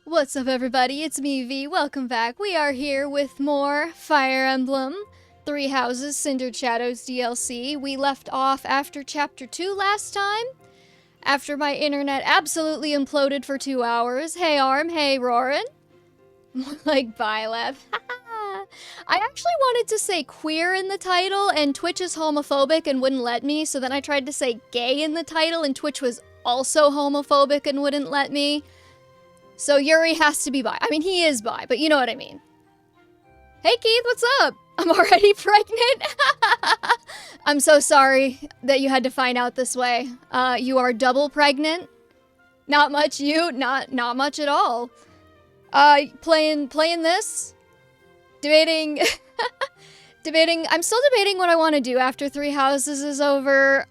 What's up, everybody? It's me, V. Welcome back. We are here with more Fire Emblem 3 Houses Cindered Shadows DLC. We left off after Chapter 2 last time, after my internet absolutely imploded for 2 hours. Hey, Arm. Hey, Roarin. Like, bye, Lev. I actually wanted to say queer in the title, and Twitch is homophobic and wouldn't let me, so then I tried to say gay in the title, and Twitch was also homophobic and wouldn't let me. So Yuri has to be bi. I mean, he is bi, but you know what I mean. Hey, Keith, what's up? I'm already pregnant. I'm so sorry that you had to find out this way. You are double pregnant. Not much not much at all. Playing this. Debating. I'm still debating what I want to do after 3 Houses is over,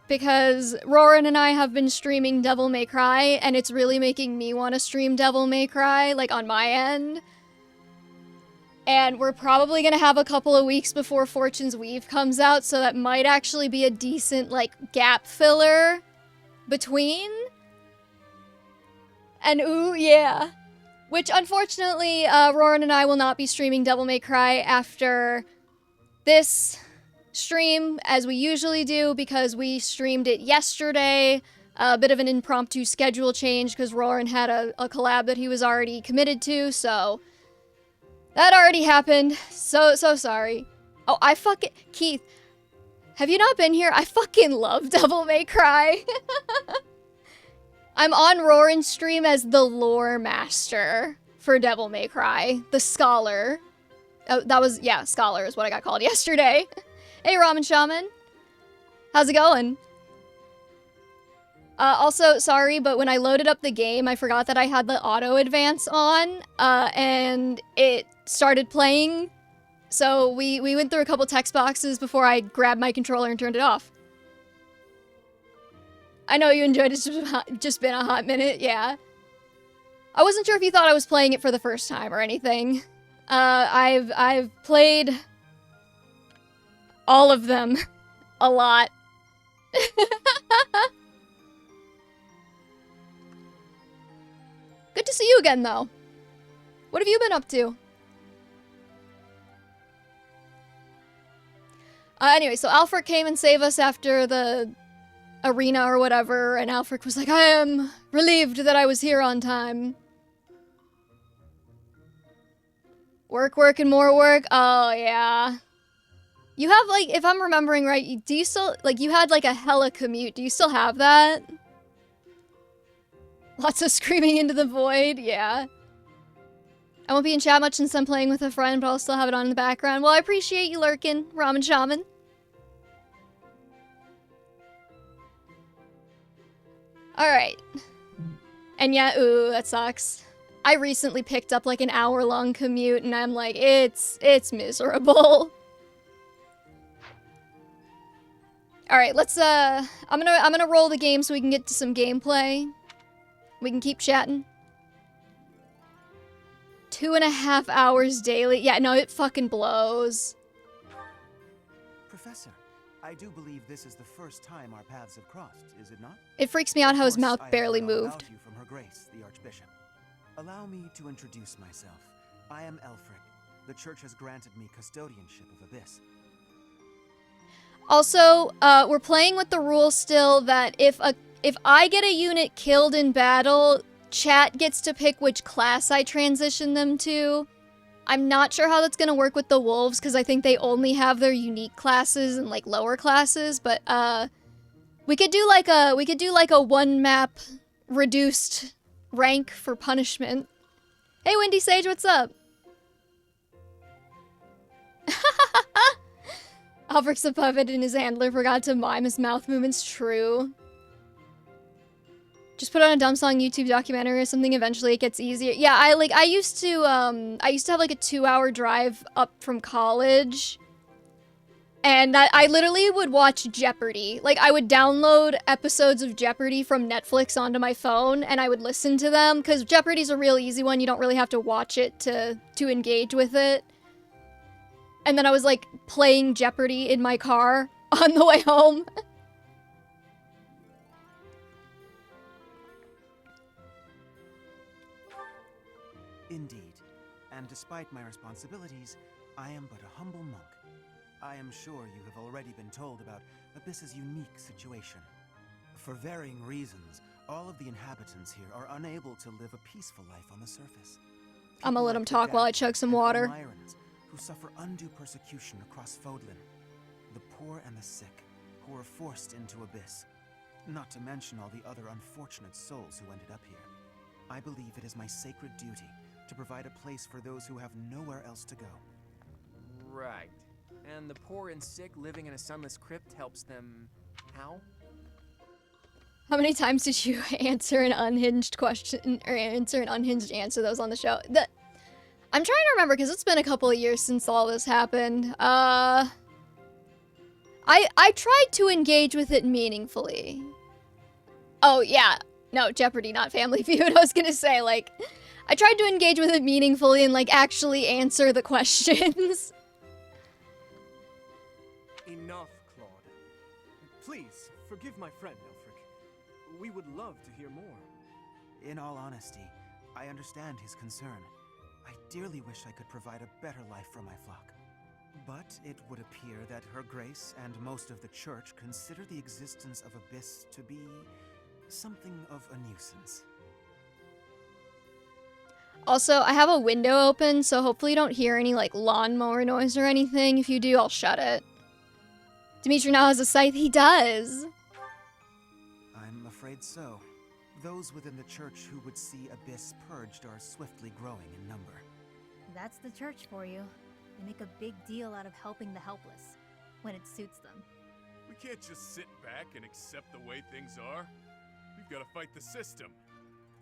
because Roran and I have been streaming Devil May Cry, and it's really making me want to stream Devil May Cry, like, on my end. And we're probably gonna have a couple of weeks before Fortune's Weave comes out, so that might actually be a decent, like, gap filler between. And ooh, yeah. Which, unfortunately, Roran and I will not be streaming Devil May Cry after this stream, as we usually do, because we streamed it yesterday. A bit of an impromptu schedule change, because Roran had a collab that he was already committed to, so that already happened. So sorry. Oh, Keith, have you not been here? I fucking love Devil May Cry. I'm on Roran's stream as the lore master for Devil May Cry, the scholar. Oh, yeah, scholar is what I got called yesterday. Hey, Ramen Shaman. How's it going? Also, sorry, but when I loaded up the game, I forgot that I had the auto advance on, and it started playing. So we went through a couple text boxes before I grabbed my controller and turned it off. I know you enjoyed it, it's just been a hot minute, yeah. I wasn't sure if you thought I was playing it for the first time or anything. I've played all of them a lot. Good to see you again, though. What have you been up to? Anyway, so Alfred came and saved us after the arena or whatever, and Alfred was like, I am relieved that I was here on time. Work, and more work. Oh, yeah. You have, like, if I'm remembering right, do you still, like, you had, like, a hella commute. Do you still have that? Lots of screaming into the void, yeah. I won't be in chat much since I'm playing with a friend, but I'll still have it on in the background. Well, I appreciate you lurking, Ramen Shaman. Alright. And yeah, ooh, that sucks. I recently picked up like an hour-long commute, and I'm like, it's miserable. All right, let's I'm gonna roll the game so we can get to some gameplay. We can keep chatting. 2.5 hours daily. Yeah, no, it fucking blows. Professor, I do believe this is the first time our paths have crossed, is it not? It freaks me out how his mouth barely moved. You from Her Grace, the Archbishop. Allow me to introduce myself. I am Elfric. The church has granted me custodianship of Abyss. Also, we're playing with the rule still that if I get a unit killed in battle, chat gets to pick which class I transition them to. I'm not sure how that's gonna work with the wolves, because I think they only have their unique classes and like lower classes, but we could do like a one map reduced rank for punishment. Hey, Windy Sage, what's up? Alfred's the puppet and his handler forgot to mime his mouth movements. True. Just put on a dumb song YouTube documentary or something, eventually it gets easier. Yeah, I used to have like a 2-hour drive up from college. And I literally would watch Jeopardy. Like, I would download episodes of Jeopardy from Netflix onto my phone, and I would listen to them, because Jeopardy's a real easy one. You don't really have to watch it to engage with it. And then I was, like, playing Jeopardy in my car on the way home. Indeed. And despite my responsibilities, I am but a humble monk. I am sure you have already been told about Abyss's unique situation. For varying reasons, all of the inhabitants here are unable to live a peaceful life on the surface. I'm gonna let him talk while I chug some water. Myrans, who suffer undue persecution across Fodlan. The poor and the sick, who are forced into Abyss. Not to mention all the other unfortunate souls who ended up here. I believe it is my sacred duty to provide a place for those who have nowhere else to go. Right. And the poor and sick living in a sunless crypt helps them... how? How many times did you answer an unhinged question, or answer an unhinged answer that was on the show? I'm trying to remember, because it's been a couple of years since all this happened. I tried to engage with it meaningfully. Oh, yeah. No, Jeopardy, not Family Feud. I was gonna say, like, I tried to engage with it meaningfully and, like, actually answer the questions. Enough, Claude. Please, forgive my friend, Elfric. We would love to hear more. In all honesty, I understand his concern. I dearly wish I could provide a better life for my flock. But it would appear that Her Grace and most of the Church consider the existence of Abyss to be something of a nuisance. Also, I have a window open, so hopefully you don't hear any, like, lawnmower noise or anything. If you do, I'll shut it. Dimitri now has a scythe. He does. I'm afraid so. Those within the Church who would see Abyss purged are swiftly growing in number. That's the Church for you. They make a big deal out of helping the helpless, when it suits them. We can't just sit back and accept the way things are. We've got to fight the system.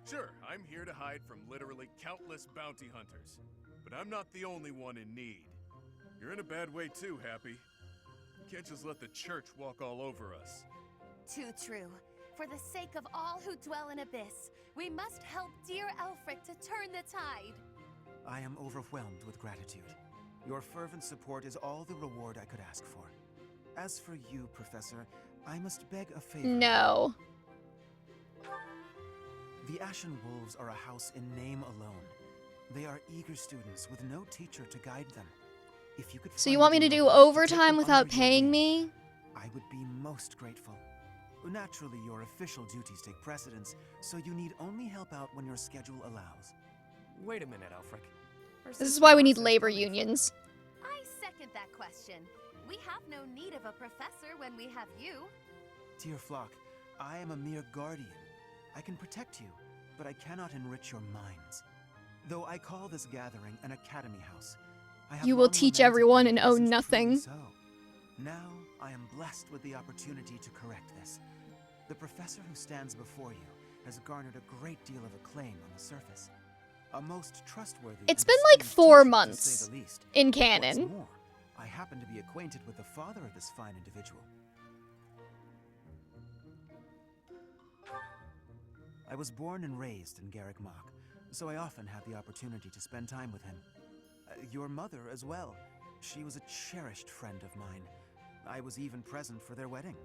Sure, I'm here to hide from literally countless bounty hunters, but I'm not the only one in need. You're in a bad way too, Happy. You can't just let the Church walk all over us. Too true. For the sake of all who dwell in Abyss, we must help dear Elfric to turn the tide. I am overwhelmed with gratitude. Your fervent support is all the reward I could ask for. As for you, Professor, I must beg a favor. No. The Ashen Wolves are a house in name alone. They are eager students with no teacher to guide them. If you could So you want me to do overtime without paying me? I would be most grateful. Naturally, your official duties take precedence, so you need only help out when your schedule allows. Wait a minute, Elfric. This is why we need labor unions. I second that question. We have no need of a professor when we have you. Dear flock, I am a mere guardian. I can protect you, but I cannot enrich your minds. Though I call this gathering an academy house, I have You will long teach lamented everyone that and this own is truly nothing. So. Now I am blessed with the opportunity to correct this. The professor who stands before you has garnered a great deal of acclaim on the surface. A most trustworthy. It's and been like esteemed 4 teacher, to months say the least. in What's canon. more, I happen to be acquainted with the father of this fine individual. I was born and raised in Garrick Mach, so I often have the opportunity to spend time with him. Your mother as well. She was a cherished friend of mine. I was even present for their wedding.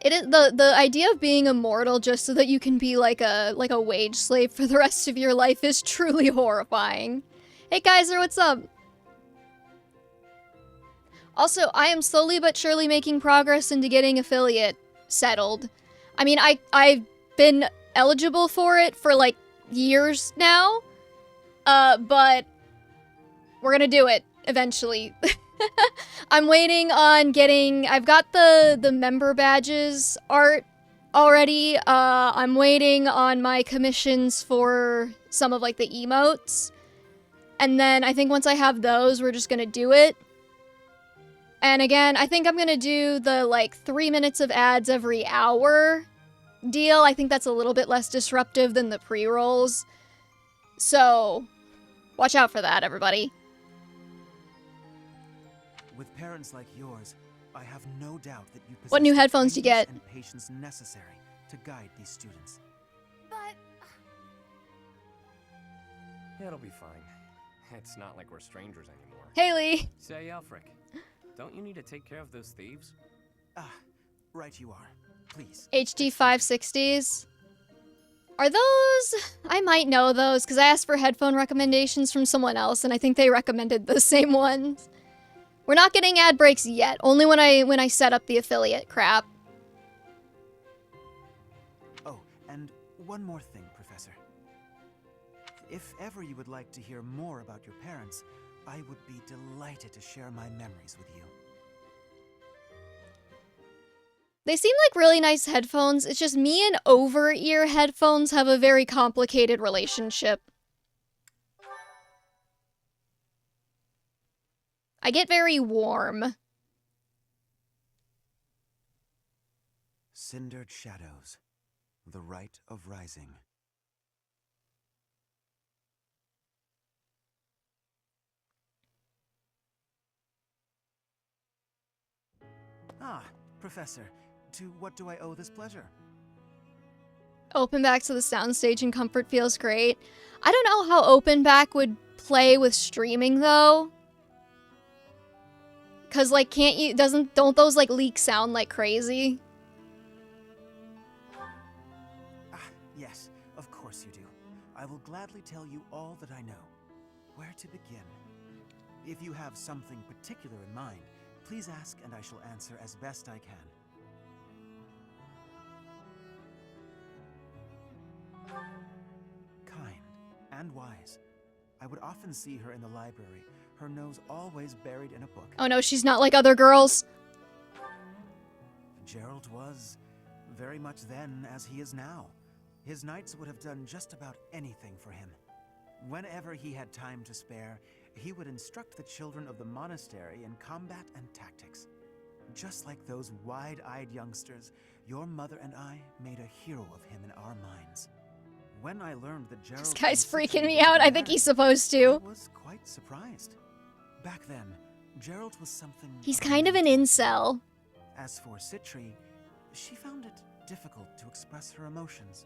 It is the idea of being immortal just so that you can be like a wage slave for the rest of your life is truly horrifying. Hey Geyser, what's up? Also, I am slowly but surely making progress into getting affiliate settled. I mean, I've been eligible for it for like years now. But we're gonna do it eventually. I'm waiting on getting... I've got the member badges art already. I'm waiting on my commissions for some of, like, the emotes. And then I think once I have those, we're just gonna do it. And again, I think I'm gonna do the, like, 3 minutes of ads every hour deal. I think that's a little bit less disruptive than the pre-rolls. So, watch out for that, everybody. With parents like yours, I have no doubt that you possess What new the headphones do you kindness get? and patience necessary to guide these students. But It'll be fine. It's not like we're strangers anymore. Haley! Say, Elfric, don't you need to take care of those thieves? Ah, right you are. Please. HD 560s. Are those... I might know those, because I asked for headphone recommendations from someone else, and I think they recommended the same ones. We're not getting ad breaks yet, only when I set up the affiliate crap. Oh, and one more thing, Professor. If ever you would like to hear more about your parents, I would be delighted to share my memories with you. They seem like really nice headphones. It's just me and over-ear headphones have a very complicated relationship. I get very warm. Cindered Shadows. The Rite of Rising. Ah, Professor. To what do I owe this pleasure? Open back to the soundstage and comfort feels great. I don't know how open back would play with streaming though. Cause like don't those like leaks sound like crazy? Ah, yes, of course you do. I will gladly tell you all that I know. Where to begin? If you have something particular in mind, please ask and I shall answer as best I can. Kind and wise. I would often see her in the library, her nose always buried in a book. Oh no, she's not like other girls. Gerald was very much then as he is now. His knights would have done just about anything for him. Whenever he had time to spare, he would instruct the children of the monastery in combat and tactics. Just like those wide-eyed youngsters, your mother and I made a hero of him in our minds. When I learned that Gerald... This guy's freaking me out. I think he's supposed to. I was quite surprised. Back then, Gerald was something... He's kind of an incel. As for Citri, she found it difficult to express her emotions.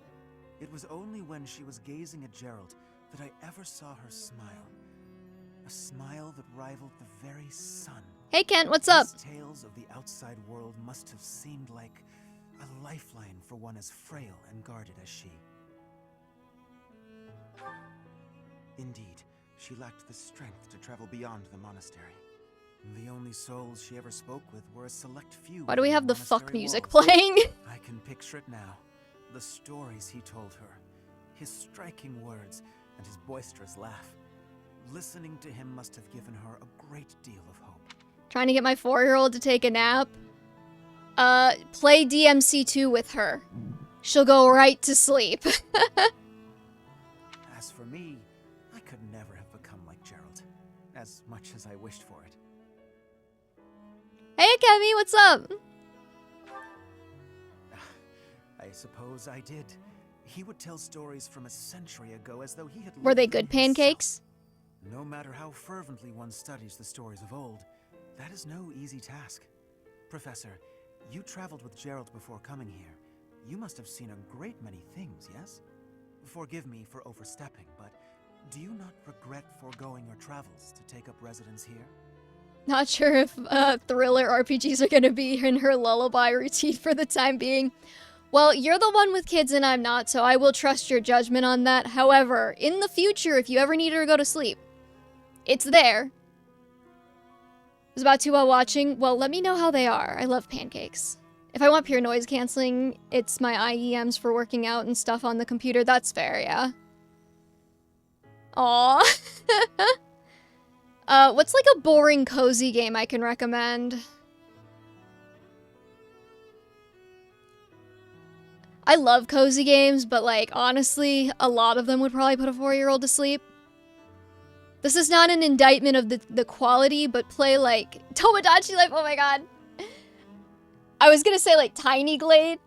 It was only when she was gazing at Gerald that I ever saw her smile. A smile that rivaled the very sun. Hey Kent, what's up? His tales of the outside world must have seemed like a lifeline for one as frail and guarded as she. Indeed, she lacked the strength to travel beyond the monastery. The only souls she ever spoke with were a select few. Why do we have the fuck monastery music walls. playing? I can picture it now. The stories he told her, his striking words, and his boisterous laugh. Listening to him must have given her a great deal of hope. Trying to get my 4-year-old to take a nap. Play DMC2 with her. She'll go right to sleep. As for me, I could never have become like Gerald, as much as I wished for it. Hey Kemi, what's up? I suppose I did. He would tell stories from a century ago as though he had Were they lived them good pancakes? himself. No matter how fervently one studies the stories of old, that is no easy task. Professor, you traveled with Gerald before coming here. You must have seen a great many things, yes? Forgive me for overstepping, but do you not regret foregoing your travels to take up residence here? Not sure if thriller RPGs are gonna be in her lullaby routine for the time being. Well, you're the one with kids and I'm not, so I will trust your judgment on that. However, in the future, if you ever need her to go to sleep, it's there. Was about to while watching. Well, let me know how they are. I love pancakes. If I want pure noise canceling, it's my IEMs for working out and stuff on the computer. That's fair, yeah. Aww. What's like a boring, cozy game I can recommend? I love cozy games, but like, honestly, a lot of them would probably put a 4-year-old to sleep. This is not an indictment of the quality, but play like Tomodachi Life, oh my god. I was gonna say like Tiny Glade.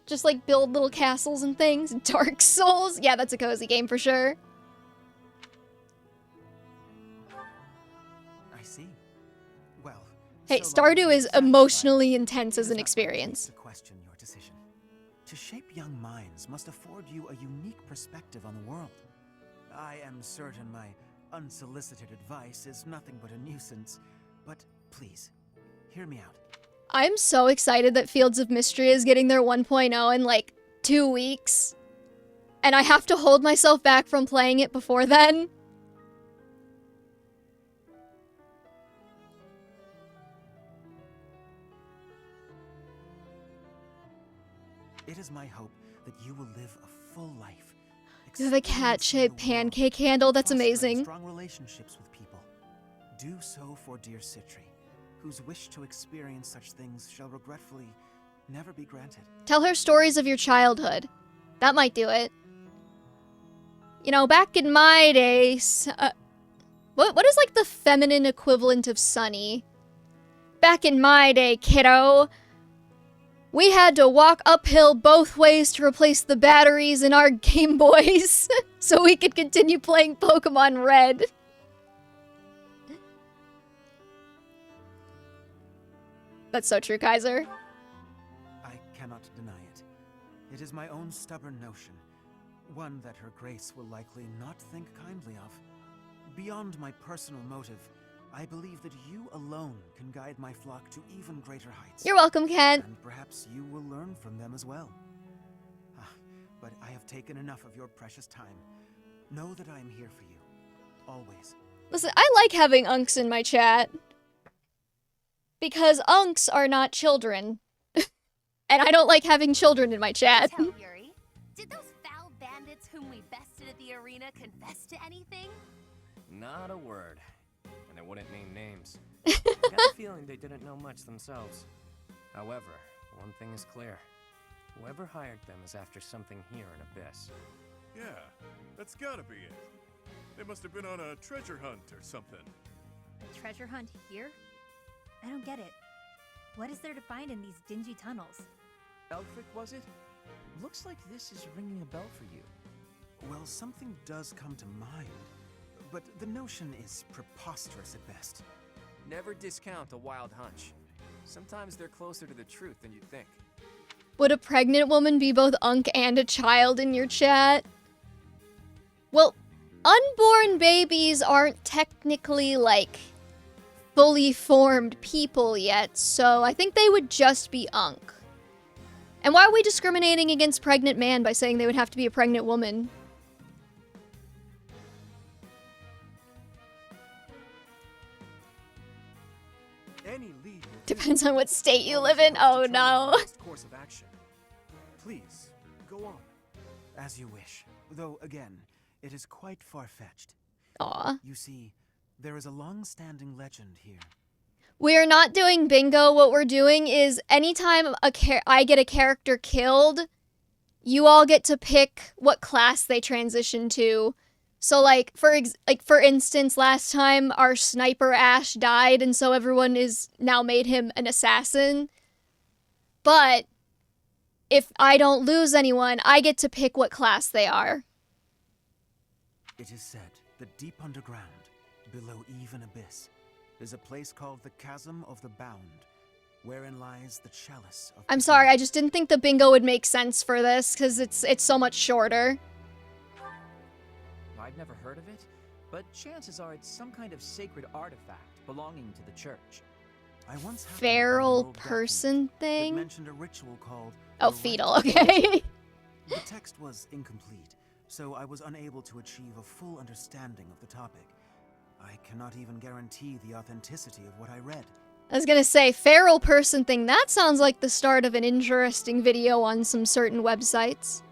Just like build little castles and things. Dark Souls, yeah, that's a cozy game for sure. I see. Well, Hey, so long as Stardew you're is satisfied, emotionally intense it as is an not my experience. place to question your decision. To shape young minds must afford you a unique perspective on the world. I am certain my unsolicited advice is nothing but a nuisance, but please, hear me out. I'm so excited that Fields of Mystery is getting their 1.0 in like 2 weeks. and I have to hold myself back from playing it before then. It is my hope that you will live a full life. You have a cat-shaped pancake handle. That's fostering amazing. Strong relationships with people. Do so for dear Citri, whose wish to experience such things shall regretfully never be granted. Tell her stories of your childhood. That might do it. You know, back in my days, what is like the feminine equivalent of Sunny? Back in my day, kiddo, we had to walk uphill both ways to replace the batteries in our Game Boys so we could continue playing Pokemon Red. That's so true, Kaiser. I cannot deny it. It is my own stubborn notion, one that her grace will likely not think kindly of. Beyond my personal motive, I believe that you alone can guide my flock to even greater heights. You're welcome, Kent. And perhaps you will learn from them as well. But I have taken enough of your precious time. Know that I am here for you. Always. Listen, I like having unks in my chat. Because unks are not children. And I don't like having children in my chat. Tell Yuri, did those foul bandits whom we bested at the arena confess to anything? Not a word. And they wouldn't name names. I got a feeling they didn't know much themselves. However, one thing is clear. Whoever hired them is after something here in Abyss. Yeah, that's gotta be it. They must have been on a treasure hunt or something. A treasure hunt here? I don't get it. What is there to find in these dingy tunnels? Elfric, was it? Looks like this is ringing a bell for you. Well, something does come to mind, but the notion is preposterous at best. Never discount a wild hunch. Sometimes they're closer to the truth than you'd think. Would a pregnant woman be both unk and a child in your chat? Well, unborn babies aren't technically, like, fully formed people yet, so I think they would just be unk. And why are we discriminating against pregnant man by saying they would have to be a pregnant woman? Any lead will Depends do. on what state you Always live in. have to Oh determine no. the best course of action. Please, go on. As you wish. Though, again, it is quite far-fetched. Aw. You see, there is a long-standing legend here. We are not doing bingo. What we're doing is anytime I get a character killed, you all get to pick what class they transition to. So, like, for instance, last time our sniper Ash died, and so everyone is now made him an assassin. But if I don't lose anyone, I get to pick what class they are. It is said that deep underground, below even abyss, is a place called the Chasm of the Bound, wherein lies the chalice of... I'm sorry, I just didn't think the bingo would make sense for this, because it's so much shorter. I've never heard of it, but chances are it's some kind of sacred artifact belonging to the church. I once happened Feral upon an old person document that thing? mentioned a ritual called... Oh, the fetal, Rite of okay. The text was incomplete, so I was unable to achieve a full understanding of the topic. I cannot even guarantee the authenticity of what I read. I was gonna say, feral person thing, that sounds like the start of an interesting video on some certain websites.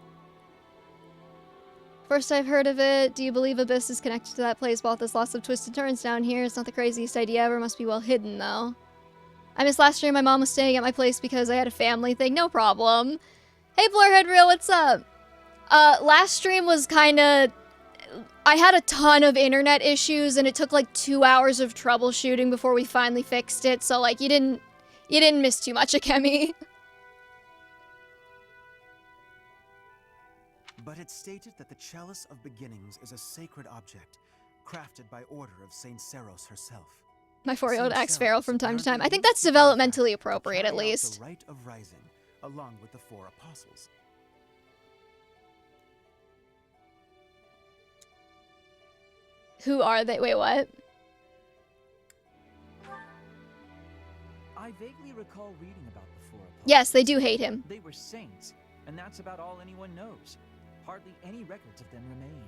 First I've heard of it. Do you believe Abyss is connected to that place? Well, there's lots of twists and turns down here. It's not the craziest idea ever. Must be well hidden, though. I missed last year. My mom was staying at my place because I had a family thing. No problem. Hey, Blurhead Real, what's up? Last stream was kinda... I had a ton of internet issues, and it took like 2 hours of troubleshooting before we finally fixed it, so like, you didn't miss too much, Akemi. But it stated that the Chalice of Beginnings is a sacred object, crafted by order of Saint Seros herself. My 4-year-old Saint acts feral Seros from time to time. I apparently think that's used the artifact developmentally to appropriate, carry at out least. the Rite of Rising, along with the 4 apostles. Who are they? Wait, what? I vaguely recall reading about the four apostles. Yes, they do hate him. They were saints, and that's about all anyone knows. hardly any records of them remain.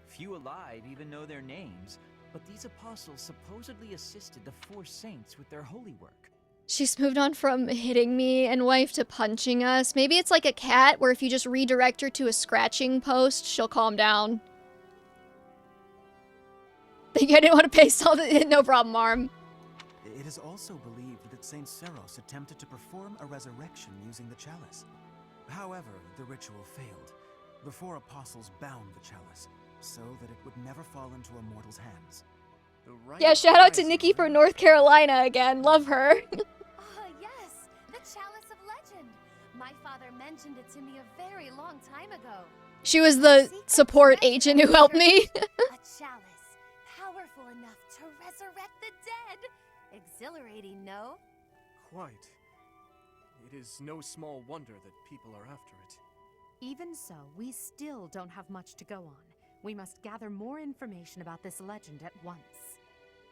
Few alive even know their names, but these apostles supposedly assisted the 4 saints with their holy work. She's moved on from hitting me and wife to punching us. Maybe it's like a cat where if you just redirect her to a scratching post, she'll calm down. Think I didn't want to paste all the... No problem, Arm. It is also believed that Saint Seros attempted to perform a resurrection using the chalice. However, the ritual failed. The 4 apostles bound the chalice, so that it would never fall into a mortal's hands. Yeah, shout out to Nikki from North Carolina again. Love her. Yes, the Chalice of Legend. My father mentioned it to me a very long time ago. She was the support agent who helped me. A chalice, powerful enough to resurrect the dead. Exhilarating, no? Quite. It is no small wonder that people are after it. Even so, we still don't have much to go on. We must gather more information about this legend at once.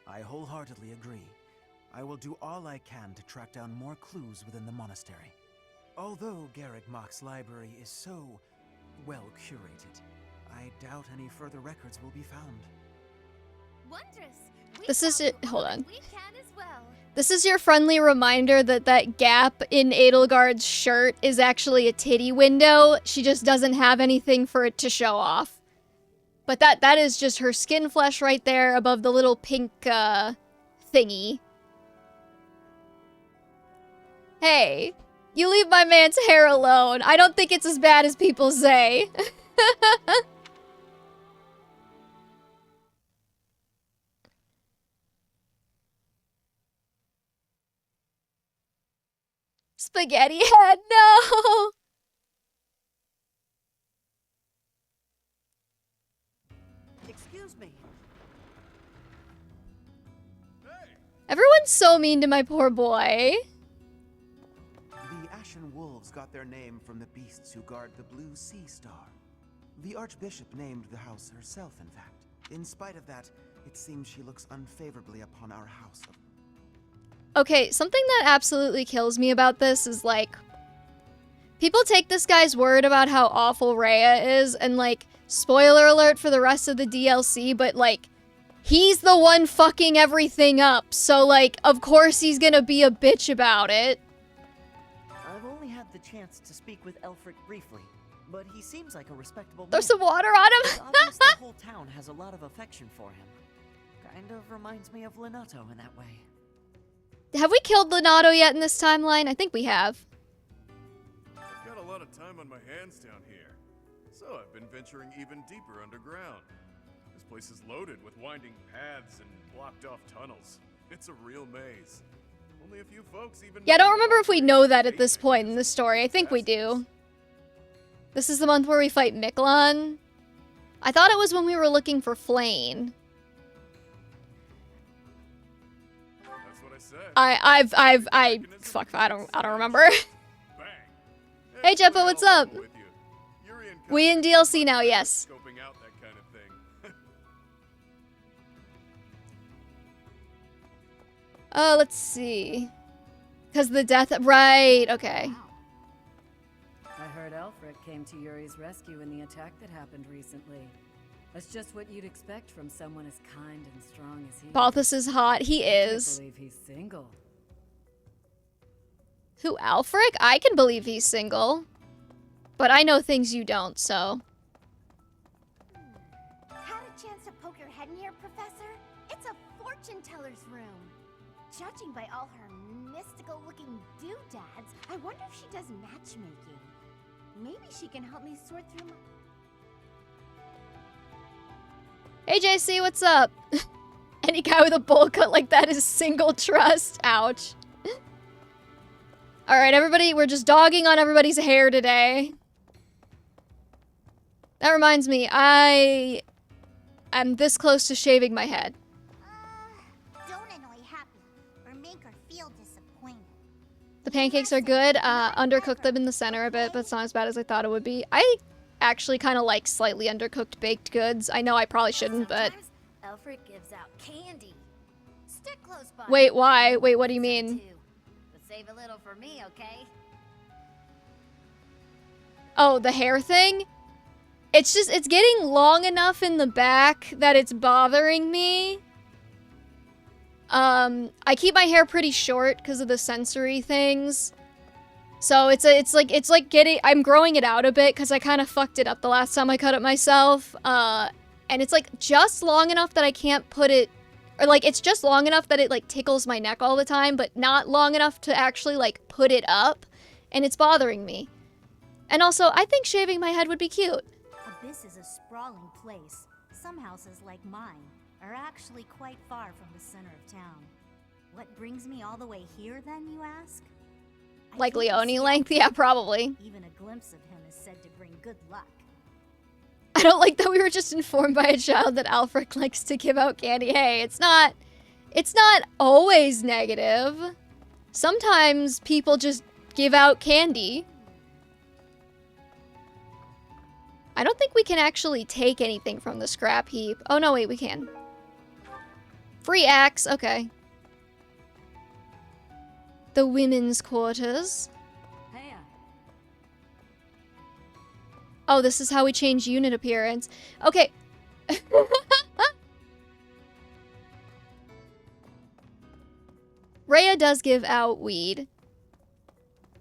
I wholeheartedly agree. I will do all I can to track down more clues within the monastery. Although Garrick Mach's library is so well curated, I doubt any further records will be found. Wondrous. This is it. Hold on. We can as well. This is your friendly reminder that that gap in Edelgard's shirt is actually a titty window. She just doesn't have anything for it to show off. But that is just her skin flesh right there above the little pink thingy. Hey, you leave my man's hair alone. I don't think it's as bad as people say. Spaghetti head, no! Excuse me. Everyone's so mean to my poor boy. The Ashen Wolves got their name from the beasts who guard the Blue Sea Star. The Archbishop named the house herself, in fact. In spite of that, it seems she looks unfavorably upon our house. Okay, something that absolutely kills me about this is, like, people take this guy's word about how awful Rhea is, and, like, spoiler alert for the rest of the DLC, but, like, he's the one fucking everything up, so, like, of course he's gonna be a bitch about it. I've only had the chance to speak with Elfric briefly, but he seems like a respectable Throw man. some water on him. It's obvious the whole town has a lot of affection for him. Kind of reminds me of Lenato in that way. Have we killed Lenato yet in this timeline? I think we have. I've got a lot of time on my hands down here, so I've been venturing even deeper underground. This place is loaded with winding paths and blocked off tunnels. It's a real maze. Only a few folks even... Yeah, I don't remember if we know that at this point in the story. I think we do. This is the month where we fight Miklon. I thought it was when we were looking for Flane. That's what I said. Fuck, I don't remember. Hey, Jeppa, what's up? We in DLC now, yes. Scoping out that kind of thing. Let's see. Because the death... Right, okay. I heard Elfric came to Yuri's rescue in the attack that happened recently. That's just what you'd expect from someone as kind and strong as he. Balthus is hot. He I is. can't believe he's single. Who, Alfric? I can believe he's single. But I know things you don't, so... Had a chance to poke your head in here, Professor? It's a fortune teller's room. Judging by all her mystical-looking doodads, I wonder if she does matchmaking. Maybe she can help me sort through my... Hey, JC, what's up? Any guy with a bowl cut like that is single trust. Ouch. Alright, everybody, we're just dogging on everybody's hair today. That reminds me, I am this close to shaving my head. Don't annoy Happy, or make her feel disappointed. The pancakes are good. Undercooked them in the center a bit, but it's not as bad as I thought it would be. I actually kind of like slightly undercooked baked goods. I know I probably shouldn't, but... Alfred gives out candy. Stick close by. Wait, why? Wait, what do you mean? But save a little for me, okay? Oh, the hair thing? It's just, it's getting long enough in the back that it's bothering me. I keep my hair pretty short because of the sensory things. So it's like getting, I'm growing it out a bit because I kind of fucked it up the last time I cut it myself. And it's like just long enough that I can't put it, or like it's just long enough that it like tickles my neck all the time, but not long enough to actually like put it up. And it's bothering me. And also, I think shaving my head would be cute. Abyss is a sprawling place. Some houses like mine are actually quite far from the center of town. What brings me all the way here then, you ask? Like Leone length? Yeah, probably. Even a glimpse of him is said to bring good luck. I don't like that we were just informed by a child that Alfred likes to give out candy. Hey, it's not always negative. Sometimes people just give out candy. I don't think we can actually take anything from the scrap heap. Oh no, wait, we can. Free axe, okay. The women's quarters. Hey, Oh, this is how we change unit appearance. Okay. Rhea does give out weed.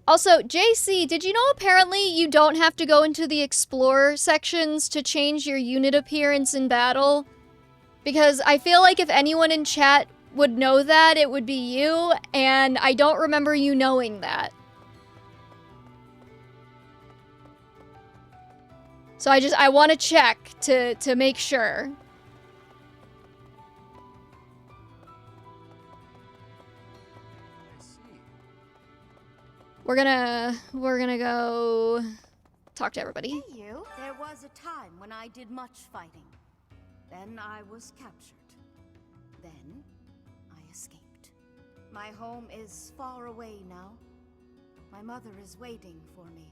Also, JC, did you know apparently you don't have to go into the Explorer sections to change your unit appearance in battle? Because I feel like if anyone in chat would know that, it would be you, and I don't remember you knowing that. So I want to check to make sure. We're gonna go talk to everybody. Hey you, there was a time when I did much fighting. Then I was captured. Then I escaped. My home is far away now. My mother is waiting for me.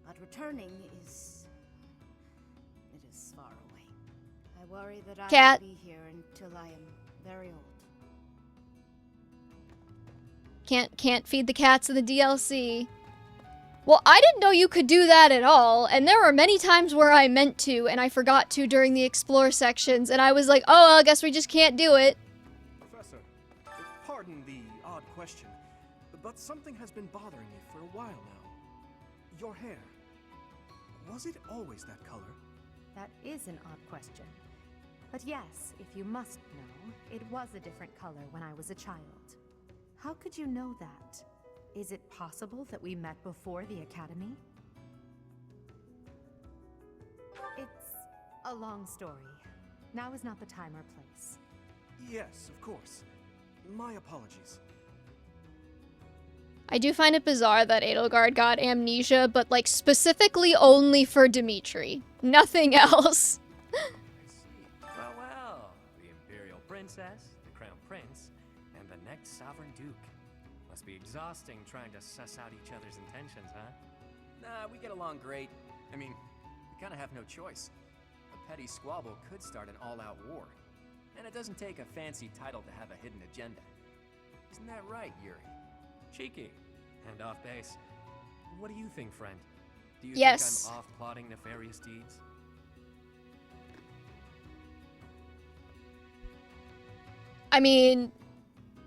But returning is far away. I worry that I Cat. will be here until I am very old. Can't feed the cats in the DLC. Well, I didn't know you could do that at all, and there were many times where I meant to, and I forgot to during the explore sections, and I was like, oh, well, I guess we just can't do it. Professor, pardon the odd question, but something has been bothering me for a while now. Your hair. Was it always that color? That is an odd question. But yes, if you must know, it was a different color when I was a child. How could you know that? Is it possible that we met before the academy? It's a long story. Now is not the time or place. Yes, of course. My apologies. I do find it bizarre that Edelgard got amnesia, but like specifically only for Dimitri. Nothing else. I see. Well, the Imperial Princess, the Crown Prince, and the next Sovereign Duke. Must be exhausting trying to suss out each other's intentions, huh? Nah, we get along great. I mean, we kind of have no choice. A petty squabble could start an all-out war. And it doesn't take a fancy title to have a hidden agenda. Isn't that right, Yuri? Cheeky. And off base. What do you think, friend? Do you Yes. think I'm off plotting nefarious deeds? I mean,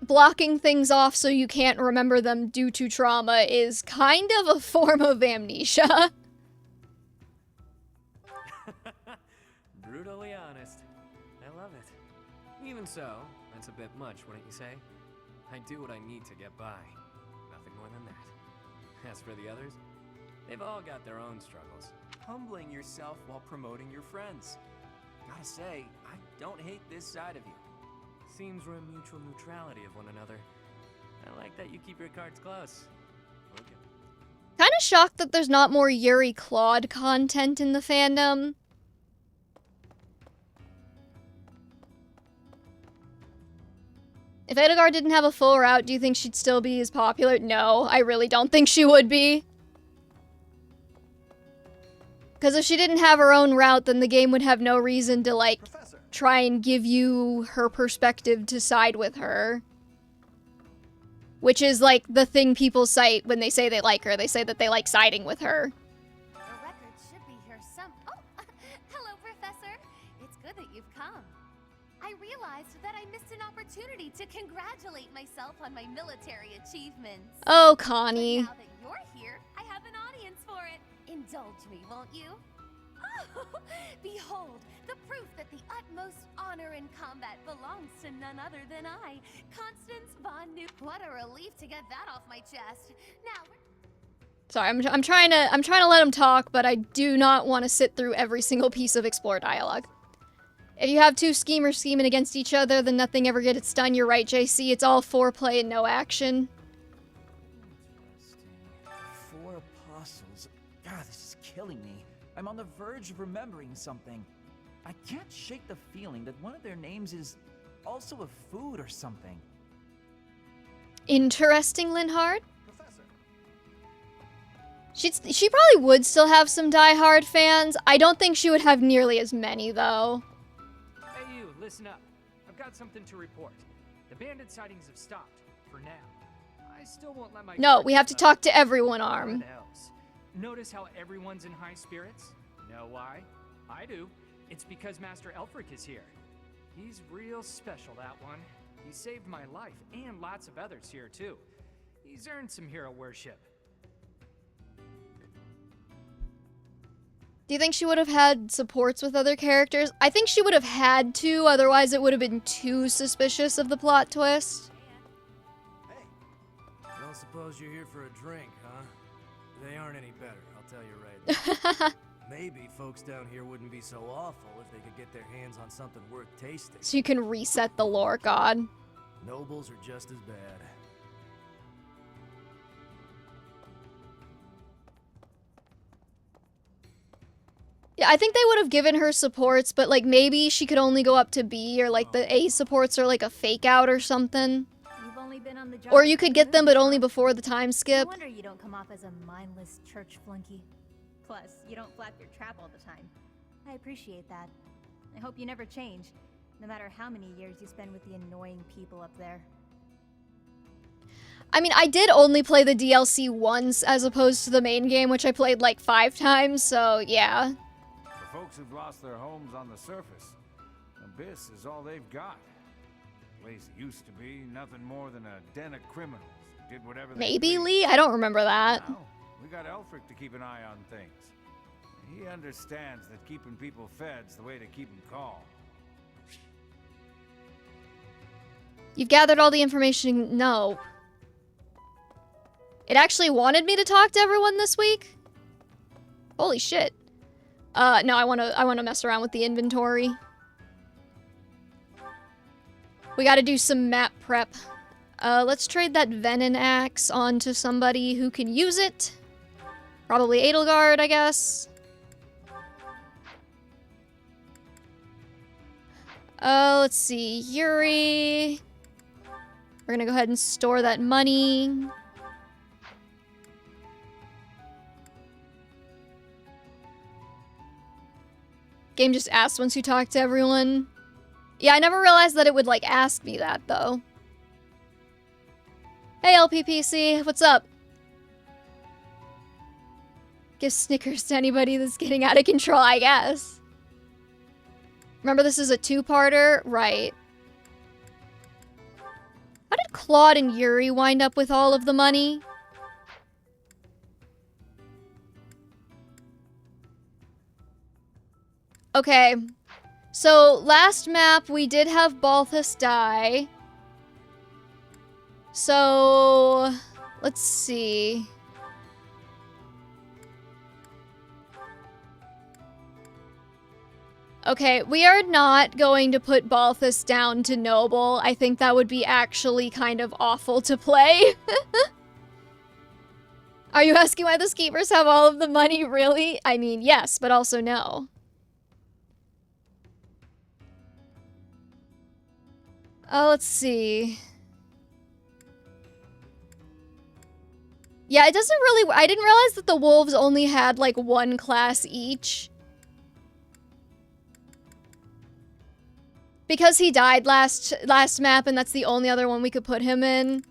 blocking things off so you can't remember them due to trauma is kind of a form of amnesia. Brutally honest. I love it. Even so, that's a bit much, wouldn't you say? I do what I need to get by. Nothing more than that. As for the others, they've all got their own struggles. Humbling yourself while promoting your friends. Gotta say, I don't hate this side of you. Seems we're in mutual neutrality of one another. I like that you keep your cards close. Okay. Kind of shocked that there's not more Yuri Claude content in the fandom. If Edelgard didn't have a full route, do you think she'd still be as popular? No, I really don't think she would be. Because if she didn't have her own route, then the game would have no reason to, like, try and give you her perspective to side with her. Which is, like, the thing people cite when they say they like her. They say that they like siding with her. The records should be here some. Oh, I realized that I missed an opportunity to congratulate myself on my military achievements. Oh, Connie. But now that you're here, I have an audience for it. Indulge me, won't you? Oh, behold, the proof that the utmost honor in combat belongs to none other than I, Constance von New. What a relief to get that off my chest. Now, Sorry, I'm trying to let him talk, but I do not want to sit through every single piece of Explore dialogue. If you have two schemers scheming against each other, then nothing ever gets done. You're right, JC. It's all foreplay and no action. Interesting. 4 apostles. God, this is killing me. I'm on the verge of remembering something. I can't shake the feeling that one of their names is also a food or something. Interesting, Linhard. She probably would still have some die-hard fans. I don't think she would have nearly as many, though. Hey you, listen up. I've got something to report. The bandit sightings have stopped, for now. I still won't let my... No, we have to talk to everyone, Arm. What else? Notice how everyone's in high spirits? Know why? I do. It's because Master Elfric is here. He's real special, that one. He saved my life, and lots of others here, too. He's earned some hero worship. Do you think she would have had supports with other characters? I think she would have had to, otherwise it would have been too suspicious of the plot twist. Don't suppose you're here for a drink, huh? They aren't any better, I'll tell you right now. Maybe folks down here wouldn't be so awful if they could get their hands on something worth tasting. So you can reset the lore god. Nobles are just as bad. Yeah, I think they would have given her supports, but like maybe she could only go up to B, or like the A supports are like a fake out or something. You've only been on the job Or you could get them but only before the time skip. No wonder you don't come off as a mindless church flunky. Plus, you don't flap your trap all the time. I appreciate that. I hope you never change, no matter how many years you spend with the annoying people up there. I mean, I did only play the DLC once as opposed to the main game, which I played like 5 times, so yeah. For folks who've lost their homes on the surface, Abyss is all they've got. The place used to be nothing more than a den of criminals who did whatever they Maybe, pleased. Lee? I don't remember that. Now, we got Elfric to keep an eye on things. He understands that keeping people fed's the way to keep them calm. You've gathered all the information. No. It actually wanted me to talk to everyone this week? Holy shit. No, I wanna mess around with the inventory. We gotta do some map prep. Let's trade that Venom axe onto somebody who can use it. Probably Edelgard, I guess. Let's see. Yuri. We're gonna go ahead and store that money. Game just asks once you talk to everyone. Yeah, I never realized that it would, like, ask me that, though. Hey, LPPC, what's up? Give Snickers to anybody that's getting out of control, I guess. Remember, this is a 2-parter? Right. How did Claude and Yuri wind up with all of the money? Okay. So, last map, we did have Balthus die. So, let's see. Okay, we are not going to put Balthus down to Noble. I think that would be actually kind of awful to play. Are you asking why the schemers have all of the money, really? I mean, yes, but also no. Let's see. Yeah, it doesn't really... I didn't realize that the wolves only had, like, 1 class each. Because he died last map, and that's the only other one we could put him in.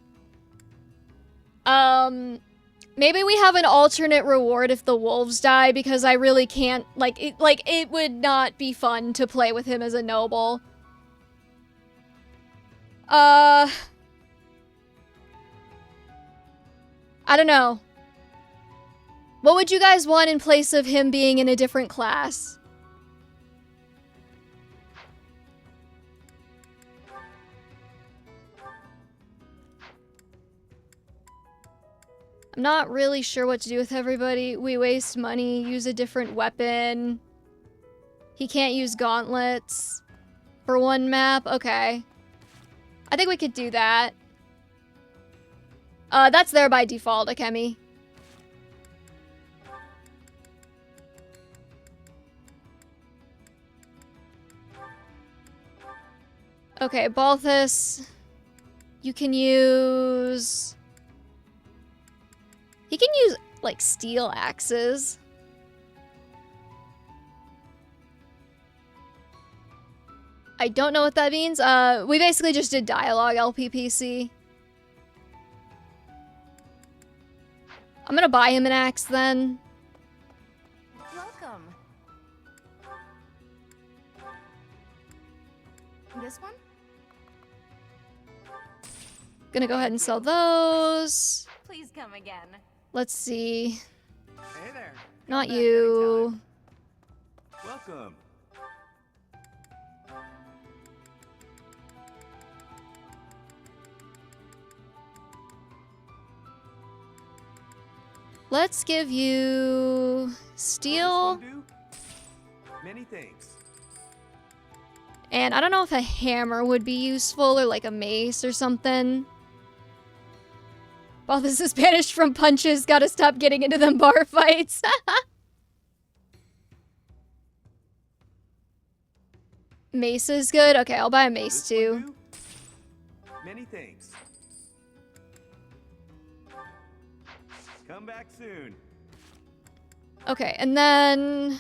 Maybe we have an alternate reward if the wolves die, because I really can't... it would not be fun to play with him as a noble. I don't know. What would you guys want in place of him being in a different class? I'm not really sure what to do with everybody. We waste money, use a different weapon. He can't use gauntlets for one map. Okay. I think we could do that. That's there by default, Akemi. Okay, Balthus. You can use... He can use, like, steel axes. I don't know what that means. We basically just did dialogue LPPC. I'm gonna buy him an axe then. Welcome. This one? Gonna go ahead and sell those. Please come again. Let's see. Hey there. Not you. Welcome. Let's give you steel. Many thanks. And I don't know if a hammer would be useful or like a mace or something. Well, this is banished from punches. Gotta stop getting into them bar fights. Mace is good. Okay, I'll buy a mace too. Many thanks. Come back soon. Okay, and then...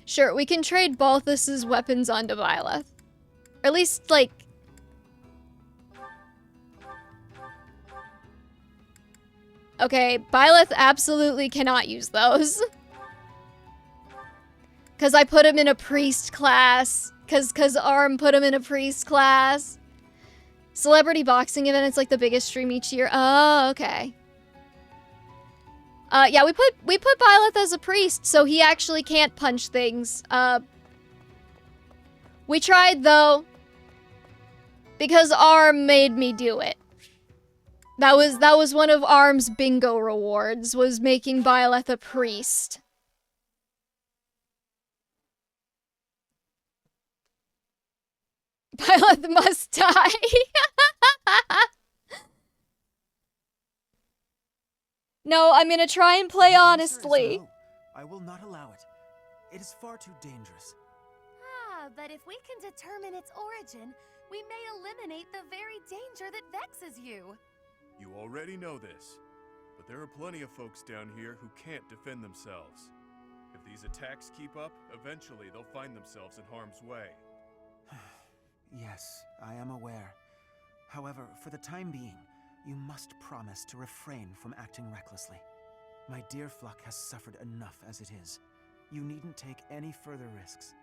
Sure, we can trade Balthus's weapons onto Byleth. Or at least, like... Okay, Byleth absolutely cannot use those. Because I put him in a priest class. Because Arm put him in a priest class. Celebrity boxing event, it's like the biggest stream each year. Oh, okay. Yeah, we put Byleth as a priest, so he actually can't punch things. We tried, though. Because Arm made me do it. That was one of Arm's bingo rewards, was making Byleth a priest. Byleth must die. No, I'm gonna try and play honestly. I will not allow it. It is far too dangerous. Ah, but if we can determine its origin, we may eliminate the very danger that vexes you. You already know this, but there are plenty of folks down here who can't defend themselves. If these attacks keep up, eventually they'll find themselves in harm's way. Yes, I am aware. However, for the time being, you must promise to refrain from acting recklessly. My dear Fluck has suffered enough as it is. You needn't take any further risks.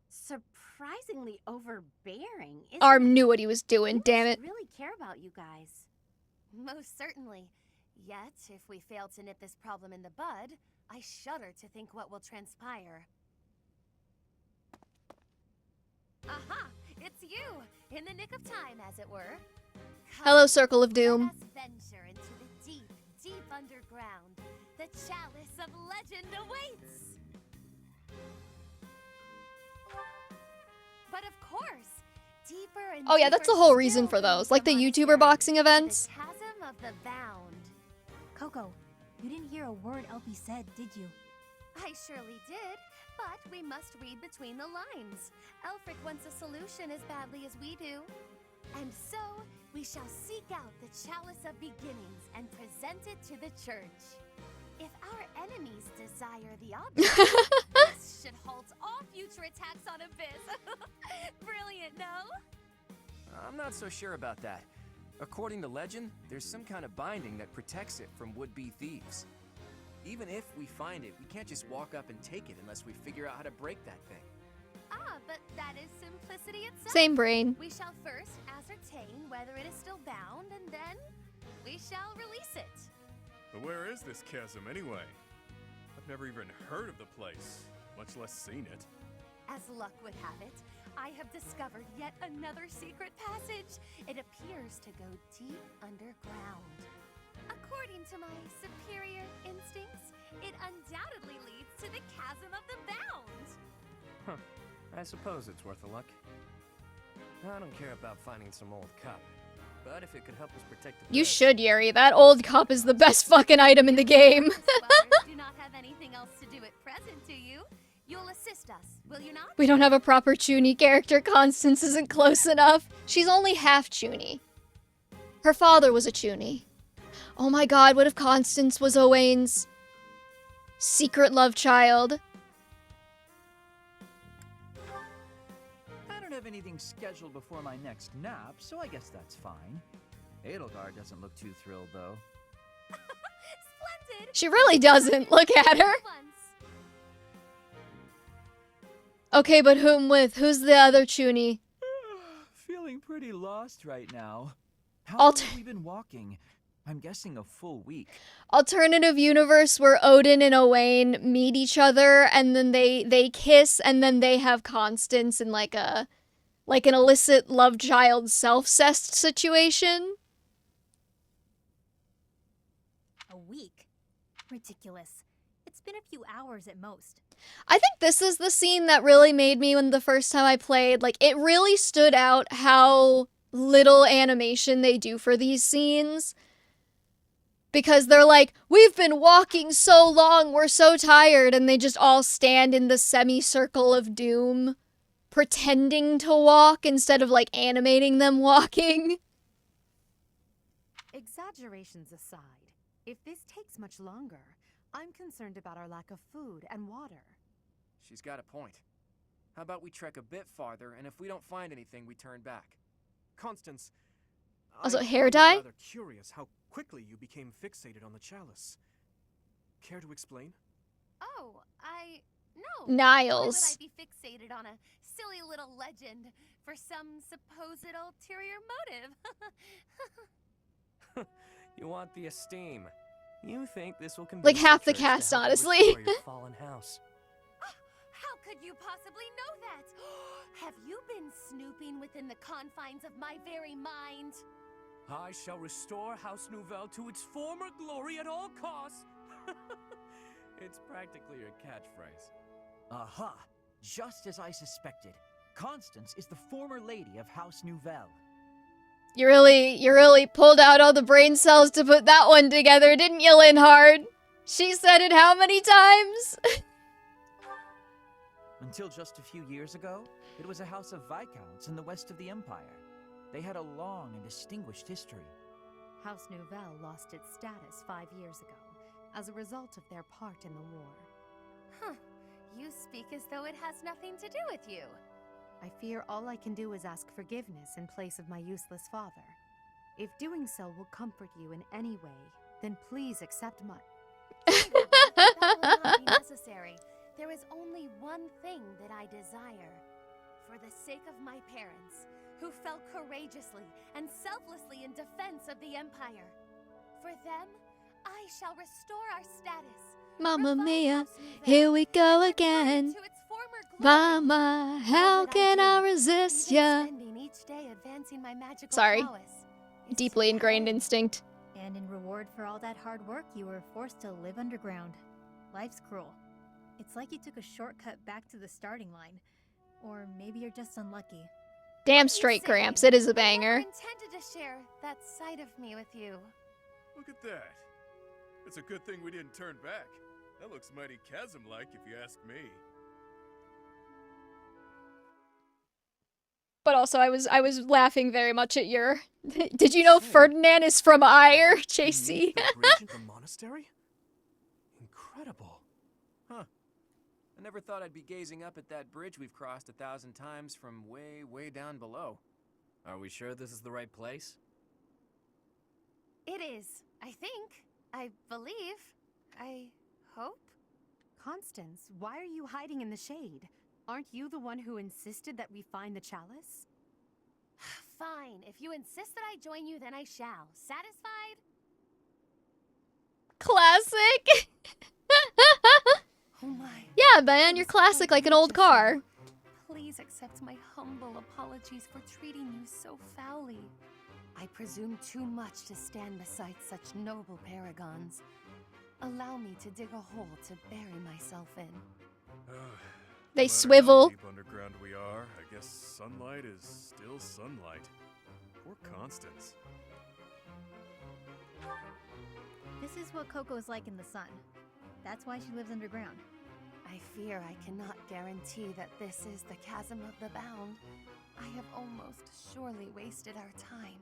Surprisingly overbearing, isn't Arm it? knew what he was doing, damn it. Really care about you guys. Most certainly. Yet, if we fail to nip this problem in the bud, I shudder to think what will transpire. Aha! It's you! In the nick of time, as it were. Hello, Circle of Doom. Let us venture into the deep, deep underground. The chalice of legend awaits! But of course, deeper and Oh yeah, that's the deeper whole reason still for those. beneath Like the the YouTuber monastery, boxing events. The chasm of the bound. Coco, you didn't hear a word Elpie said, did you? I surely did, but we must read between the lines. Elfric wants a solution as badly as we do. And so, we shall seek out the Chalice of Beginnings and present it to the church. If our enemies desire the object, this should halt all future attacks on Abyss. Brilliant, no? I'm not so sure about that. According to legend, there's some kind of binding that protects it from would-be thieves. Even if we find it, we can't just walk up and take it unless we figure out how to break that thing. Ah, but that is simplicity itself. Same brain. We shall first ascertain whether it is still bound, and then we shall release it. But where is this chasm anyway? I've never even heard of the place, much less seen it. As luck would have it, I have discovered yet another secret passage. It appears to go deep underground. According to my superior instincts, it undoubtedly leads to the Chasm of the Bound. Huh. I suppose it's worth a look. I don't care about finding some old cup, but if it could help us protect the You bridge- should, Yuri. That old cup is the best fucking item in the game. Squires do not have anything else to do at present, do you? You'll assist us, will you not? We don't have a proper Chuny character. Constance isn't close enough. She's only half Chuny. Her father was a Chuny. Oh my god, what if Constance was Owain's secret love child? I don't have anything scheduled before my next nap, so I guess that's fine. Edelgard doesn't look too thrilled, though. Splendid! She really doesn't. Look at her. Okay, but whom with? Who's the other Chuny? Feeling pretty lost right now. How I'll long have we been walking? I'm guessing a full week. Alternative universe where Odin and Owain meet each other and then they kiss and then they have Constance in like an illicit love child self-cest situation. A week? Ridiculous. It's been a few hours at most. I think this is the scene that really made me when the first time I played. Like, it really stood out how little animation they do for these scenes. Because they're like, we've been walking so long, we're so tired, and they just all stand in the semicircle of doom, pretending to walk instead of, like, animating them walking. Exaggerations aside, if this takes much longer, I'm concerned about our lack of food and water. She's got a point. How about we trek a bit farther, and if we don't find anything, we turn back? Constance, Also, I hair find it dye? rather curious how quickly you became fixated on the chalice. Care to explain? Oh, no. Niles. Why would I be fixated on a silly little legend for some supposed ulterior motive? You want the esteem. You think this will convince Like half the church to cast, help you honestly. restore your fallen house. How could you possibly know that? Have you been snooping within the confines of my very mind? I shall restore House Nouvelle to its former glory at all costs. It's practically your catchphrase. Aha! Just as I suspected. Constance is the former lady of House Nouvelle. You really pulled out all the brain cells to put that one together, didn't you, Linhard? She said it how many times? Until just a few years ago, it was a house of Viscounts in the west of the Empire. They had a long and distinguished history. House Nouvelle lost its status 5 years ago, as a result of their part in the war. Huh. You speak as though it has nothing to do with you. I fear all I can do is ask forgiveness in place of my useless father. If doing so will comfort you in any way, then please accept my... That will not be necessary. There is only one thing that I desire. For the sake of my parents, who fell courageously and selflessly in defense of the Empire. For them, I shall restore our status. Mamma mia, here we go again. Mama, how can I resist ya? Spending each day advancing my magical Sorry. prowess. Deeply ingrained instinct. And in reward for all that hard work, you were forced to live underground. Life's cruel. It's like you took a shortcut back to the starting line. Or maybe you're just unlucky. Damn straight, Gramps. It is a I banger. intended to share that side of me with you. Look at that. It's a good thing we didn't turn back. That looks mighty chasm-like if you ask me. But also, I was laughing very much at your... Did you know Ferdinand is from Ire, JC? The bridge in the monastery? Incredible. Huh. I never thought I'd be gazing up at that bridge we've crossed 1,000 times from way, way down below. Are we sure this is the right place? It is, I think. I believe. I hope. Constance, why are you hiding in the shade? Aren't you the one who insisted that we find the chalice? Fine. If you insist that I join you, then I shall. Satisfied? Classic. Oh my. Yeah, man, you're classic like an old car. Please accept my humble apologies for treating you so foully. I presume too much to stand beside such noble paragons. Allow me to dig a hole to bury myself in. They No matter swivel. how deep underground we are, I guess sunlight is still sunlight. Poor Constance. This is what Coco's like in the sun. That's why she lives underground. I fear I cannot guarantee that this is the chasm of the bound. I have almost surely wasted our time.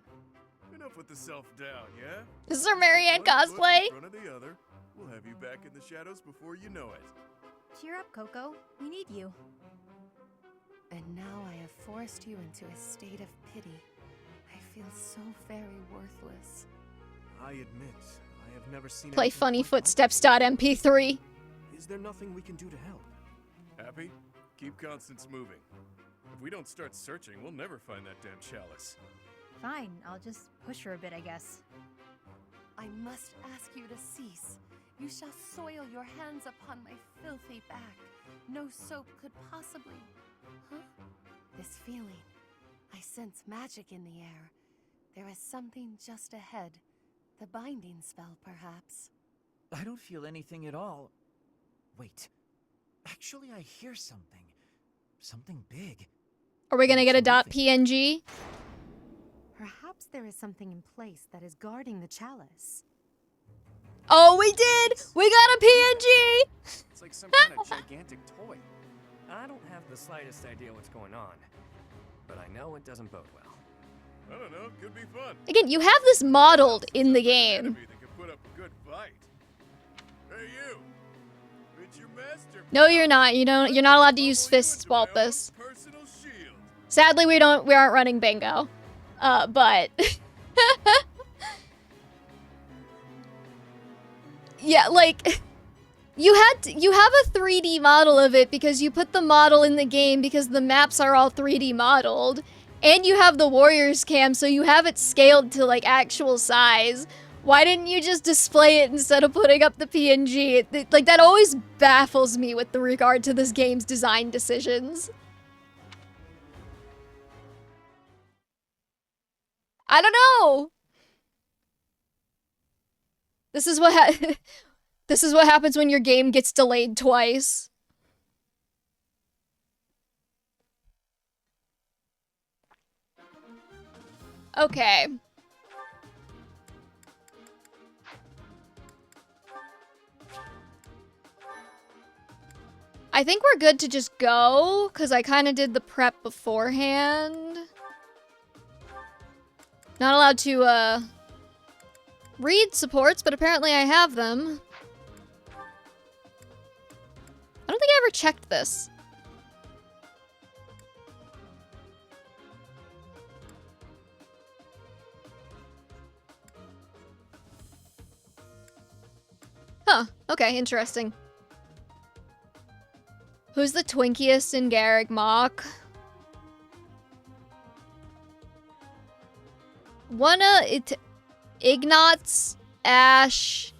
Enough with the self-doubt, yeah? This is our Marianne One foot cosplay. in front of the other. We'll have you back in the shadows before you know it. Cheer up, Coco. We need you. And now I have forced you into a state of pity. I feel so very worthless. I admit, I have never seen Play anything funny quite like footsteps.mp3. it. Is there nothing we can do to help? Happy? Keep Constance moving. If we don't start searching, we'll never find that damn chalice. Fine, I'll just push her a bit, I guess. I must ask you to cease. You shall soil your hands upon my filthy back. No soap could possibly... Huh? This feeling. I sense magic in the air. There is something just ahead. The binding spell, perhaps. I don't feel anything at all. Wait. Actually, I hear something. Something big. Are we gonna get a .png? Perhaps there is something in place that is guarding the chalice. Oh, we did! We got a PNG! It's like some kind of gigantic toy. I don't have the slightest idea what's going on, but I know it doesn't bode well. I don't know, could be fun. Again, you have this modeled in the game. Enemy that can put up a good fight. Hey you! It's your master. No, you're not. You're not allowed to use fists, Balthus. Personal shield. Sadly, we aren't running bingo. But yeah, like you have a 3D model of it because you put the model in the game because the maps are all 3D modeled, and you have the Warriors cam, so you have it scaled to like actual size. Why didn't you just display it instead of putting up the PNG? Like that always baffles me with regard to this game's design decisions. I don't know. This is what this is what happens when your game gets delayed twice. Okay. I think we're good to just go, because I kind of did the prep beforehand. Not allowed to, read supports, but apparently I have them. I don't think I ever checked this. Huh, okay, interesting. Who's the twinkiest in Garrick Mock? Ignatz, Ash,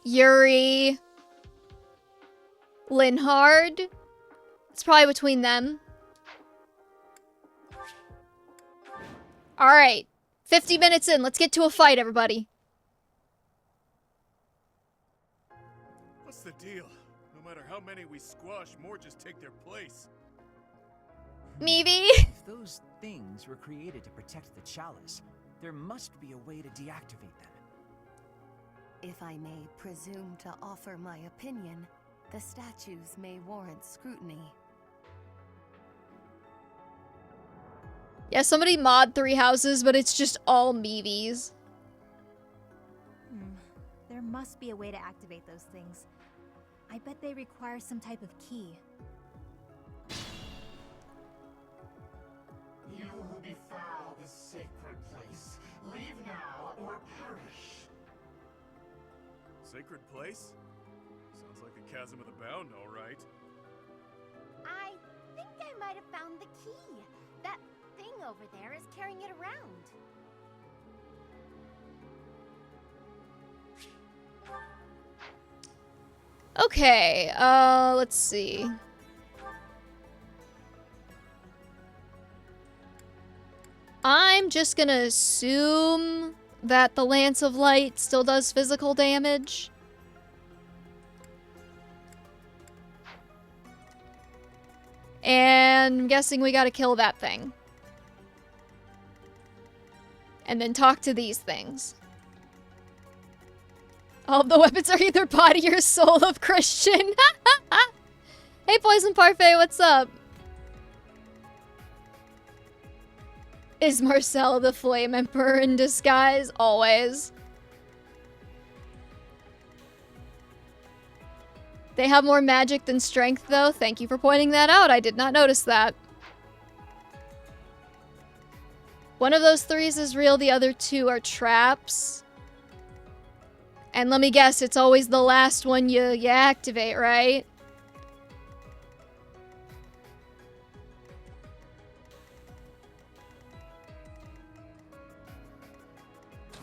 Yuri, Linhard. It's probably between them. Alright. 50 minutes in. Let's get to a fight, everybody. What's the deal? No matter how many we squash, more just take their place. Meavy? If those things were created to protect the chalice, there must be a way to deactivate them. If I may presume to offer my opinion, the statues may warrant scrutiny. Yeah, somebody mod 3 houses, but it's just all Meavies. There must be a way to activate those things. I bet they require some type of key. You who defile this sacred place, leave now or perish. Sacred place? Sounds like the chasm of the bound, all right. I might have found the key. That thing over there is carrying it around. Okay, let's see. I'm just gonna assume that the Lance of Light still does physical damage. And I'm guessing we gotta kill that thing. And then talk to these things. All of the weapons are either body or soul of Christian. Hey, Poison Parfait, what's up? Is Marcel the Flame Emperor in disguise? Always. They have more magic than strength, though. Thank you for pointing that out. I did not notice that. One of those threes is real, the other two are traps. And let me guess, it's always the last one you activate, right?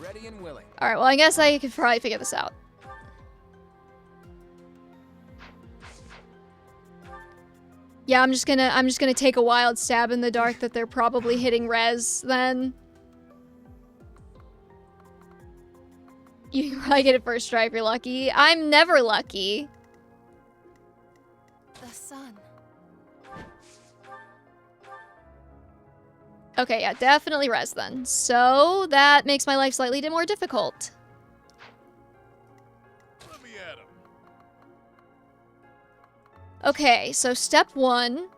Ready and willing. Alright, well I guess I could probably figure this out. Yeah, I'm just gonna take a wild stab in the dark that they're probably hitting res then. You can probably get it first try if you're lucky. I'm never lucky. The sun. Okay, yeah, definitely res then. So that makes my life slightly more difficult. Let me at him. Okay, so step one.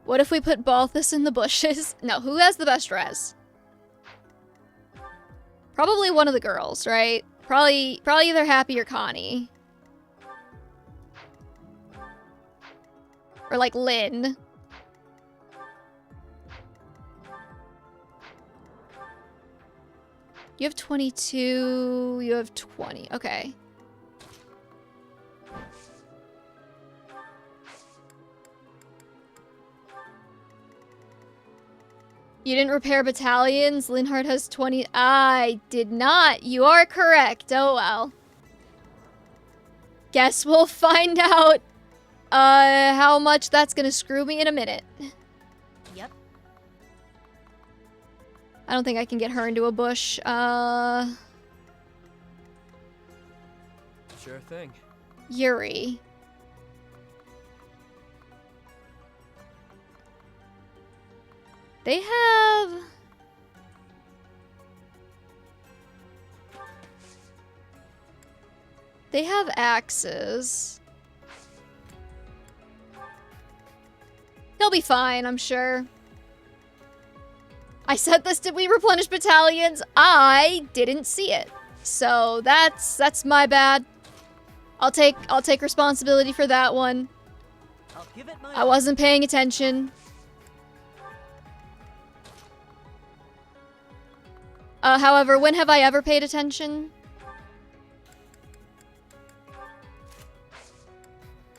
What if we put Balthus in the bushes? No, who has the best res? Probably one of the girls, right? Probably either Happy or Connie. Or like Lynn. You have 22, you have 20. Okay. You didn't repair battalions? Linhardt has 20. I did not. You are correct. Oh well. Guess we'll find out how much that's gonna screw me in a minute. Yep. I don't think I can get her into a bush. Sure thing. Yuri. They have... They have axes. He'll be fine, I'm sure. I said this, did we replenish battalions? I didn't see it. So that's my bad. I'll take responsibility for that one. I'll give it my I wasn't paying attention. However, when have I ever paid attention?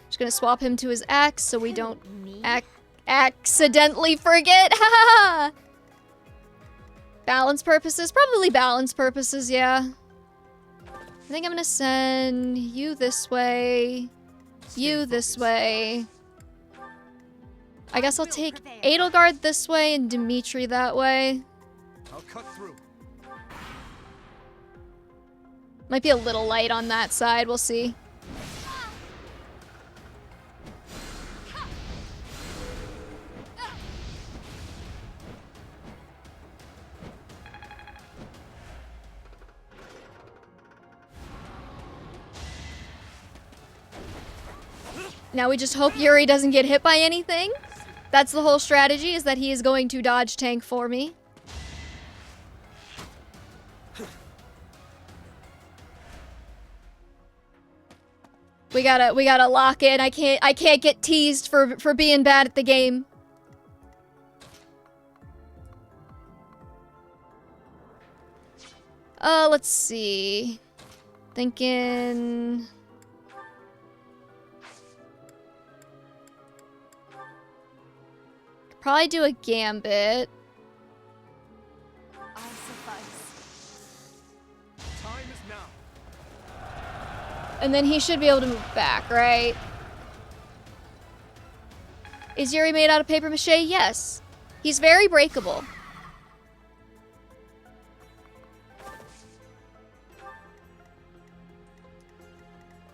Just gonna swap him to his axe so we don't accidentally forget. Haha! Balance purposes? Probably balance purposes, yeah. I think I'm gonna send you this way, you this way. I guess I'll take Edelgard this way and Dimitri that way. I'll cut through. Might be a little light on that side, we'll see. Now we just hope Yuri doesn't get hit by anything. That's the whole strategy, is that he is going to dodge tank for me. We gotta lock in. I can't get teased for being bad at the game. Let's see. Thinking... Probably do a gambit. I'll suffice. Time is now. And then he should be able to move back, right? Is Yuri made out of paper mache? Yes. He's very breakable.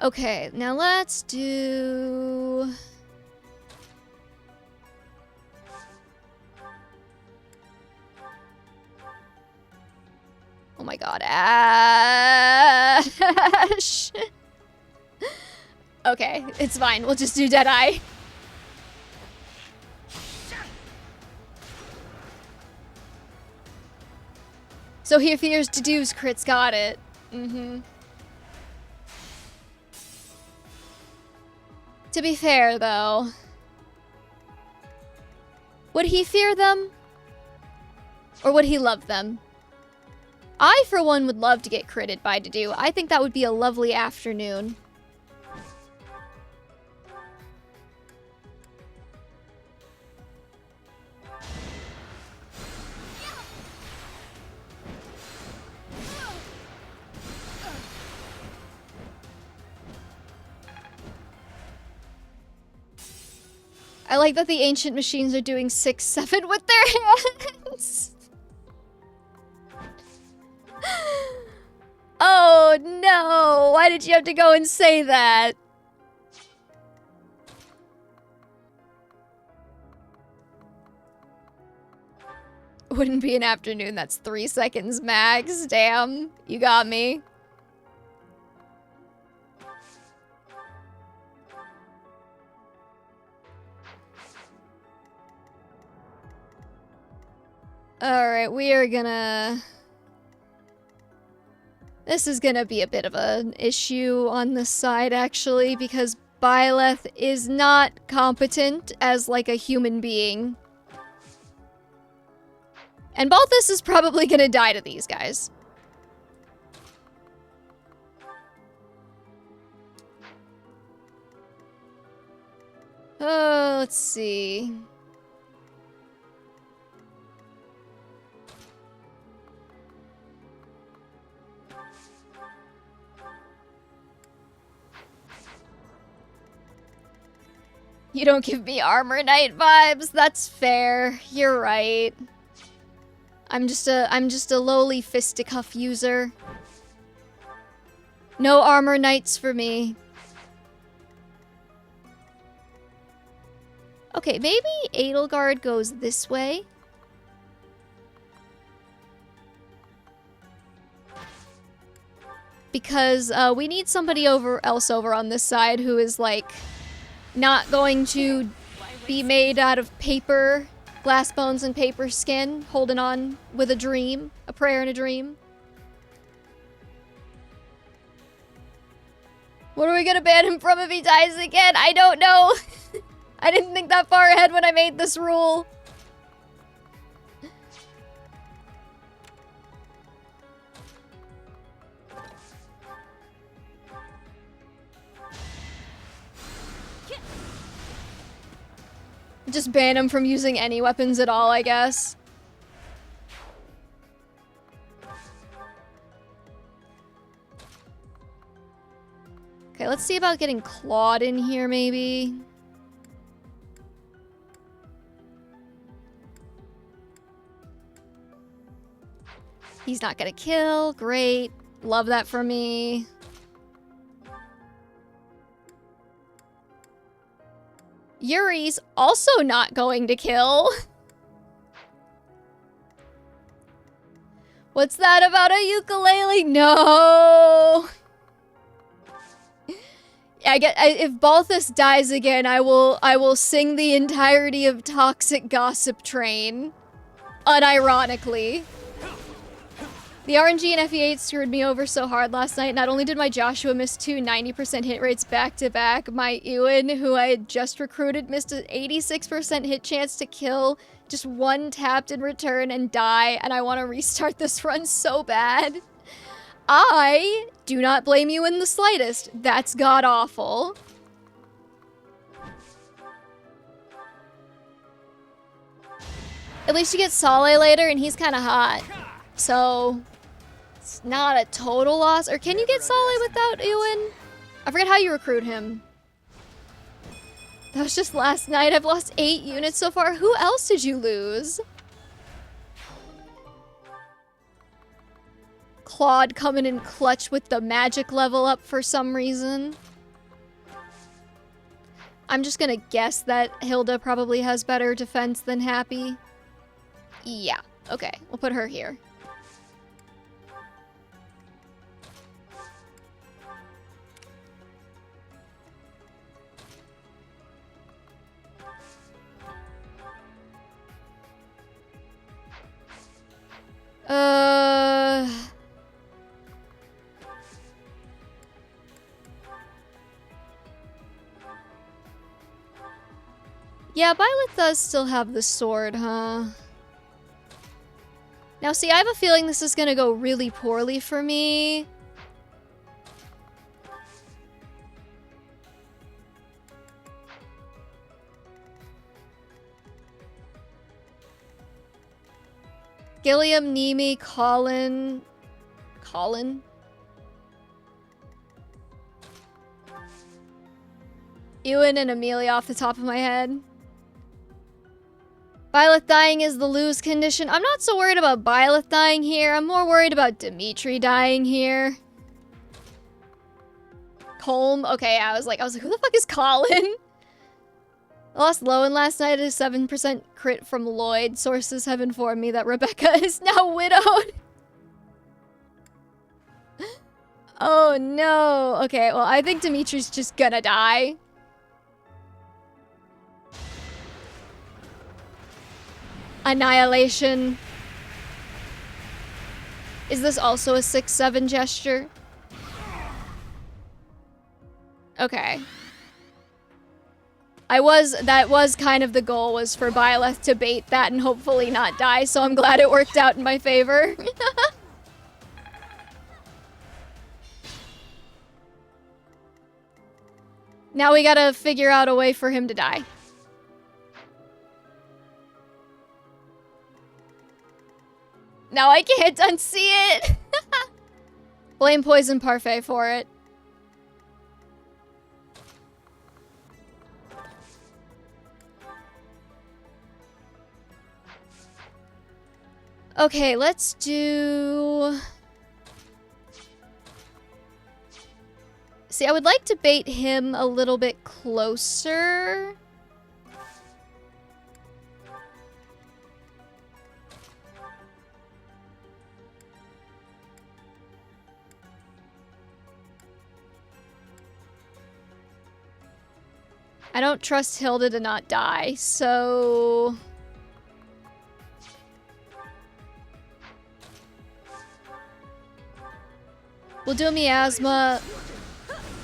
Okay, now let's do... Oh my god, Ash! Okay, it's fine. We'll just do Deadeye. So he fears Dedue's crits, got it. Mm-hmm. To be fair, though, would he fear them? Or would he love them? I, for one, would love to get critted by Dedue. I think that would be a lovely afternoon. I like that the ancient machines are doing 6-7 with their hands. Oh no! Why did you have to go and say that? Wouldn't be an afternoon, that's 3 seconds max. Damn, you got me. Alright, we are gonna... This is gonna be a bit of an issue on this side, actually, because Byleth is not competent as, like, a human being. And Balthus is probably gonna die to these guys. Oh, let's see. You don't give me Armor Knight vibes. That's fair. You're right. I'm just a lowly fisticuff user. No Armor Knights for me. Okay, maybe Edelgard goes this way. Because we need somebody else over on this side who is like not going to be made out of paper, glass bones and paper skin, holding on with a dream, a prayer and a dream. What are we gonna ban him from if he dies again? I don't know. I didn't think that far ahead when I made this rule. Just ban him from using any weapons at all, I guess. Okay, let's see about getting Claude in here, maybe. He's not gonna kill. Great. Love that for me. Yuri's also not going to kill. What's that about a ukulele? No. If Balthus dies again, I will sing the entirety of Toxic Gossip Train. Unironically. The RNG and FE8 screwed me over so hard last night. Not only did my Joshua miss 2 90% hit rates back to back, my Ewan, who I had just recruited, missed an 86% hit chance to kill, just 1 tapped in return and die, and I want to restart this run so bad. I do not blame you in the slightest. That's god-awful. At least you get Sale later, and he's kind of hot. So, it's not a total loss. Or can you get Sale without Ewan? I forget how you recruit him. That was just last night. I've lost 8 units so far. Who else did you lose? Claude coming in clutch with the magic level up for some reason. I'm just gonna guess that Hilda probably has better defense than Happy. Yeah, okay, we'll put her here. Yeah, Violet does still have the sword, huh? Now, see, I have a feeling this is gonna go really poorly for me. Gilliam, Nimi, Colin... Colin? Ewan and Amelia off the top of my head. Violet dying is the lose condition. I'm not so worried about Violet dying here. I'm more worried about Dimitri dying here. Colm? Okay, I was like, who the fuck is Colin? I lost Lowen last night at a 7% crit from Lloyd. Sources have informed me that Rebecca is now widowed. Oh no. Okay, well, I think Dimitri's just gonna die. Annihilation. Is this also a 6-7 gesture? Okay. That was kind of the goal, was for Byleth to bait that and hopefully not die, so I'm glad it worked out in my favor. Now we gotta figure out a way for him to die. Now I can't unsee it! Blame Poison Parfait for it. Okay, let's do... See, I would like to bait him a little bit closer. I don't trust Hilda to not die, so... We'll do a miasma.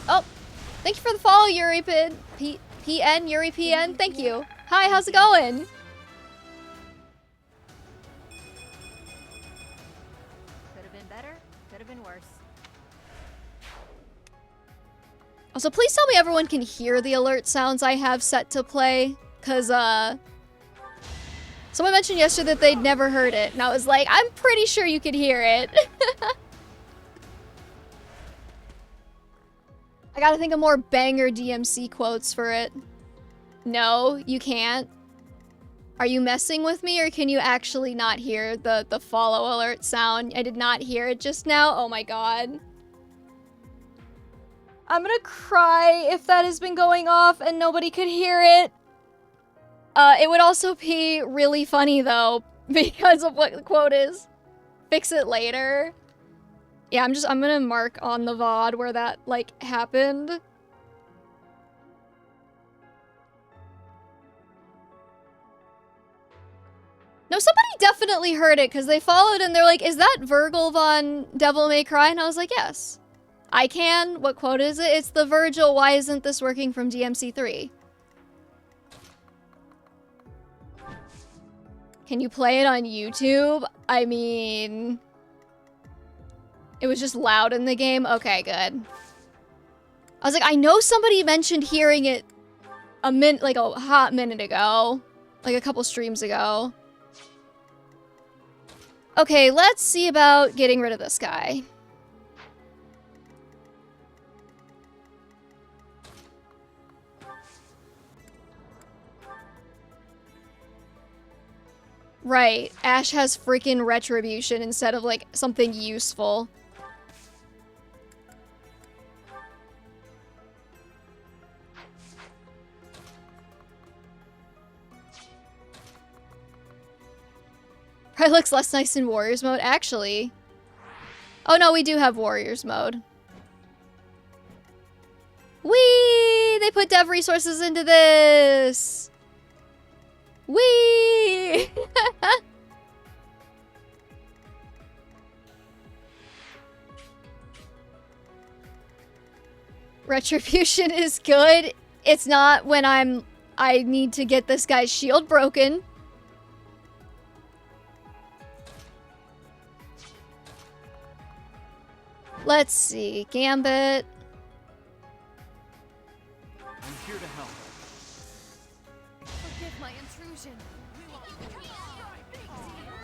Oh, thank you for the follow, Yuri PN, Yuri PN, thank you. Hi, how's it going? Could have been better, could have been worse. Also, please tell me everyone can hear the alert sounds I have set to play, because, someone mentioned yesterday that they'd never heard it, and I was like, I'm pretty sure you could hear it. I gotta think of more banger DMC quotes for it. No, you can't. Are you messing with me, or can you actually not hear the follow alert sound? I did not hear it just now. Oh my god. I'm gonna cry if that has been going off and nobody could hear it. It would also be really funny though, because of what the quote is. Fix it later. Yeah, I'm gonna mark on the VOD where that, like, happened. No, somebody definitely heard it, because they followed and they're like, is that Virgil von Devil May Cry? And I was like, yes. I can. What quote is it? It's the Virgil, why isn't this working from DMC3? Can you play it on YouTube? I mean... It was just loud in the game? Okay, good. I was like, I know somebody mentioned hearing it like a hot minute ago. Like a couple streams ago. Okay, let's see about getting rid of this guy. Right, Ash has freaking retribution instead of, like, something useful. Probably looks less nice in Warriors mode, actually. Oh no, we do have Warriors mode. Whee! They put dev resources into this! Whee! Retribution is good. It's not when I need to get this guy's shield broken. Let's see. Gambit. I'm here to help. Forgive my intrusion.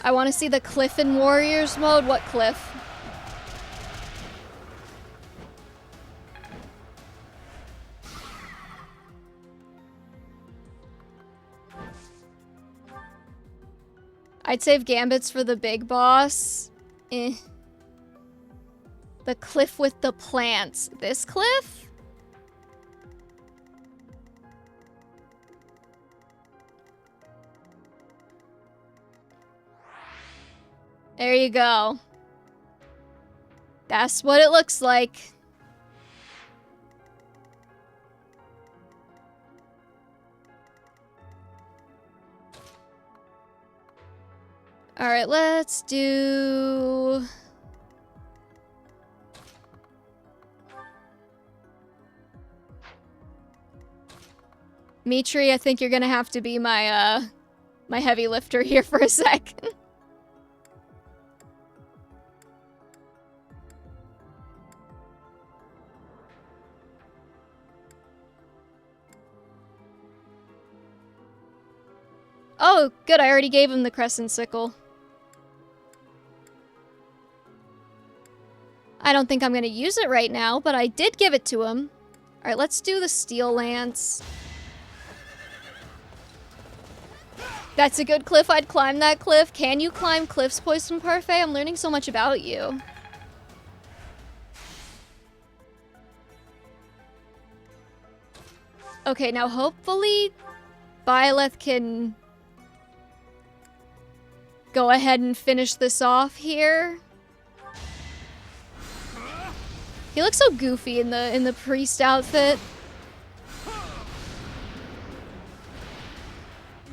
I want to see the cliff in Warriors mode. What cliff? I'd save Gambits for the big boss. Eh. The cliff with the plants. This cliff? There you go. That's what it looks like. Alright, let's do... Mitri, I think you're gonna have to be my, my heavy lifter here for a sec. Oh, good, I already gave him the Crescent Sickle. I don't think I'm gonna use it right now, but I did give it to him. Alright, let's do the Steel Lance. That's a good cliff. I'd climb that cliff. Can you climb cliffs, Poison Parfait? I'm learning so much about you. Okay, now hopefully Byleth can go ahead and finish this off here. He looks so goofy in the priest outfit.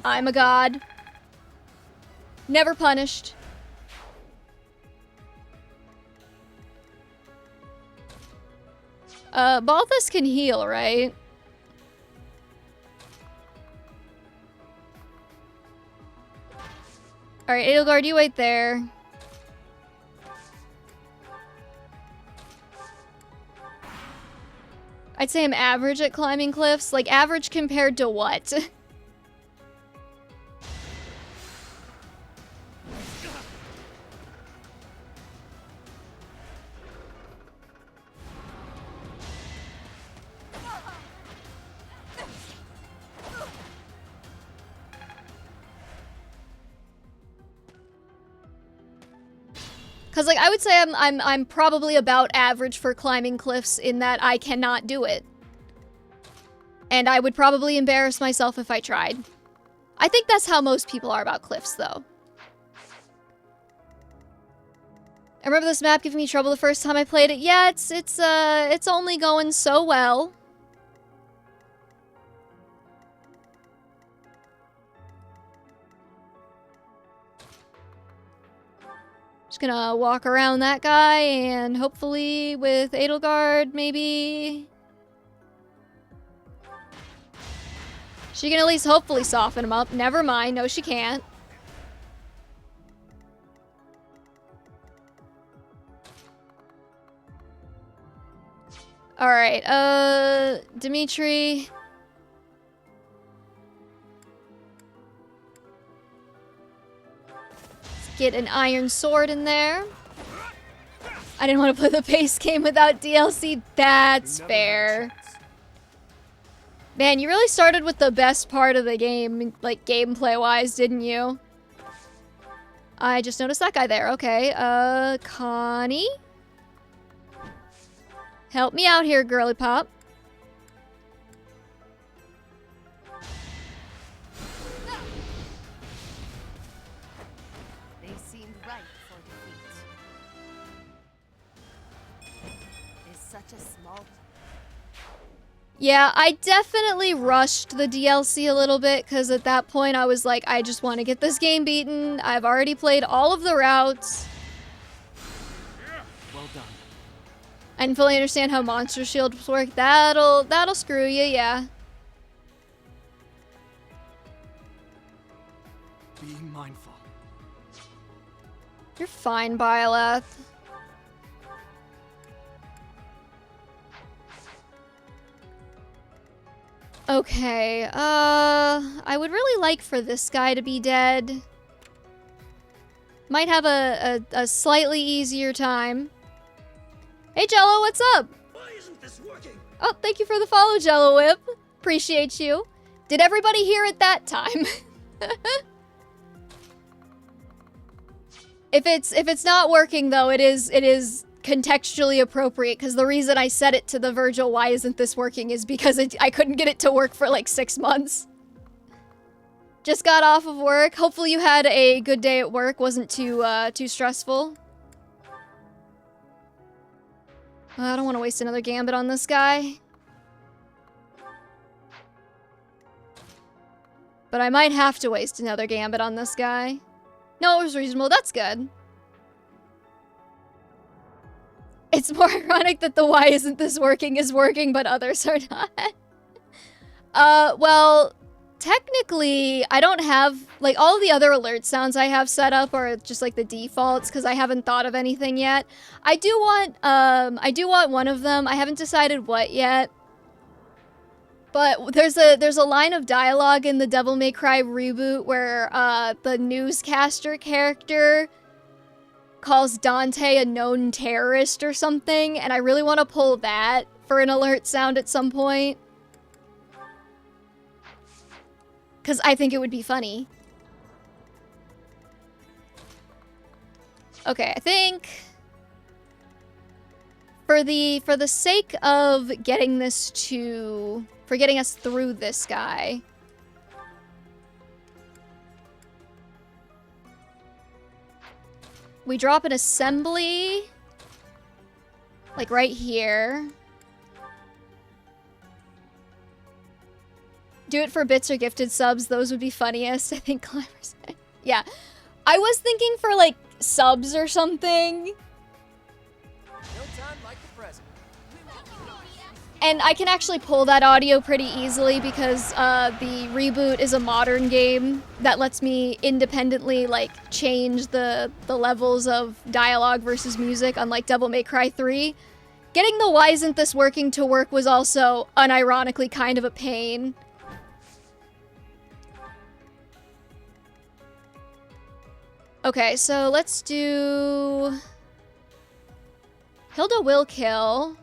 I'm a god. Never punished. Balthus can heal, right? Alright, Edelgard, you wait there. I'd say I'm average at climbing cliffs. Like, average compared to what? Cause like I would say I'm probably about average for climbing cliffs in that I cannot do it. And I would probably embarrass myself if I tried. I think that's how most people are about cliffs though. I remember this map giving me trouble the first time I played it. Yeah, it's only going so well. Just gonna walk around that guy and hopefully with Edelgard, maybe... She can at least hopefully soften him up. Never mind. No, she can't. Alright, Dimitri... get an iron sword in there. I didn't want to play the base game without DLC. That's fair. Man, you really started with the best part of the game, like gameplay-wise, didn't you? I just noticed that guy there. Okay, Connie? Help me out here, girly pop. They seemed ripe for defeat. Is such a small... Yeah, I definitely rushed the DLC a little bit, because at that point I was like, I just want to get this game beaten. I've already played all of the routes. Well done. I didn't fully understand how monster shields work. That'll screw you, yeah. Be mindful. You're fine, Byleth. Okay, I would really like for this guy to be dead. Might have a slightly easier time. Hey, Jello, what's up? Why isn't this working? Oh, thank you for the follow, Jello Whip. Appreciate you. Did everybody hear it that time? If it's not working though, it is contextually appropriate, because the reason I set it to the Virgil "why isn't this working" is because I couldn't get it to work for like 6 months. Just got off of work. Hopefully you had a good day at work. Wasn't too stressful. I don't want to waste another gambit on this guy. But I might have to waste another gambit on this guy. No, it was reasonable. That's good. It's more ironic that the "why isn't this working" is working, but others are not. Well, technically, I don't have, like, all of the other alert sounds I have set up are just, like, the defaults, because I haven't thought of anything yet. I do want one of them. I haven't decided what yet. But there's a line of dialogue in the Devil May Cry reboot where, the newscaster character calls Dante a known terrorist or something, and I really want to pull that for an alert sound at some point. Because I think it would be funny. Okay, I think for the sake of getting us through this guy, we drop an assembly, like right here. Do it for bits or gifted subs. Those would be funniest. I think Climber said. Yeah. I was thinking for like subs or something. No time like the present. And I can actually pull that audio pretty easily because the reboot is a modern game that lets me independently like change the levels of dialogue versus music, unlike Devil May Cry 3. Getting the "why isn't this working" to work was also unironically kind of a pain. Okay, so let's do... Hilda will kill.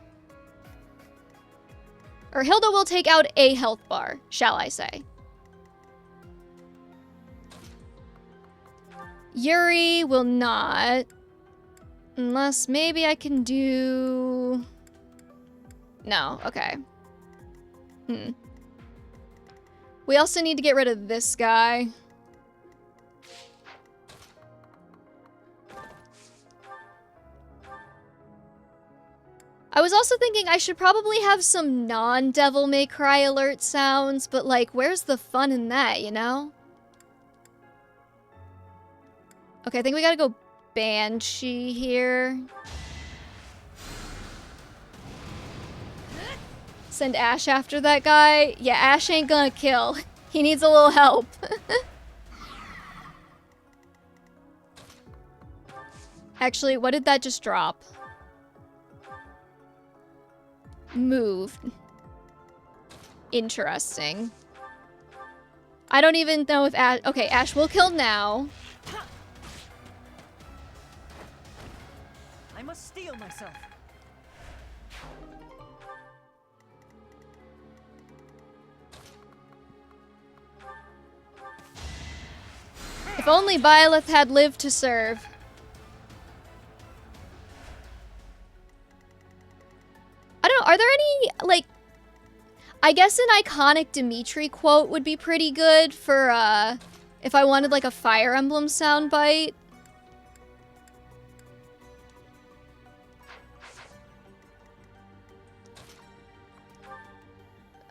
Or Hilda will take out a health bar, shall I say. Yuri will not. Unless maybe I can do... No, okay. We also need to get rid of this guy. I was also thinking I should probably have some non-Devil May Cry alert sounds, but like, where's the fun in that, you know? Okay, I think we gotta go Banshee here. Send Ash after that guy? Yeah, Ash ain't gonna kill. He needs a little help. Actually, what did that just drop? Moved. Interesting. I don't even know if Ash... Okay, Ash will kill now. must steel myself. If only Byleth had lived to serve. I don't know, are there any, like... I guess an iconic Dimitri quote would be pretty good for, if I wanted, like, a Fire Emblem soundbite.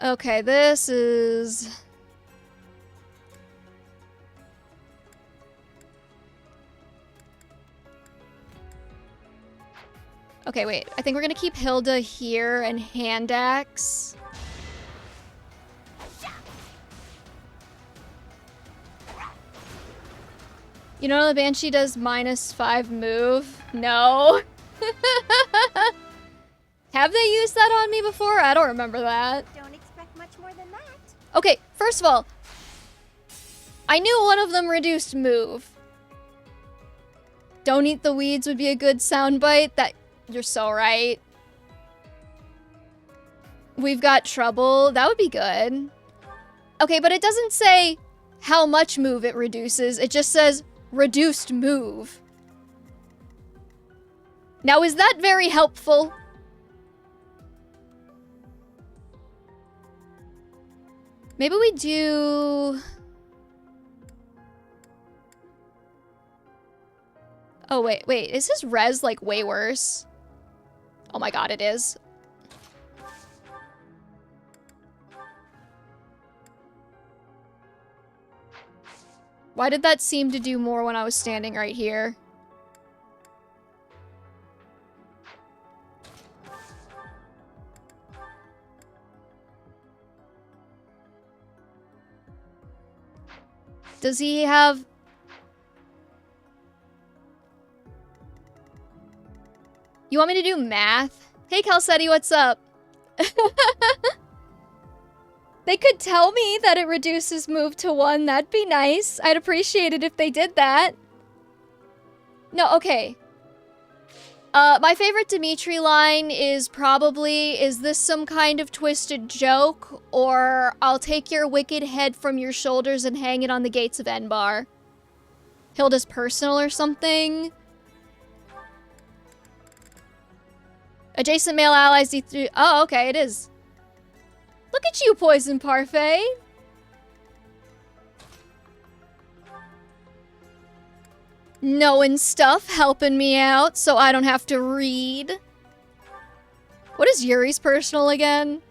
Okay, this is... Okay, wait. I think we're gonna keep Hilda here and hand axe. You know the Banshee does -5 move? No. Have they used that on me before? I don't remember that. Don't expect much more than that. Okay, first of all, I knew one of them reduced move. Don't eat the weeds would be a good soundbite. That you're so right. We've got trouble. That would be good. Okay, but it doesn't say how much move it reduces. It just says reduced move. Now, is that very helpful? Maybe we do... Oh, wait. Is his res, like, way worse? Oh my god, it is. Why did that seem to do more when I was standing right here? Does he have... You want me to do math? Hey, Calcetti, what's up? They could tell me that it reduces move to 1. That'd be nice. I'd appreciate it if they did that. No, okay. My favorite Dimitri line is probably, is this some kind of twisted joke? Or, I'll take your wicked head from your shoulders and hang it on the gates of Enbar. Hilda's personal or something? Adjacent male allies D3. Oh, okay, it is. Look at you, Poison Parfait. Knowing stuff, helping me out so I don't have to read. What is Yuri's personal again?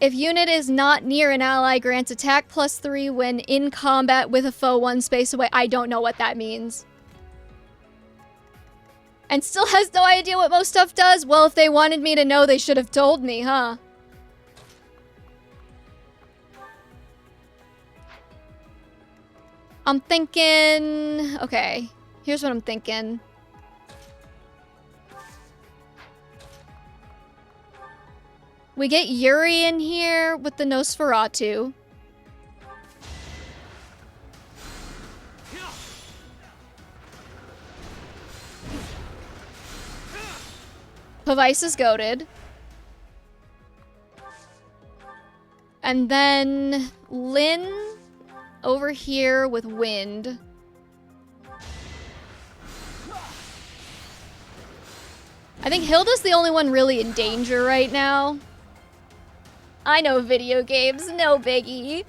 If unit is not near an ally, grants attack +3 when in combat with a foe 1 space away. I don't know what that means. And still has no idea what most stuff does? Well, if they wanted me to know, they should have told me, huh? I'm thinking... Okay, here's what I'm thinking. We get Yuri in here with the Nosferatu. Pavice is goated. And then Lynn over here with wind. I think Hilda's the only one really in danger right now. I know video games, no biggie.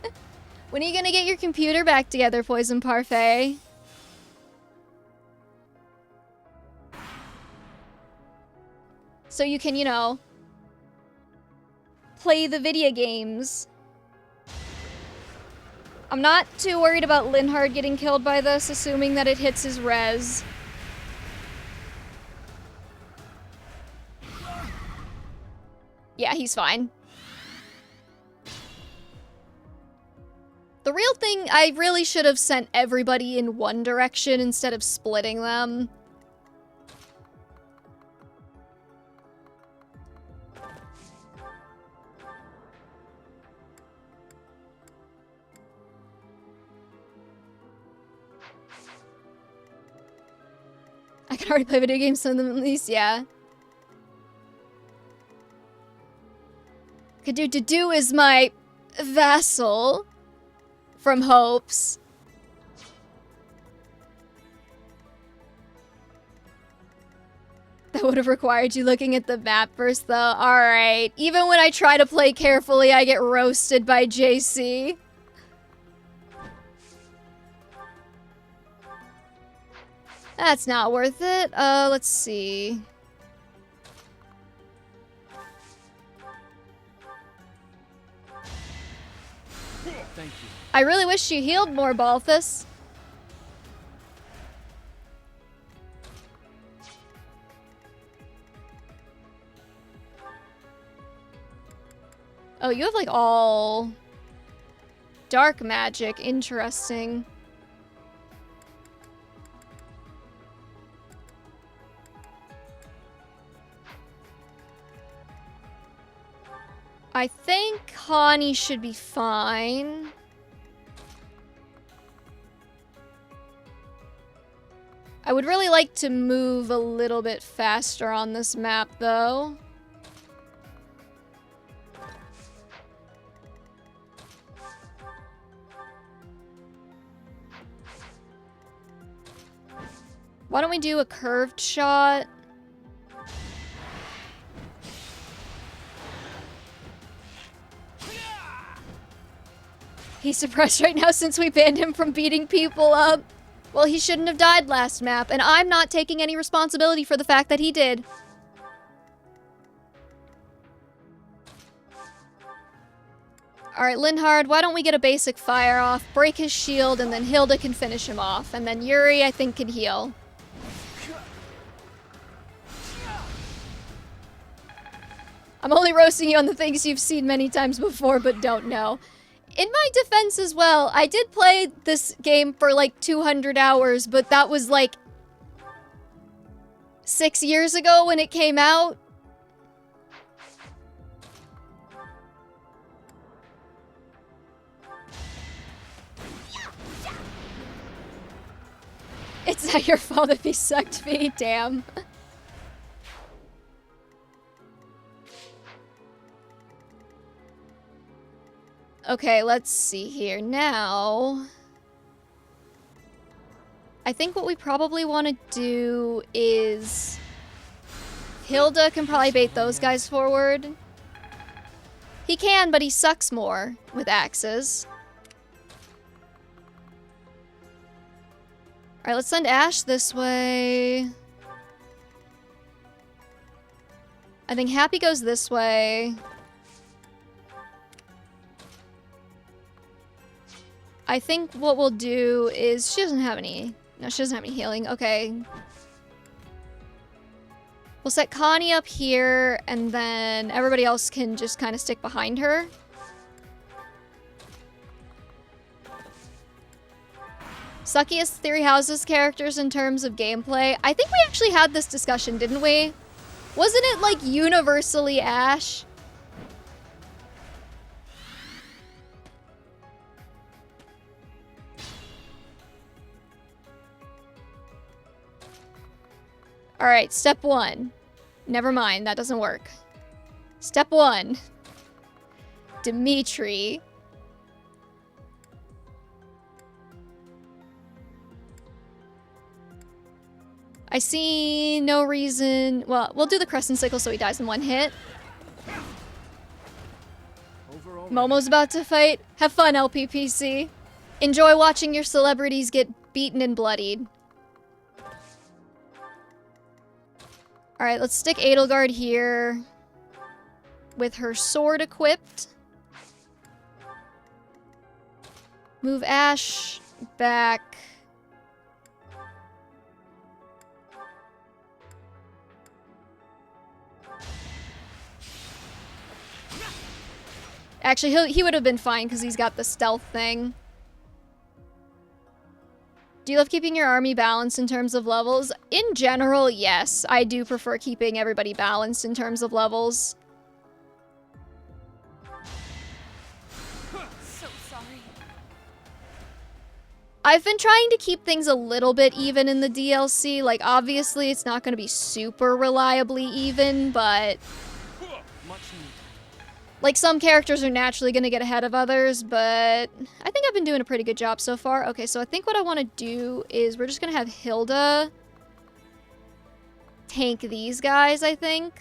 When are you gonna get your computer back together, Poison Parfait? So you can, you know, play the video games. I'm not too worried about Linhard getting killed by this, assuming that it hits his res. Yeah, he's fine. The real thing, I really should have sent everybody in one direction instead of splitting them. can already play video games, some of them at least, yeah. Do is my vassal from Hopes. That would have required you looking at the map first, though. Alright. Even when I try to play carefully, I get roasted by JC. That's not worth it. Let's see. Thank you. I really wish you healed more, Balthus. Oh, you have like all dark magic. Interesting. I think Connie should be fine. I would really like to move a little bit faster on this map, though. Why don't we do a curved shot? He's suppressed right now since we banned him from beating people up. Well, he shouldn't have died last map, and I'm not taking any responsibility for the fact that he did. Alright, Linhard, why don't we get a basic fire off, break his shield, and then Hilda can finish him off. And then Yuri, I think, can heal. I'm only roasting you on the things you've seen many times before but don't know. In my defense as well, I did play this game for like 200 hours, but that was like 6 years ago when it came out. It's not your fault if he sucked me, damn. Okay, let's see here. Now, I think what we probably want to do is Hilda can probably bait those guys forward. He can, but he sucks more with axes. Alright, let's send Ash this way. I think Happy goes this way. I think what we'll do is... She doesn't have any... No, she doesn't have any healing. Okay. We'll set Connie up here, and then everybody else can just kind of stick behind her. Suckiest Three Houses characters in terms of gameplay. I think we actually had this discussion, didn't we? Wasn't it, like, universally Ash? Alright, step one. Never mind, that doesn't work. Step one. Dimitri. I see no reason... Well, we'll do the Crescent Sickle so he dies in one hit. Momo's about to fight. Have fun, LPPC. Enjoy watching your celebrities get beaten and bloodied. Alright, let's stick Edelgard here with her sword equipped. Move Ash back. Actually, he would have been fine because he's got the stealth thing. Do you love keeping your army balanced in terms of levels? In general, yes. I do prefer keeping everybody balanced in terms of levels. So sorry. I've been trying to keep things a little bit even in the DLC. Like, obviously, it's not going to be super reliably even, but... Like, some characters are naturally going to get ahead of others, but I think I've been doing a pretty good job so far. Okay, so I think what I want to do is we're just going to have Hilda tank these guys, I think.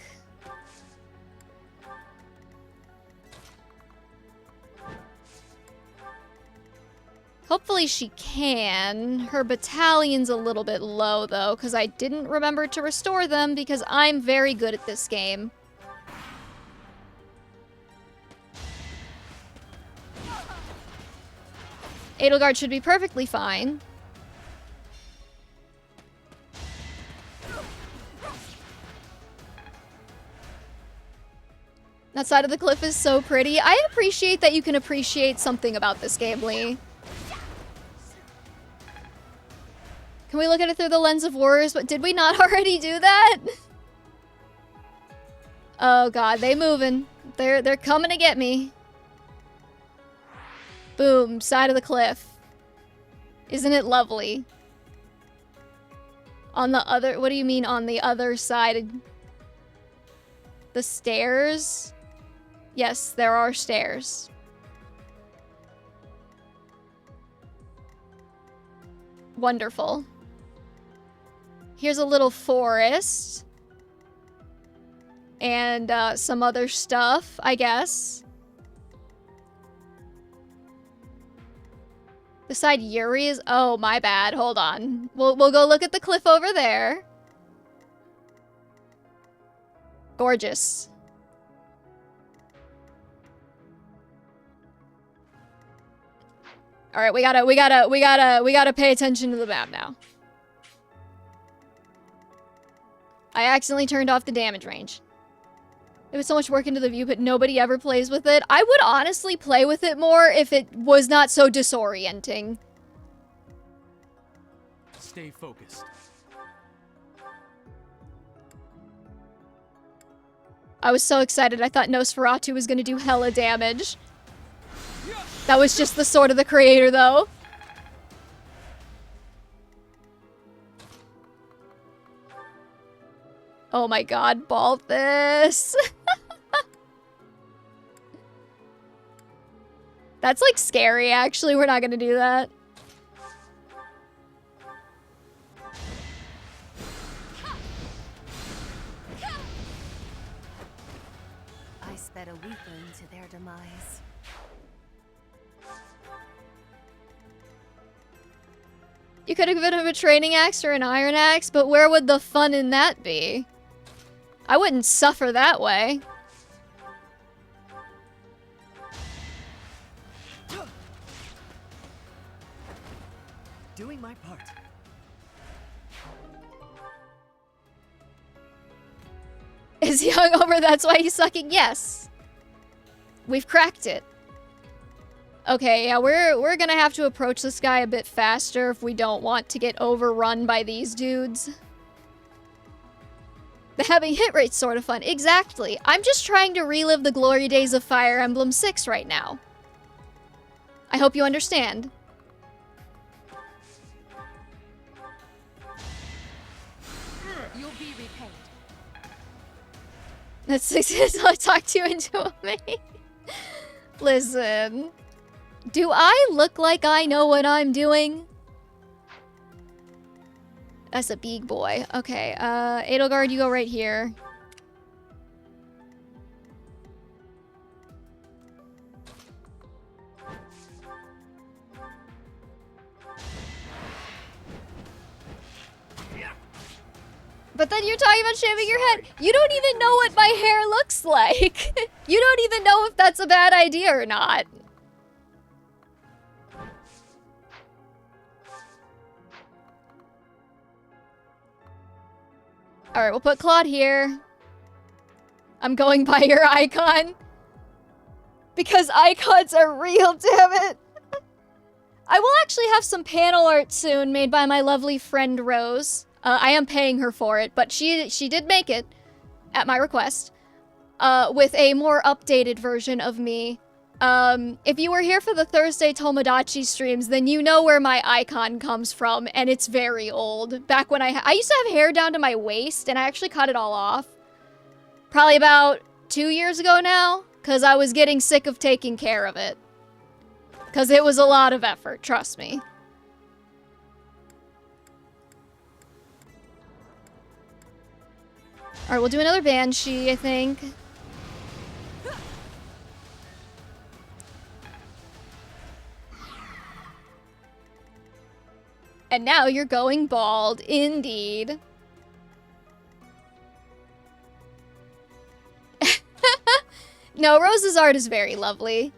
Hopefully she can. Her battalion's a little bit low, though, because I didn't remember to restore them because I'm very good at this game. Edelgard should be perfectly fine. That side of the cliff is so pretty. I appreciate that you can appreciate something about this game, Lee. Can we look at it through the lens of wars? But did we not already do that? Oh god, they moving. They're coming to get me. Boom, side of the cliff. Isn't it lovely? On the other, what do you mean on the other side? The stairs? Yes, there are stairs. Wonderful. Here's a little forest. And some other stuff, I guess. The side Yuri is... Oh, my bad. Hold on. We'll go look at the cliff over there. Gorgeous. All right, we gotta pay attention to the map now. I accidentally turned off the damage range. There was so much work into the view, but nobody ever plays with it. I would honestly play with it more if it was not so disorienting. Stay focused. I was so excited. I thought Nosferatu was gonna do hella damage. That was just the sword of the creator, though. Oh my god, Balthus. That's like scary, actually. We're not gonna do that. I sped a weakling to their demise. You could have given him a training axe or an iron axe, but where would the fun in that be? I wouldn't suffer that way. Doing my part. Is he hungover? That's why he's sucking? Yes. We've cracked it. Okay, yeah, we're gonna have to approach this guy a bit faster if we don't want to get overrun by these dudes. The having hit rate's sort of fun. Exactly. I'm just trying to relive the glory days of Fire Emblem 6 right now. I hope you understand. You'll be repaid. That's I talked you into me. Listen. Do I look like I know what I'm doing? That's a big boy. Okay, Edelgard, you go right here. But then you're talking about shaving your head. You don't even know what my hair looks like. You don't even know if that's a bad idea or not. Alright, we'll put Claude here. I'm going by your icon. Because icons are real, damn it. I will actually have some panel art soon made by my lovely friend Rose. I am paying her for it, but she did make it at my request. With a more updated version of me. If you were here for the Thursday Tomodachi streams, then you know where my icon comes from, and it's very old. Back when I used to have hair down to my waist, and I actually cut it all off. Probably about 2 years ago now, because I was getting sick of taking care of it. Because it was a lot of effort, trust me. Alright, we'll do another Banshee, I think. And now you're going bald, indeed. No, Rose's art is very lovely.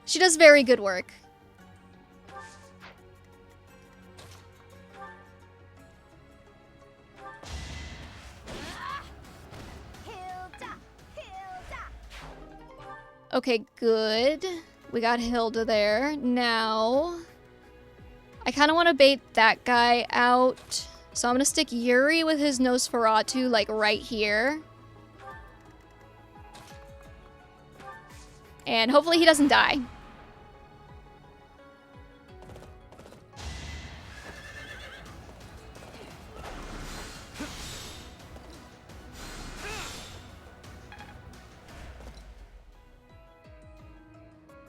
She does very good work. Okay, good. We got Hilda there. Now, I kind of want to bait that guy out. So I'm going to stick Yuri with his Nosferatu, like, right here. And hopefully he doesn't die.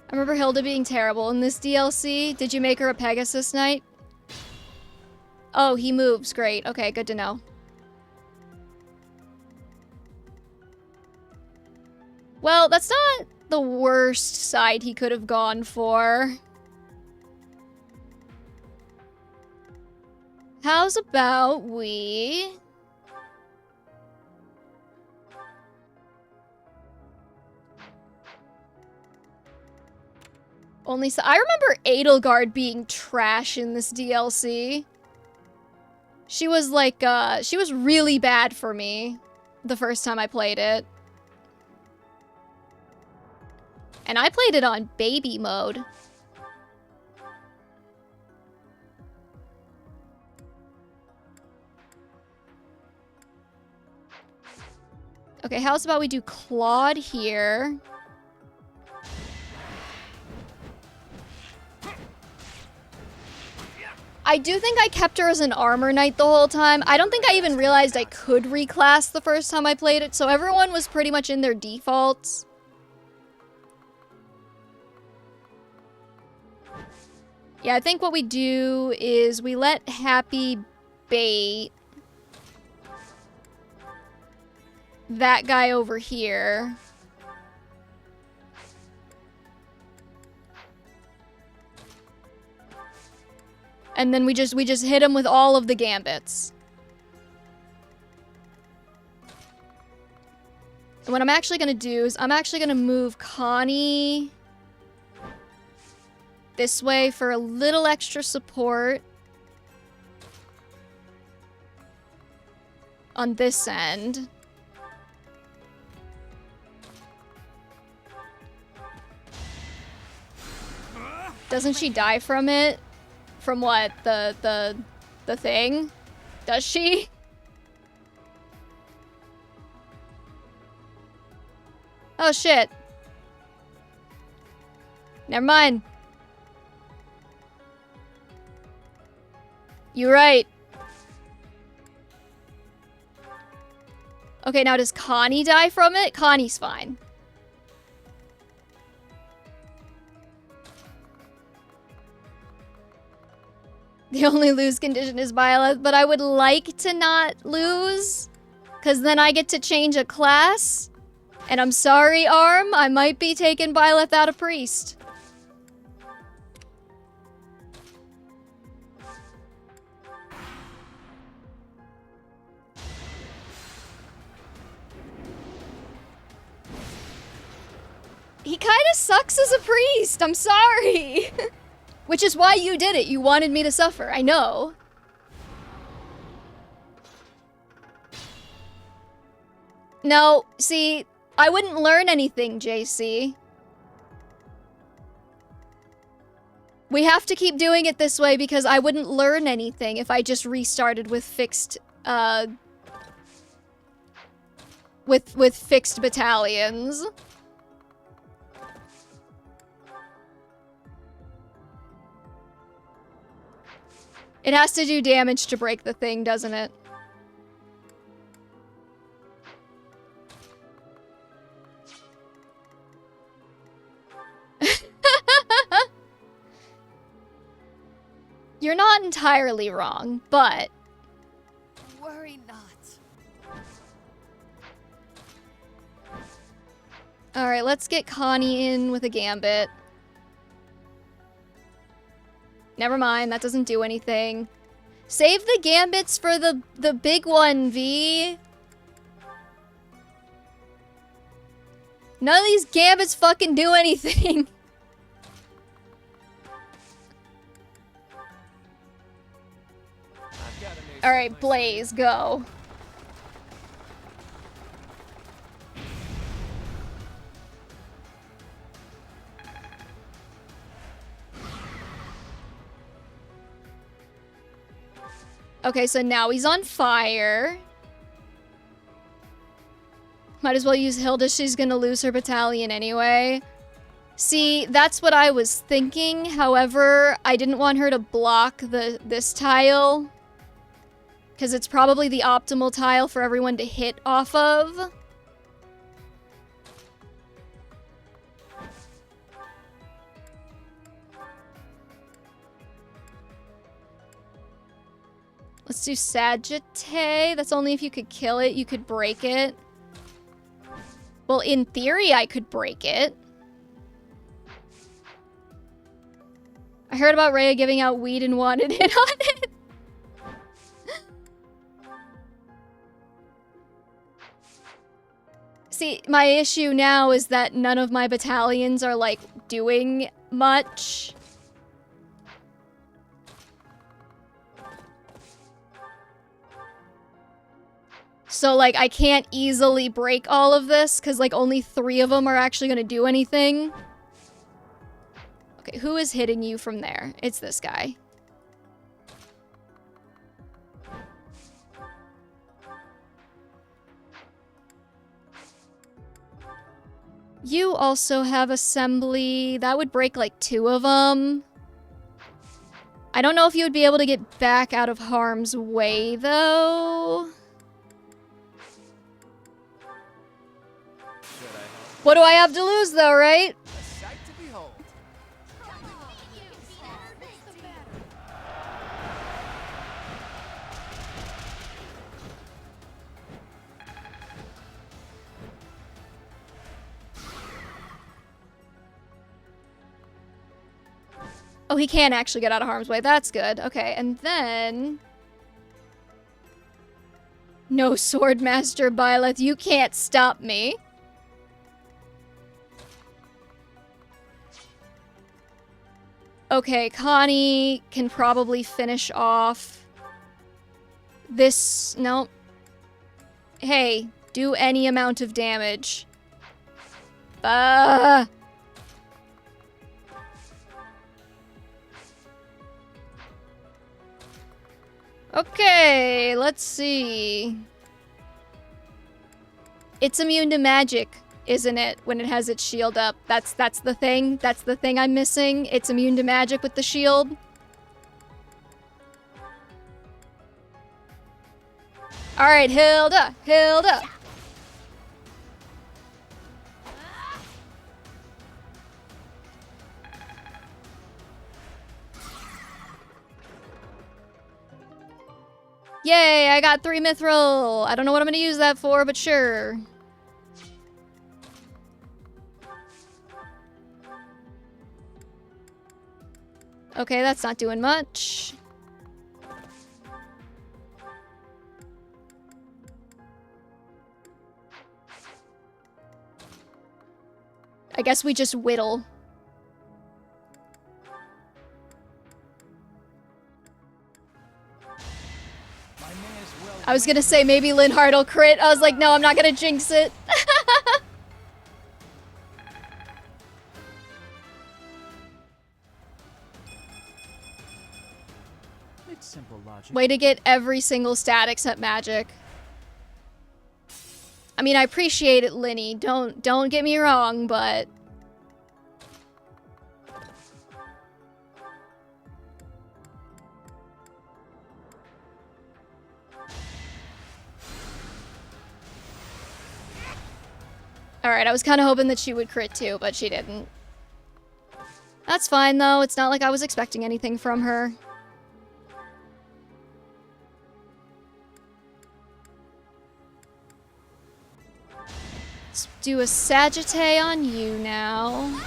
I remember Hilda being terrible in this DLC. Did you make her a Pegasus Knight? Oh, he moves. Great. Okay, good to know. Well, that's not the worst side he could have gone for. How's about we... Only so I remember Edelgard being trash in this DLC. She was like, she was really bad for me the first time I played it. And I played it on baby mode. Okay, how's about we do Claude here? I do think I kept her as an armor knight the whole time. I don't think I even realized I could reclass the first time I played it, so everyone was pretty much in their defaults. Yeah, I think what we do is we let Happy bait that guy over here. And then we just hit him with all of the gambits. And what I'm actually gonna do is I'm actually gonna move Connie this way for a little extra support on this end. Doesn't she die from it? From what? The thing? Does she? Oh shit. Never mind. You're right. Okay, now does Connie die from it? Connie's fine. The only lose condition is Byleth, but I would like to not lose, because then I get to change a class. And I'm sorry, Arm, I might be taking Byleth out of Priest. He kind of sucks as a priest, I'm sorry. Which is why you did it. You wanted me to suffer. I know. No, see, I wouldn't learn anything, JC. We have to keep doing it this way because I wouldn't learn anything if I just restarted with fixed, with fixed battalions. It has to do damage to break the thing, doesn't it? You're not entirely wrong, but... Worry not. Alright, let's get Connie in with a gambit. Never mind, that doesn't do anything. Save the gambits for the big one, V. None of these gambits fucking do anything. Alright, Blaze, go. Okay, so now he's on fire. Might as well use Hilda, she's gonna lose her battalion anyway. See, that's what I was thinking. However, I didn't want her to block this tile. Because it's probably the optimal tile for everyone to hit off of. Let's do Sagittae. That's only if you could kill it, you could break it. Well, in theory, I could break it. I heard about Rhea giving out weed and wanted in on it. See, my issue now is that none of my battalions are, like, doing much. So, like, I can't easily break all of this, because, like, only 3 of them are actually going to do anything. Okay, who is hitting you from there? It's this guy. You also have assembly. That would break, like, 2 of them. I don't know if you would be able to get back out of harm's way, though. What do I have to lose, though, right? Oh, he can actually get out of harm's way. That's good. Okay, and then... No, Swordmaster Byleth, you can't stop me. Okay, Connie can probably finish off this... Nope. Hey, do any amount of damage. Okay, let's see. It's immune to magic, isn't it, when it has its shield up? That's the thing. That's the thing I'm missing. It's immune to magic with the shield. Alright, Hilda! Hilda! Yay, I got 3 mithril. I don't know what I'm gonna use that for, but sure. Okay, that's not doing much. I guess we just whittle. I was gonna say maybe Linhardt will crit. I was like, no, I'm not gonna jinx it. It's simple logic. Way to get every single stat except magic. I mean, I appreciate it, Linny. Don't get me wrong, but... Alright, I was kind of hoping that she would crit too, but she didn't. That's fine, though. It's not like I was expecting anything from her. Let's do a Sagittae on you now.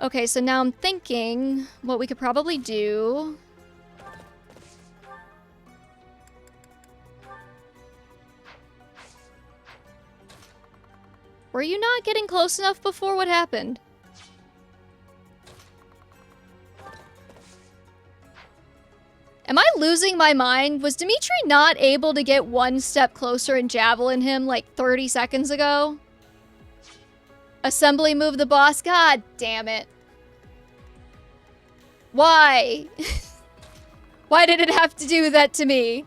Okay, so now I'm thinking what we could probably do. Were you not getting close enough before? What happened? Am I losing my mind? Was Dimitri not able to get one step closer and javelin him like 30 seconds ago? Assembly move the boss? God damn it. Why? Why did it have to do that to me?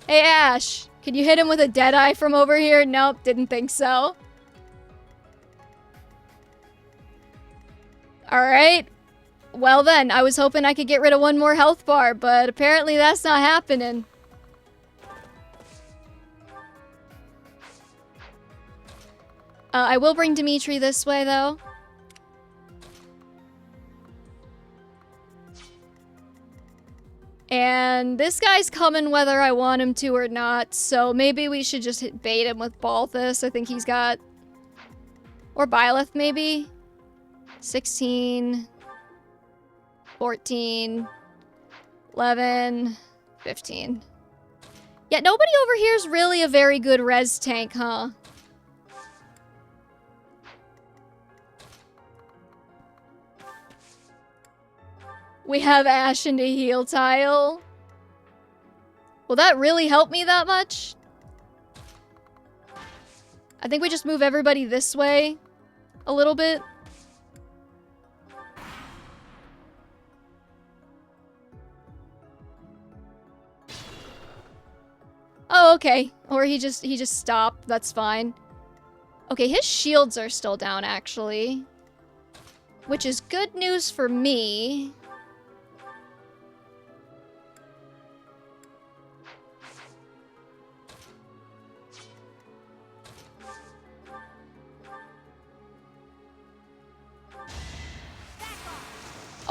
Hey Ash, can you hit him with a Deadeye from over here? Nope, didn't think so. Alright. Well then, I was hoping I could get rid of one more health bar, but apparently that's not happening. I will bring Dimitri this way, though. And this guy's coming whether I want him to or not, so maybe we should just bait him with Balthus. I think he's got... Or Byleth, maybe? 16... 14... 11... 15... Yeah, nobody over here is really a very good res tank, huh? We have Ash into heal tile. Will that really help me that much? I think we just move everybody this way a little bit. Oh, okay. Or he just stopped. That's fine. Okay, his shields are still down, actually. Which is good news for me.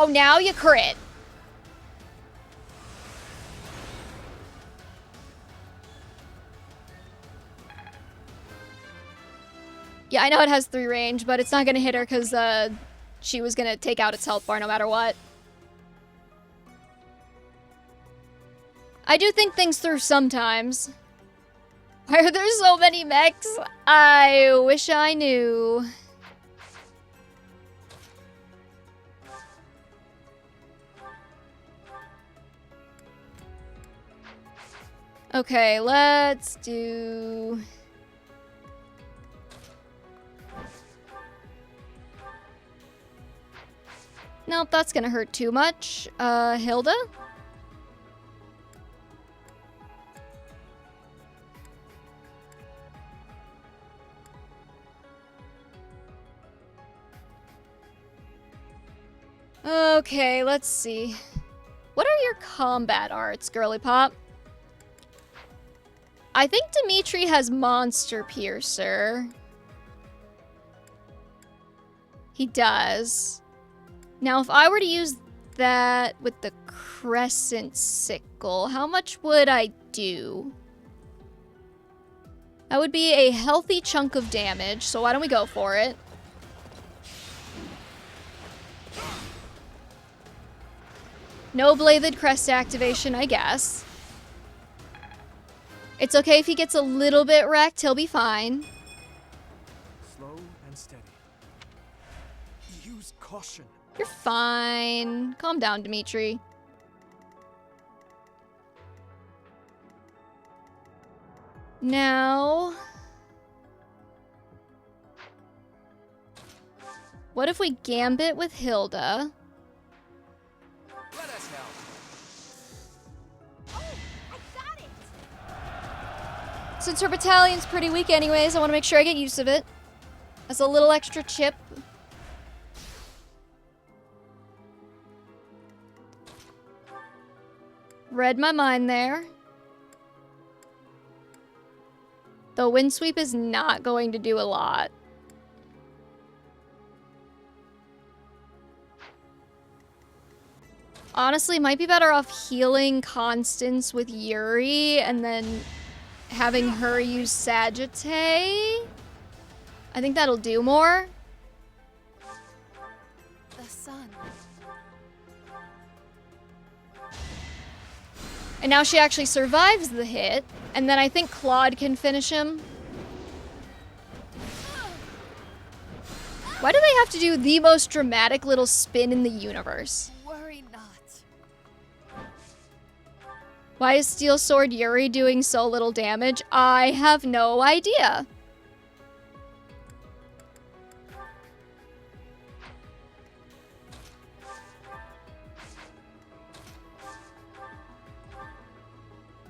Oh, now you crit. Yeah, I know it has 3 range, but it's not gonna hit her because she was gonna take out its health bar no matter what. I do think things through sometimes. Why are there so many mechs? I wish I knew. Okay, let's do... Nope, that's gonna hurt too much. Hilda? Okay, let's see. What are your combat arts, girly pop? I think Dimitri has Monster Piercer. He does. Now, if I were to use that with the Crescent Sickle, how much would I do? That would be a healthy chunk of damage, so why don't we go for it? No Bladed Crest activation, I guess. It's okay if he gets a little bit wrecked, he'll be fine. Slow and steady. Use caution. You're fine. Calm down, Dimitri. Now... what if we gambit with Hilda? Let us help. Since her battalion's pretty weak anyways, I want to make sure I get use of it. As a little extra chip. Read my mind there. The wind sweep is not going to do a lot. Honestly, might be better off healing Constance with Yuri and then having her use Sagittae. I think that'll do more. The sun. And now she actually survives the hit, and then I think Claude can finish him. Why do they have to do the most dramatic little spin in the universe? Worry not. Why is Steel Sword Yuri doing so little damage? I have no idea.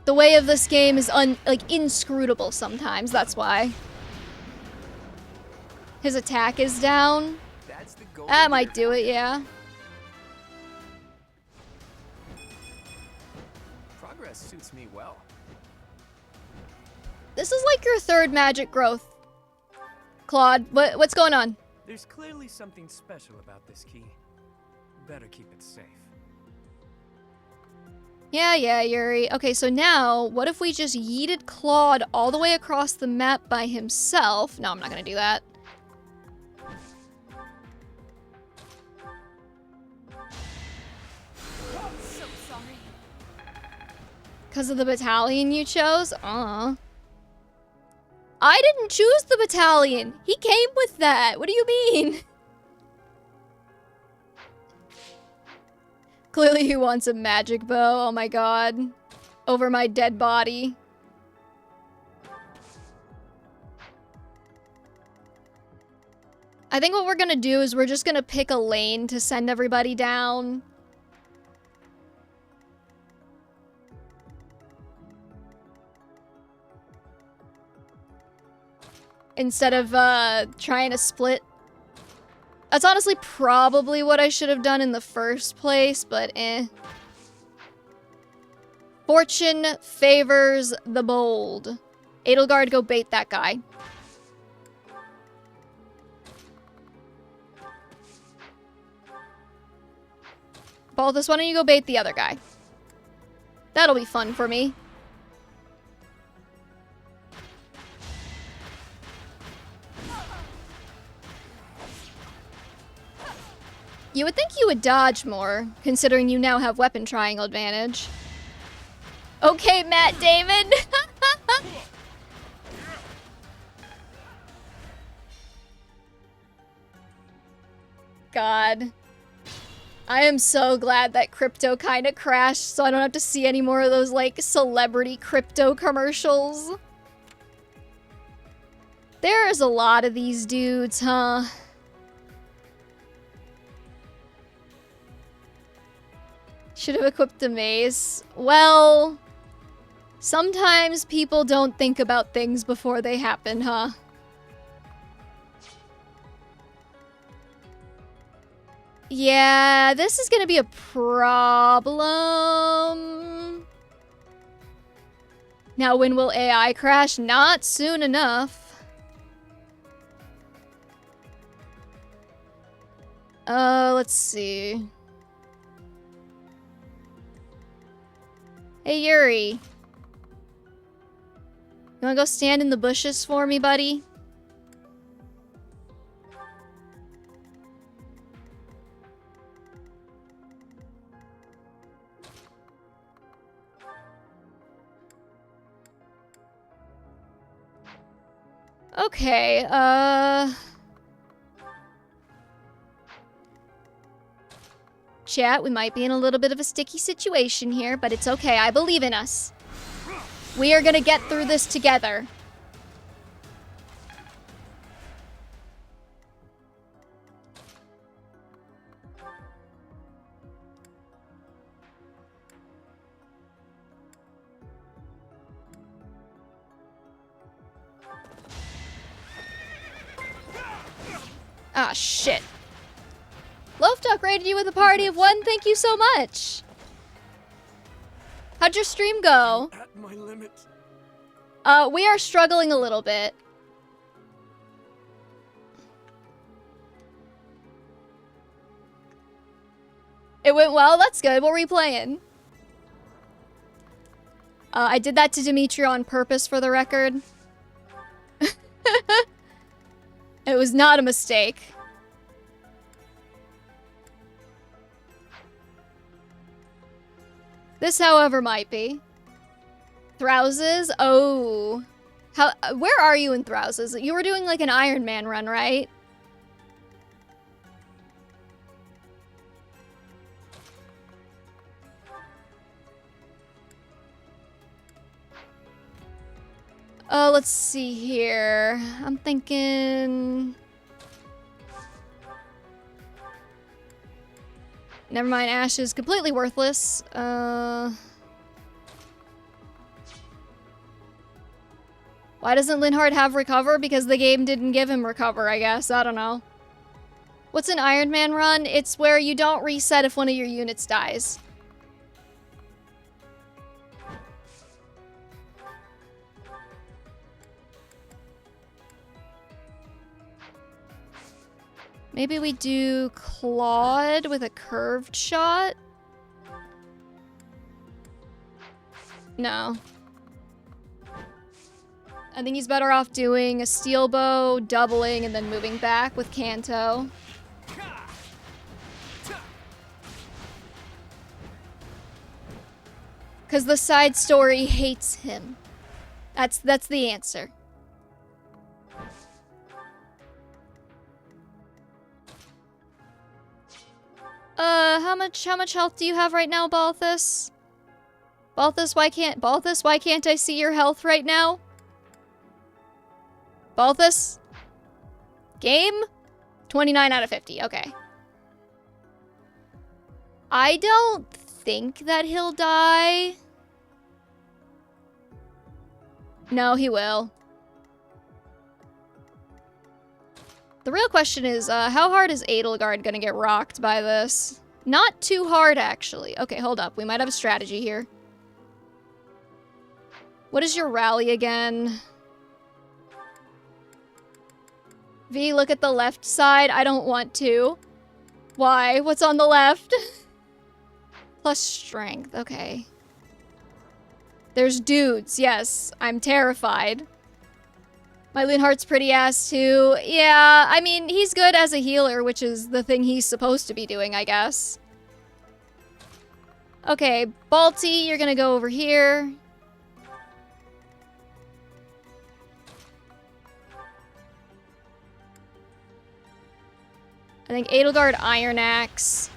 The way of this game is inscrutable sometimes, that's why. His attack is down. That might do it, yeah. Progress suits me well. This is like your third magic growth. Claude, what's going on? There's clearly something special about this key. Better keep it safe. Yeah, Yuri. Okay, so now, what if we just yeeted Claude all the way across the map by himself? No, I'm not gonna do that. I'm so sorry. Because of the battalion you chose? I didn't choose the battalion! He came with that! What do you mean? Clearly he wants a magic bow, oh my god. Over my dead body. I think what we're gonna do is we're just gonna pick a lane to send everybody down. Instead of trying to split. That's honestly probably what I should have done in the first place, but eh. Fortune favors the bold. Edelgard, go bait that guy. Balthus, why don't you go bait the other guy? That'll be fun for me. You would think you would dodge more, considering you now have weapon triangle advantage. Okay, Matt Damon! God. I am so glad that crypto kinda crashed, so I don't have to see any more of those, like, celebrity crypto commercials. There's a lot of these dudes, huh? Should have equipped a mace. Well, sometimes people don't think about things before they happen, huh? Yeah, this is gonna be a problem. Now, when will AI crash? Not soon enough. Let's see. Hey, Yuri. You wanna go stand in the bushes for me, buddy? Okay, Chat, we might be in a little bit of a sticky situation here, but it's okay. I believe in us. We are gonna get through this together. Ah, shit. Loaf Duck rated you with a party of 1. Thank you so much. How'd your stream go? At my limit. We are struggling a little bit. It went well? That's good. What were you playing? I did that to Dimitri on purpose for the record. It was not a mistake. This, however, might be. Throuses? Oh. Where are you in Throuses? You were doing like an Iron Man run, right? Let's see here. I'm thinking... Never mind, Ash is completely worthless. Why doesn't Linhardt have recover? Because the game didn't give him recover, I guess. I don't know. What's an Iron Man run? It's where you don't reset if one of your units dies. Maybe we do Claude with a curved shot? No. I think he's better off doing a steel bow, doubling, and then moving back with Kanto. Because the side story hates him. That's the answer. How much health do you have right now, Balthus? Balthus, why can't I see your health right now? Balthus? Game? 29 out of 50, okay. I don't think that he'll die. No, he will. The real question is, how hard is Edelgard gonna get rocked by this? Not too hard, actually. Okay, hold up. We might have a strategy here. What is your rally again? V, look at the left side. I don't want to. Why? What's on the left? Plus strength. Okay. There's dudes. Yes, I'm terrified. My Linhardt's pretty ass too. Yeah, I mean, he's good as a healer, which is the thing he's supposed to be doing, I guess. Okay, Balti, you're gonna go over here. I think Edelgard Iron Axe.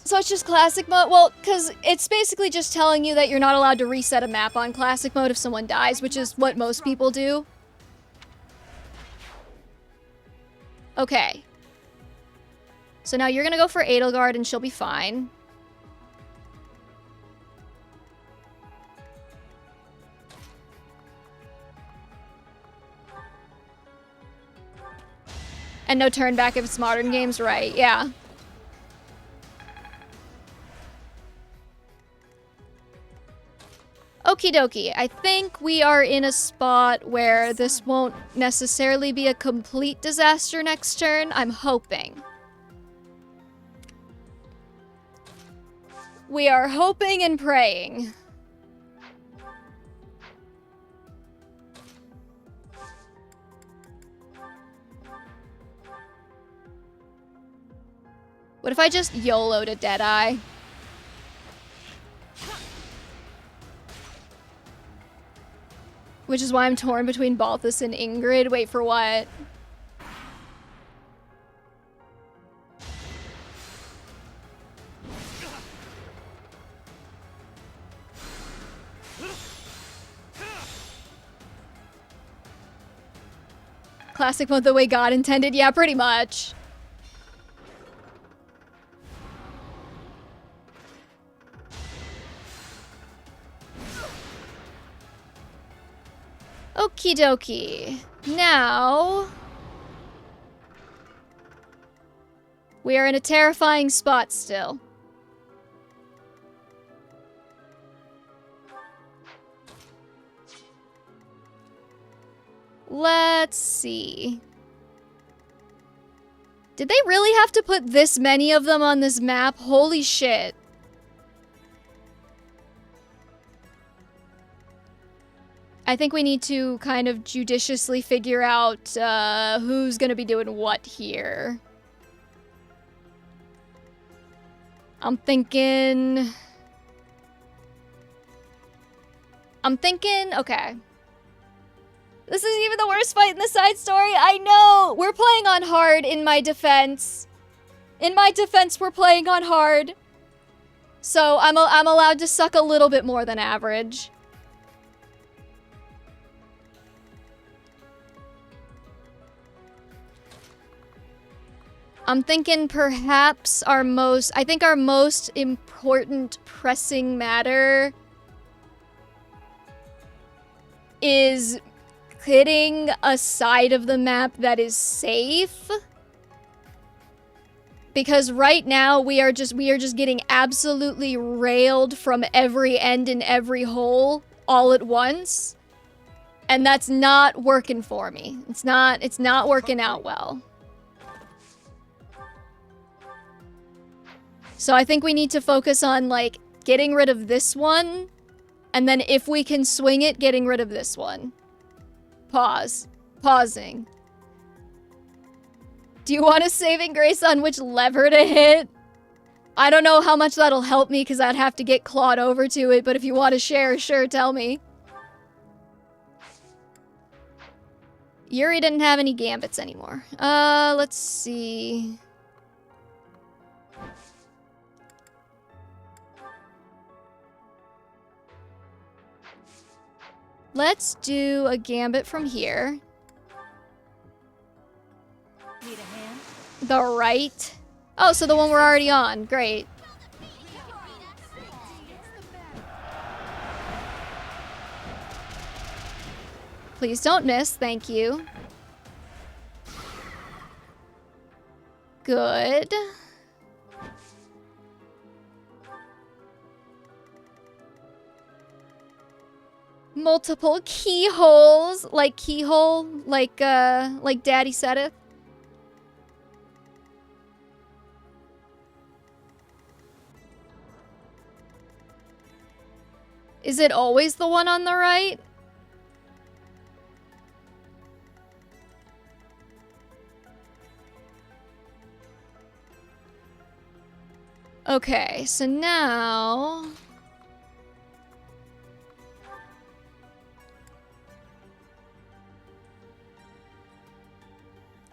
So it's just classic mode? Well, because it's basically just telling you that you're not allowed to reset a map on classic mode if someone dies, which is what most people do. Okay. So now you're gonna go for Edelgard and she'll be fine. And no turn back if it's modern games, right? Yeah. Okie dokie, I think we are in a spot where this won't necessarily be a complete disaster next turn. I'm hoping. We are hoping and praying. What if I just YOLO'd a Deadeye? Which is why I'm torn between Balthus and Ingrid. Wait, for what? Classic mode the way God intended? Yeah, pretty much. Okie dokie. Now... We are in a terrifying spot still. Let's see. Did they really have to put this many of them on this map? Holy shit. I think we need to kind of judiciously figure out who's gonna be doing what here. I'm thinking, okay. This is even the worst fight in the side story. I know! We're playing on hard in my defense. In my defense, we're playing on hard. So I'm allowed to suck a little bit more than average. I'm thinking perhaps our most important pressing matter is hitting a side of the map that is safe. Because right now we are just getting absolutely railed from every end and every hole all at once. And that's not working for me. It's not working out well. So I think we need to focus on, like, getting rid of this one, and then if we can swing it, getting rid of this one. Pause. Pausing. Do you want a saving grace on which lever to hit? I don't know how much that'll help me, because I'd have to get Claude over to it, but if you want to share, sure, tell me. Yuri didn't have any gambits anymore. Let's see... Let's do a gambit from here. Need a hand? The right. Oh, so the one we're already on. Great. Please don't miss. Thank you. Good. Multiple keyholes, like keyhole, like Daddy said it. Is it always the one on the right? Okay, so now...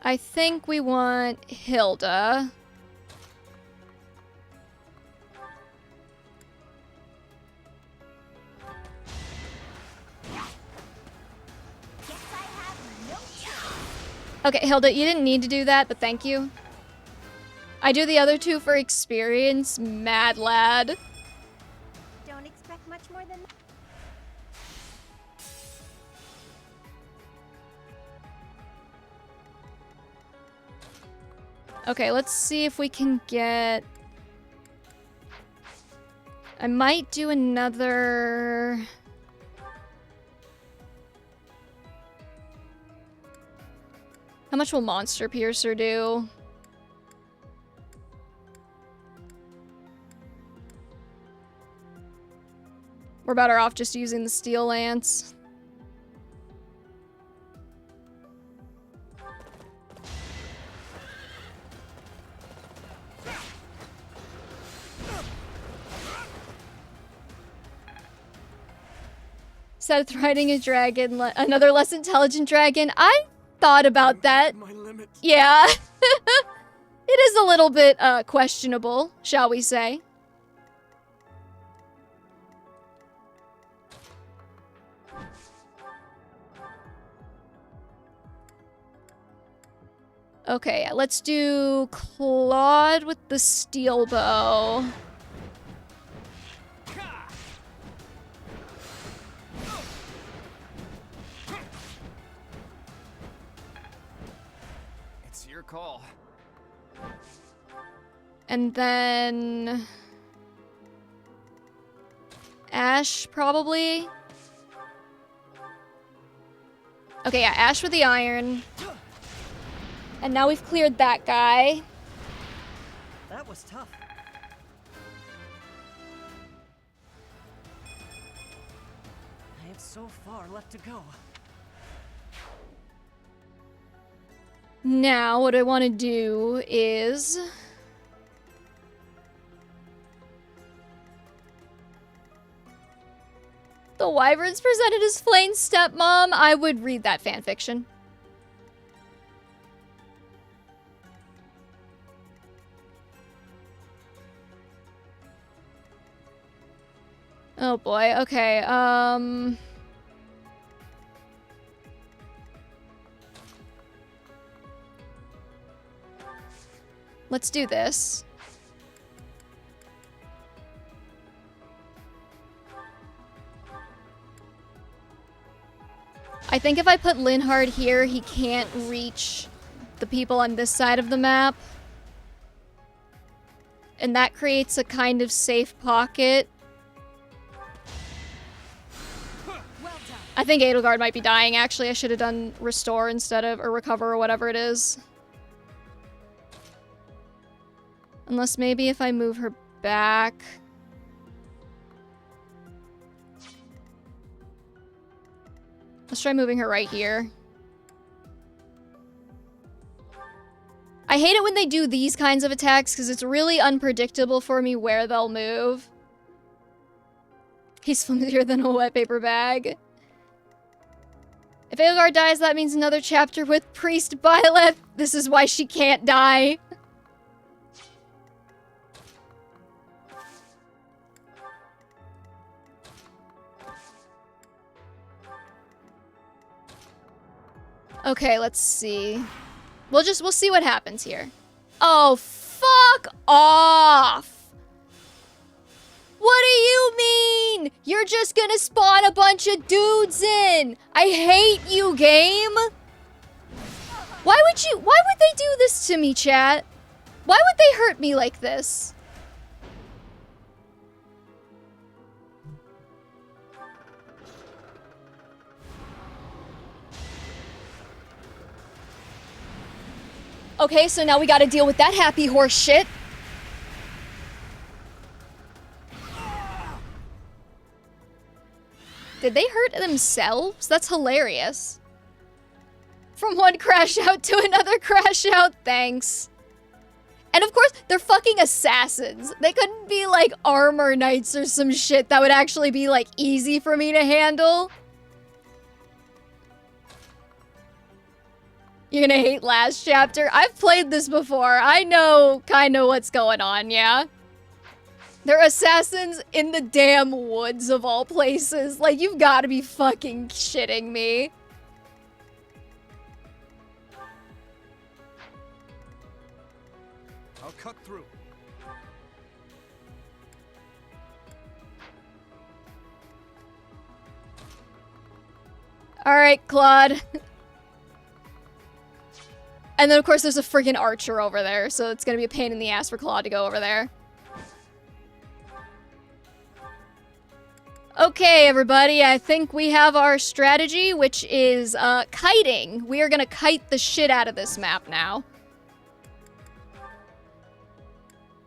I think we want Hilda. Okay, Hilda, you didn't need to do that, but thank you. I do the other two for experience, mad lad. Don't expect much more than that. Okay, let's see if we can get... I might do another... How much will Monster Piercer do? We're better off just using the Steel Lance. Instead of riding a dragon, another less intelligent dragon. I thought about that. Yeah. It is a little bit questionable, shall we say. Okay, let's do Claude with the steel bow. It's your call. And then... Ash, probably? Okay, yeah, Ash with the iron. And now we've cleared that guy. That was tough. I have so far left to go. Now, what I want to do is... The Wyverns presented as Flane's stepmom. I would read that fanfiction. Oh boy, okay, let's do this. I think if I put Linhard here, he can't reach the people on this side of the map. And that creates a kind of safe pocket. I think Edelgard might be dying, actually. I should have done restore instead of, or recover, or whatever it is. Unless maybe if I move her back... Let's try moving her right here. I hate it when they do these kinds of attacks because it's really unpredictable for me where they'll move. He's flimsier than a wet paper bag. If Edelgard dies, that means another chapter with Priest Byleth. This is why she can't die. Okay, let's see. We'll see what happens here. Oh, fuck off! What do you mean? You're just gonna spawn a bunch of dudes in! I hate you, game! Why would they do this to me, chat? Why would they hurt me like this? Okay, so now we gotta deal with that happy horse shit. Did they hurt themselves? That's hilarious. From one crash out to another crash out, thanks. And of course, they're fucking assassins. They couldn't be like armor knights or some shit that would actually be like easy for me to handle. You're gonna hate last chapter? I've played this before. I know kinda what's going on, yeah? They're assassins in the damn woods of all places. Like, you've gotta be fucking shitting me. I'll cut through. Alright, Claude. And then, of course, there's a freaking archer over there, so it's gonna be a pain in the ass for Claude to go over there. Okay, everybody, I think we have our strategy, which is, kiting. We are gonna kite the shit out of this map now.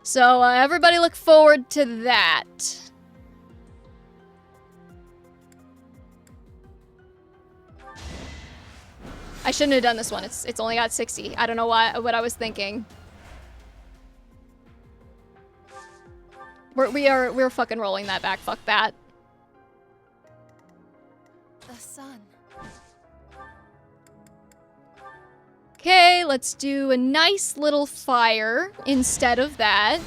So, everybody look forward to that. I shouldn't have done this one. It's only got 60. I don't know what I was thinking. We're fucking rolling that back. Fuck that. The sun. Okay, let's do a nice little fire instead of that.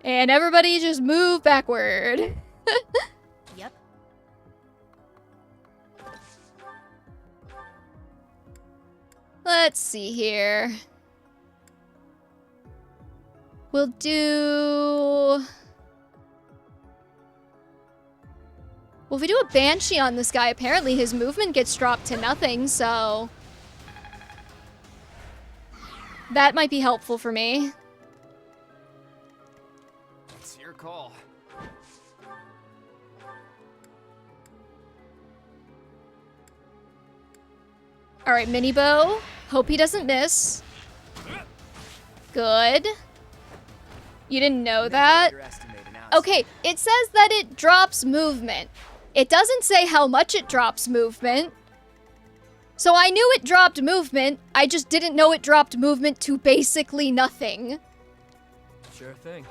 And everybody just move backward. Yep. Let's see here. We'll do Well, if we do a Banshee on this guy, apparently his movement gets dropped to nothing, so... that might be helpful for me. It's your call. Alright, mini bow. Hope he doesn't miss. Good. You didn't know that? Okay, it says that it drops movement. It doesn't say how much it drops movement. So I knew it dropped movement, I just didn't know it dropped movement to basically nothing. Sure thing.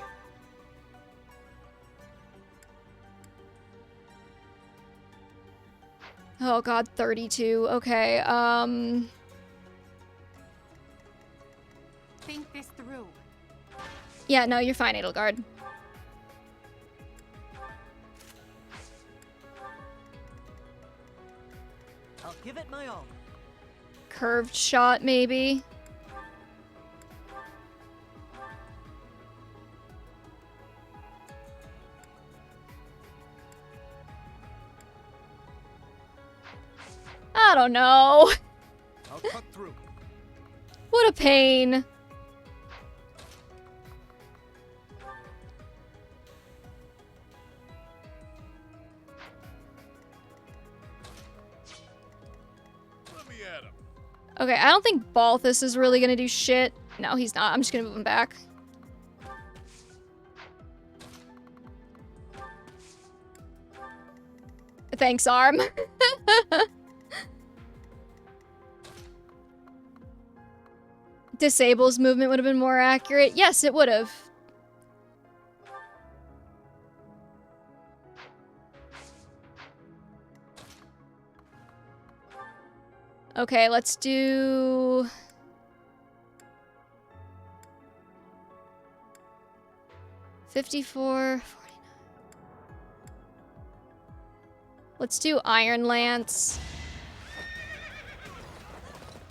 Oh god, 32. Okay, Think this through. yeah, no, you're fine, Edelgard. I'll give it my all. Curved shot, maybe? I don't know. I'll cut through. What a pain. Let me at him. Okay, I don't think Balthus is really gonna do shit. No, he's not. I'm just gonna move him back. Thanks, Arm. Disable's movement would have been more accurate. Yes, it would have. Okay, let's do... $54, $49. Let's do Iron Lance.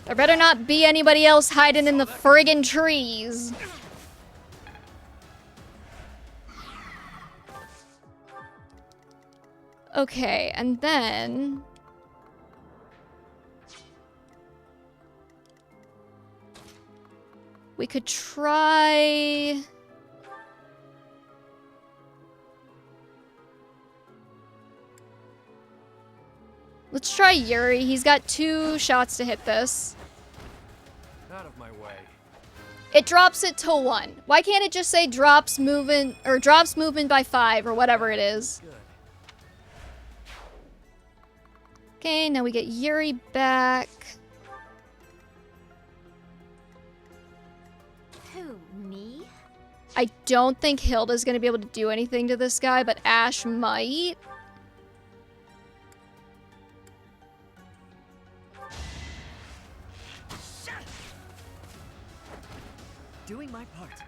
There better not be anybody else hiding in the friggin' trees. Okay, and then... we could try... let's try Yuri. He's got 2 shots to hit this. Out of my way. It drops it to 1. Why can't it just say drops movement, or drops movement by 5, or whatever it is? Good. Okay, now we get Yuri back. Who, me? I don't think Hilda's gonna be able to do anything to this guy, but Ash might. Doing my part.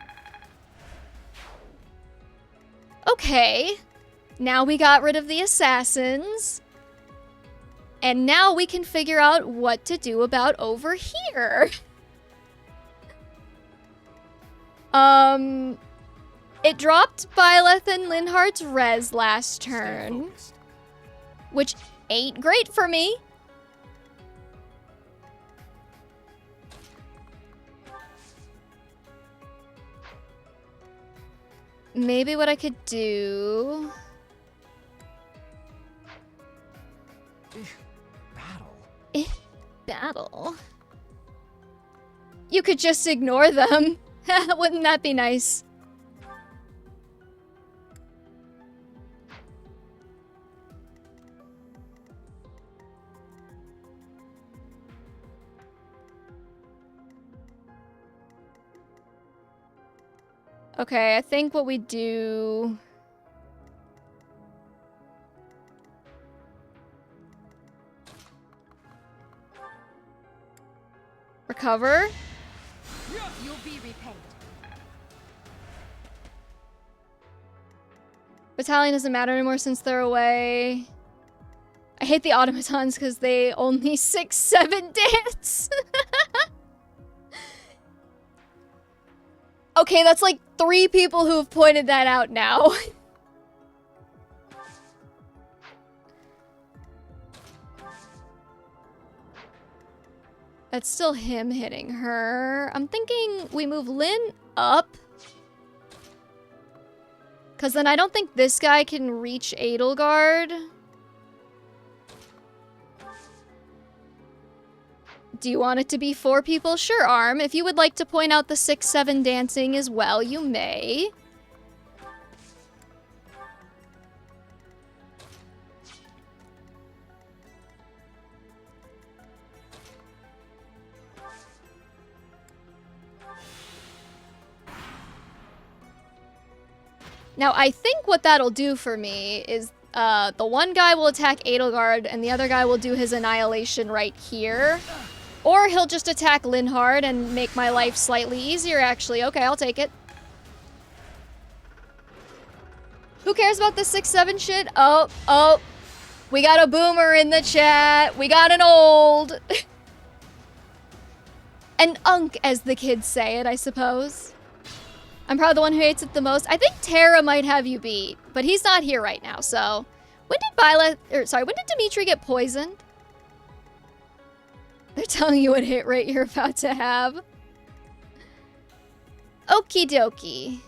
Okay. Now we got rid of the assassins. And now we can figure out what to do about over here. It dropped Byleth and Linhardt's res last turn, which ain't great for me. Maybe what I could do... Battle? Battle? You could just ignore them. Wouldn't that be nice? Okay, I think what we do... recover? You'll be repaid. Battalion doesn't matter anymore since they're away. I hate the automatons because they only 6-7 dance. Okay, that's like 3 people who have pointed that out now. That's still him hitting her. I'm thinking we move Lynn up. Because then I don't think this guy can reach Edelgard. Do you want it to be 4 people? Sure, Arm. If you would like to point out the 6-7 dancing as well, you may. Now, I think what that'll do for me is the one guy will attack Edelgard and the other guy will do his annihilation right here. Or he'll just attack Linhard and make my life slightly easier, actually. Okay, I'll take it. Who cares about the 6-7 shit? Oh. We got a boomer in the chat. We got an old. An unk, as the kids say it, I suppose. I'm probably the one who hates it the most. I think Terra might have you beat, but he's not here right now, so... When did Dimitri get poisoned? They're telling you what hit rate you're about to have. Okie dokie.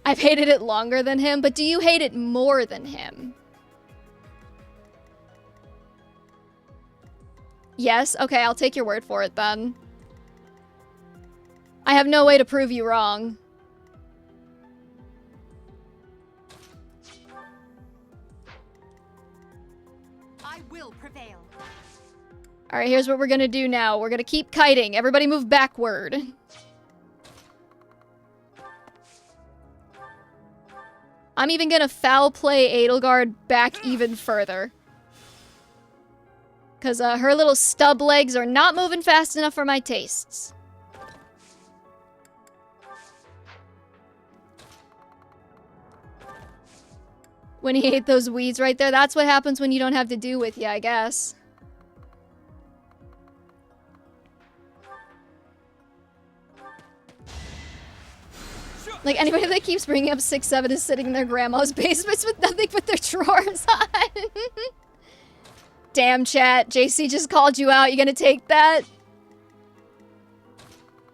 I've hated it longer than him, but do you hate it more than him? Yes? Okay, I'll take your word for it then. I have no way to prove you wrong. I will prevail. Alright, here's what we're gonna do now. We're gonna keep kiting. Everybody move backward. I'm even gonna foul play Edelgard back even further. Because her little stub legs are not moving fast enough for my tastes. When he ate those weeds right there, that's what happens when you don't have to do with you, I guess. Like, anybody that keeps bringing up 6-7 is sitting in their grandma's basements with nothing but their drawers on. Damn, chat. JC just called you out. You gonna take that?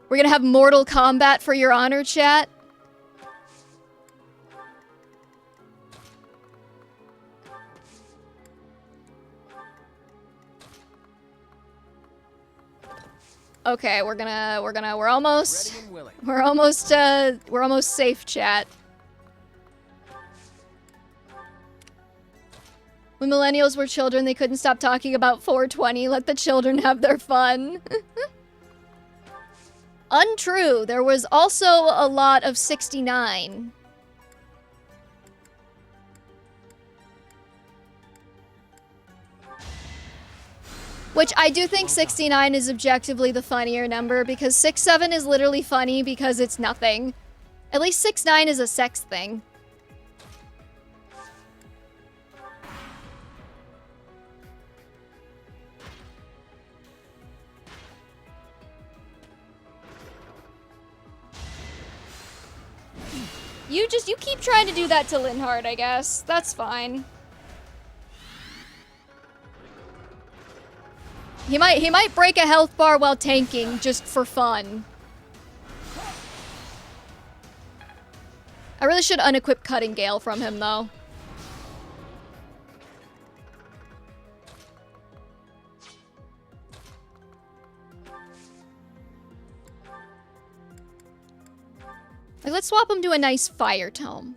We're gonna have Mortal Kombat for your honor, chat? Okay, we're almost safe, chat. When millennials were children, they couldn't stop talking about 420. Let the children have their fun. Untrue. There was also a lot of 69. Which I do think 69 is objectively the funnier number, because 6-7 is literally funny because it's nothing. At least 6-9 is a sex thing. You keep trying to do that to Linhard, I guess. That's fine. He might break a health bar while tanking, just for fun. I really should unequip Cutting Gale from him, though. Like, let's swap him to a nice Fire Tome.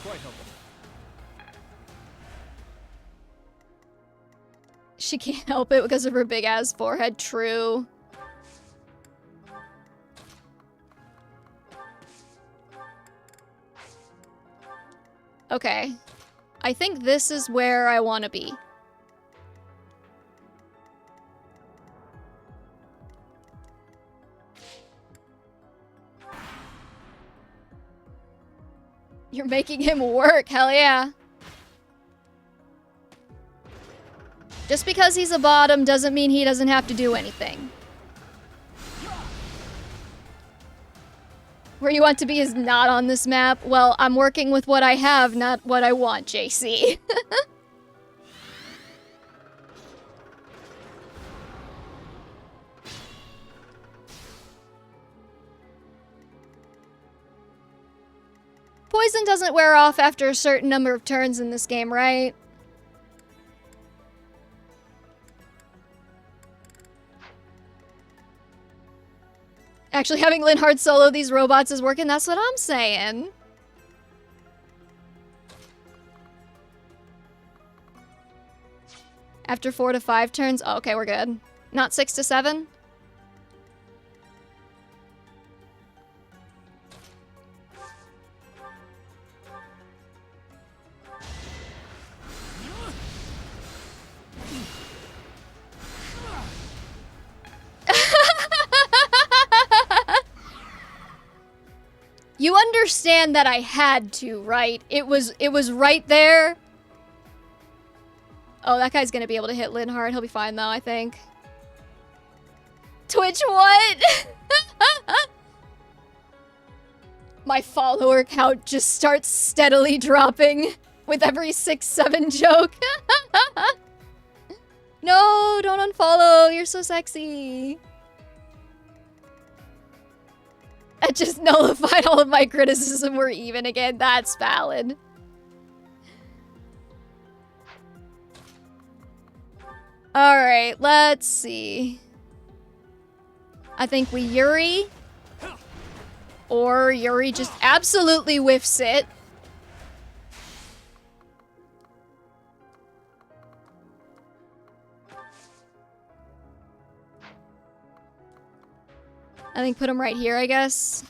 Quite helpful. She can't help it because of her big-ass forehead. True. Okay. I think this is where I want to be. You're making him work, hell yeah. Just because he's a bottom doesn't mean he doesn't have to do anything. Where you want to be is not on this map. Well, I'm working with what I have, not what I want, JC. Poison doesn't wear off after a certain number of turns in this game, right? Actually, having Linhardt solo these robots is working, that's what I'm saying. After 4 to 5 turns? Oh, okay, we're good. Not 6 to 7? You understand that I had to, right? It was right there. Oh, that guy's gonna be able to hit Linhardt. He'll be fine though, I think. Twitch what? My follower count just starts steadily dropping with every 6-7 joke. No, don't unfollow. You're so sexy. I just nullified all of my criticism. We're even again. That's valid. Alright, let's see. I think we Yuri. Or Yuri just absolutely whiffs it. I think put him right here, I guess.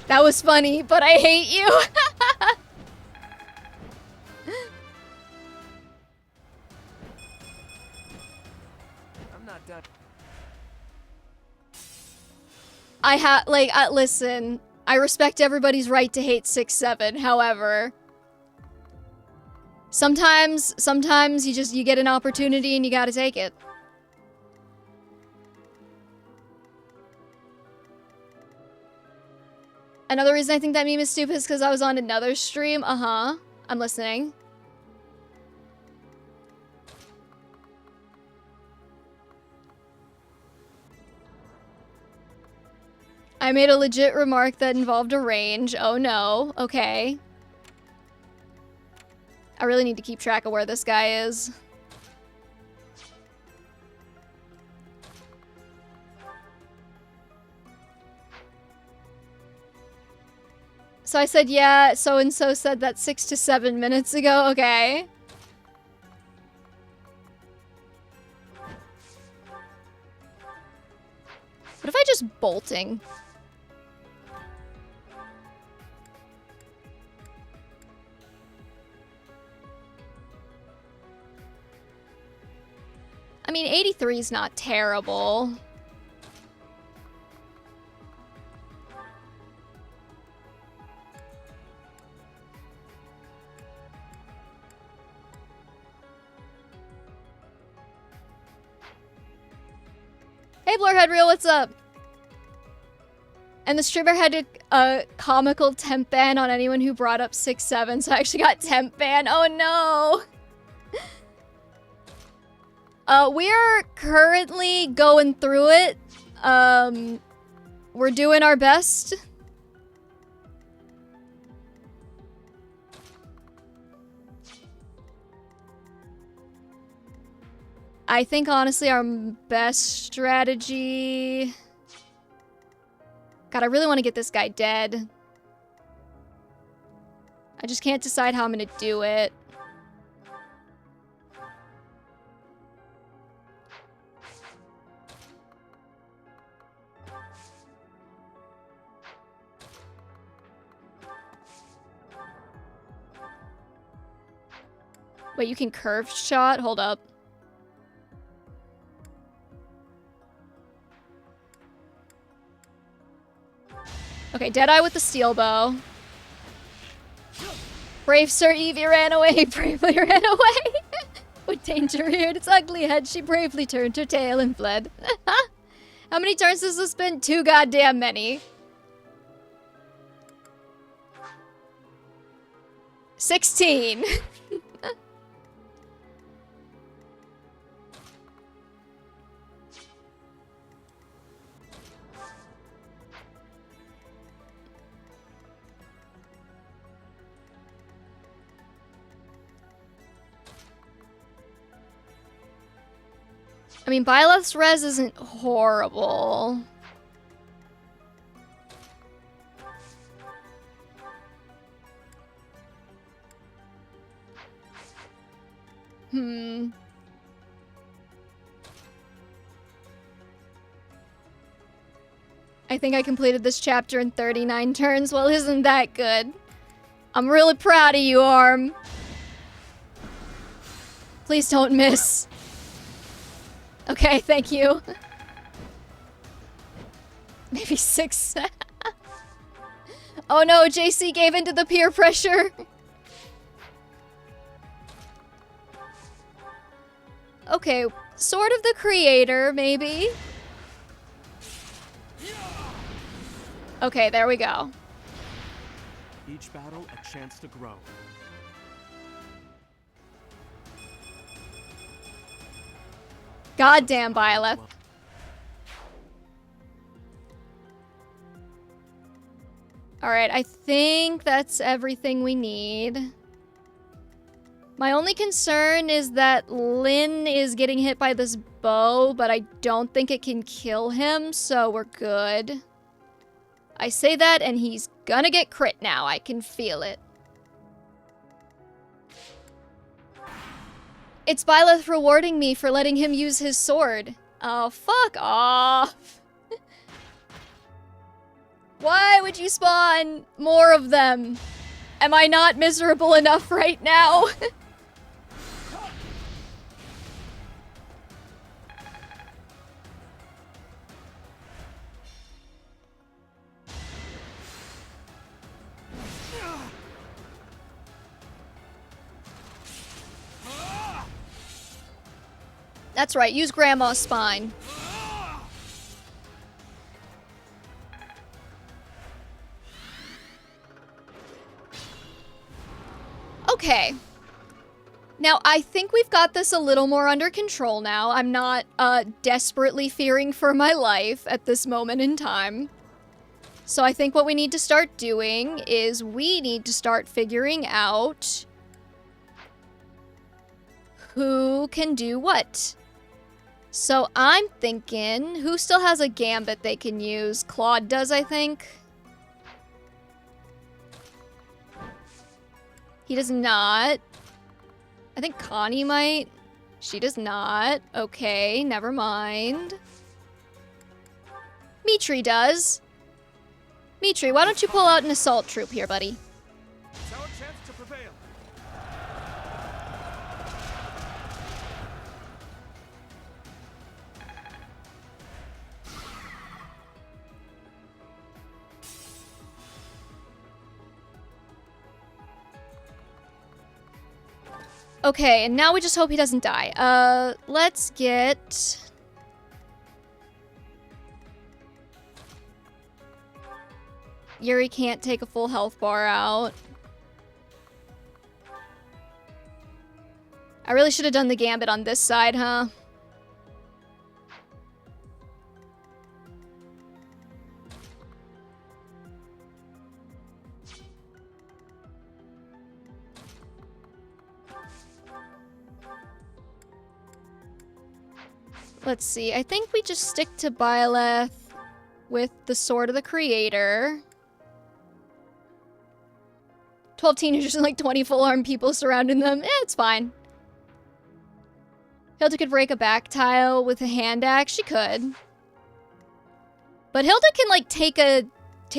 That was funny, but I hate you. I'm not done. Listen, I respect everybody's right to hate 6-7, however. Sometimes you get an opportunity and you gotta take it. Another reason I think that meme is stupid is because I was on another stream. I'm listening. I made a legit remark that involved a range. Oh no. Okay. I really need to keep track of where this guy is. So I said, yeah, so-and-so said that 6 to 7 minutes ago. Okay. What if I just bolting? I mean, 83 is not terrible. Hey, Blurhead Real, what's up? And the streamer had a comical temp ban on anyone who brought up 6-7, so I actually got temp ban. Oh no! We're currently going through it. We're doing our best. I think, honestly, our best strategy... God, I really want to get this guy dead. I just can't decide how I'm gonna do it. Wait, you can curve shot? Hold up. Okay, Deadeye with the steel bow. Brave Sir Evie ran away. Bravely ran away. With danger reared its ugly head, she bravely turned her tail and fled. How many turns does this spin? Too goddamn many. 16. I mean, Byleth's res isn't horrible. I think I completed this chapter in 39 turns. Well, isn't that good? I'm really proud of you, Arm. Please don't miss. Okay, thank you. Maybe 6. Oh no, JC gave into the peer pressure. Okay, Sword of the Creator, maybe. Okay, there we go. Each battle a chance to grow. Goddamn, Byleth. Alright, I think that's everything we need. My only concern is that Lynn is getting hit by this bow, but I don't think it can kill him, so we're good. I say that, and he's gonna get crit now. I can feel it. It's Byleth rewarding me for letting him use his sword. Oh, fuck off. Why would you spawn more of them? Am I not miserable enough right now? That's right, use Grandma's spine. Okay. Now, I think we've got this a little more under control now. I'm not desperately fearing for my life at this moment in time. So I think what we need to start doing is we need to start figuring out who can do what. So I'm thinking, who still has a gambit they can use? Claude does, I think. He does not. I think Connie might. She does not. Okay, never mind. Mitri does. Mitri, why don't you pull out an assault troop here, buddy? It's our chance to prevail. Okay, and now we just hope he doesn't die. Let's get... Yuri can't take a full health bar out. I really should have done the gambit on this side, huh? Let's see, I think we just stick to Byleth with the Sword of the Creator. 12 teenagers and like 20 full-armed people surrounding them. It's fine. Hilda could break a back tile with a hand axe. She could. But Hilda can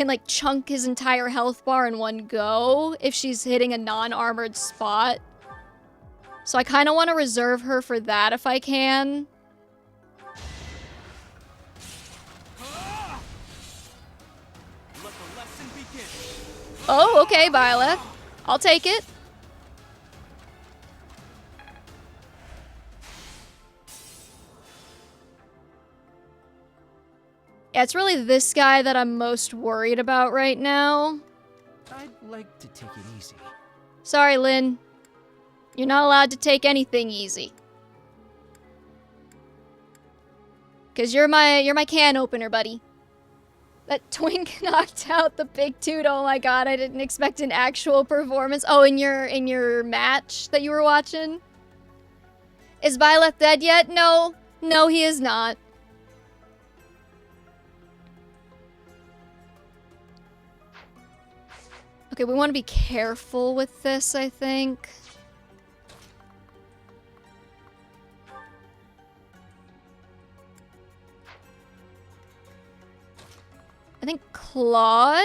like chunk his entire health bar in one go if she's hitting a non-armored spot. So I kind of want to reserve her for that if I can. Oh, okay, Byleth. I'll take it. Yeah, it's really this guy that I'm most worried about right now. I'd like to take it easy. Sorry, Lynn. You're not allowed to take anything easy. Cause you're my can opener, buddy. That twink knocked out the big toot. Oh my god, I didn't expect an actual performance. Oh, in your match that you were watching? Is Byleth dead yet? No. No, he is not. Okay, we want to be careful with this, I think. I think Claude?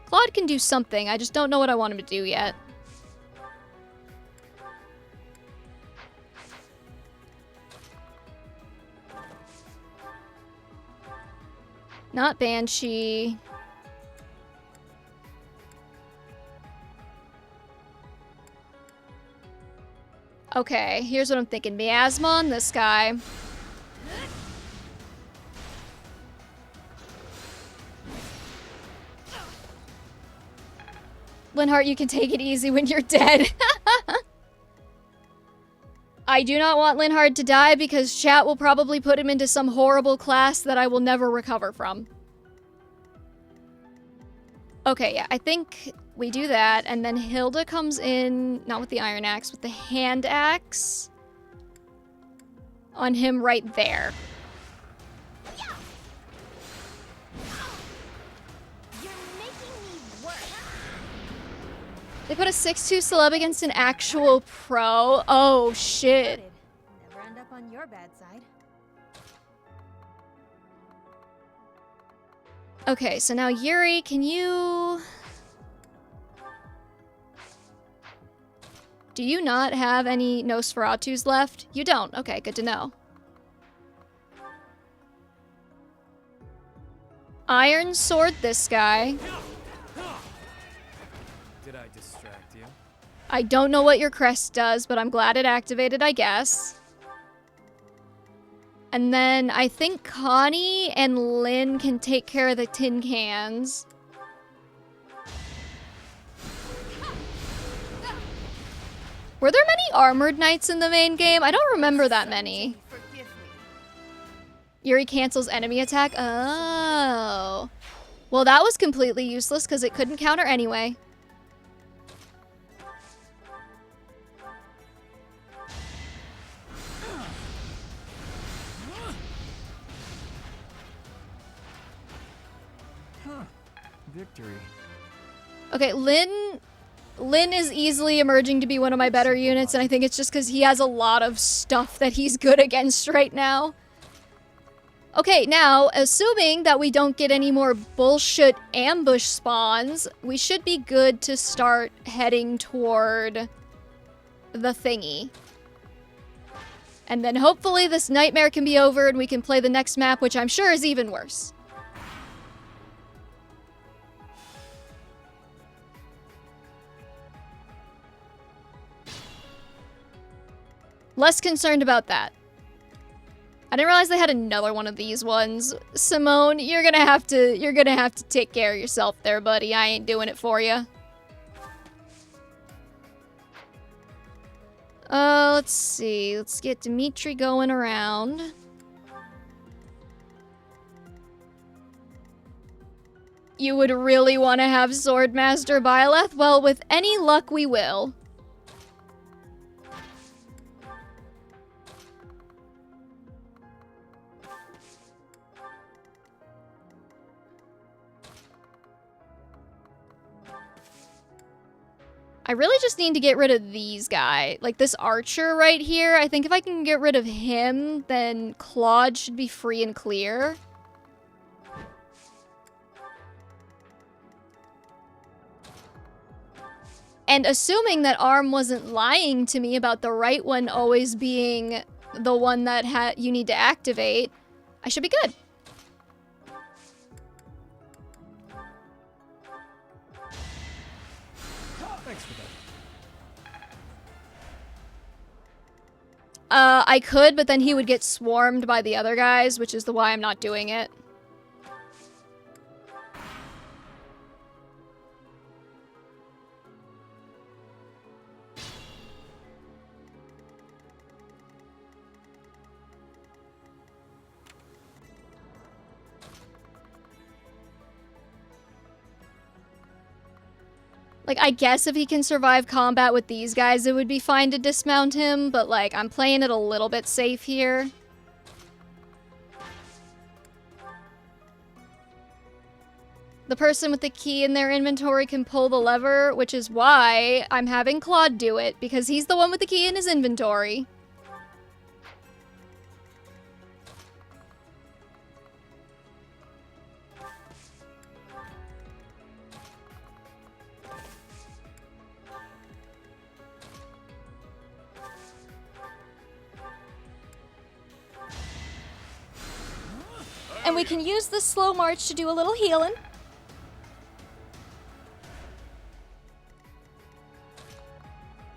Claude can do something, I just don't know what I want him to do yet. Not Banshee. Okay, here's what I'm thinking. Miasma on this guy. Linhardt, you can take it easy when you're dead. I do not want Linhardt to die because chat will probably put him into some horrible class that I will never recover from. Okay, yeah, I think we do that, and then Hilda comes in, not with the iron axe, with the hand axe on him right there. They put a 6-2 celeb against an actual pro. Oh, shit. Never end up on your bad side. Okay, so now Yuri, can you... Do you not have any Nosferatus left? You don't. Okay, good to know. Iron Sword this guy. Did I distract you? I don't know what your crest does, but I'm glad it activated, I guess. And then I think Connie and Lynn can take care of the tin cans. Were there many armored knights in the main game? I don't remember that many. Yuri cancels enemy attack? Oh. Well, that was completely useless because it couldn't counter anyway. Victory. Okay, Lynn is easily emerging to be one of my better units, and I think it's just because he has a lot of stuff that he's good against right now. Okay, now, assuming that we don't get any more bullshit ambush spawns, we should be good to start heading toward the thingy. And then hopefully this nightmare can be over and we can play the next map, which I'm sure is even worse. Less concerned about that. I didn't realize they had another one of these ones. Simone, you're gonna have to take care of yourself there, buddy. I ain't doing it for you. Let's see. Let's get Dimitri going around. You would really want to have Swordmaster Byleth? Well, with any luck, we will. I really just need to get rid of these guys. Like this archer right here. I think if I can get rid of him, then Claude should be free and clear. And assuming that Arm wasn't lying to me about the right one always being the one that you need to activate, I should be good. I could, but then he would get swarmed by the other guys, which is why I'm not doing it. Like, I guess if he can survive combat with these guys, it would be fine to dismount him, but, like, I'm playing it a little bit safe here. The person with the key in their inventory can pull the lever, which is why I'm having Claude do it, because he's the one with the key in his inventory. And we can use this slow march to do a little healing.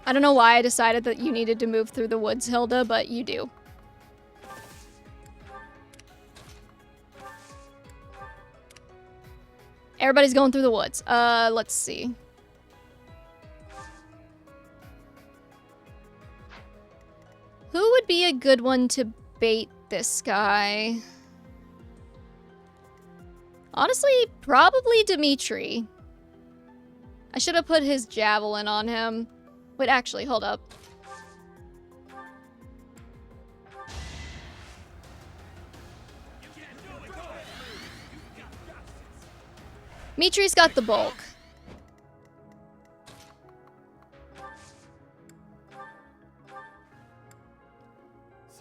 I don't know why I decided that you needed to move through the woods, Hilda, but you do. Everybody's going through the woods. Let's see. Who would be a good one to bait this guy? Honestly, probably Dimitri. I should have put his javelin on him. Wait, actually, hold up. Dimitri's got the bulk.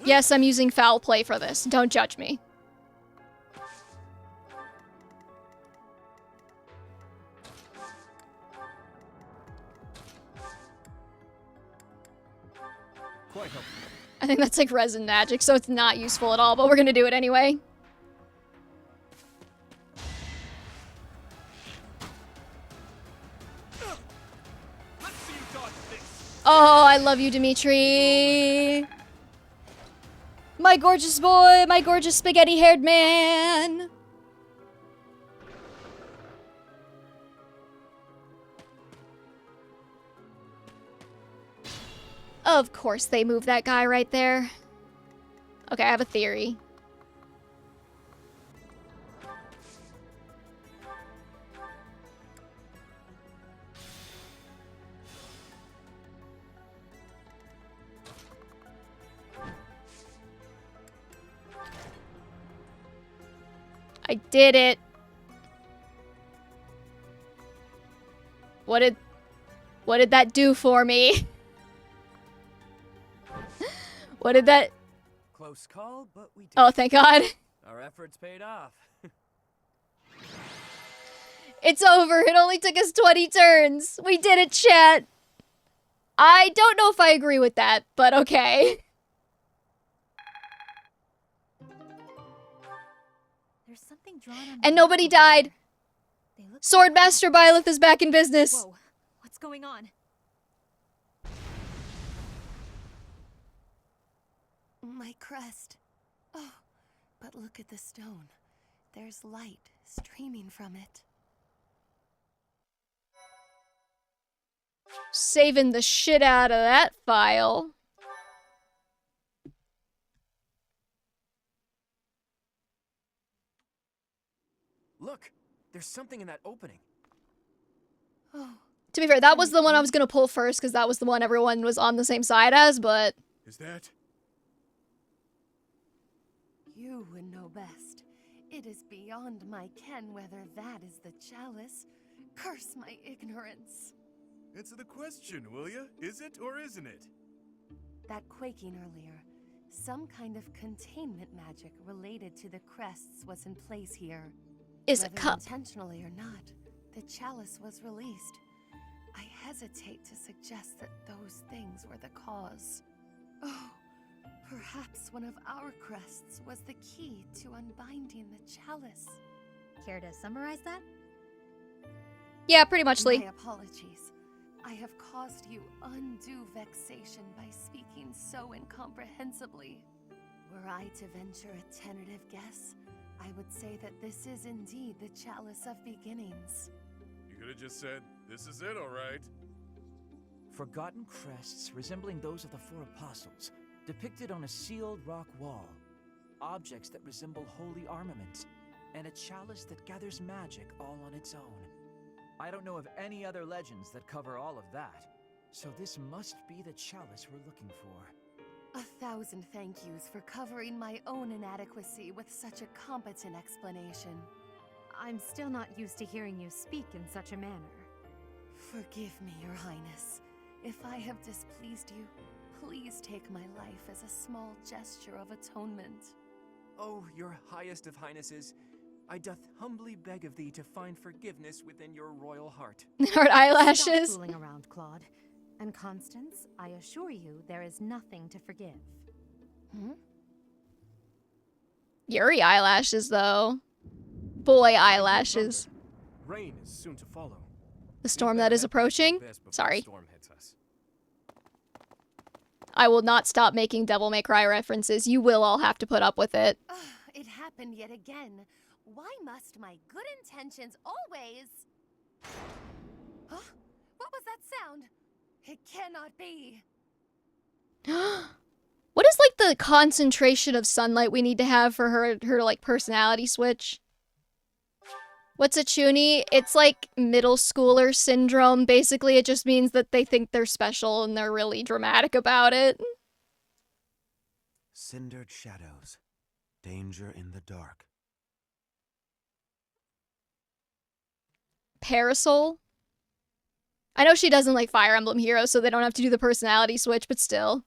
Yes, I'm using foul play for this. Don't judge me. I think that's like resin magic, so it's not useful at all, but we're gonna do it anyway. Oh, I love you, Dimitri. My gorgeous boy, my gorgeous spaghetti-haired man. Of course they move that guy right there. Okay, I have a theory. I did it. What did that do for me? What did that... Close call, but we did. Oh, thank God. Our efforts paid off. It's over. It only took us 20 turns. We did it, chat. I don't know if I agree with that, but okay. There's something drawn on And nobody died. Swordmaster Byleth is back in business. Whoa, what's going on? My crest. Oh, but look at the stone. There's light streaming from it. Saving the shit out of that file. Look, there's something in that opening. Oh. To be fair, that was the one I was gonna pull first, because that was the one everyone was on the same side as, but... Is that... You would know best. It is beyond my ken whether that is the chalice. Curse my ignorance. Answer the question, will ya? Is it or isn't it? That quaking earlier. Some kind of containment magic related to the crests was in place here. Is a Whether cup. intentionally or not, the chalice was released. I hesitate to suggest that those things were the cause. Oh, perhaps one of our crests was the key to unbinding the chalice. Care to summarize that? Yeah, pretty much, Lee. My apologies. I have caused you undue vexation by speaking so incomprehensibly. Were I to venture a tentative guess, I would say that this is indeed the Chalice of Beginnings. You could have just said, this is it, all right? Forgotten crests resembling those of the four apostles, depicted on a sealed rock wall. Objects that resemble holy armaments, and a chalice that gathers magic all on its own. I don't know of any other legends that cover all of that, so this must be the chalice we're looking for. 1,000 thank yous for covering my own inadequacy with such a competent explanation. I'm still not used to hearing you speak in such a manner. Forgive me, Your Highness. If I have displeased you, please take my life as a small gesture of atonement. Oh, your highest of highnesses, I doth humbly beg of thee to find forgiveness within your royal heart. Her eyelashes. Stop fooling around, Claude. And Constance, I assure you there is nothing to forgive. Yuri eyelashes, though. Boy eyelashes. Rain is soon to follow. The storm that is approaching? Sorry. Storm hits us. I will not stop making Devil May Cry references. You will all have to put up with it. It happened yet again. Why must my good intentions always... Huh? What was that sound? It cannot be. What is, like, the concentration of sunlight we need to have for her like, personality switch? What's a chuny? It's like middle schooler syndrome. Basically, it just means that they think they're special and they're really dramatic about it. Cindered Shadows. Danger in the dark. Parasol? I know she doesn't like Fire Emblem Heroes, so they don't have to do the personality switch, but still.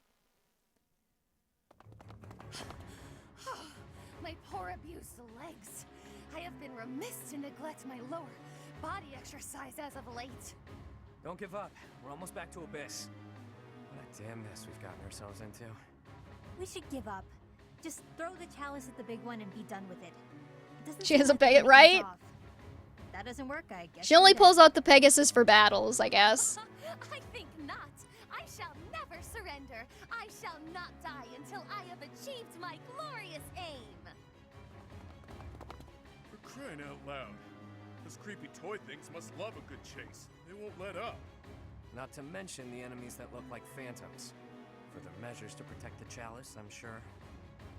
My poor abused legs. I have been remiss to neglect my lower body exercise as of late. Don't give up. We're almost back to Abyss. What a damn mess we've gotten ourselves into. We should give up. Just throw the chalice at the big one and be done with it. Doesn't She has a seem like Pegasus, anything's right? off. If that doesn't work, I guess. She only pulls out the Pegasus for battles, I guess. I think not. I shall never surrender. I shall not die until I have achieved my glorious aim. For crying out loud. Those creepy toy things must love a good chase. They won't let up. Not to mention the enemies that look like phantoms. For the measures to protect the chalice, I'm sure.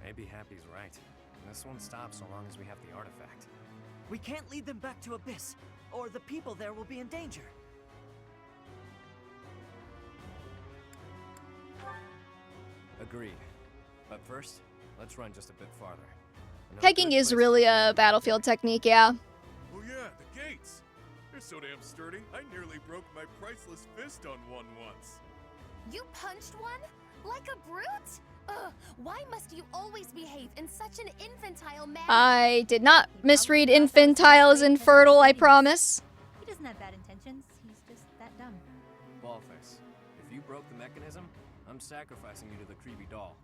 Maybe Happy's right. This won't stop so long as we have the artifact. We can't lead them back to Abyss, or the people there will be in danger. Agreed. But first, let's run just a bit farther. Pegging is really a battlefield technique, yeah. Oh yeah, the gates. They're so damn sturdy, I nearly broke my priceless fist on one once. You punched one? Like a brute? Ugh, why must you always behave in such an infantile manner? I did not misread infantile as infertile, I promise. He doesn't have bad intentions. He's just that dumb. Ballface, if you broke the mechanism, I'm sacrificing you to the creepy doll.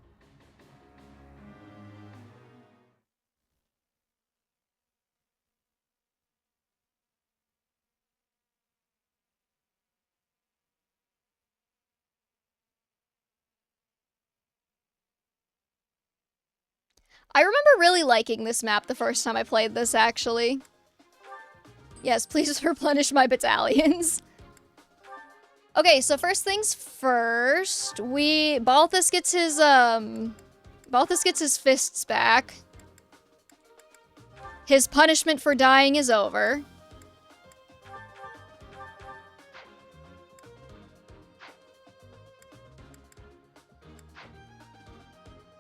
I remember really liking this map the first time I played this, actually. Yes, please replenish my battalions. Okay, so first things first, Balthus gets his fists back. His punishment for dying is over.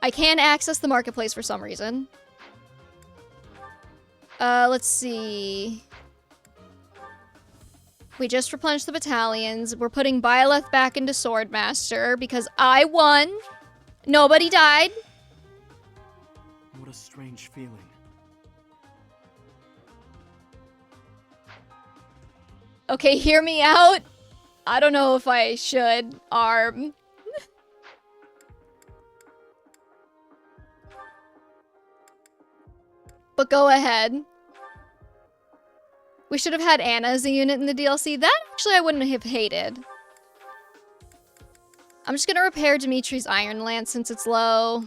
I can access the marketplace for some reason. Let's see. We just replenished the battalions. We're putting Byleth back into Swordmaster because I won. Nobody died. What a strange feeling. Okay, hear me out. I don't know if I should. Arm. But go ahead. We should have had Anna as a unit in the DLC. That actually I wouldn't have hated. I'm just gonna repair Dimitri's iron lance since it's low.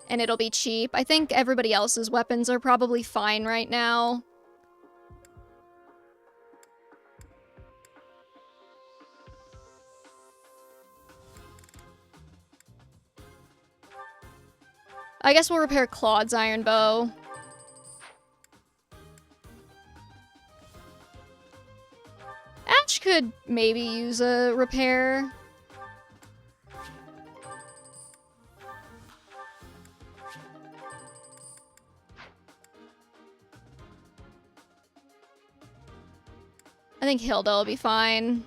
And it'll be cheap. I think everybody else's weapons are probably fine right now. I guess we'll repair Claude's iron bow. Ash could maybe use a repair. I think Hilda will be fine.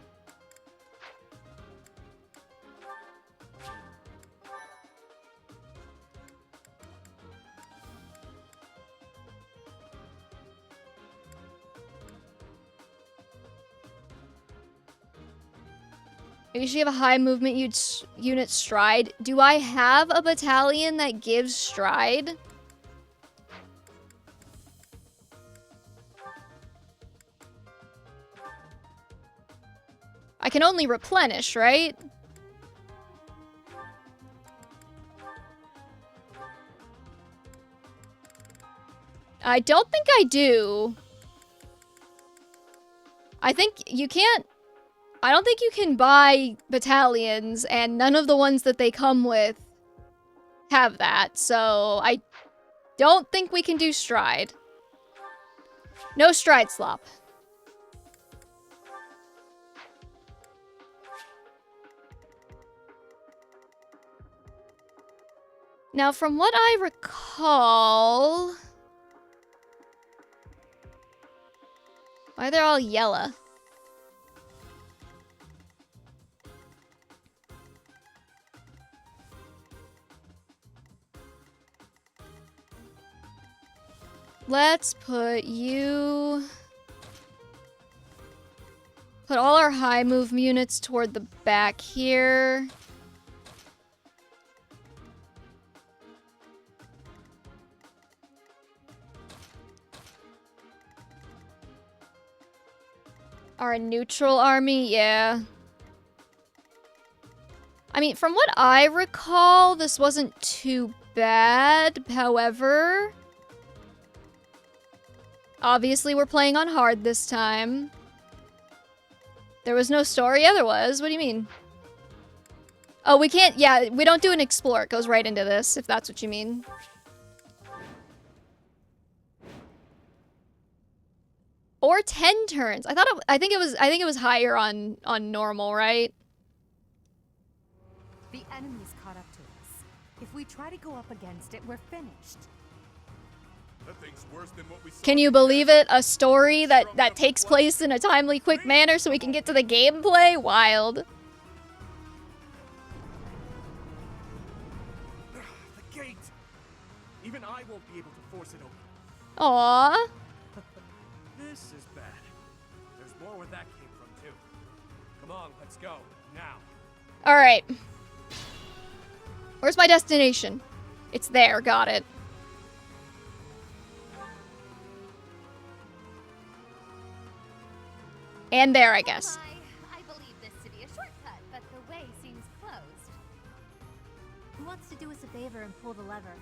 You should have a high movement unit stride. Do I have a battalion that gives stride? I can only replenish, right? I don't think I do. I think you can't... I don't think you can buy battalions, and none of the ones that they come with have that, so I don't think we can do stride. No stride slop. Now, from what I recall... Why are they all yellow? Let's put you... Put all our high move units toward the back here. Our neutral army, yeah. I mean, from what I recall, this wasn't too bad. However... Obviously, we're playing on hard this time. There was no story, yeah, there was. What do you mean? Oh, we can't... Yeah, we don't do an explore. It goes right into this, if that's what you mean. Or 10 turns. I think it was higher on normal, right? The enemy's caught up to us. If we try to go up against it, we're finished. That thing's worse than what we saw. Can you believe it? A story that takes place in a timely, quick manner so we can get to the gameplay? Wild. The gate! Even I won't be able to force it open. Aww. This is bad. There's more where that came from, too. Come on, let's go. Now. Alright. Where's my destination? It's there. Got it. And there, I guess. I believe this to be a shortcut, but the way seems closed. Who wants to do us a favor and pull the lever?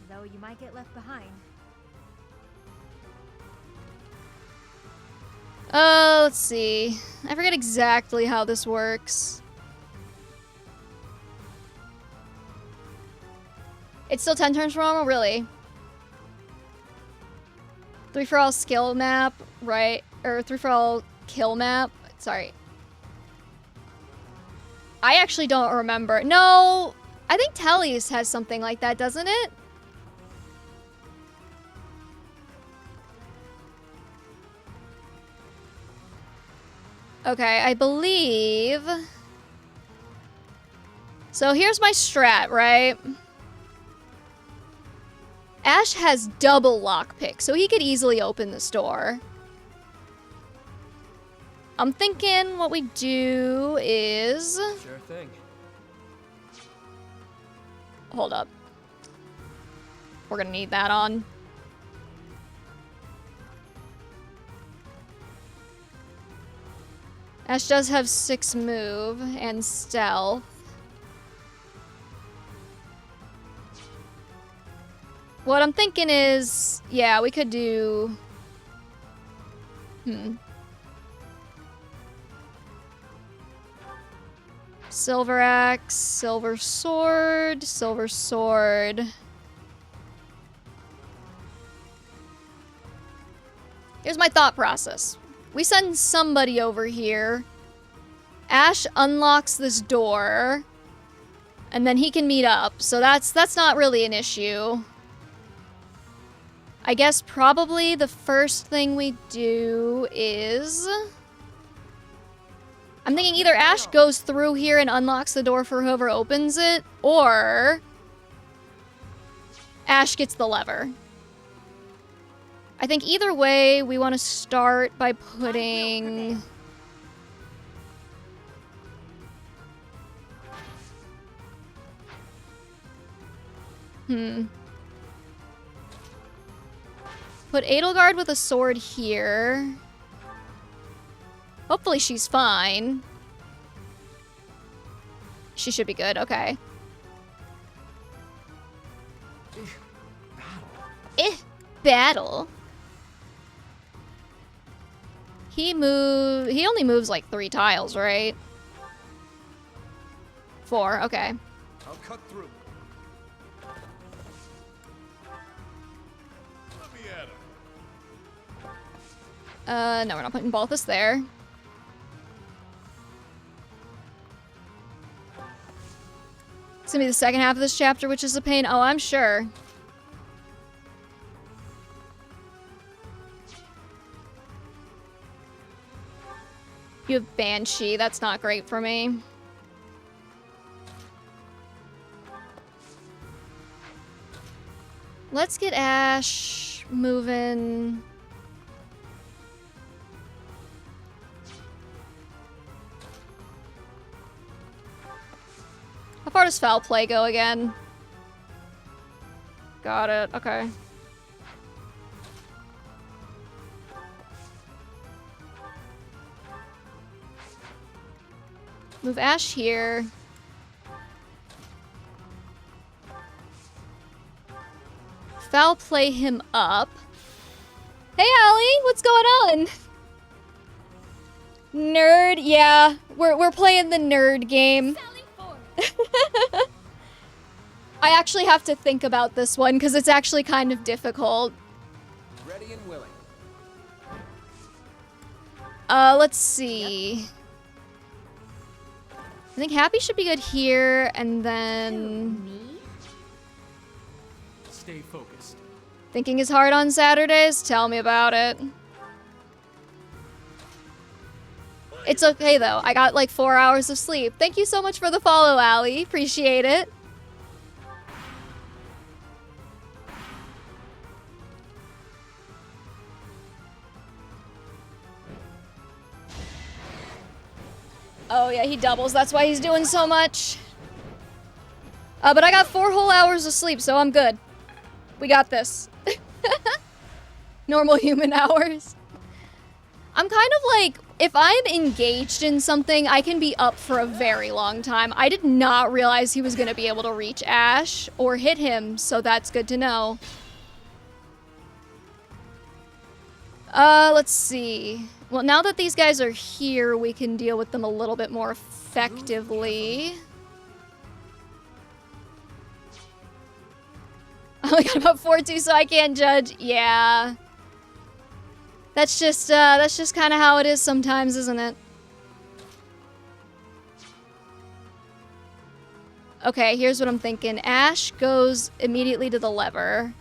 Though you might get left behind. Let's see. I forget exactly how this works. It's still 10 turns from normal? Really? 3 for all skill map, right? Or 3 for all kill map? Sorry. I actually don't remember. No, I think Telly's has something like that, doesn't it? Okay, I believe... So here's my strat, right? Ash has double lockpick, so he could easily open this door. I'm thinking what we do is... Sure thing. Hold up. We're gonna need that on. Ash does have 6 move and stealth. What I'm thinking is, yeah, we could do... Silver axe, silver sword, silver sword. Here's my thought process. We send somebody over here. Ash unlocks this door. And then he can meet up. So that's not really an issue. I guess probably the first thing we do is... I'm thinking either Ash goes through here and unlocks the door for whoever opens it, or Ash gets the lever. I think either way, we want to start by putting... Put Edelgard with a sword here. Hopefully she's fine. She should be good, okay. Battle. He only moves like 3 tiles, right? 4, okay. I'll cut through. Let me at him. No, we're not putting Balthus there. It's gonna be the second half of this chapter, which is a pain. Oh, I'm sure. You have Banshee. That's not great for me. Let's get Ash moving. How far does foul play go again? Got it. Okay. Move Ash here. Foul play him up. Hey, Allie, what's going on? Nerd, yeah. We're playing the nerd game. I actually have to think about this one because it's actually kind of difficult. Ready and willing. Let's see. I think Happy should be good here, and then... Stay focused. Thinking is hard on Saturdays? Tell me about it. It's okay, though. I got like 4 hours of sleep. Thank you so much for the follow, Allie. Appreciate it. Oh, yeah, he doubles. That's why he's doing so much. But I got 4 whole hours of sleep, so I'm good. We got this. Normal human hours. I'm kind of like, if I'm engaged in something, I can be up for a very long time. I did not realize he was going to be able to reach Ash or hit him, so that's good to know. Let's see. Well, now that these guys are here, we can deal with them a little bit more effectively. I only got about 4-2, so I can't judge. Yeah. That's just kind of how it is sometimes, isn't it? Okay, here's what I'm thinking. Ash goes immediately to the lever.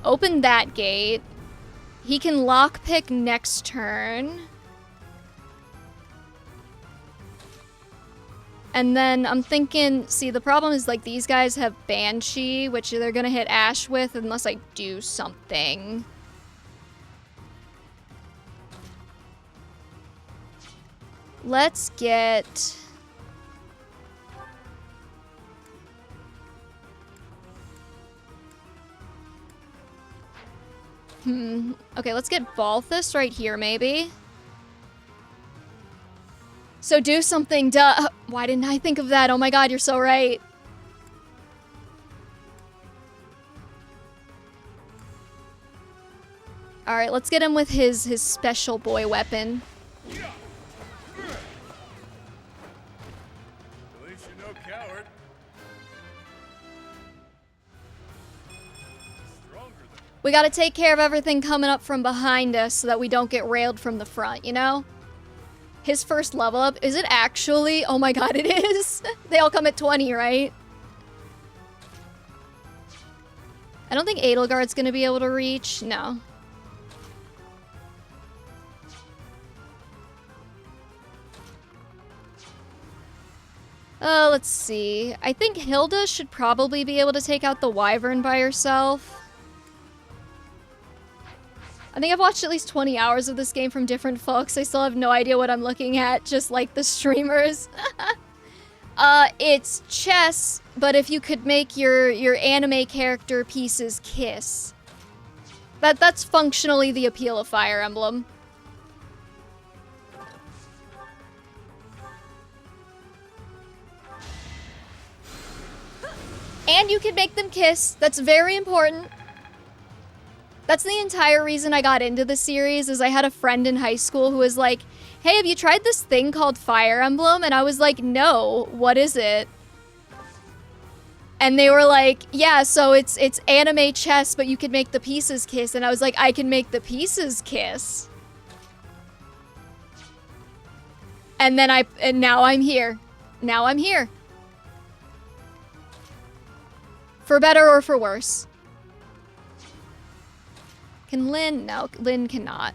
Open that gate. He can lockpick next turn. And then I'm thinking, see, the problem is, like, these guys have Banshee, which they're gonna hit Ash with unless I do something. Let's get... Okay, let's get Balthus right here, maybe. So do something, duh. Why didn't I think of that? Oh my god, you're so right. Alright, let's get him with his special boy weapon. At least you're no coward. We gotta take care of everything coming up from behind us so that we don't get railed from the front, you know? His first level up, is it actually? Oh my god, it is! They all come at 20, right? I don't think Edelgard's gonna be able to reach, no. Let's see. I think Hilda should probably be able to take out the Wyvern by herself. I think I've watched at least 20 hours of this game from different folks. I still have no idea what I'm looking at, just like the streamers. It's chess, but if you could make your anime character pieces kiss. That's functionally the appeal of Fire Emblem. And you can make them kiss. That's very important. That's the entire reason I got into the series, is I had a friend in high school who was like, hey, have you tried this thing called Fire Emblem? And I was like, no, what is it? And they were like, yeah, so it's anime chess, but you can make the pieces kiss. And I was like, I can make the pieces kiss. And then now I'm here. Now I'm here. For better or for worse. Can Lynn? No, Lynn cannot.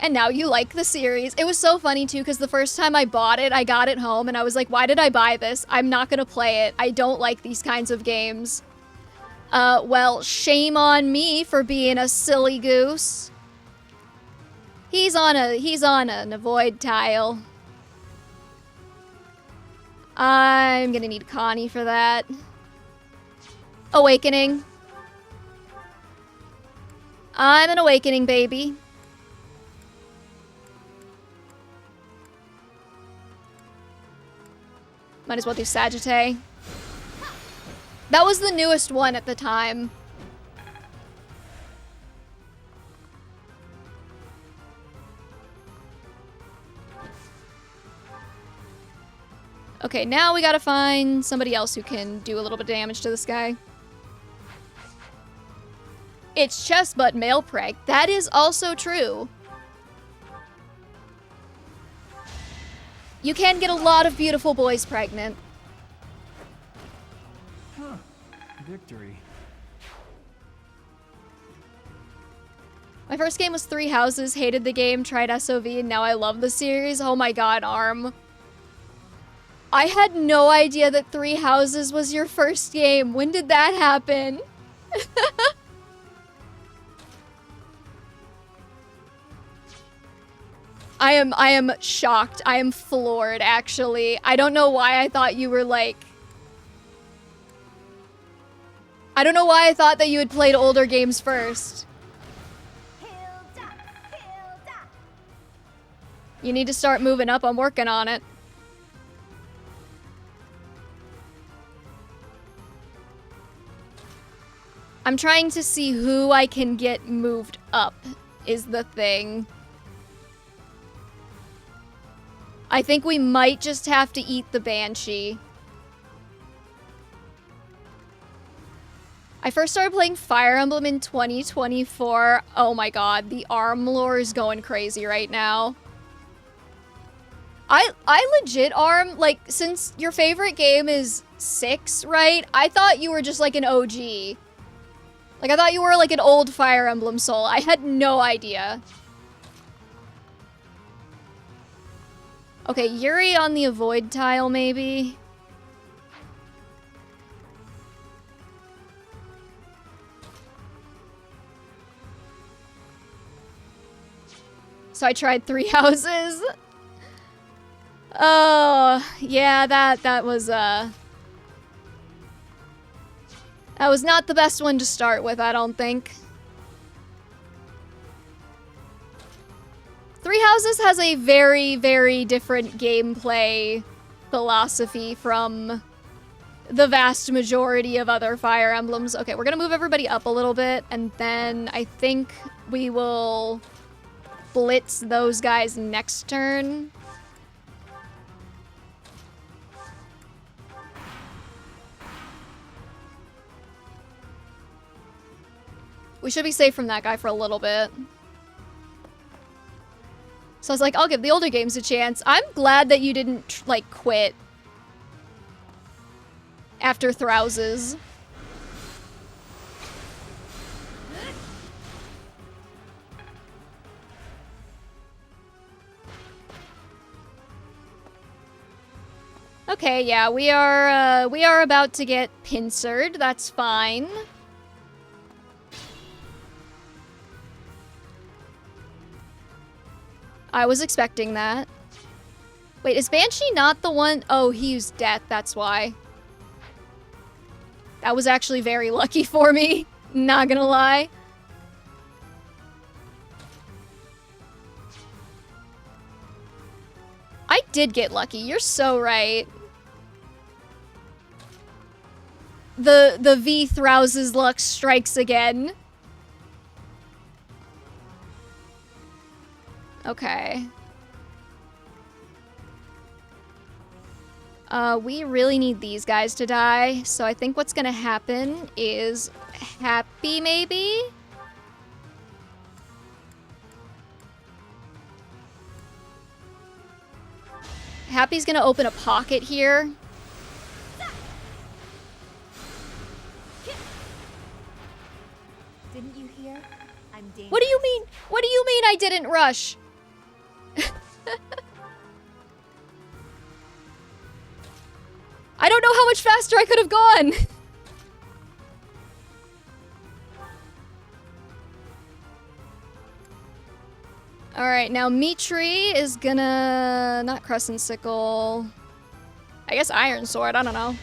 And now you like the series. It was so funny too, because the first time I bought it, I got it home and I was like, why did I buy this? I'm not gonna play it. I don't like these kinds of games. Well, shame on me for being a silly goose. He's on an avoid tile. I'm gonna need Connie for that. Awakening. I'm an awakening baby. Might as well do Sagittae. That was the newest one at the time. Okay, now we gotta find somebody else who can do a little bit of damage to this guy. It's chess but male preg. That is also true. You can get a lot of beautiful boys pregnant. Huh. Victory. My first game was 3 Houses, hated the game, tried SOV, and now I love the series. Oh my god, Arm. I had no idea that 3 Houses was your first game. When did that happen? I am shocked. I am floored, actually. I don't know why I thought you were like... I don't know why I thought that you had played older games first. You need to start moving up. I'm working on it. I'm trying to see who I can get moved up, is the thing. I think we might just have to eat the Banshee. I first started playing Fire Emblem in 2024. Oh my god, the Arm lore is going crazy right now. I legit, Arm, like, since your favorite game is 6, right? I thought you were just like an OG. Like, I thought you were like an old Fire Emblem soul. I had no idea. Okay, Yuri on the avoid tile, maybe? So I tried 3 Houses. Oh, yeah, that was, That was not the best one to start with, I don't think. Three Houses has a very, very different gameplay philosophy from the vast majority of other Fire Emblems. Okay, we're gonna move everybody up a little bit, and then I think we will blitz those guys next turn. We should be safe from that guy for a little bit. So I was like, I'll give the older games a chance. I'm glad that you didn't, like, quit after Throuses. Okay, yeah, we are about to get pincered. That's fine. I was expecting that. Wait, is Banshee not the one? Oh, he used death, that's why. That was actually very lucky for me, not gonna lie. I did get lucky, you're so right. The V Throuses luck strikes again. Okay. We really need these guys to die, so I think what's gonna happen is Happy, maybe? Happy's gonna open a pocket here. Didn't you hear? I'm dangerous. What do you mean? What do you mean I didn't rush? I don't know how much faster I could have gone. Alright, now Mitri is gonna... not Crescent Sickle. I guess Iron Sword, I don't know.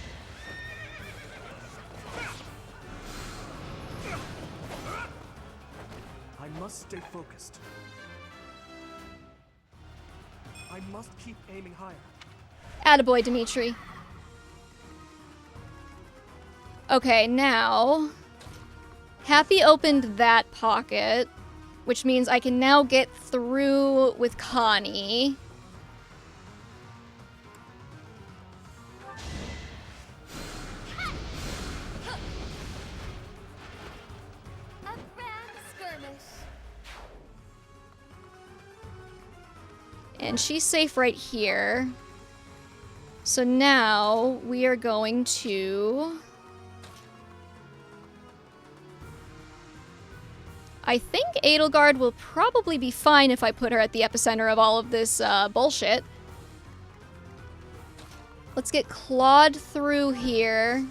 I must stay focused. I must keep aiming higher. Attaboy, Dimitri. Okay, now... Happy opened that pocket, which means I can now get through with Connie. And she's safe right here. So now we are going to... I think Edelgard will probably be fine if I put her at the epicenter of all of this bullshit. Let's get Claude through here.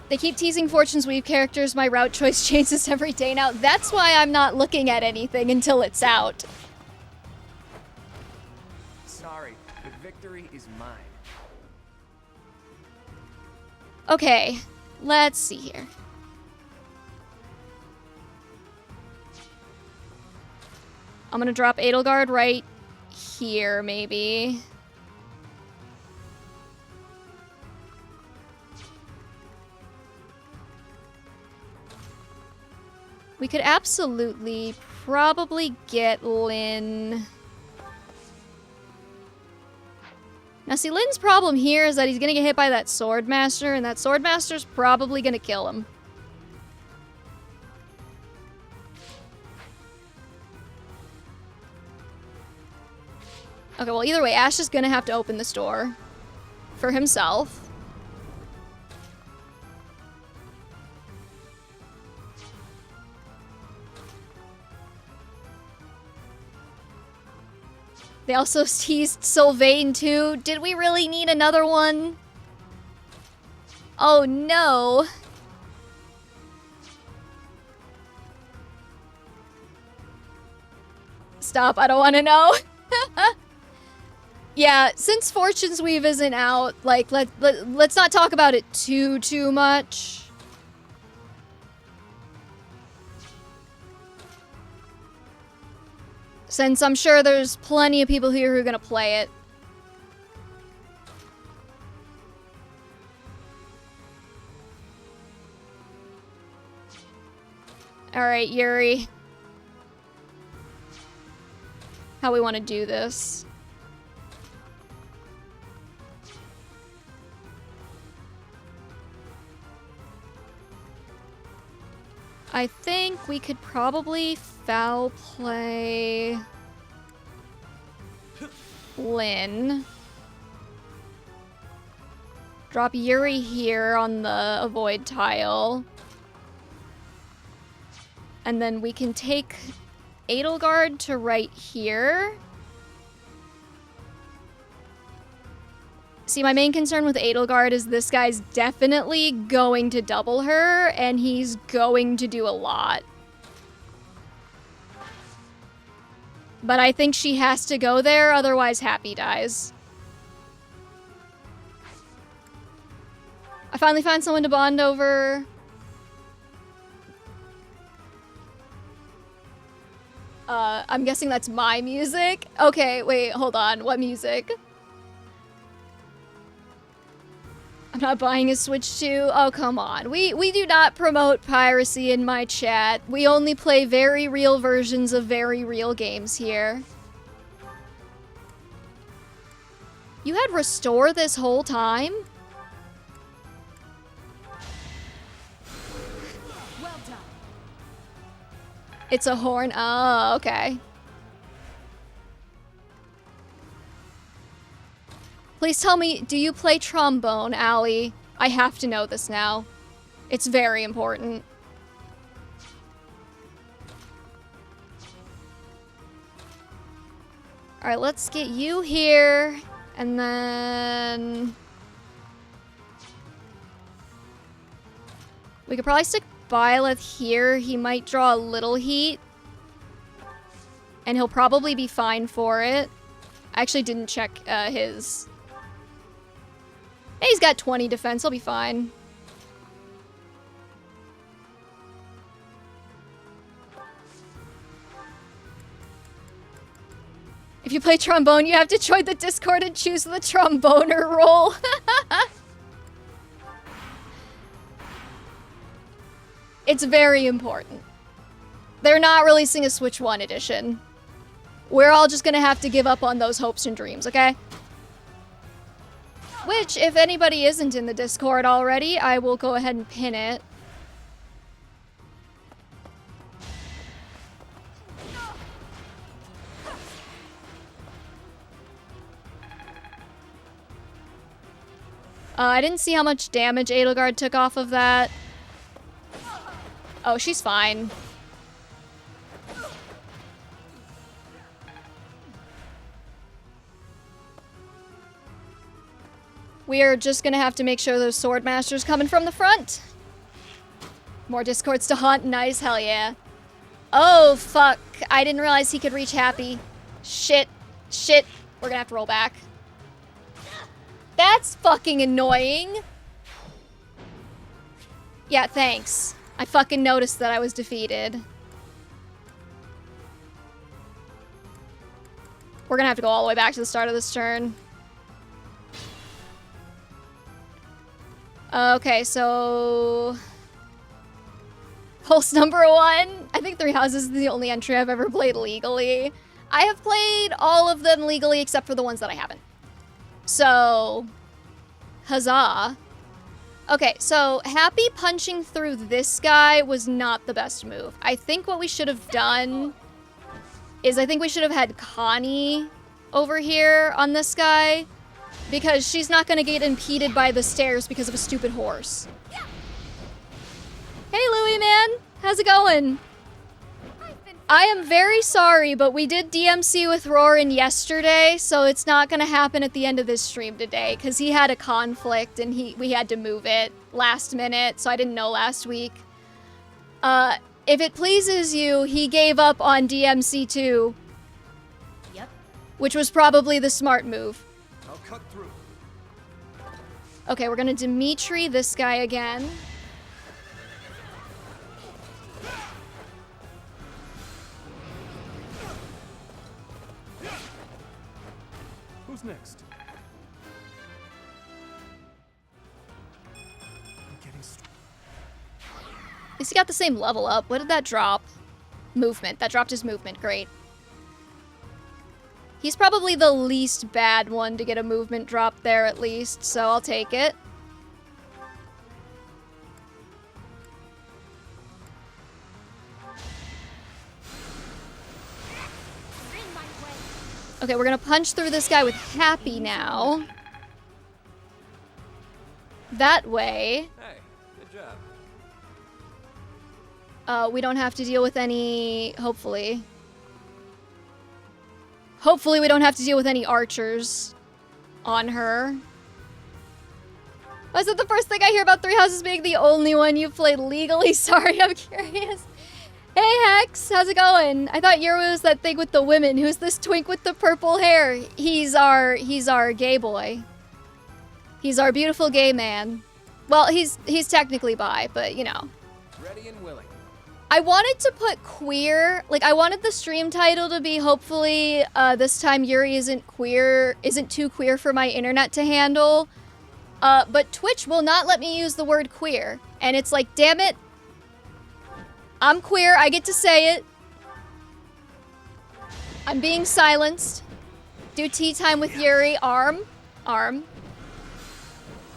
They keep teasing Fortune's Weave characters. My route choice changes every day now. That's why I'm not looking at anything until it's out. Sorry, the victory is mine. Okay, let's see here. I'm gonna drop Edelgard right here, maybe. We could absolutely probably get Lynn. Now see, Lynn's problem here is that he's gonna get hit by that Swordmaster, and that Swordmaster's probably gonna kill him. Okay, well either way, Ash is gonna have to open this door for himself. They also teased Sylvain too. Did we really need another one? Oh no. Stop, I don't want to know. Yeah, since Fortune's Weave isn't out, like, let's not talk about it too much. Since I'm sure there's plenty of people here who are gonna play it. Alright, Yuri. How we want to do this. I think we could probably foul play Lynn. Drop Yuri here on the avoid tile. And then we can take Edelgard to right here. See, my main concern with Edelgard is this guy's definitely going to double her, and he's going to do a lot. But I think she has to go there, otherwise Happy dies. I finally found someone to bond over. I'm guessing that's my music? Okay, wait, hold on. What music? I'm not buying a Switch 2. Oh, come on. We do not promote piracy in my chat. We only play very real versions of very real games here. You had restore this whole time? Well done. It's a horn. Oh, okay. Please tell me, do you play trombone, Allie? I have to know this now. It's very important. Alright, let's get you here. And then... we could probably stick Byleth here. He might draw a little heat. And he'll probably be fine for it. I actually didn't check his... Hey, he's got 20 defense. He'll be fine. If you play trombone, you have to join the Discord and choose the tromboner role. It's very important. They're not releasing a Switch 1 edition. We're all just gonna have to give up on those hopes and dreams, okay? Which, if anybody isn't in the Discord already, I will go ahead and pin it. I didn't see how much damage Edelgard took off of that. Oh, she's fine. We are just gonna have to make sure those sword masters coming from the front. More Discords to haunt. Nice, hell yeah. Oh, fuck. I didn't realize he could reach Happy. Shit. Shit. We're gonna have to roll back. That's fucking annoying. Yeah, thanks. I fucking noticed that I was defeated. We're gonna have to go all the way back to the start of this turn. Okay, so... Pulse number 1. I think 3 Houses is the only entry I've ever played legally. I have played all of them legally except for the ones that I haven't. So... Huzzah. Okay, so Happy punching through this guy was not the best move. I think what we should have done is I think we should have had Connie over here on this guy. Because she's not gonna get impeded by the stairs because of a stupid horse. Hey, Louie, man. How's it going? I am very sorry, but we did DMC with Rorin yesterday, so it's not gonna happen at the end of this stream today, because he had a conflict and we had to move it last minute, so I didn't know last week. If it pleases you, he gave up on DMC 2 Which was probably the smart move. I'll cut through. Okay, we're gonna Dimitri this guy again. Who's next? At least he got the same level up. What did that drop? Movement. That dropped his movement. Great. He's probably the least bad one to get a movement drop there at least, so I'll take it. Okay, we're gonna punch through this guy with Happy now. That way. Hey, good job. We don't have to deal with any, hopefully. Hopefully we don't have to deal with any archers on her. Was it the first thing I hear about Three Houses being the only one you played legally? Sorry, I'm curious. Hey Hex, how's it going? I thought Yuri was that thing with the women. Who's this twink with the purple hair? He's our gay boy. He's our beautiful gay man. Well, he's technically bi, but you know. Ready and willing. I wanted to put queer, like I wanted the stream title to be hopefully this time Yuri isn't too queer for my internet to handle. But Twitch will not let me use the word queer. And it's like, damn it. I'm queer, I get to say it. I'm being silenced. Do tea time with Yuri, arm. I'm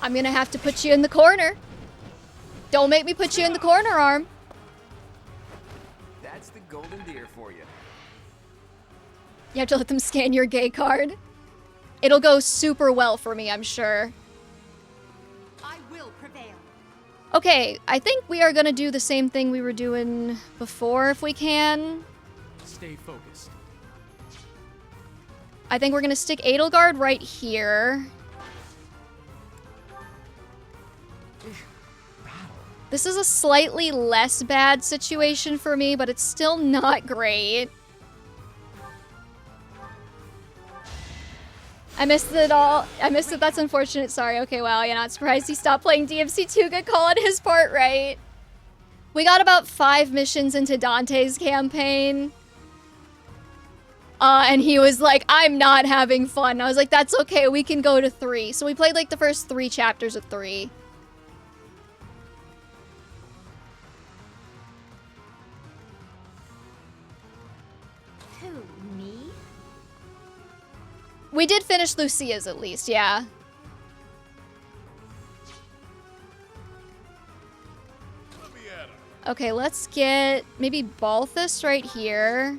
gonna have to put you in the corner. Don't make me put you in the corner, arm. That's the golden deer for you. You have to let them scan your gay card. It'll go super well for me, I'm sure. I will prevail. Okay, I think we are gonna do the same thing we were doing before if we can. Stay focused. I think we're gonna stick Edelgard right here. This is a slightly less bad situation for me, but it's still not great. I missed it all. I missed it. That's unfortunate. Sorry. Okay, wow. You're not surprised he stopped playing DMC2. Good call on his part, right? We got about 5 missions into Dante's campaign. And he was like, I'm not having fun. I was like, that's okay. We can go to 3. So we played like the first 3 chapters of 3. We did finish Lucia's at least, yeah. Okay, let's get maybe Balthus right here.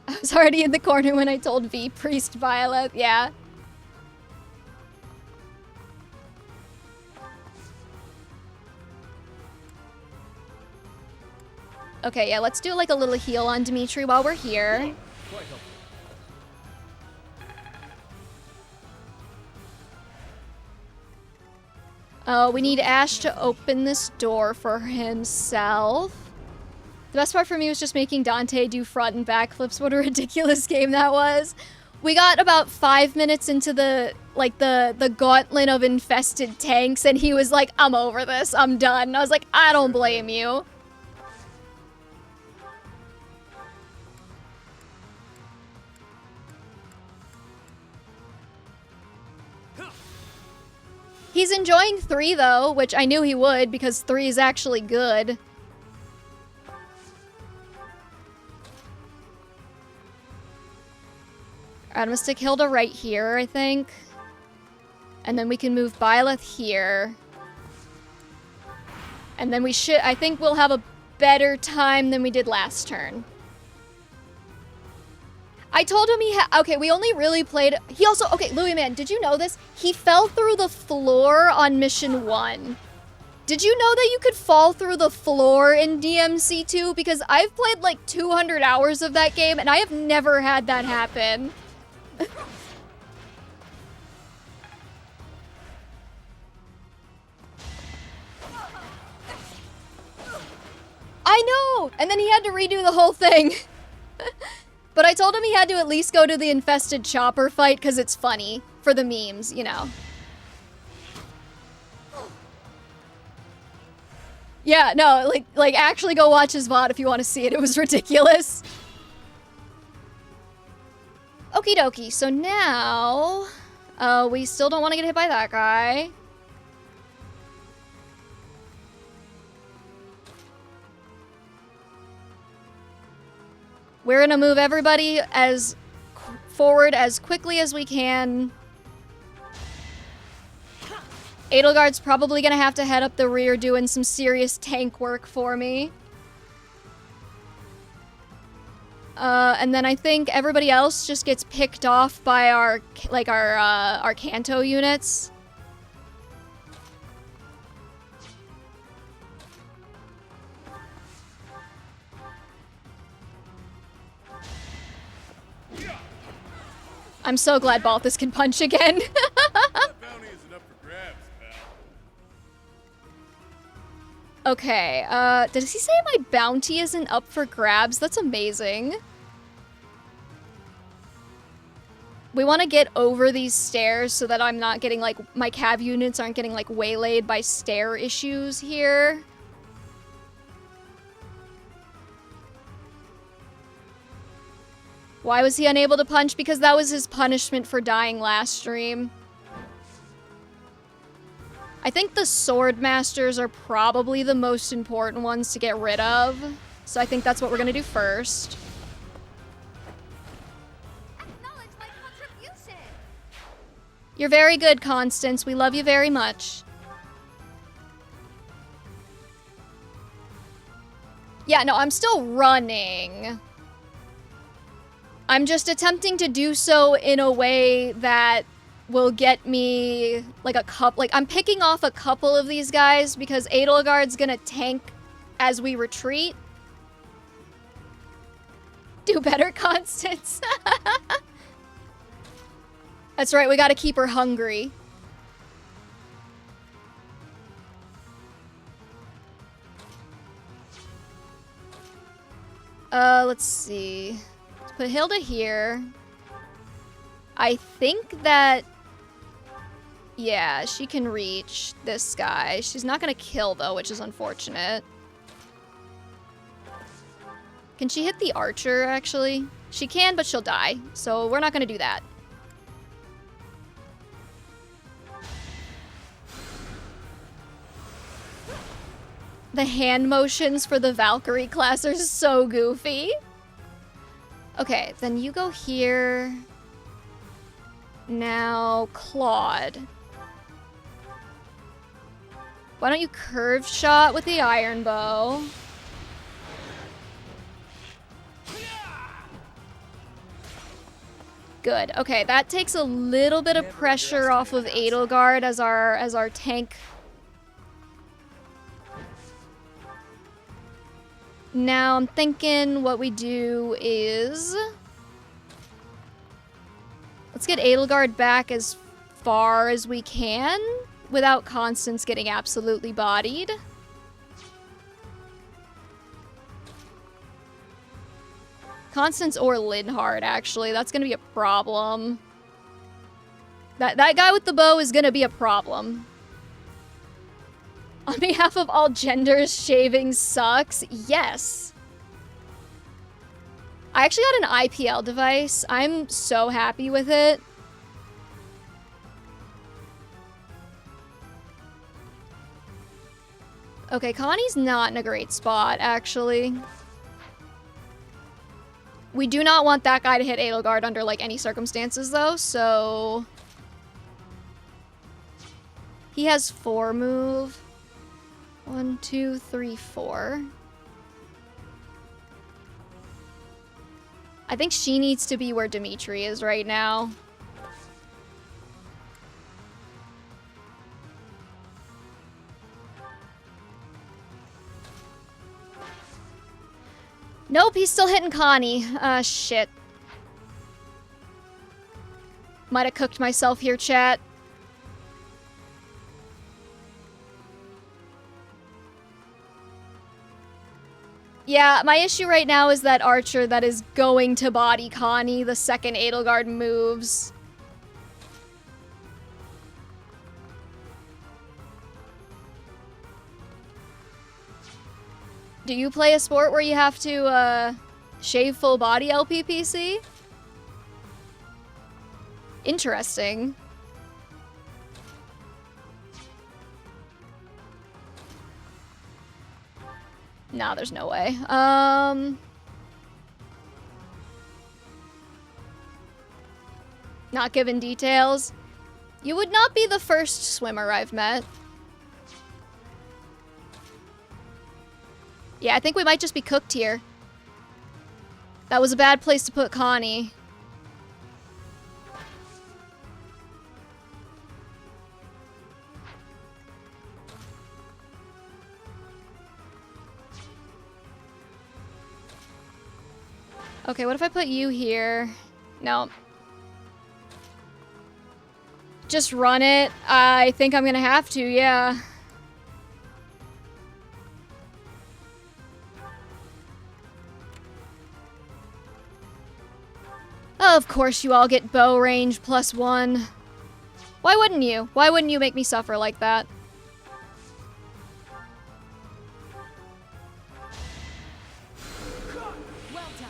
I was already in the corner when I told V Priest Violet, yeah. Okay, yeah, let's do like a little heal on Dimitri while we're here. We need Ash to open this door for himself. The best part for me was just making Dante do front and back flips. What a ridiculous game that was. We got about 5 minutes into the gauntlet of infested tanks, and he was like, I'm over this, I'm done. And I was like, I don't blame you. He's enjoying 3 though, which I knew he would because 3 is actually good. Alright, I'm gonna stick Hilda right here, I think. And then we can move Byleth here. And then I think we'll have a better time than we did last turn. I told him okay, we only really played, okay, Louis man, did you know this? He fell through the floor on mission 1. Did you know that you could fall through the floor in DMC2? Because I've played like 200 hours of that game and I have never had that happen. I know! And then he had to redo the whole thing. But I told him he had to at least go to the infested chopper fight because it's funny. For the memes, you know. Yeah, no, like actually go watch his VOD if you want to see it. It was ridiculous. Okie dokie, so now... we still don't want to get hit by that guy. We're gonna move everybody as forward as quickly as we can. Edelgard's probably gonna have to head up the rear doing some serious tank work for me. And then I think everybody else just gets picked off by our Canto units. I'm so glad Balthus can punch again. Okay, does he say my bounty isn't up for grabs? That's amazing. We want to get over these stairs so that I'm not getting, like, my cav units aren't getting, like, waylaid by stair issues here. Why was he unable to punch? Because that was his punishment for dying last stream. I think the sword masters are probably the most important ones to get rid of. So I think that's what we're gonna do first. Acknowledge my contribution. You're very good, Constance. We love you very much. Yeah, no, I'm still running. I'm just attempting to do so in a way that will get me like a couple. Like, I'm picking off a couple of these guys because Edelgard's gonna tank as we retreat. Do better, Constance. That's right, we gotta keep her hungry. Let's see. Let's put Hilda here. I think that... yeah, she can reach this guy. She's not gonna kill, though, which is unfortunate. Can she hit the archer, actually? She can, but she'll die. So we're not gonna do that. The hand motions for the Valkyrie class are so goofy. Okay, then you go here. Now, Claude. Why don't you curve shot with the iron bow? Good. Okay, that takes a little bit of pressure off of Edelgard as our tank. Now I'm thinking what we do is... let's get Edelgard back as far as we can without Constance getting absolutely bodied. Constance or Linhardt, actually. That's gonna be a problem. That guy with the bow is gonna be a problem. On behalf of all genders, shaving sucks. Yes. I actually got an IPL device. I'm so happy with it. Okay, Connie's not in a great spot, actually. We do not want that guy to hit Edelgard under, like, any circumstances, though, so... he has 4 move. 1, 2, 3, 4. I think she needs to be where Dimitri is right now. Nope, he's still hitting Connie. Shit. Might have cooked myself here, chat. Yeah, my issue right now is that archer that is going to body Connie the second Edelgard moves. Do you play a sport where you have to, shave full body LPPC? Interesting. Nah, there's no way. Not given details. You would not be the first swimmer I've met. Yeah, I think we might just be cooked here. That was a bad place to put Connie. Okay, what if I put you here? No. Just run it. I think I'm gonna have to, yeah. Of course you all get bow range +1. Why wouldn't you? Why wouldn't you make me suffer like that? Well done.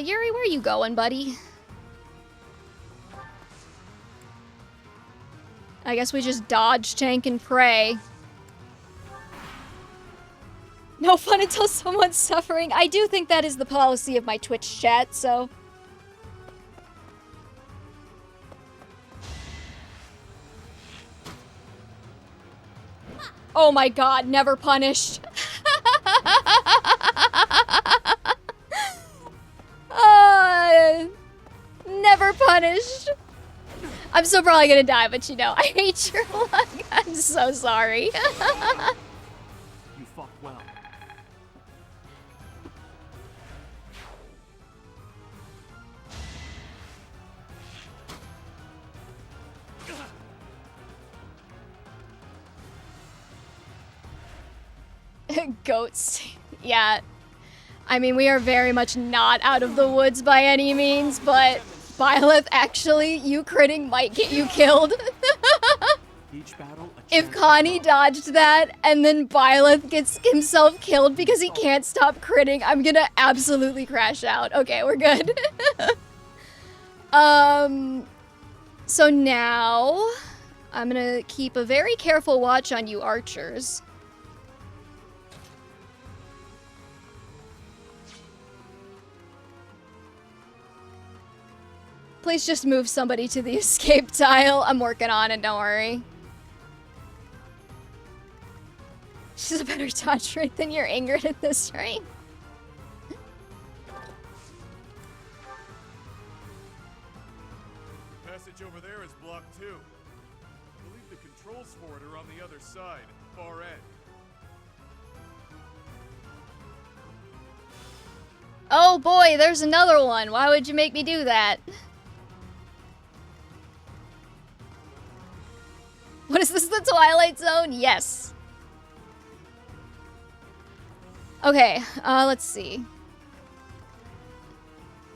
Yuri, where are you going, buddy? I guess we just dodge, tank, and pray. No fun until someone's suffering. I do think that is the policy of my Twitch chat, so... Oh my god, never punished. Never punished. I'm still probably gonna die, but you know, I hate your luck. I'm so sorry. You fought well. Goats. Yeah. I mean, we are very much not out of the woods by any means, but Byleth, actually, you critting might get you killed. Each battle, If Connie dodged that, and then Byleth gets himself killed because he can't stop critting, I'm gonna absolutely crash out. Okay, we're good. So now, I'm gonna keep a very careful watch on you archers. Please just move somebody to the escape tile. I'm working on it, don't worry. She's a better dodge rate than your Ingrid at this rate. Passage over there is blocked too. I believe the controls for it are on the other side, far end. Oh boy, there's another one. Why would you make me do that? What is this, the Twilight Zone? Yes. Okay, let's see.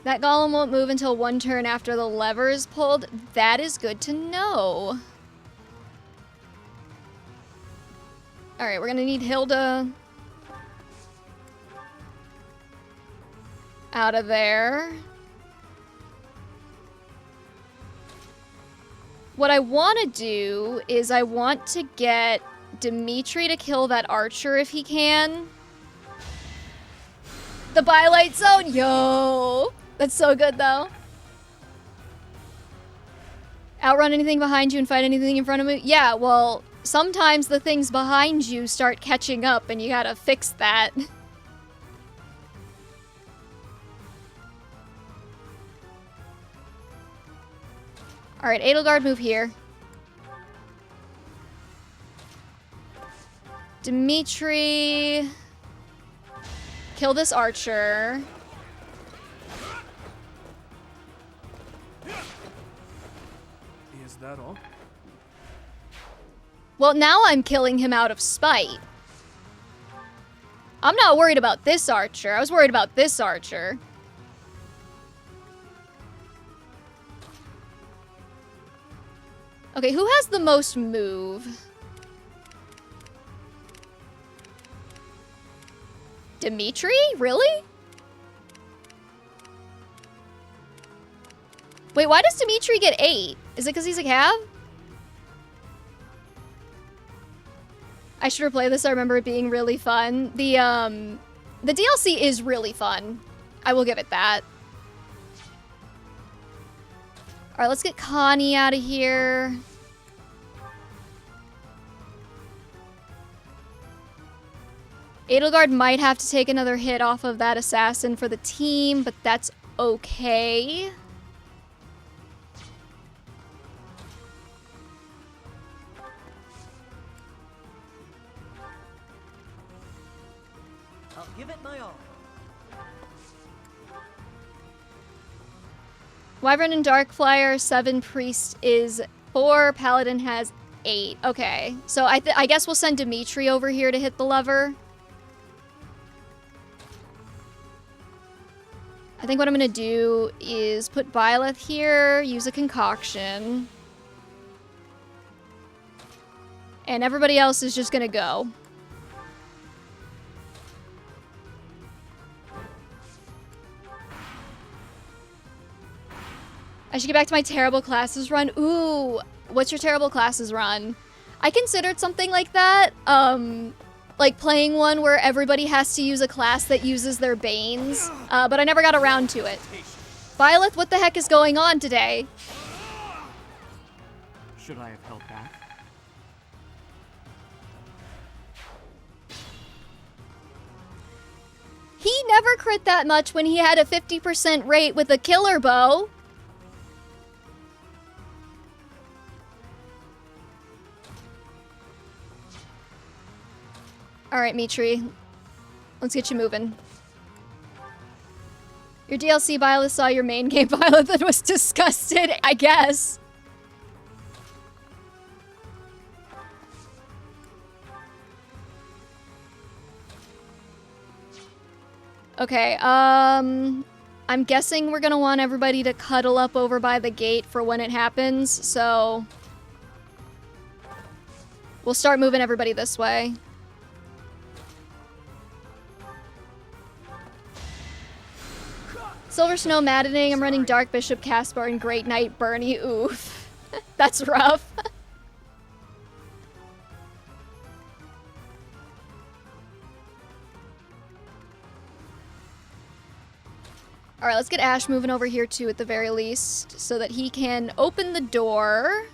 That golem won't move until one turn after the lever is pulled. That is good to know. Alright, we're gonna need Hilda out of there. What I want to do is I want to get Dimitri to kill that archer if he can. The Bylight Zone, yo! That's so good though. Outrun anything behind you and fight anything in front of you? Yeah, well, sometimes the things behind you start catching up and you gotta fix that. Alright, Edelgard, move here. Dimitri... Kill this archer. Is that all? Well, now I'm killing him out of spite. I'm not worried about this archer. I was worried about this archer. Okay, who has the most move? Dimitri? Really? Wait, why does Dimitri get 8? Is it because he's a cav? I should replay this. I remember it being really fun. The DLC is really fun. I will give it that. Alright, let's get Connie out of here. Edelgard might have to take another hit off of that assassin for the team, but that's okay. I'll give it my all. Wyvern and Darkflyer, 7, Priest is 4, Paladin has 8. Okay, so I guess we'll send Dimitri over here to hit the lever. I think what I'm gonna do is put Byleth here, use a concoction. And everybody else is just gonna go. I should get back to my terrible classes run. Ooh, what's your terrible classes run? I considered something like that. Like playing one where everybody has to use a class that uses their Banes. But I never got around to it. Byleth, what the heck is going on today? Should I have held back? He never crit that much when he had a 50% rate with a killer bow. Alright, Mitri. Let's get you moving. Your DLC Byleth saw your main game Byleth and was disgusted, I guess. Okay, I'm guessing we're gonna want everybody to cuddle up over by the gate for when it happens, so we'll start moving everybody this way. Silver Snow Maddening, I'm running Dark Bishop, Caspar, and Great Knight Bernie. Oof. That's rough. Alright, let's get Ash moving over here too at the very least, so that he can open the door.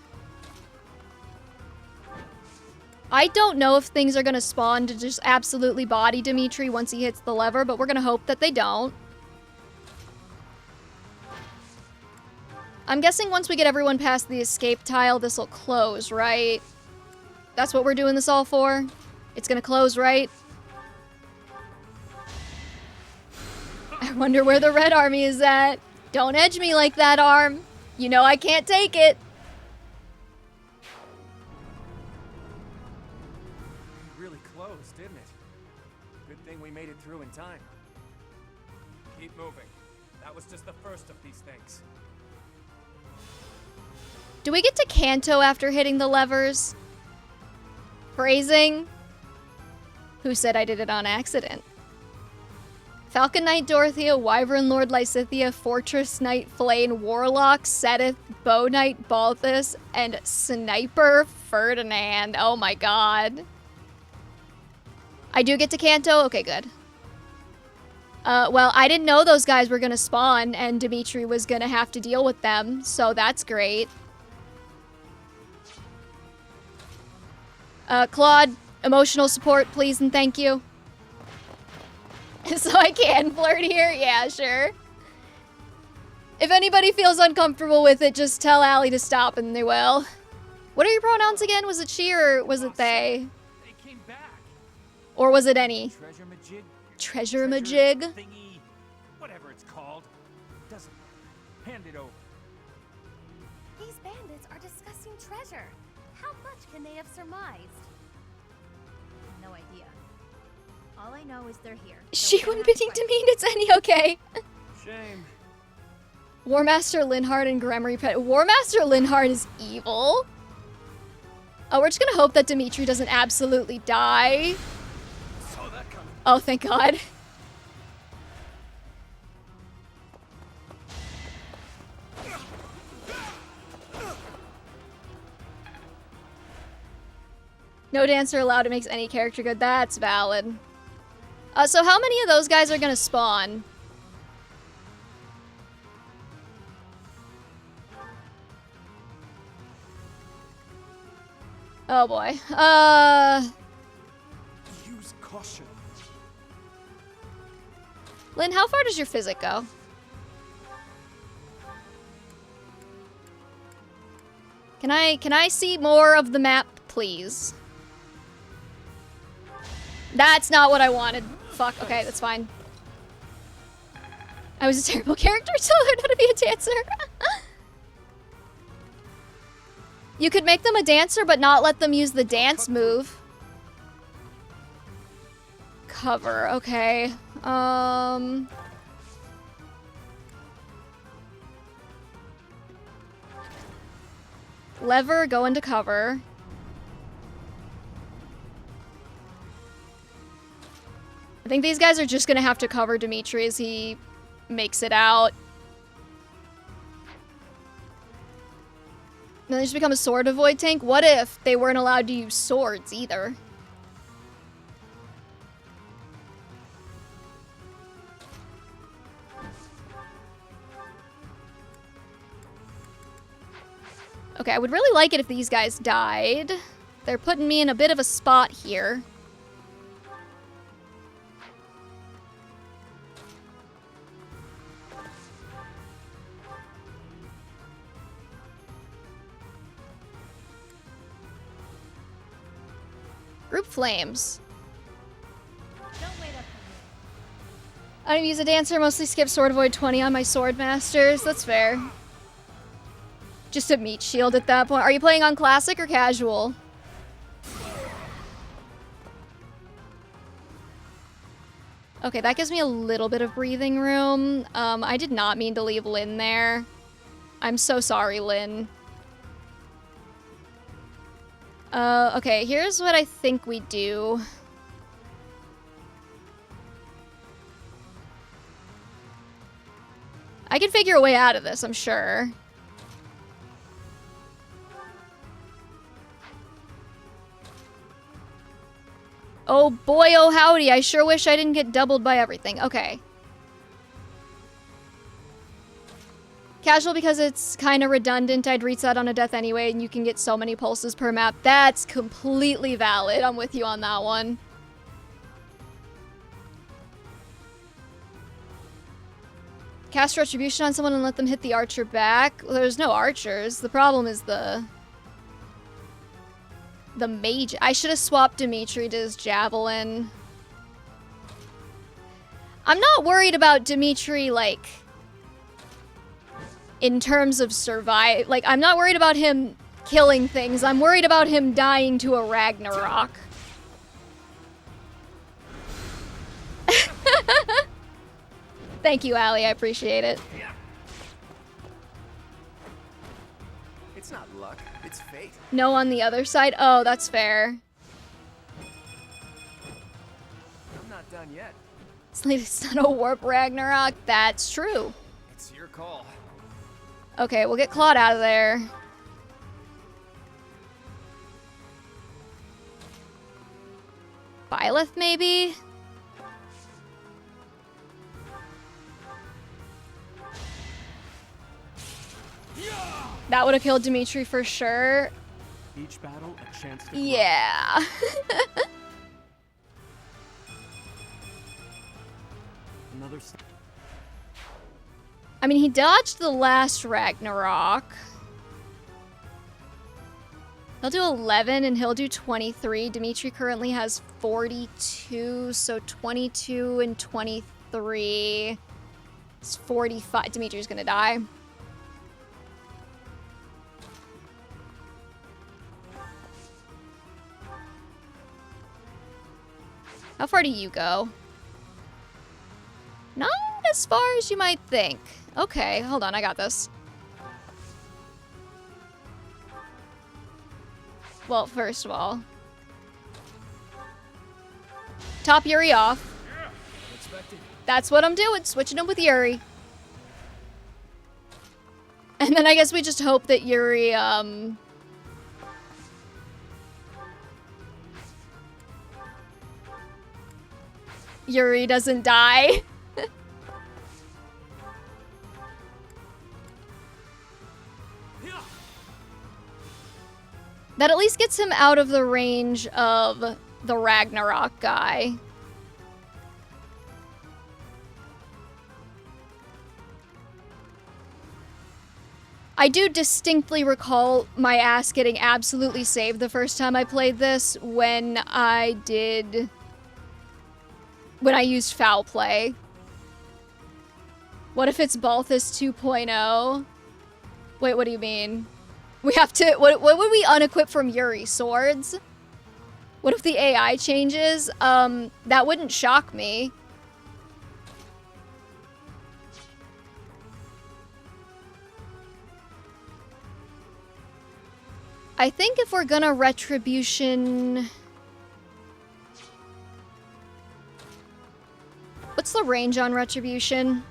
I don't know if things are gonna spawn to just absolutely body Dimitri once he hits the lever, but we're gonna hope that they don't. I'm guessing once we get everyone past the escape tile, this will close, right? That's what we're doing this all for? It's gonna close, right? I wonder where the red army is at. Don't edge me like that, Arm. You know I can't take it. Really close, didn't it? Good thing we made it through in time. Keep moving. That was just the first of these things. Do we get to Kanto after hitting the levers? Phrasing? Who said I did it on accident? Falcon Knight Dorothea, Wyvern Lord Lysithea, Fortress Knight Flane, Warlock, Seteth, Bow Knight Balthus, and Sniper Ferdinand. Oh my god. I do get to Kanto? Okay, good. Well, I didn't know those guys were gonna spawn and Dimitri was gonna have to deal with them, so that's great. Claude, emotional support, please and thank you. So I can flirt here? Yeah, sure. If anybody feels uncomfortable with it, just tell Allie to stop and they will. What are your pronouns again? Was it she or was it they? They came back. Or was it any? Treasure Majid, treasure majig. Thingy, whatever it's called. Doesn't matter. Hand it over. These bandits are discussing treasure. How much can they have surmised? No idea. All I know is they're here. She wouldn't be to mean it's any okay. Shame. War Master Linhardt and Gremory Pet. War Master Linhardt is evil. Oh, we're just gonna hope that Dimitri doesn't absolutely die. Saw that coming. Oh, thank God. No dancer allowed. It makes any character good. That's valid. So how many of those guys are gonna spawn? Oh boy. Use caution. Lynn, how far does your physic go? Can I see more of the map, please? That's not what I wanted. Fuck, okay, that's fine. I was a terrible character until I learned how to be a dancer. You could make them a dancer, but not let them use the dance move. Cover, okay. Lever, go into cover. I think these guys are just gonna have to cover Dimitri as he makes it out. Then they just become a sword avoid tank? What if they weren't allowed to use swords either? Okay, I would really like it if these guys died. They're putting me in a bit of a spot here. Group flames. I don't use a dancer, mostly skip sword avoid 20 on my sword masters. That's fair. Just a meat shield at that point. Are you playing on classic or casual? Okay, that gives me a little bit of breathing room. I did not mean to leave Lynn there. I'm so sorry, Lynn. Okay, here's what I think we do. I can figure a way out of this, I'm sure. Oh boy, oh howdy, I sure wish I didn't get doubled by everything. Okay. Casual because it's kind of redundant. I'd reset on a death anyway, and you can get so many pulses per map. That's completely valid. I'm with you on that one. Cast Retribution on someone and let them hit the archer back. Well, there's no archers. The problem is the mage. I should have swapped Dimitri to his javelin. I'm not worried about Dimitri, like, in terms of survive. Like, I'm not worried about him killing things. I'm worried about him dying to a Ragnarok. Thank you, Allie. I appreciate it. It's not luck, it's fate. No on the other side? Oh, that's fair. I'm not done yet. It's not a warp Ragnarok. That's true. It's your call. Okay, we'll get Claude out of there. Byleth, maybe? That would have killed Dimitri for sure. Each battle a chance to Yeah. Another I mean, he dodged the last Ragnarok. He'll do 11 and he'll do 23. Dimitri currently has 42, so 22 and 23 is 45. Dimitri's gonna die. How far do you go? Not as far as you might think. Okay, hold on, I got this. Well, first of all, top Yuri off. That's what I'm doing, switching him with Yuri. And then I guess we just hope that Yuri, Yuri doesn't die. That at least gets him out of the range of the Ragnarok guy. I do distinctly recall my ass getting absolutely saved the first time I played this when I used foul play. What if it's Balthus 2.0? Wait, what do you mean? We have to, what would we unequip from Yuri? Swords? What if the AI changes? That wouldn't shock me. I think if we're gonna Retribution... What's the range on Retribution?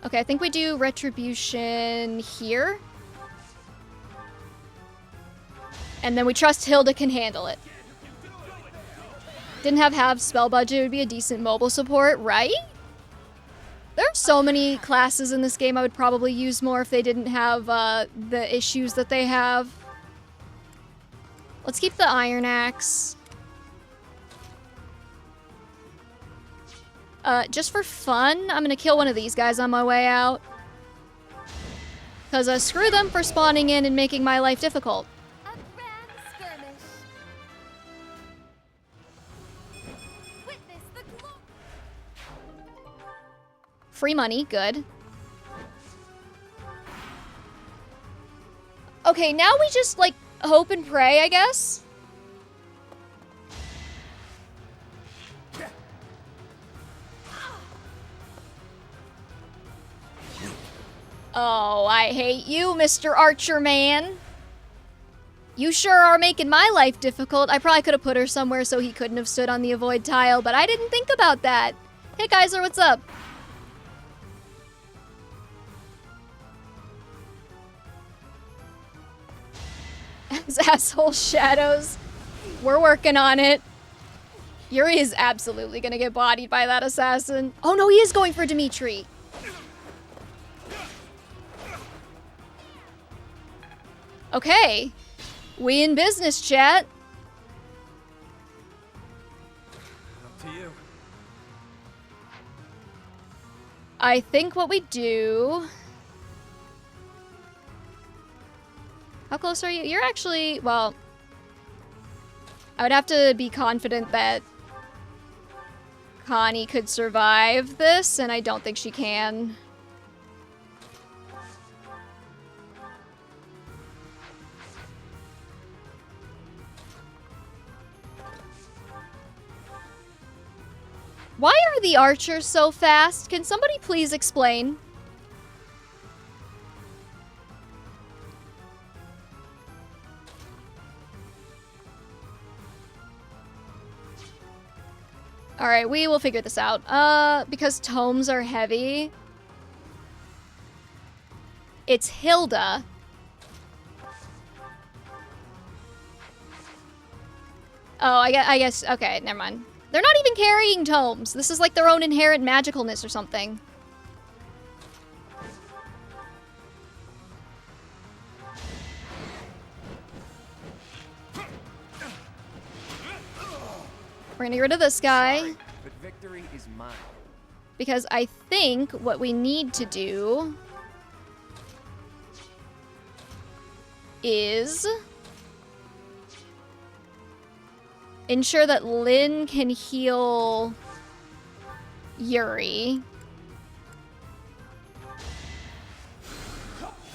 Okay, I think we do Retribution here. And then we trust Hilda can handle it. Didn't have spell budget, it would be a decent mobile support, right? There are so many classes in this game I would probably use more if they didn't have the issues that they have. Let's keep the Iron Axe. Just for fun, I'm gonna kill one of these guys on my way out. Because screw them for spawning in and making my life difficult. A grand skirmish. Witness the Free money, good. Okay, now we just, like, hope and pray, I guess? Oh, I hate you, Mr. Archer Man. You sure are making my life difficult. I probably could have put her somewhere so he couldn't have stood on the avoid tile, but I didn't think about that. Hey, Geyser, what's up? As asshole shadows. We're working on it. Yuri is absolutely gonna get bodied by that assassin. Oh no, he is going for Dimitri. Okay. We in business, chat. Up to you. I think what we do... How close are you? You're actually, well... I would have to be confident that Connie could survive this, and I don't think she can. Why are the archers so fast? Can somebody please explain? Alright, we will figure this out. Because tomes are heavy. It's Hilda. Oh, I guess, okay, never mind. They're not even carrying tomes. This is like their own inherent magicalness or something. We're gonna get rid of this guy. But victory is mine. Because I think what we need to do is ensure that Lynn can heal Yuri.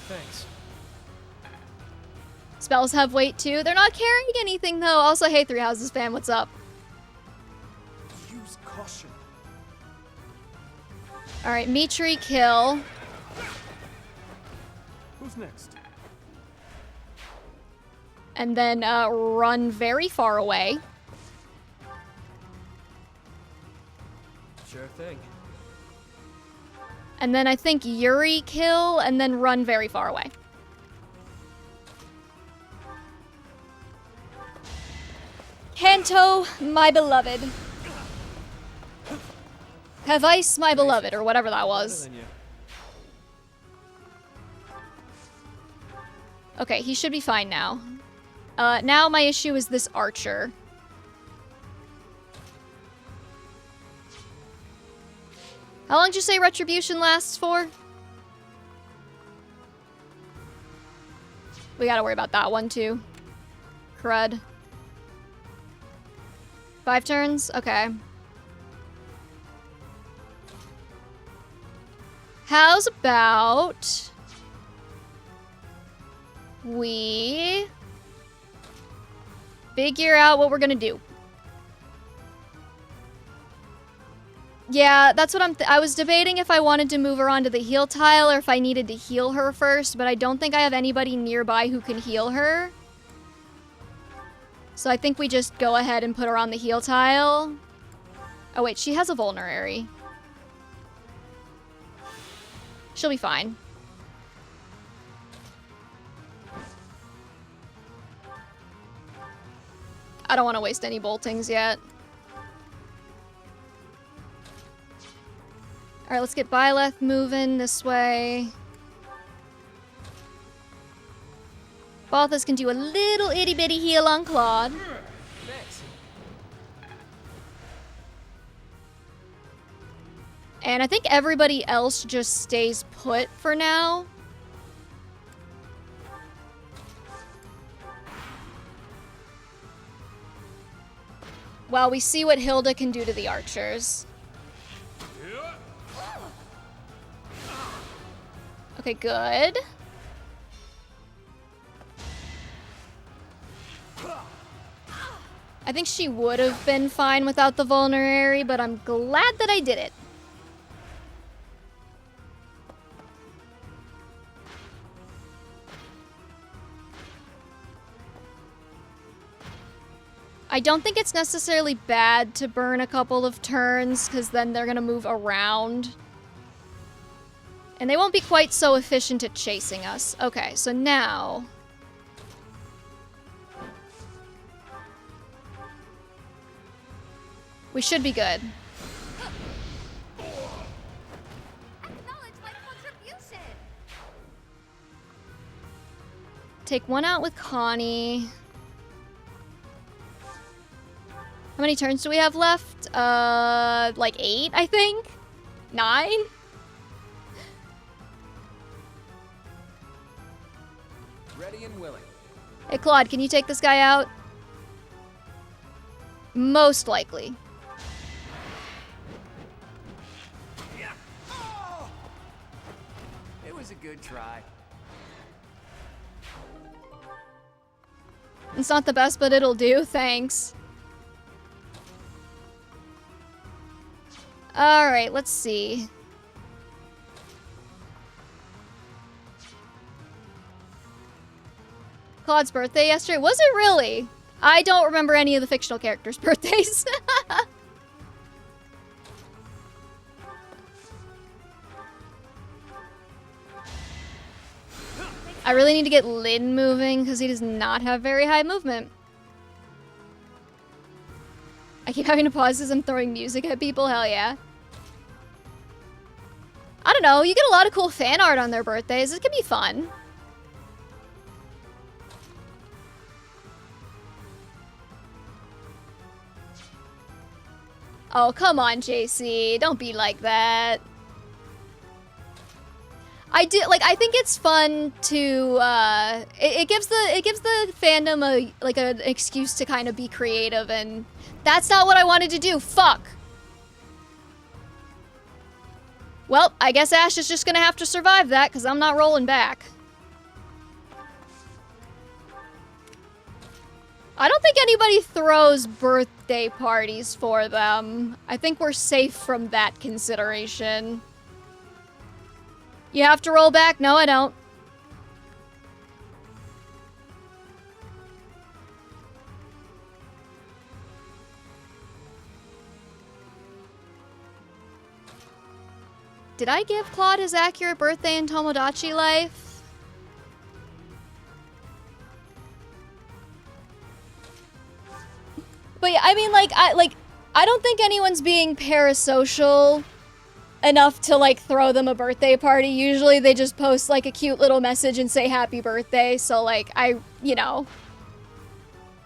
Thanks. Spells have weight too. They're not carrying anything though. Also, hey, Three Houses fam, what's up? Use caution. All right, Mitri kill. Who's next? And then run very far away. Sure thing. And then I think Yuri kill and then run very far away. Kanto, my beloved. Have ice, my beloved, or whatever that was. Okay, he should be fine now. Now my issue is this archer. How long did you say Retribution lasts for? We gotta worry about that one too. Crud. 5 turns? Okay. How's about we figure out what we're gonna do? Yeah, that's what I was debating if I wanted to move her onto the heal tile or if I needed to heal her first, but I don't think I have anybody nearby who can heal her. So I think we just go ahead and put her on the heal tile. Oh wait, she has a vulnerary. She'll be fine. I don't want to waste any boltings yet. Alright, let's get Byleth moving this way. Balthus can do a little itty bitty heal on Claude. Thanks. And I think everybody else just stays put for now. While we see what Hilda can do to the archers. Okay, good. I think she would have been fine without the vulnerary, but I'm glad that I did it. I don't think it's necessarily bad to burn a couple of turns, because then they're going to move around. And they won't be quite so efficient at chasing us. Okay, so now... we should be good. Take one out with Connie. How many turns do we have left? Like 8, I think? 9? Ready and willing. Hey, Claude, can you take this guy out? Most likely. It was a good try. It's not the best, but it'll do. Thanks. Alright, let's see. Claude's birthday yesterday? Was it really? I don't remember any of the fictional characters' birthdays. I really need to get Lynn moving because he does not have very high movement. I keep having to pause as I'm throwing music at people. Hell yeah. I don't know. You get a lot of cool fan art on their birthdays. It can be fun. Oh, come on, JC. Don't be like that. I think it's fun to it gives the fandom an excuse to kind of be creative, and that's not what I wanted to do. Fuck. Well, I guess Ash is just gonna have to survive that because I'm not rolling back. I don't think anybody throws birthday parties for them. I think we're safe from that consideration. You have to roll back? No, I don't. Did I give Claude his accurate birthday in Tomodachi Life? But yeah, I mean, I don't think anyone's being parasocial enough to, like, throw them a birthday party. Usually they just post, like, a cute little message and say happy birthday. So, like, you know,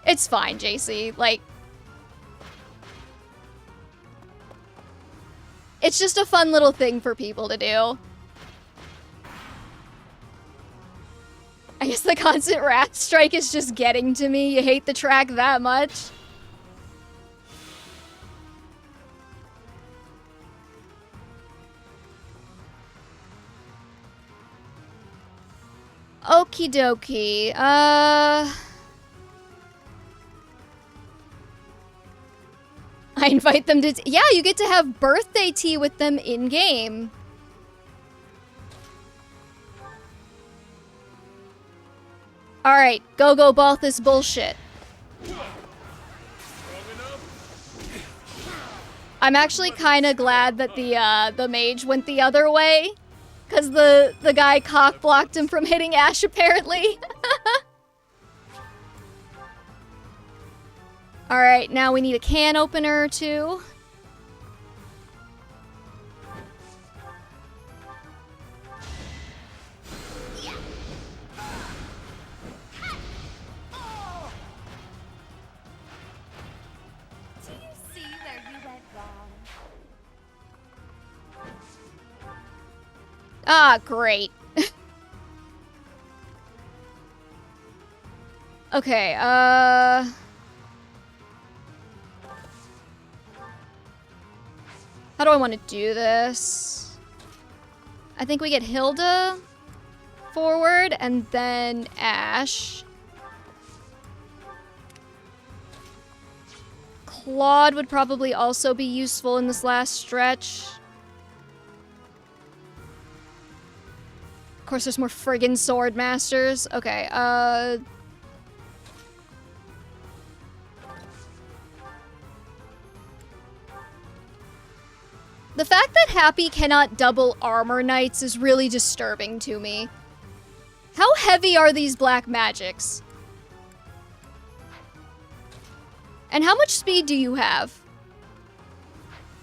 it's fine, JC. Like, it's just a fun little thing for people to do. I guess the constant rat strike is just getting to me. You hate the track that much? Okie dokie. I invite them to... Yeah, you get to have birthday tea with them in-game. Alright, go ball this bullshit. I'm actually kind of glad that the mage went the other way. Because the guy cock-blocked him from hitting Ash, apparently. Alright, now we need a can opener, too. Ah, great. Okay, how do I want to do this? I think we get Hilda forward and then Ash. Claude would probably also be useful in this last stretch. Of course, there's more friggin' sword masters. Okay, the fact that Happy cannot double armor knights is really disturbing to me. How heavy are these black magics? And how much speed do you have?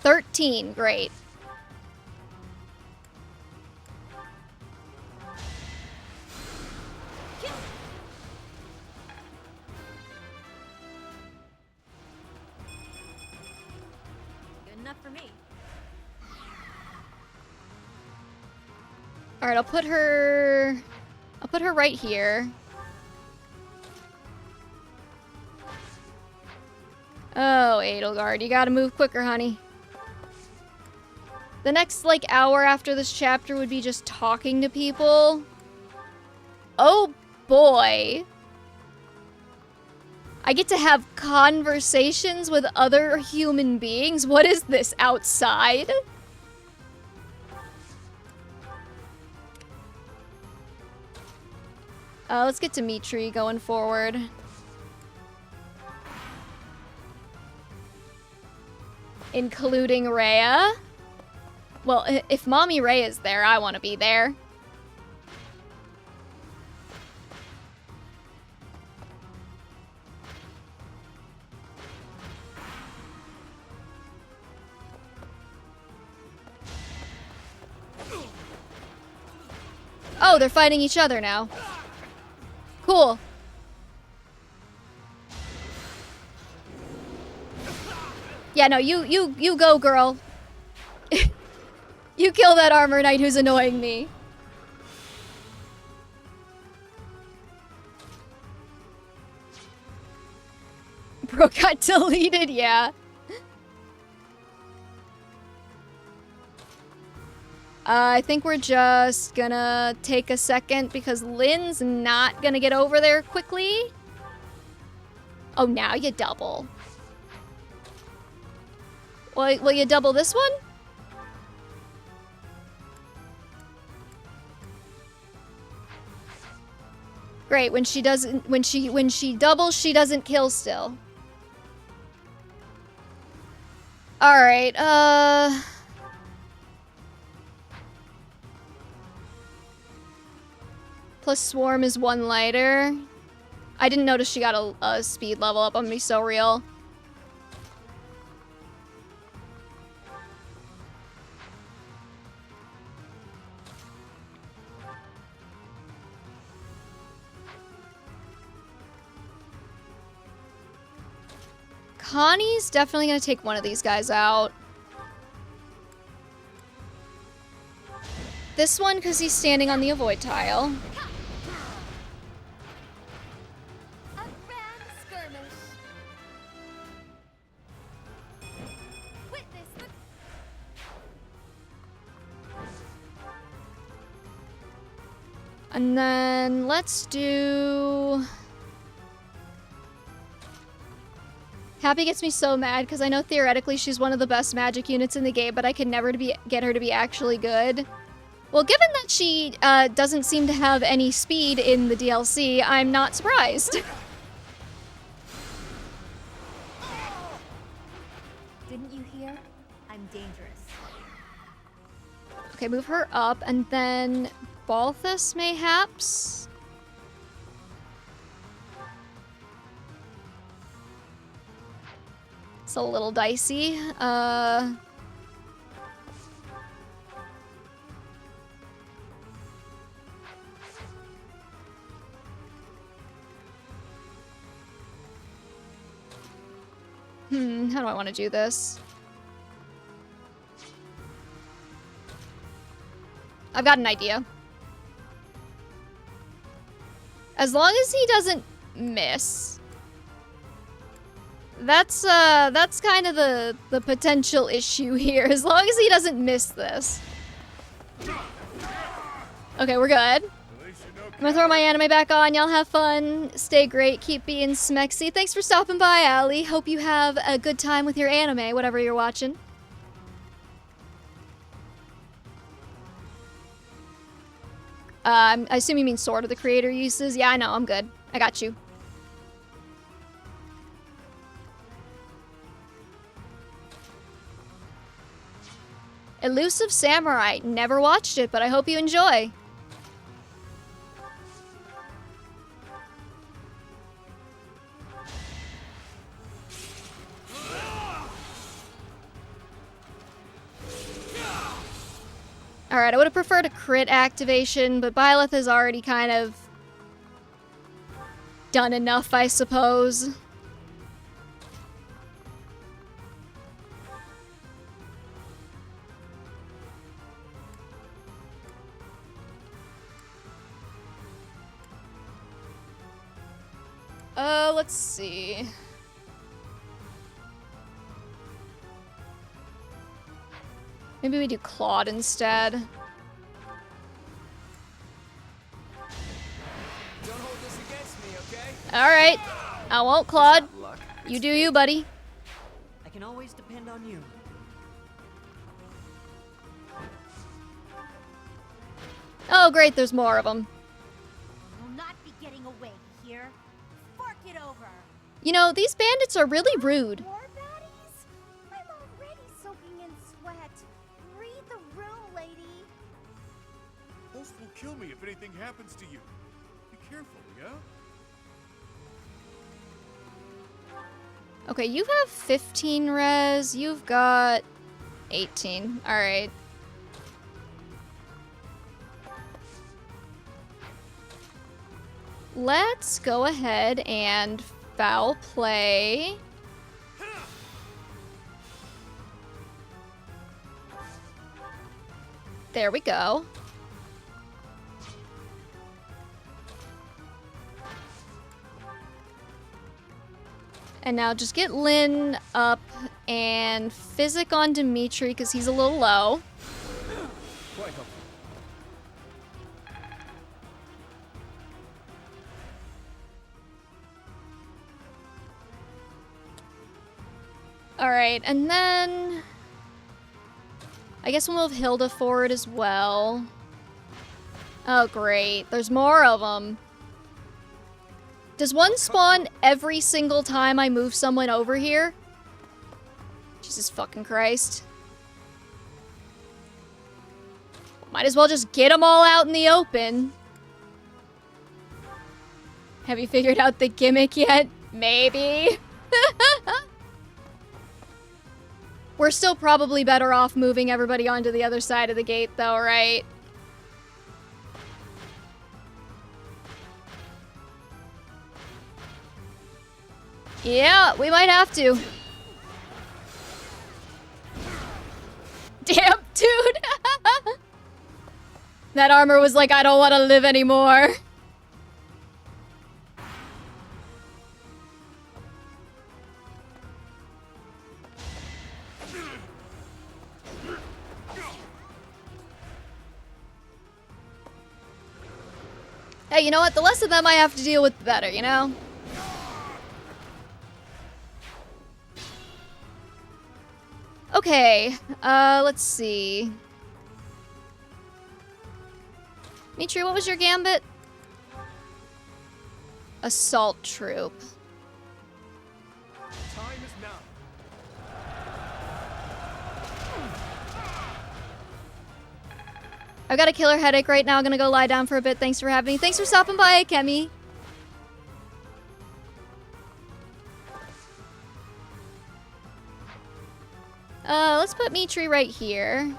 13, great. For me. All right, I'll put her right here. Oh, Edelgard, you gotta move quicker, honey. The next, like, hour after this chapter would be just talking to people. Oh, boy. I get to have conversations with other human beings? What is this, outside? Let's get Dimitri going forward. Including Rhea. Well, if Mommy Rhea is there, I want to be there. Oh, they're fighting each other now. Cool. Yeah, no, you go, girl. You kill that armor knight who's annoying me. arrow got deleted, yeah. I think we're just gonna take a second because Lynn's not gonna get over there quickly. Oh, now you double. Will you double this one? Great, when she doesn't, when she doubles, she doesn't kill still. Alright, plus swarm is 1 lighter. I didn't notice she got a speed level up. I'm gonna be so real. Connie's definitely gonna take one of these guys out. This one, because he's standing on the avoid tile. And then let's do... Happy gets me so mad because I know theoretically she's one of the best magic units in the game, but I can never get her to be actually good. Well, given that she doesn't seem to have any speed in the DLC, I'm not surprised. Didn't you hear? I'm dangerous. Okay, move her up, and then Balthus, mayhaps? It's a little dicey. How do I want to do this? I've got an idea. As long as he doesn't miss. That's kind of the potential issue here. As long as he doesn't miss this. Okay, we're good. I'm gonna throw my anime back on. Y'all have fun. Stay great. Keep being smexy. Thanks for stopping by, Allie. Hope you have a good time with your anime, whatever you're watching. I assume you mean Sword of the Creator uses. Yeah, I know. I'm good. I got you. Elusive Samurai. Never watched it, but I hope you enjoy. Alright, I would have preferred a crit activation, but Byleth has already kind of done enough, I suppose. Let's see. Maybe we do Claude instead. Don't hold this against me, okay? Alright. I won't, Claude. You do you, buddy. I can always depend on you. Oh, great, there's more of them. Will not be getting away here. Fork it over. You know, these bandits are really rude. More baddies? I'm already soaking in sweat. Read the room, lady. Host will kill me if anything happens to you. Be careful, yeah? Okay, you have 15 res. You've got 18. Alright. Let's go ahead and foul play. There we go. And now just get Lynn up and Physic on Dimitri because he's a little low. Quite helpful. Alright, and then... I guess we'll move Hilda forward as well. Oh, great. There's more of them. Does one spawn every single time I move someone over here? Jesus fucking Christ. Might as well just get them all out in the open. Have you figured out the gimmick yet? Maybe. We're still probably better off moving everybody onto the other side of the gate though, right? Yeah, we might have to. Damn, dude. That armor was like, I don't want to live anymore. Hey, you know what? The less of them I have to deal with, the better, you know? Okay, let's see. Mitri, what was your gambit? Assault troop. Time is now. I've got a killer headache right now. I'm gonna go lie down for a bit. Thanks for having me. Thanks for stopping by, Kemi. Let's put Mitri right here.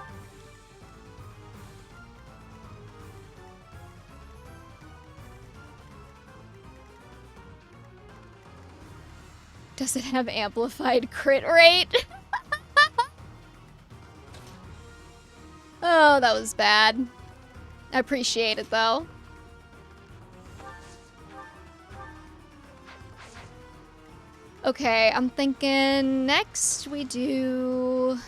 Does it have amplified crit rate? Oh, that was bad. I appreciate it, though. Okay, I'm thinking next we do...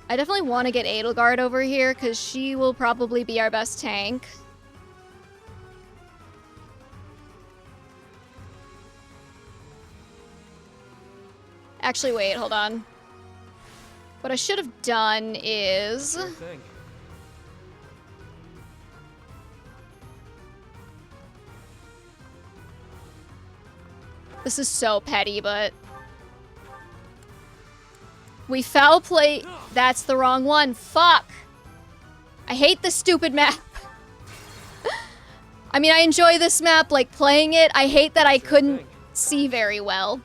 I definitely want to get Edelgard over here, because she will probably be our best tank. Actually, wait, hold on. What I should have done is... Sure thing. This is so petty, but... We foul play... That's the wrong one. Fuck! I hate this stupid map. I mean, I enjoy this map, like, playing it. I hate that I couldn't see very well.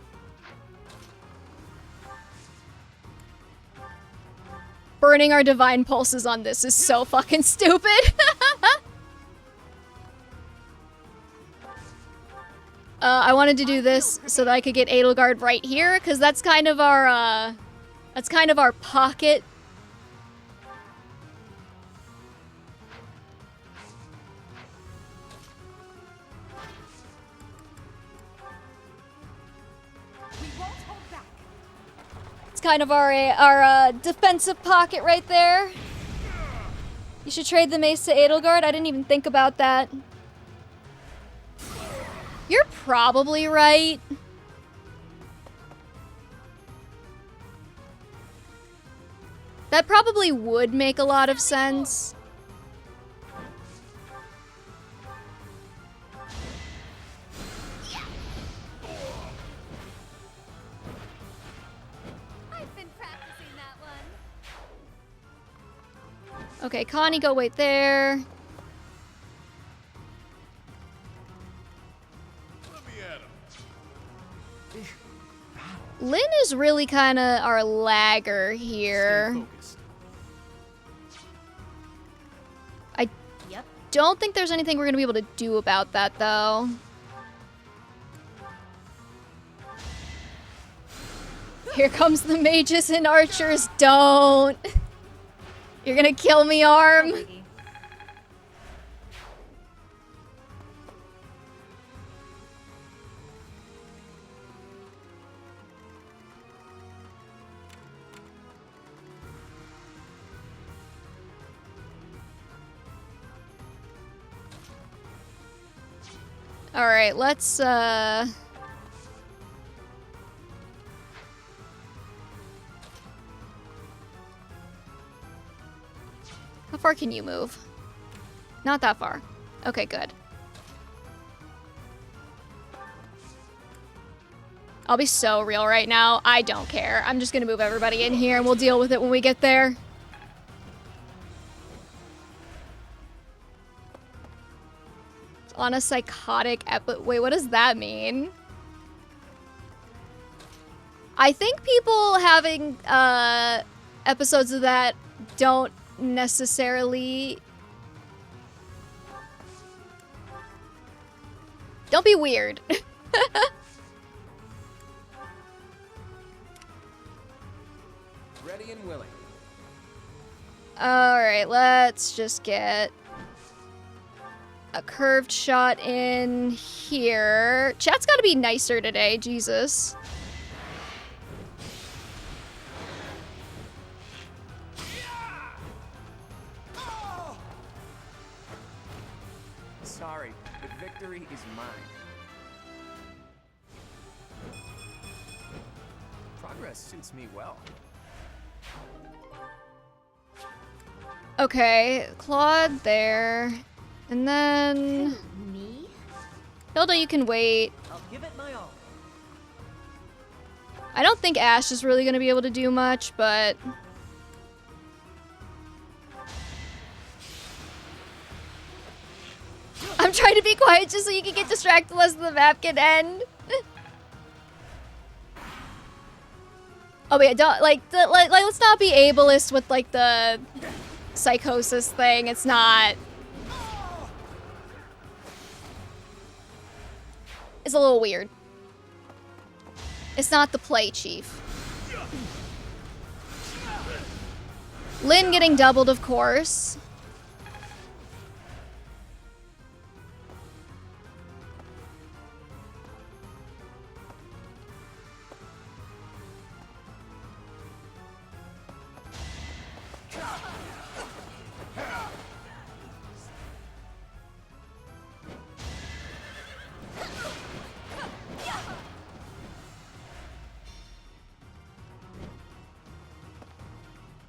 Burning our divine pulses on this is so fucking stupid. I wanted to do this so that I could get Edelgard right here, because that's kind of our, pocket. It's kind of our defensive pocket right there. You should trade the mace to Edelgard. I didn't even think about that. You're probably right. That probably would make a lot of sense. Okay, Connie, go wait there. Lynn is really kind of our lagger here. I don't think there's anything we're going to be able to do about that, though. Here comes the mages and archers. Don't. You're going to kill me, Arm. Alright, let's, How far can you move? Not that far. Okay, good. I'll be so real right now. I don't care. I'm just gonna move everybody in here and we'll deal with it when we get there. It's on a psychotic wait, what does that mean? I think people having episodes of that don't necessarily... Don't be weird. Ready and willing. Alright, let's just get a curved shot in here. Chat's gotta be nicer today, Jesus. Sorry, but victory is mine. Progress suits me well. Okay, Claude there. And then... Me? Hilda, you can wait. I'll give it my all. I don't think Ash is really gonna be able to do much, but... I'm trying to be quiet just so you can get distracted less than the map can end. Oh wait, don't like let's not be ableist with like the psychosis thing. It's not. It's a little weird. It's not the play, Chief. Lynn getting doubled, of course.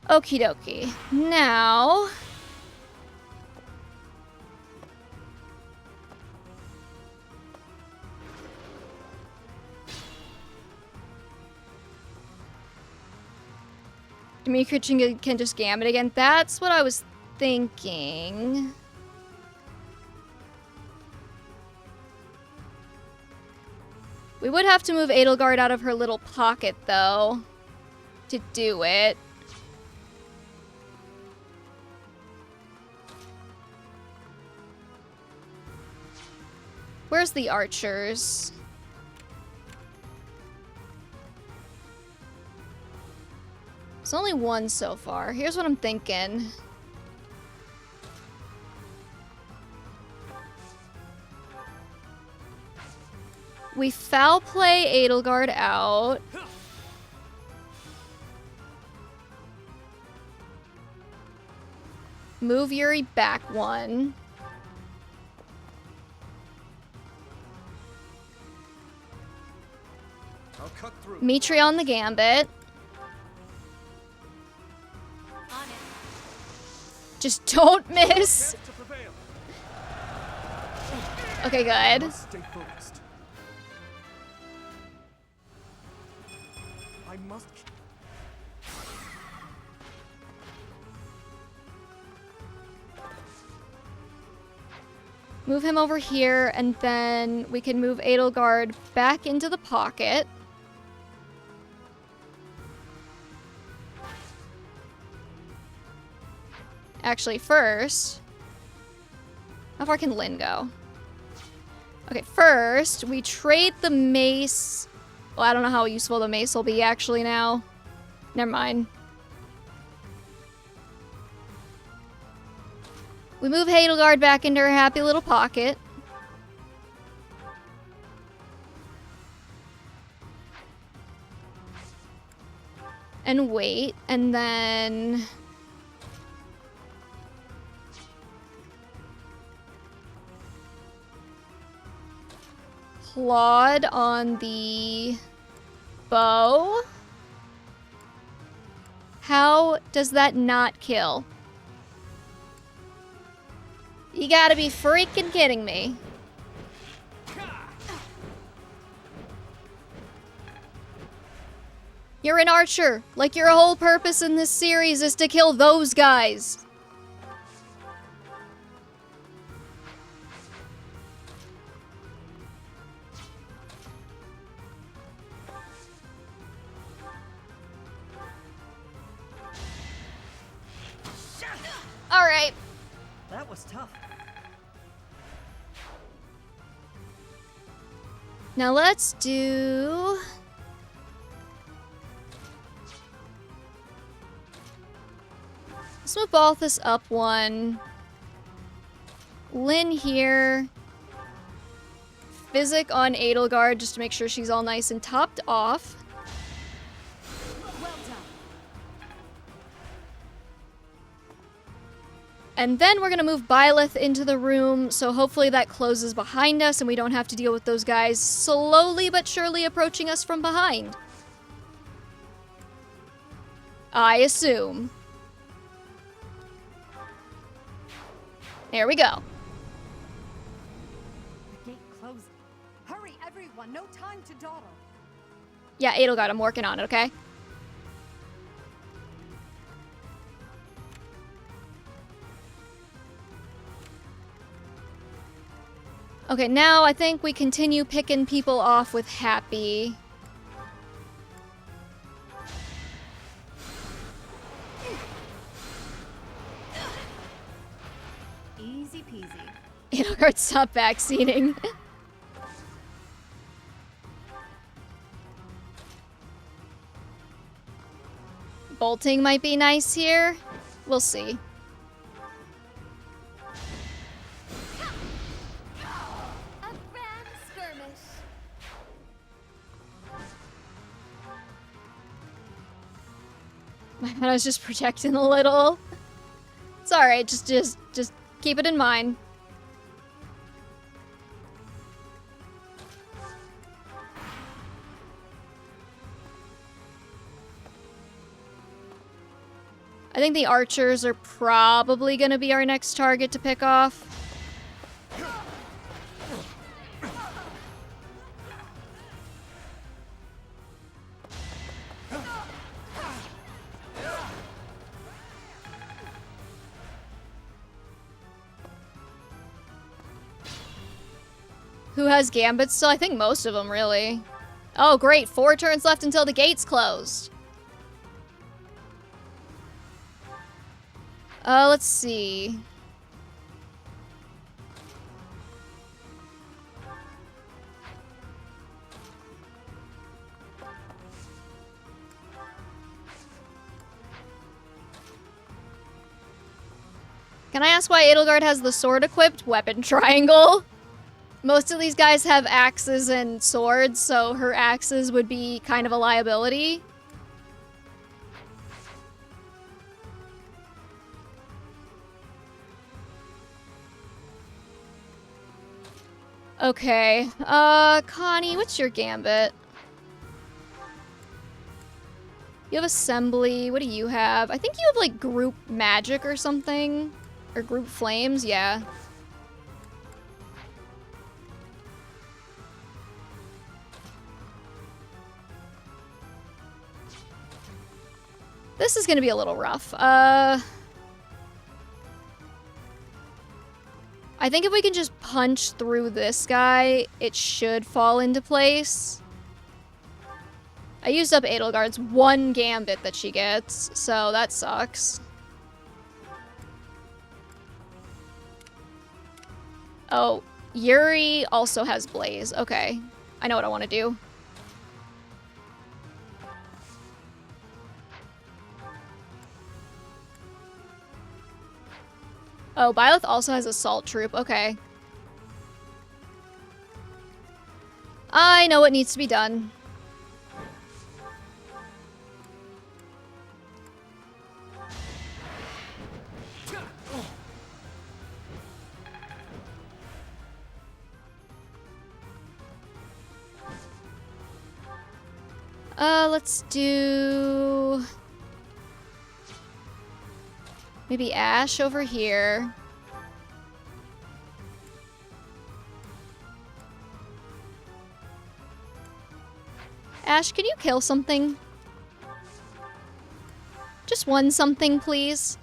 Okie dokie. Now... Dimitri can just gambit again. That's what I was thinking. We would have to move Edelgard out of her little pocket, though, to do it. Where's the archers? There's only one so far. Here's what I'm thinking. We foul play Edelgard out. Move Yuri back one. I'll cut through. Mitri on the gambit. Just don't miss. Okay, good. Stay focused. I must. Move him over here, and then we can move Edelgard back into the pocket. Actually, first... How far can Lynn go? Okay, first, we trade the mace... Well, I don't know how useful the mace will be, actually, now. Never mind. We move Edelgard back into her happy little pocket. And wait, and then... Claude on the bow. How does that not kill? You gotta be freaking kidding me. You're an archer. Like, your whole purpose in this series is to kill those guys. Alright. That was tough. Now let's do... let's move Balthus up one. Lynn here. Physic on Edelgard just to make sure she's all nice and topped off. And then we're going to move Byleth into the room, so hopefully that closes behind us and we don't have to deal with those guys slowly but surely approaching us from behind. I assume. There we go. The gate closing. Hurry, everyone. No time to dawdle. Yeah, Edelgard, I'm working on it, okay? Okay, now I think we continue picking people off with Happy. Easy peasy. Edelgard, stop backseating. Bolting might be nice here. We'll see. I was just projecting a little. It's alright, just keep it in mind. I think the archers are probably gonna be our next target to pick off. Who has gambits still? I think most of them, really. Oh, great. 4 turns left until the gate's closed. Let's see. Can I ask why Edelgard has the sword equipped? Weapon triangle. Most of these guys have axes and swords, so her axes would be kind of a liability. Okay, Connie, what's your gambit? You have assembly, what do you have? I think you have, like, group magic or something. Or group flames, yeah. This is gonna be a little rough. I think if we can just punch through this guy, it should fall into place. I used up Edelgard's 1 gambit that she gets, so that sucks. Oh, Yuri also has Blaze. Okay, I know what I want to do. Oh, Byleth also has Assault Troop. Okay. I know what needs to be done. Let's do... maybe Ash over here. Ash, can you kill something? Just one something, please.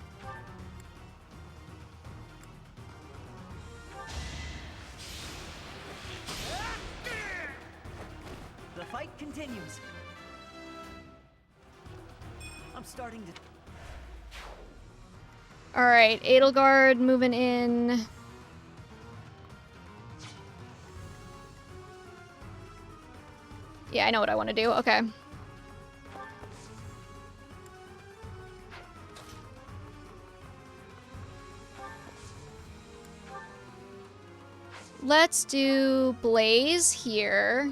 The fight continues. I'm starting to... Alright, Edelgard moving in. Yeah, I know what I want to do. Okay. Let's do Blaze here.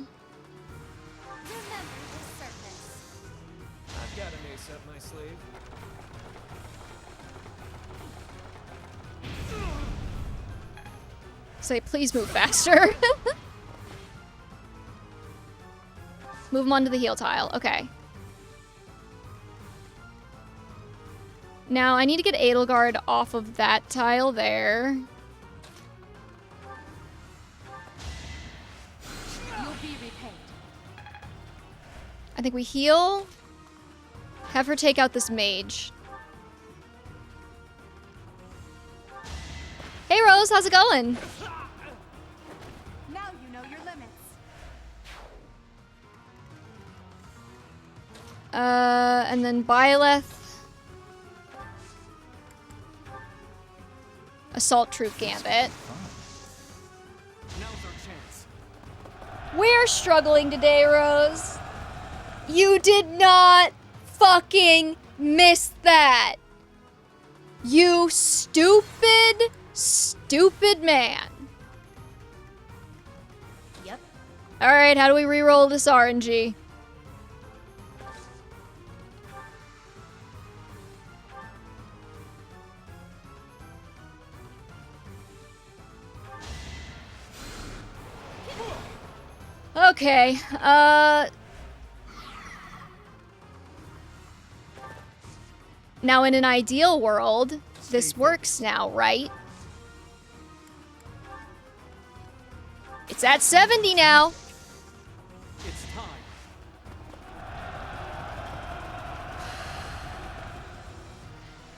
I've got an ace up my sleeve. Say, please move faster. Move him onto the heal tile. Okay. Now, I need to get Edelgard off of that tile there. You'll be repaid. I think we heal. Have her take out this mage. Hey, Rose. How's it going? Now you know your limits. And then Byleth. Assault Troop Gambit. Now's our chance. We're struggling today, Rose. You did not fucking miss that. You stupid, stupid man. Yep. Alright, how do we re-roll this RNG? Okay, now in an ideal world, this works now, right? It's at 70 now. It's time.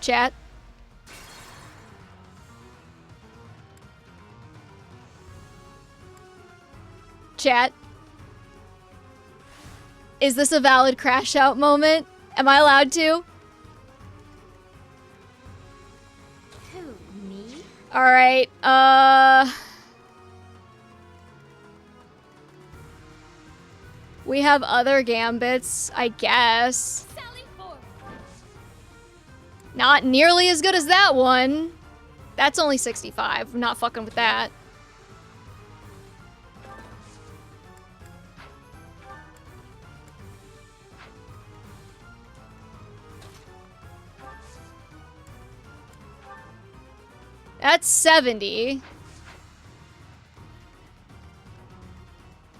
Chat. Chat. Is this a valid crash out moment? Am I allowed to? Who, me? Alright, we have other gambits, I guess. Not nearly as good as that one. That's only 65. I'm not fucking with that. That's 70.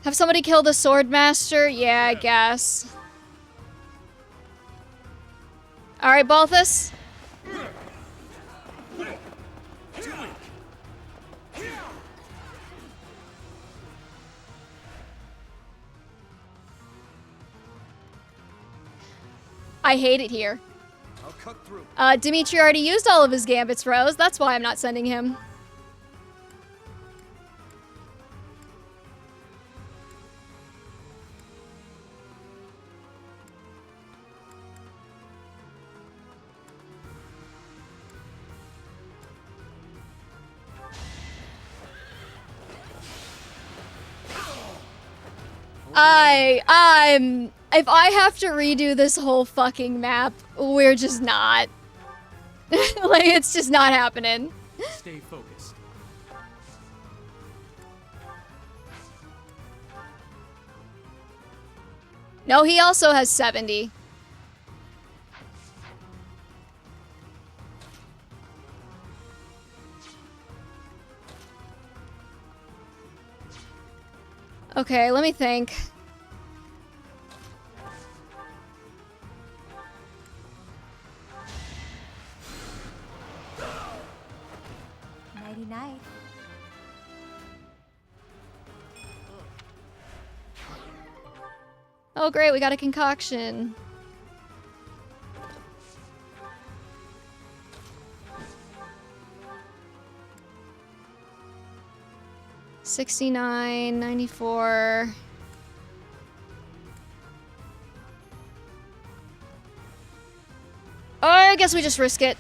Have somebody kill the Swordmaster? Yeah, I guess. Alright, Balthus. I hate it here. I'll cut through. Dimitri already used all of his gambits, Rose. That's why I'm not sending him. If I have to redo this whole fucking map, we're just not. Like, it's just not happening. Stay focused. No, he also has 70. Okay, let me think. Nighty-night. Oh great, we got a concoction. $69, $94. Oh, I guess we just risk it.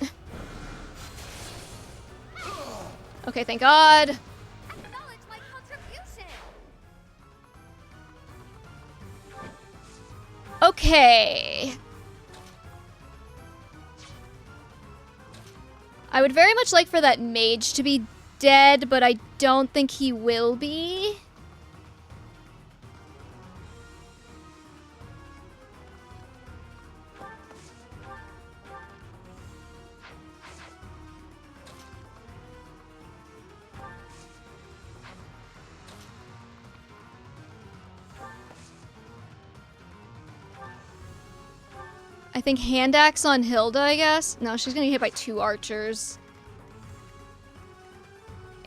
Okay, thank God. Acknowledge my contribution. Okay. I would very much like for that mage to be dead, but I don't think he will be. I think hand axe on Hilda, I guess. No, she's gonna get hit by 2 archers.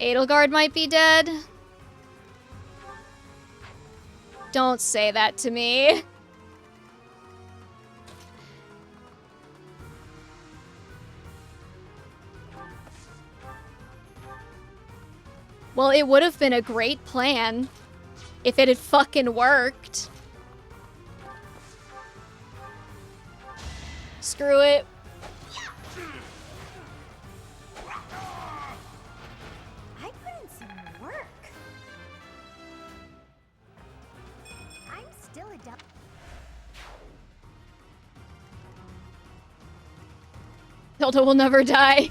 Edelgard might be dead. Don't say that to me. Well, it would have been a great plan if it had fucking worked. Screw it. I put in some work. I'm still a dumb. Hilda will never die.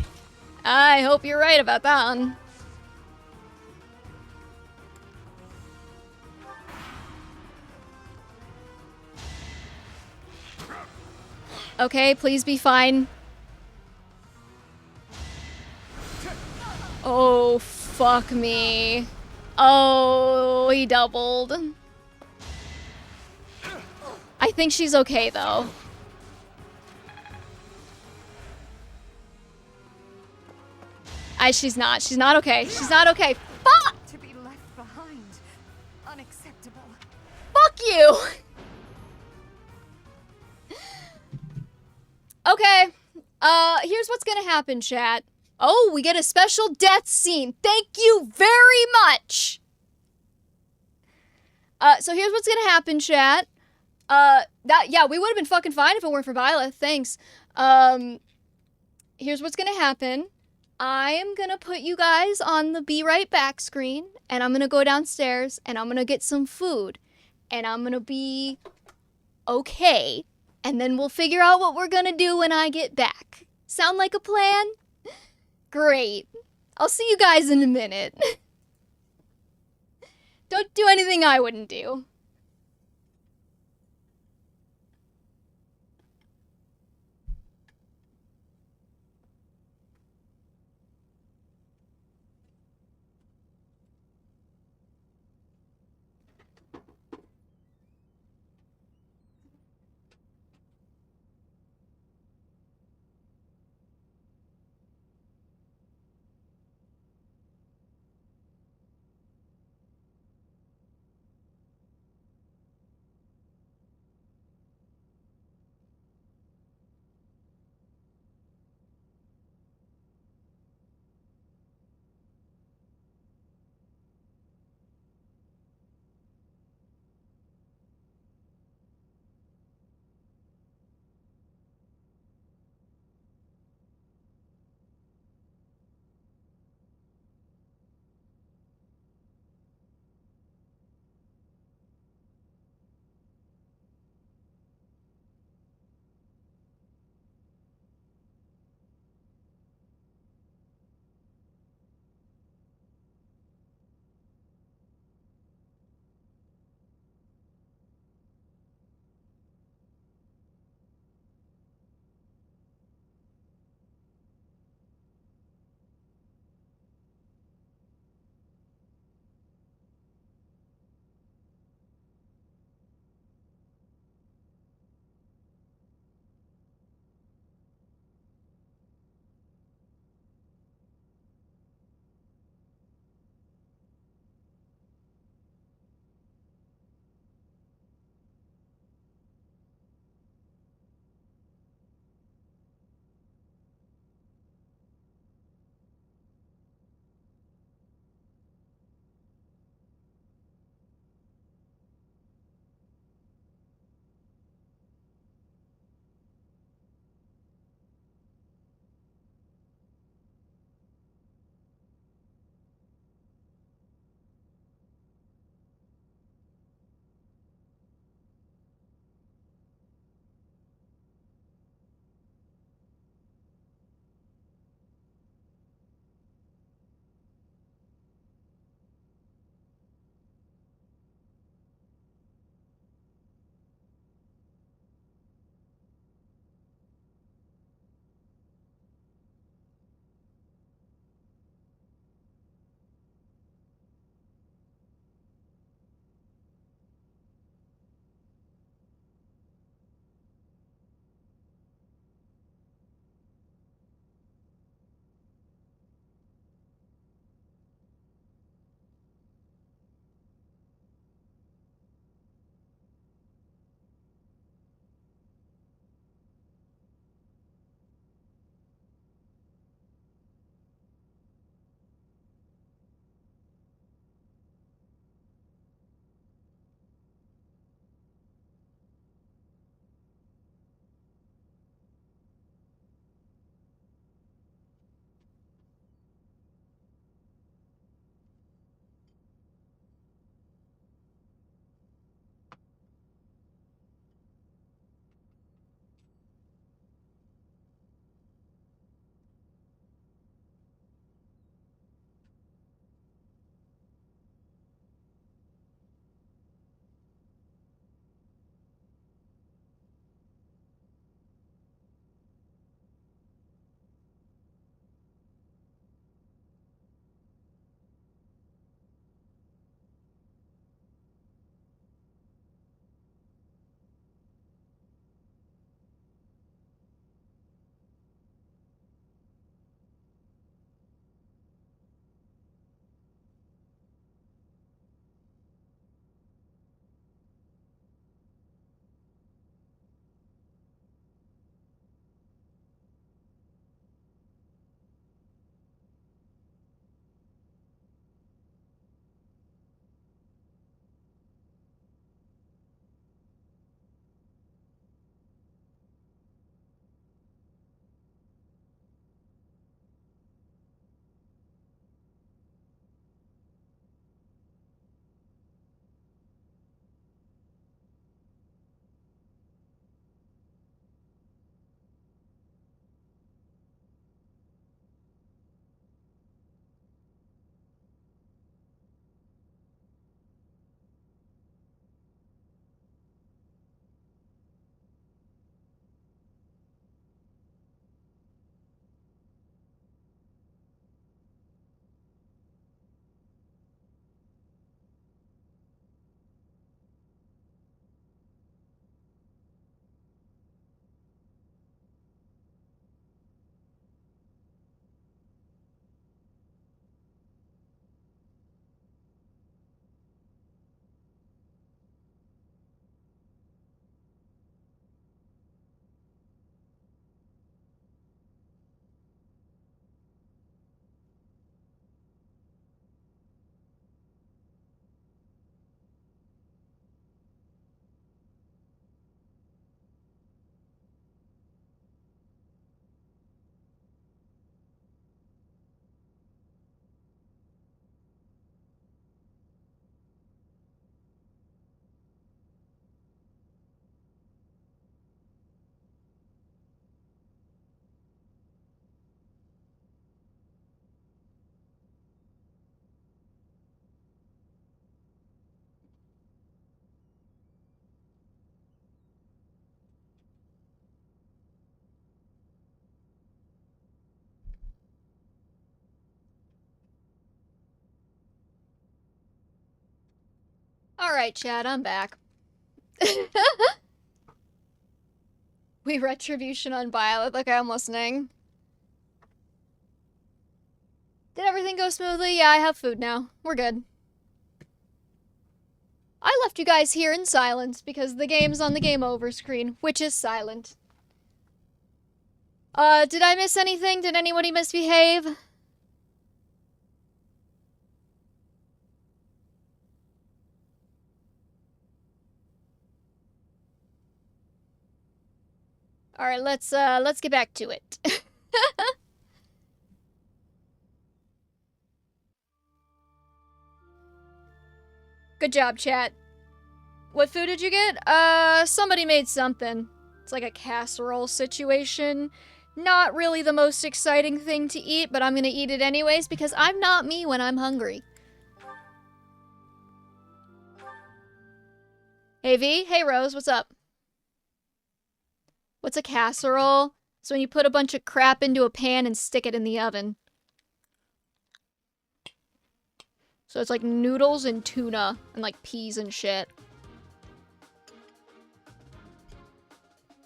I hope you're right about that one. Okay, please be fine. Oh, fuck me. Oh, he doubled. I think she's okay, though. She's not. She's not okay. She's not okay. Fuck! To be left behind. Unacceptable. Fuck you! Okay. Here's what's gonna happen, chat. Oh, we get a special death scene. Thank you very much! So here's what's gonna happen, chat. Yeah, we would have been fucking fine if it weren't for Violet. Thanks. Here's what's gonna happen. I am gonna put you guys on the be right back screen, and I'm gonna go downstairs, and I'm gonna get some food, and I'm gonna be okay, and then we'll figure out what we're gonna do when I get back. Sound like a plan? Great. I'll see you guys in a minute. Don't do anything I wouldn't do. Alright, Chad, I'm back. We retribution on Violet. Okay, I'm listening. Did everything go smoothly? Yeah, I have food now. We're good. I left you guys here in silence because the game's on the game over screen, which is silent. Did I miss anything? Did anybody misbehave? Alright, let's get back to it. Good job, chat. What food did you get? Somebody made something. It's like a casserole situation. Not really the most exciting thing to eat, but I'm gonna eat it anyways because I'm not me when I'm hungry. Hey V, hey Rose, what's up? What's a casserole? It's when you put a bunch of crap into a pan and stick it in the oven. So it's like noodles and tuna and like peas and shit.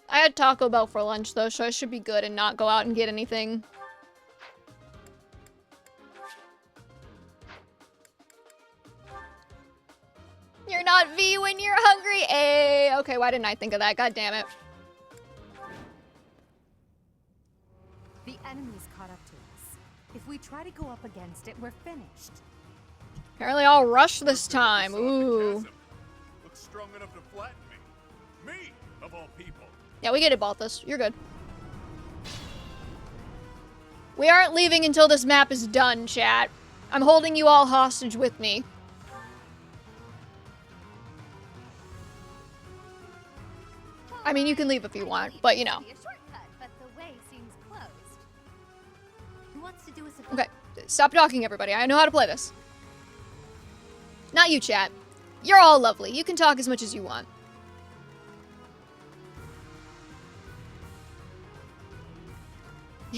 I had Taco Bell for lunch though, so I should be good and not go out and get anything. You're not V when you're hungry. Ay, okay, why didn't I think of that? God damn it. The enemy's caught up to us. If we try to go up against it, we're finished. Apparently I'll rush this time. Ooh. Looks strong enough to flatten me. Me, of all people. Yeah, we get it, Balthus. You're good. We aren't leaving until this map is done, chat. I'm holding you all hostage with me. I mean, you can leave if you want, but you know. Okay, stop talking, everybody. I know how to play this. Not you, chat. You're all lovely. You can talk as much as you want.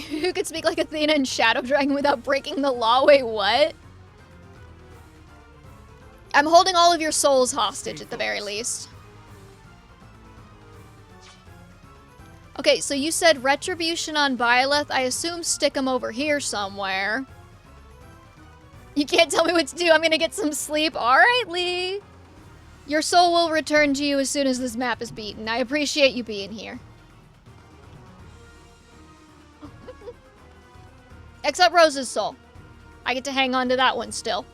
Who could speak like Athena and Shadow Dragon without breaking the law? Wait, what? I'm holding all of your souls hostage at the very least. Okay, so you said retribution on Byleth. I assume stick him over here somewhere. You can't tell me what to do. I'm gonna get some sleep. Alright, Lee. Your soul will return to you as soon as this map is beaten. I appreciate you being here. Except Rose's soul. I get to hang on to that one still.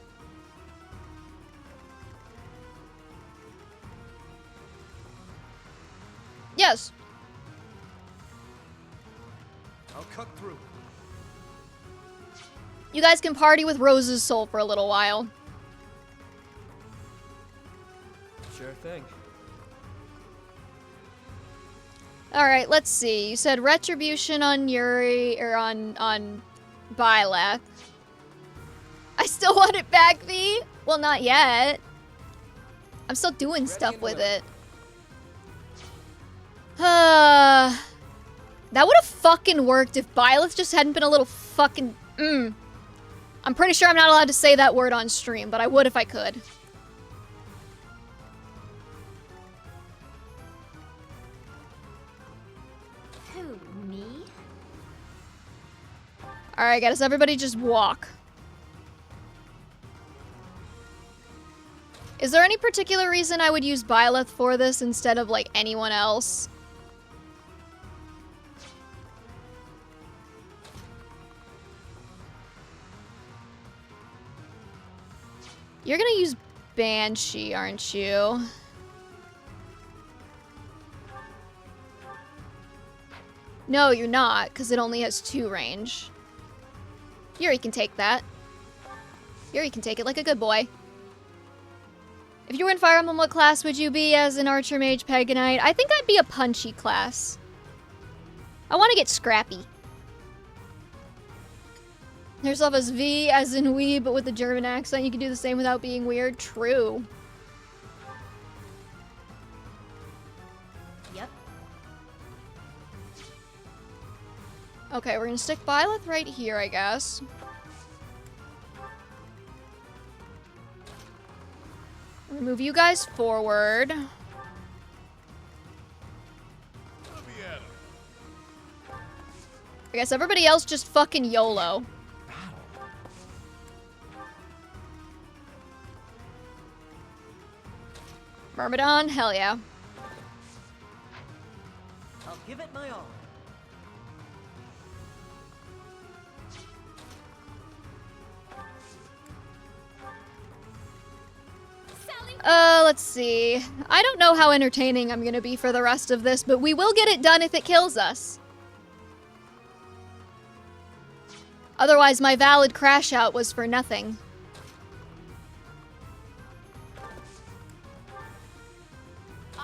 Yes. I'll cut through. You guys can party with Rose's soul for a little while. Sure thing. Alright, let's see. You said retribution on Yuri, or on Byleth. I still want it back, V? Well, not yet. I'm still doing stuff with it. That would have fucking worked if Byleth just hadn't been a little fucking... I'm pretty sure I'm not allowed to say that word on stream, but I would if I could. Who, me? Alright, guys, everybody just walk. Is there any particular reason I would use Byleth for this instead of, like, anyone else? You're gonna use Banshee, aren't you? No, you're not, because it only has 2 range. Yuri can take that. Yuri can take it like a good boy. If you were in Fire Emblem, what class would you be as an Archer Mage Paganite? I think I'd be a punchy class. I want to get scrappy. There's yourself as V, as in we, but with a German accent. You can do the same without being weird. True. Yep. Okay, we're gonna stick Byleth right here, I guess. Move you guys forward. I guess everybody else just fucking YOLO. Myrmidon? Hell yeah. I'll give it my all. Let's see. I don't know how entertaining I'm gonna be for the rest of this, but we will get it done if it kills us. Otherwise, my valid crash out was for nothing.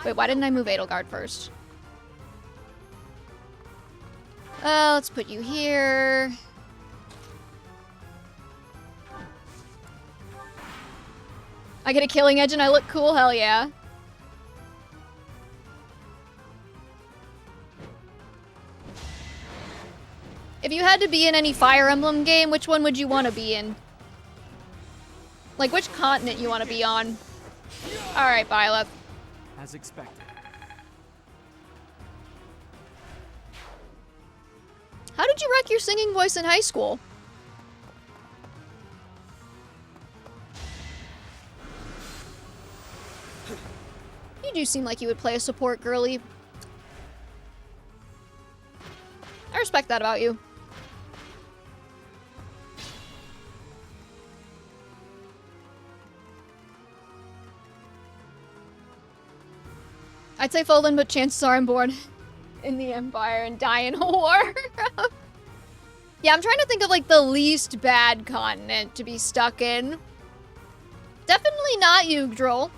Wait, why didn't I move Edelgard first? Let's put you here. I get a killing edge and I look cool? Hell yeah. If you had to be in any Fire Emblem game, which one would you want to be in? Like, which continent you want to be on? Alright, Byleth. As expected. How did you wreck your singing voice in high school? You do seem like you would play a support girly. I respect that about you. I'd say Folan, but chances are I'm born in the Empire and die in a war. Yeah, I'm trying to think of like the least bad continent to be stuck in. Definitely not Yggdrasil.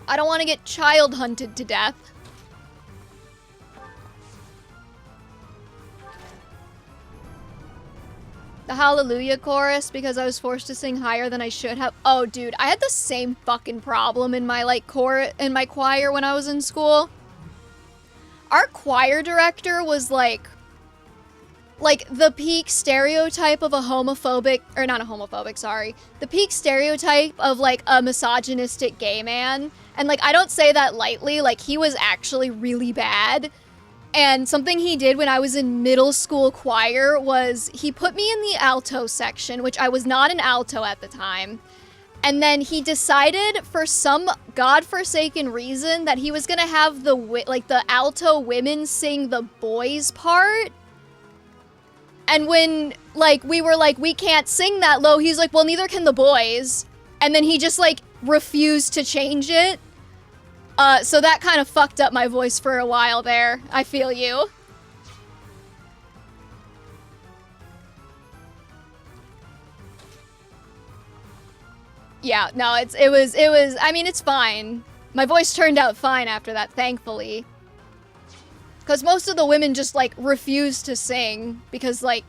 I don't want to get child hunted to death. The Hallelujah chorus because I was forced to sing higher than I should have. Oh, dude, I had the same fucking problem in my my choir when I was in school. Our choir director was like the peak stereotype of a homophobic, or not a homophobic, sorry. The peak stereotype of like a misogynistic gay man. And like, I don't say that lightly, like he was actually really bad. And something he did when I was in middle school choir was he put me in the alto section, which I was not an alto at the time. And then he decided for some godforsaken reason that he was gonna have the alto women sing the boys part. And when we were like, we can't sing that low, he's like, well, neither can the boys. And then he just like refused to change it. So that kind of fucked up my voice for a while there. I feel you. Yeah, no, it was, I mean, it's fine. My voice turned out fine after that, thankfully. Because most of the women just, like, refused to sing. Because, like,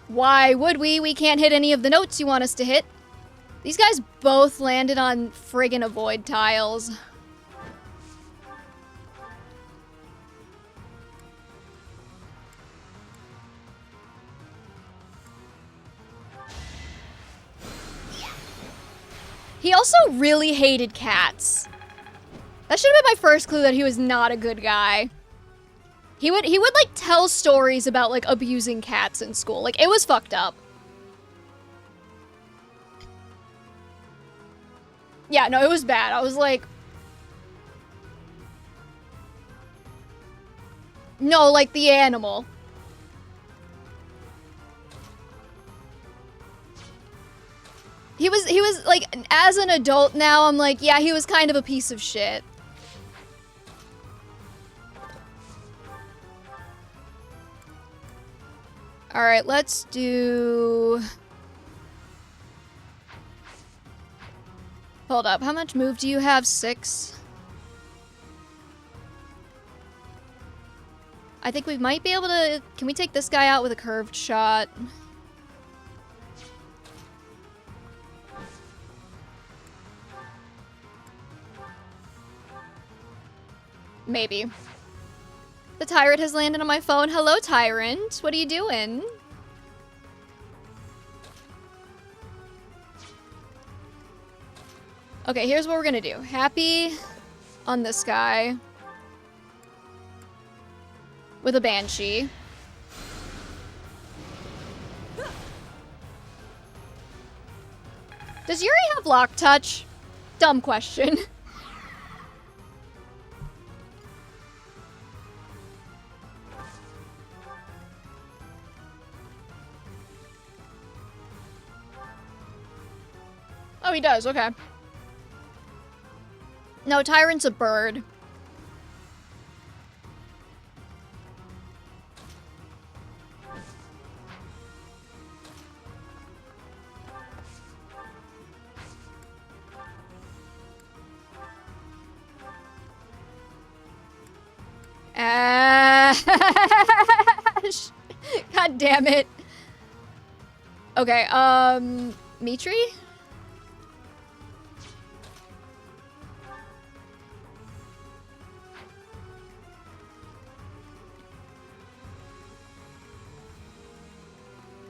why would we? We can't hit any of the notes you want us to hit. These guys both landed on friggin' avoid tiles. He also really hated cats. That should have been my first clue that he was not a good guy. He would like tell stories about like abusing cats in school. Like it was fucked up. Yeah, no, it was bad. I was like, no, like the animal. He was like, as an adult now, I'm like, yeah, he was kind of a piece of shit. Alright, let's do... Hold up, how much move do you have? 6? I think we might be able to... Can we take this guy out with a curved shot? Maybe. The Tyrant has landed on my phone. Hello, Tyrant. What are you doing? Okay, here's what we're gonna do. Happy on this guy. With a Banshee. Does Yuri have lock touch? Dumb question. Oh, he does, okay. No, Tyrant's a bird. Ash! God damn it. Okay, Mitri?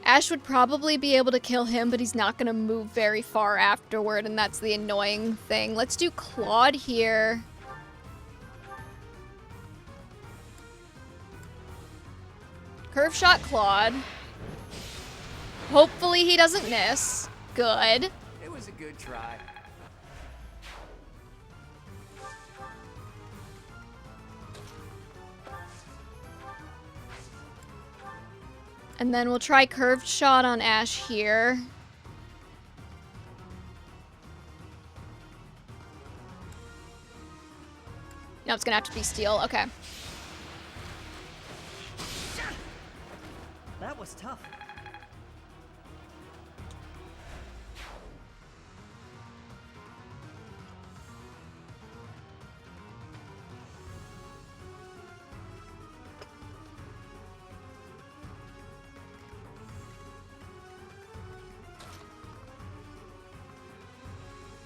Ash would probably be able to kill him, but he's not gonna move very far afterward, and that's the annoying thing. Let's do Claude here. Curve shot Claude. Hopefully he doesn't miss. Good. It was a good try. And then we'll try curved shot on Ash here. No, it's gonna have to be steel. Okay. That was tough.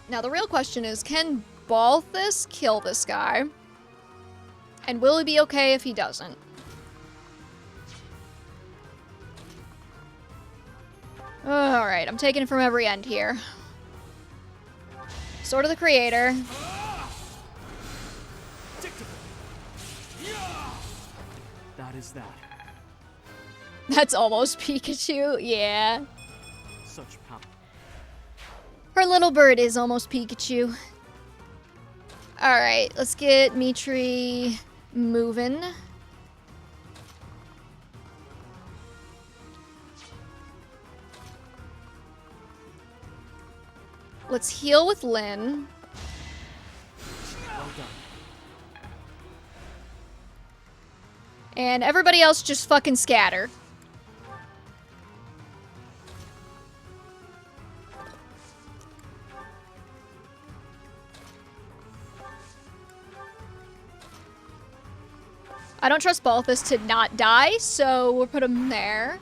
Now the real question is, can Balthus kill this guy? And will he be okay if he doesn't? Alright, I'm taking it from every end here. Sword of the Creator. That is that. That's almost Pikachu, yeah. Such power. Her little bird is almost Pikachu. Alright, let's get Mitri moving. Let's heal with Lynn. Well done. And everybody else just fucking scatter. I don't trust Balthus to not die, so we'll put him there.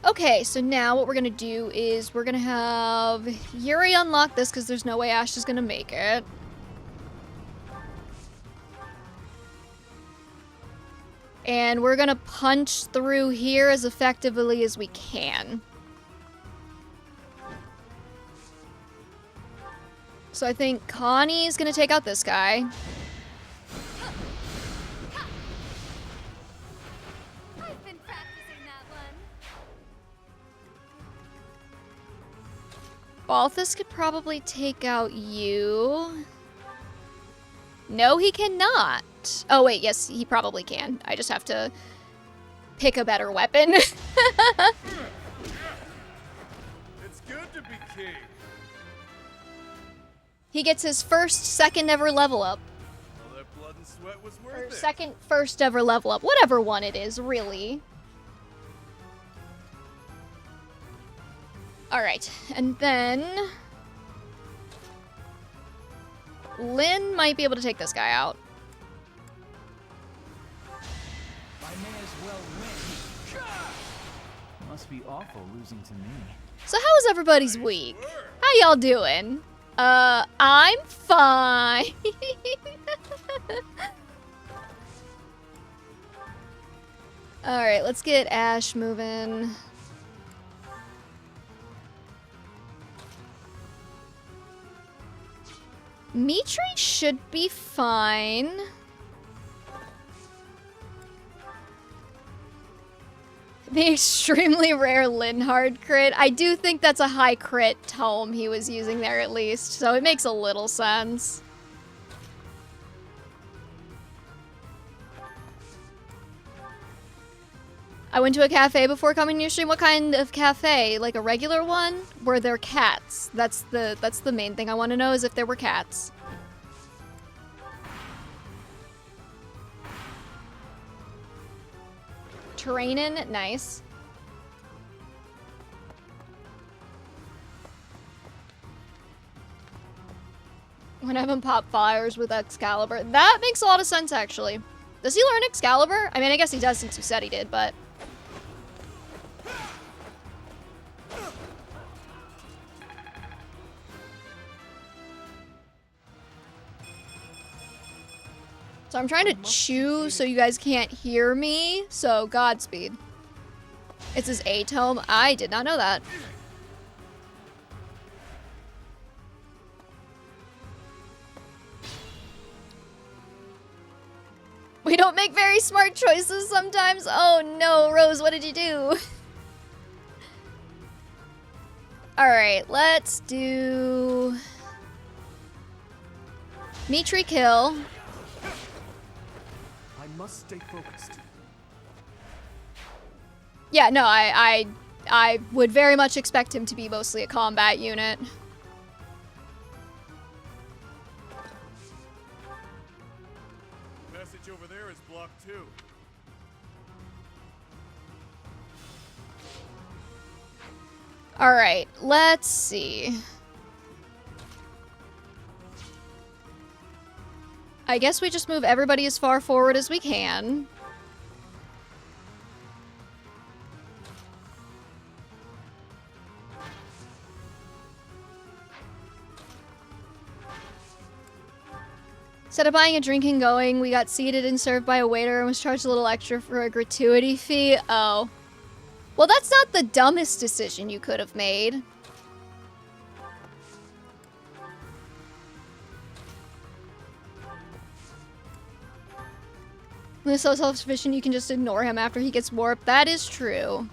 Okay, so now what we're gonna do is we're gonna have Yuri unlock this because there's no way Ash is gonna make it. And we're gonna punch through here as effectively as we can. So I think Connie's gonna take out this guy. Balthus could probably take out you. No, he cannot. Oh, wait, yes, he probably can. I just have to pick a better weapon. It's good to be king. He gets his second ever level up. All that blood and sweat was Or worth it. first ever level up. Whatever one it is, really. Alright, and then Lynn might be able to take this guy out. well win. Must be awful losing to me. So how was everybody's week? How y'all doing? I'm fine. Alright, let's get Ash moving. Mitri should be fine. The extremely rare Linhard crit. I do think that's a high crit tome he was using there at least, so it makes a little sense. I went to a cafe before coming to your stream. What kind of cafe? Like a regular one? Were there cats? That's the main thing I want to know, is if there were cats. Trainin', nice. When I have him pop fires with Excalibur. That makes a lot of sense, actually. Does he learn Excalibur? I mean, I guess he does since you said he did, but... So I'm trying to chew so you guys can't hear me, so Godspeed. It's his A tome. I did not know that. We don't make very smart choices sometimes. Oh no, Rose, what did you do? Alright, let's do... Mitri kill. I must stay focused. Yeah, no, I would very much expect him to be mostly a combat unit. Passage over there is blocked too. Alright, let's see. I guess we just move everybody as far forward as we can. Instead of buying a drink and going, we got seated and served by a waiter and was charged a little extra for a gratuity fee. Oh. Well, that's not the dumbest decision you could have made. When he's so self-sufficient, you can just ignore him after he gets warped. That is true.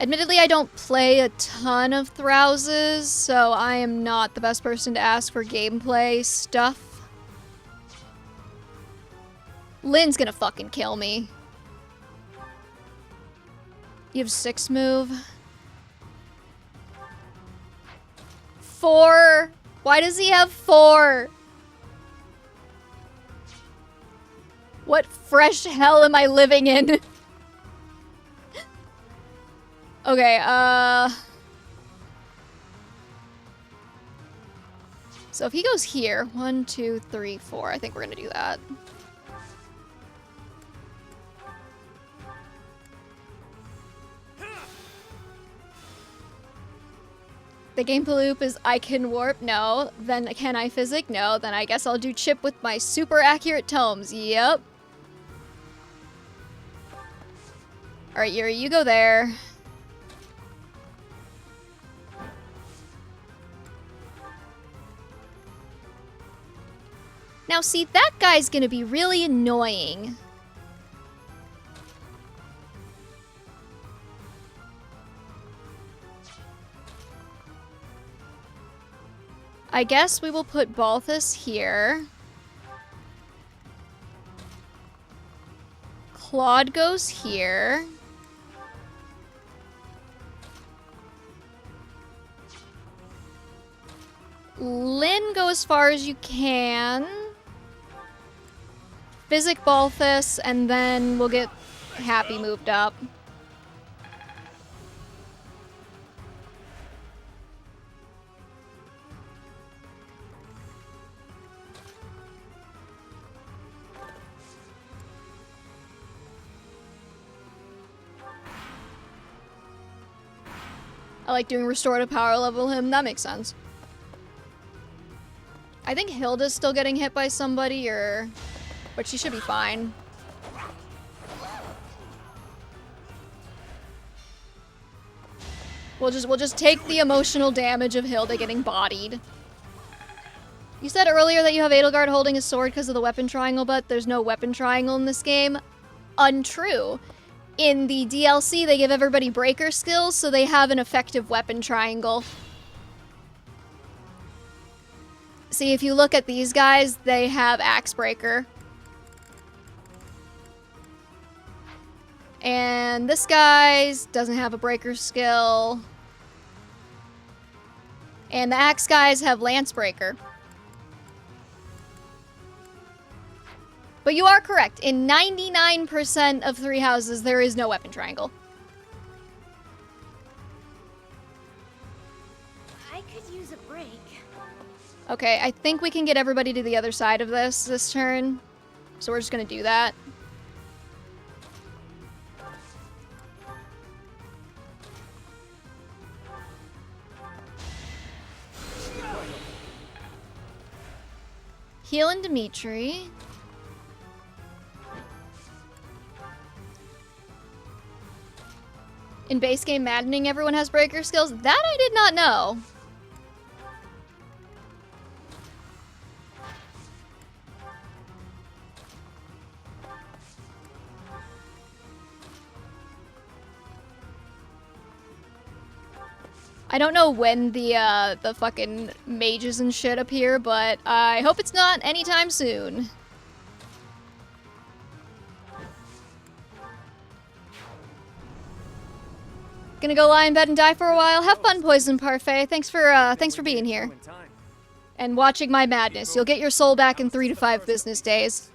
Admittedly, I don't play a ton of Throuses, so I am not the best person to ask for gameplay stuff. Lynn's gonna fucking kill me. You have 6 move. 4. Why does he have 4? What fresh hell am I living in? Okay, so if he goes here, 1, 2, 3, 4, I think we're gonna do that. The gameplay loop is I can warp, no. Then can I physic, no. Then I guess I'll do chip with my super accurate tomes, yep. Alright, Yuri, you go there. Now see, that guy's gonna be really annoying. I guess we will put Balthus here. Claude goes here. Lynn, go as far as you can. Physic Balthus, and then we'll get Happy moved up. I like doing restore to power level him. That makes sense. I think Hilda's still getting hit by somebody, but she should be fine. We'll just take the emotional damage of Hilda getting bodied. You said earlier that you have Edelgard holding a sword because of the weapon triangle, but there's no weapon triangle in this game. Untrue. In the DLC, they give everybody breaker skills, so they have an effective weapon triangle. See, if you look at these guys, they have axe breaker. And this guy doesn't have a breaker skill. And the axe guys have lance breaker. But you are correct. In 99% of Three Houses, there is no weapon triangle. I could use a break. Okay, I think we can get everybody to the other side of this turn. So we're just gonna do that. Heal Dimitri. In base game maddening, everyone has breaker skills? That I did not know. I don't know when the fucking mages and shit appear, but I hope it's not anytime soon. Gonna go lie in bed and die for a while. Have fun, Poison Parfait. Thanks for being here. And watching my madness. You'll get your soul back in 3 to 5 business days.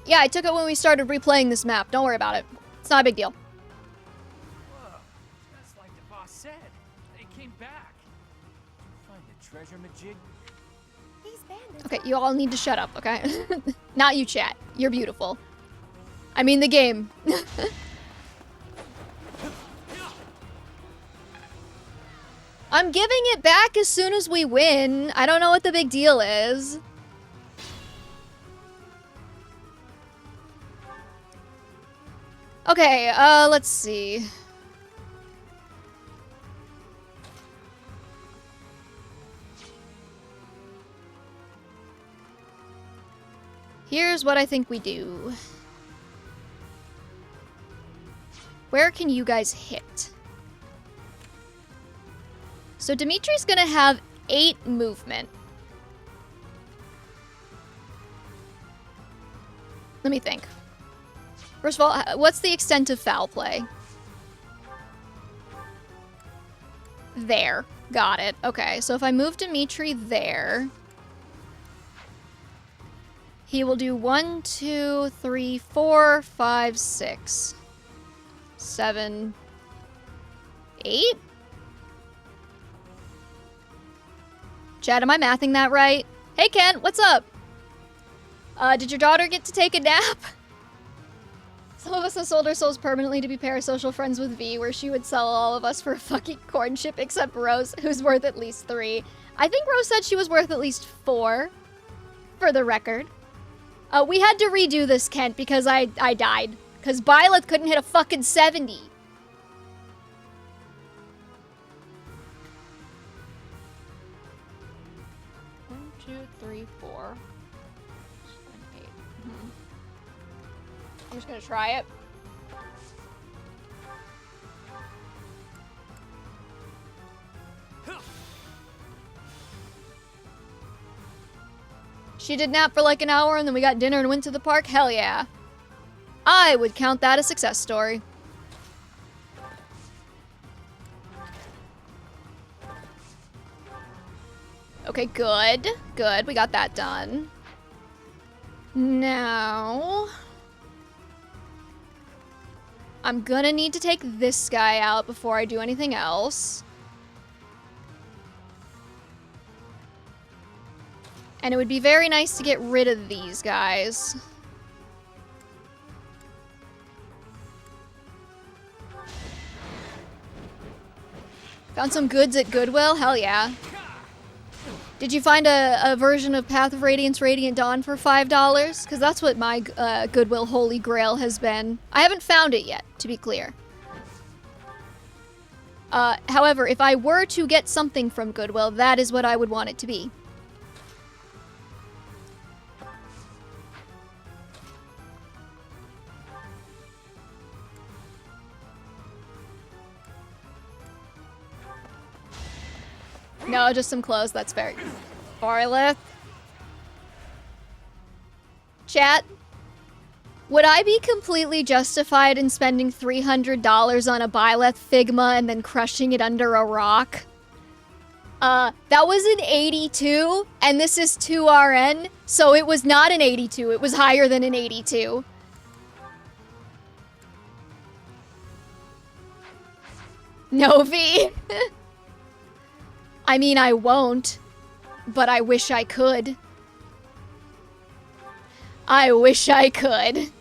Yeah, I took it when we started replaying this map. Don't worry about it. It's not a big deal. Whoa, that's like the boss said. They came back. Find a treasure, Majig? These bandits. Okay, you all need to shut up, okay? Not you, chat. You're beautiful. I mean the game. I'm giving it back as soon as we win. I don't know what the big deal is. Okay, let's see. Here's what I think we do. Where can you guys hit? So Dimitri's gonna have 8 movement. Let me think. First of all, what's the extent of foul play? There. Got it. Okay, so if I move Dimitri there, he will do 1, 2, 3, 4, 5, 6, 7, 8? Chad, am I mathing that right? Hey, Ken, what's up? Did your daughter get to take a nap? Some of us have sold our souls permanently to be parasocial friends with V, where she would sell all of us for a fucking corn chip, except Rose, who's worth at least 3. I think Rose said she was worth at least 4, for the record. We had to redo this, Kent, because I died. Because Byleth couldn't hit a fucking 70. One, 2, 3, 4, 7, 8. I'm just gonna try it. She did nap for like an hour and then we got dinner and went to the park? Hell yeah. I would count that a success story. Okay, good. Good, we got that done. Now... I'm gonna need to take this guy out before I do anything else. And it would be very nice to get rid of these guys. Found some goods at Goodwill? Hell yeah. Did you find a version of Path of Radiance Radiant Dawn for $5? Because that's what my Goodwill Holy Grail has been. I haven't found it yet, to be clear. However, if I were to get something from Goodwill, that is what I would want it to be. No, just some clothes, that's fair. Farleth. Chat. Would I be completely justified in spending $300 on a Byleth Figma and then crushing it under a rock? That was an 82, and this is 2RN, so it was not an 82, it was higher than an 82. No, V. I mean, I won't, but I wish I could. I wish I could.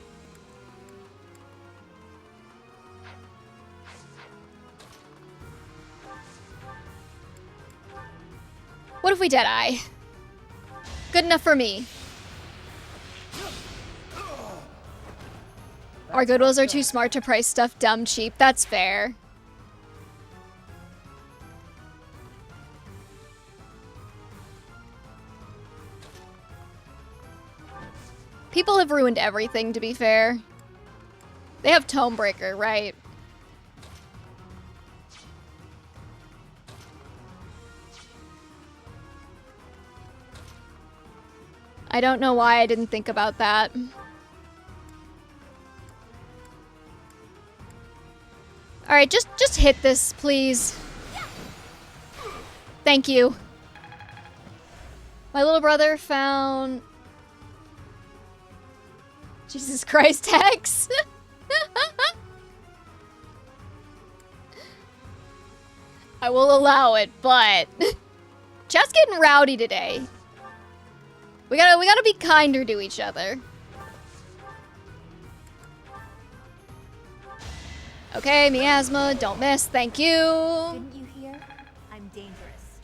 What if we Deadeye? Good enough for me. Our Goodwills are too smart to price stuff dumb cheap. That's fair. People have ruined everything, to be fair. They have Tomebreaker, right? I don't know why I didn't think about that. Alright, just hit this, please. Thank you. My little brother found... Jesus Christ, Hex! I will allow it, but... Chat's getting rowdy today. We gotta be kinder to each other. Okay, miasma, don't miss, thank you. Didn't you hear? I'm dangerous.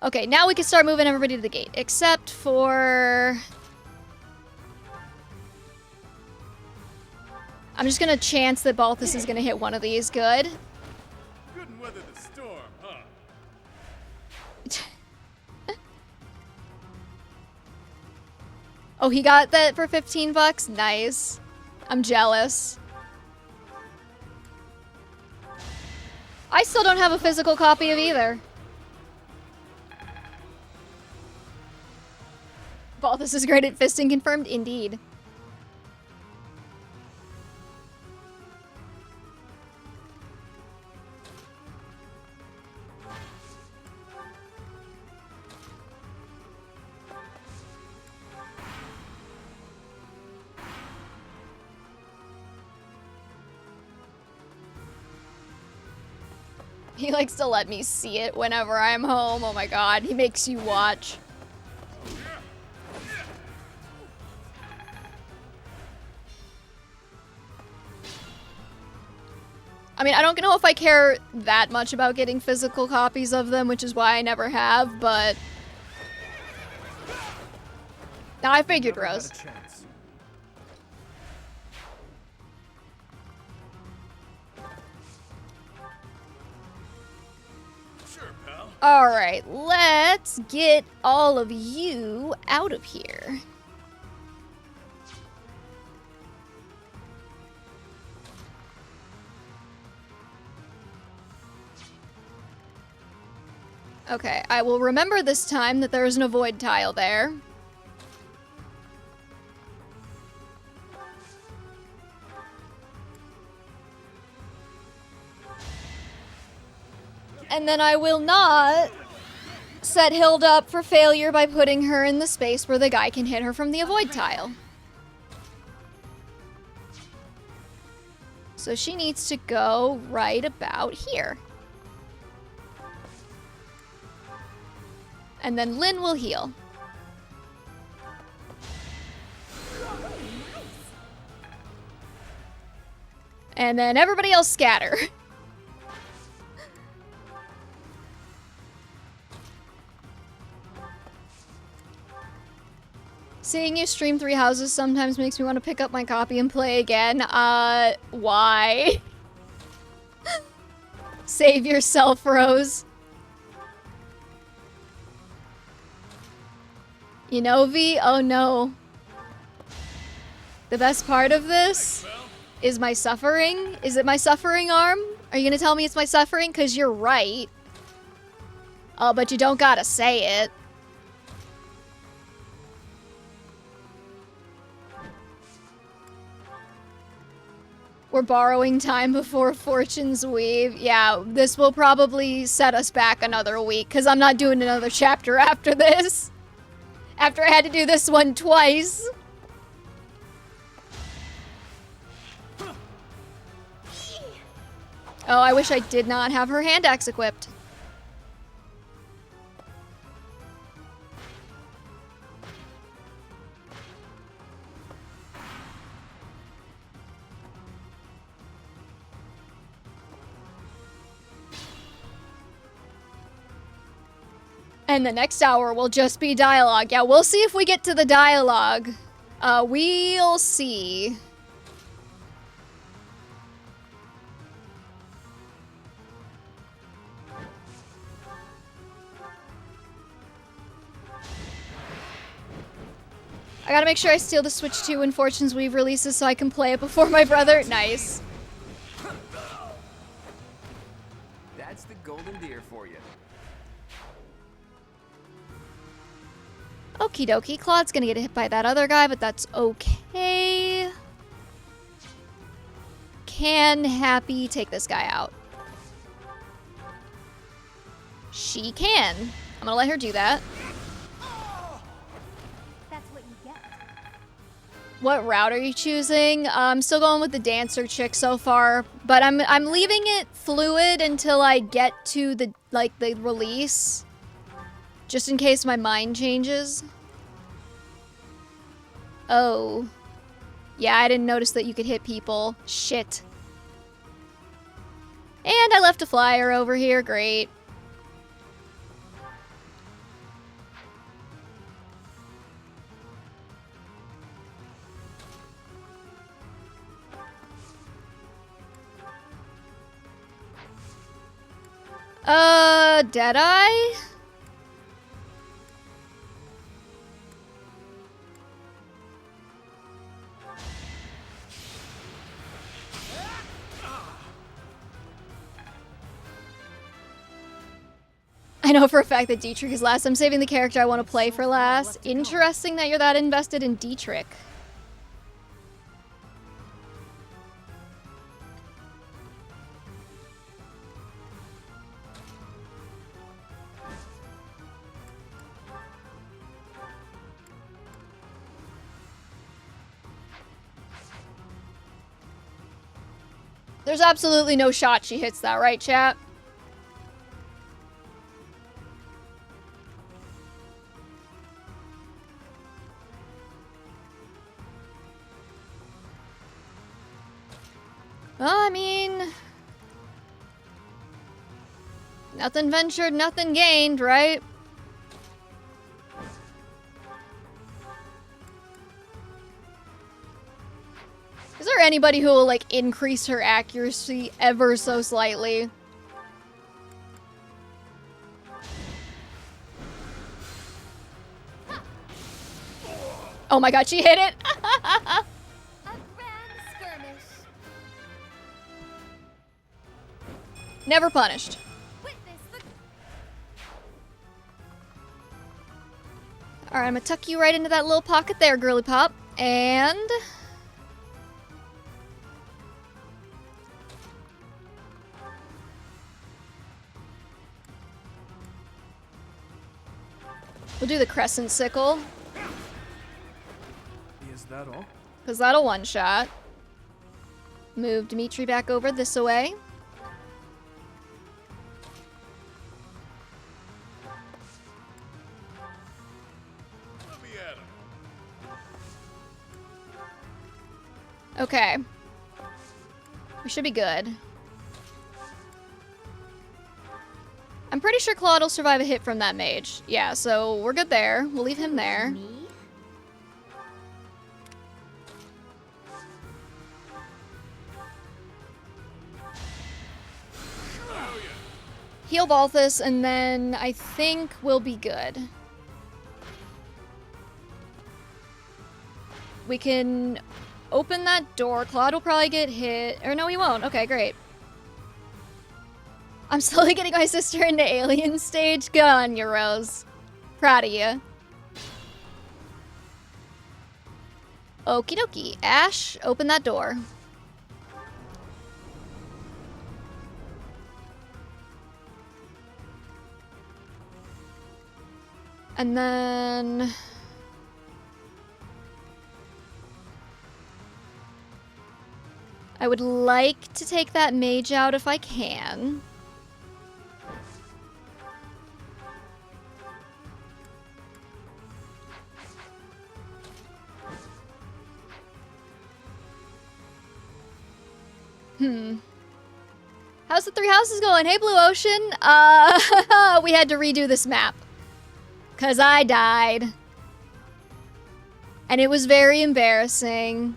Okay, now we can start moving everybody to the gate, except for... I'm just gonna chance that Balthus is gonna hit one of these. Good. Couldn't weather the storm, huh? Oh, he got that for 15 bucks? Nice. I'm jealous. I still don't have a physical copy of either. Balthus is great at fisting, confirmed? Indeed. He likes to let me see it whenever I'm home. Oh my god, he makes you watch. I mean, I don't know if I care that much about getting physical copies of them, which is why I never have, but... Now I figured, Rose. Alright, let's get all of you out of here. Okay, I will remember this time that there is an avoid tile there. And then I will not set Hilda up for failure by putting her in the space where the guy can hit her from the avoid tile. So she needs to go right about here. And then Lynn will heal. And then everybody else scatter. Seeing you stream Three Houses sometimes makes me want to pick up my copy and play again. Why? Save yourself, Rose. You know, V? Oh no. The best part of this is my suffering. Is it my suffering arm? Are you gonna tell me it's my suffering? Because you're right. Oh, but you don't gotta say it. We're borrowing time before Fortune's Weave. Yeah, this will probably set us back another week, because I'm not doing another chapter after this. After I had to do this one twice. Oh, I wish I did not have her hand axe equipped. And the next hour will just be dialogue. Yeah, we'll see if we get to the dialogue. We'll see. I gotta make sure I steal the Switch 2 when Fortune's Weave releases so I can play it before my brother. Nice. That's the golden deer for you. Okie dokie. Claude's gonna get hit by that other guy, but that's okay. Can Happy take this guy out? She can. I'm gonna let her do that. That's what you get. What route are you choosing? I'm still going with the dancer chick so far, but I'm leaving it fluid until I get to the release. Just in case my mind changes. Oh. Yeah, I didn't notice that you could hit people. Shit. And I left a flyer over here. Great. Deadeye? I know for a fact that Dietrich is last. I'm saving the character I want to play for last. Interesting that you're that invested in Dietrich. There's absolutely no shot she hits that, right, chat? Well, I mean... nothing ventured, nothing gained, right? Is there anybody who will, like, increase her accuracy ever so slightly? Oh my god, she hit it! Never punished. Alright, I'm gonna tuck you right into that little pocket there, girly pop. And... We'll do the crescent sickle. Is that all? Because that'll one-shot. Move Dimitri back over this way. Okay. We should be good. I'm pretty sure Claude will survive a hit from that mage. Yeah, so we're good there. We'll leave him there. Me? Heal Balthus, and then I think we'll be good. We can open that door. Claude will probably get hit. Or no, he won't. Okay, great. I'm slowly getting my sister into alien stage. Good on you, Rose. Proud of you. Okie dokie. Ash, open that door. And then... I would like to take that mage out if I can. How's the 3 houses going? Hey, Blue Ocean. We had to redo this map. 'Cause I died. And it was very embarrassing.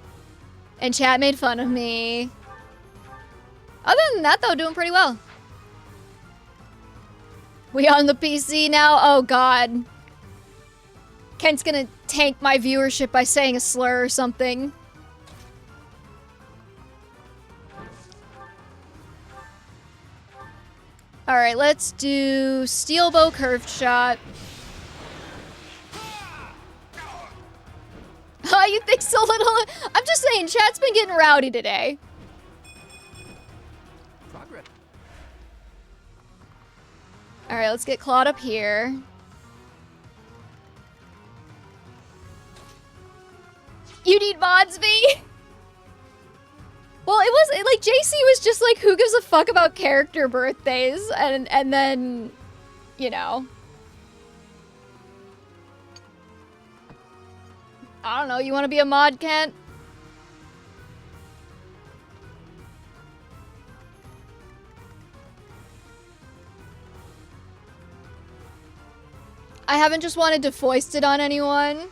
And chat made fun of me. Other than that, though, doing pretty well. We on the PC now? Oh, God. Kent's gonna tank my viewership by saying a slur or something. Alright, let's do Steel Bow Curved Shot. Oh, you think so little? I'm just saying, chat's been getting rowdy today. Progress. Alright, let's get Claude up here. You need mods, V? Well, it was, like, JC was just like, who gives a fuck about character birthdays? And then, you know. I don't know, you want to be a mod, Kent? I haven't just wanted to foist it on anyone.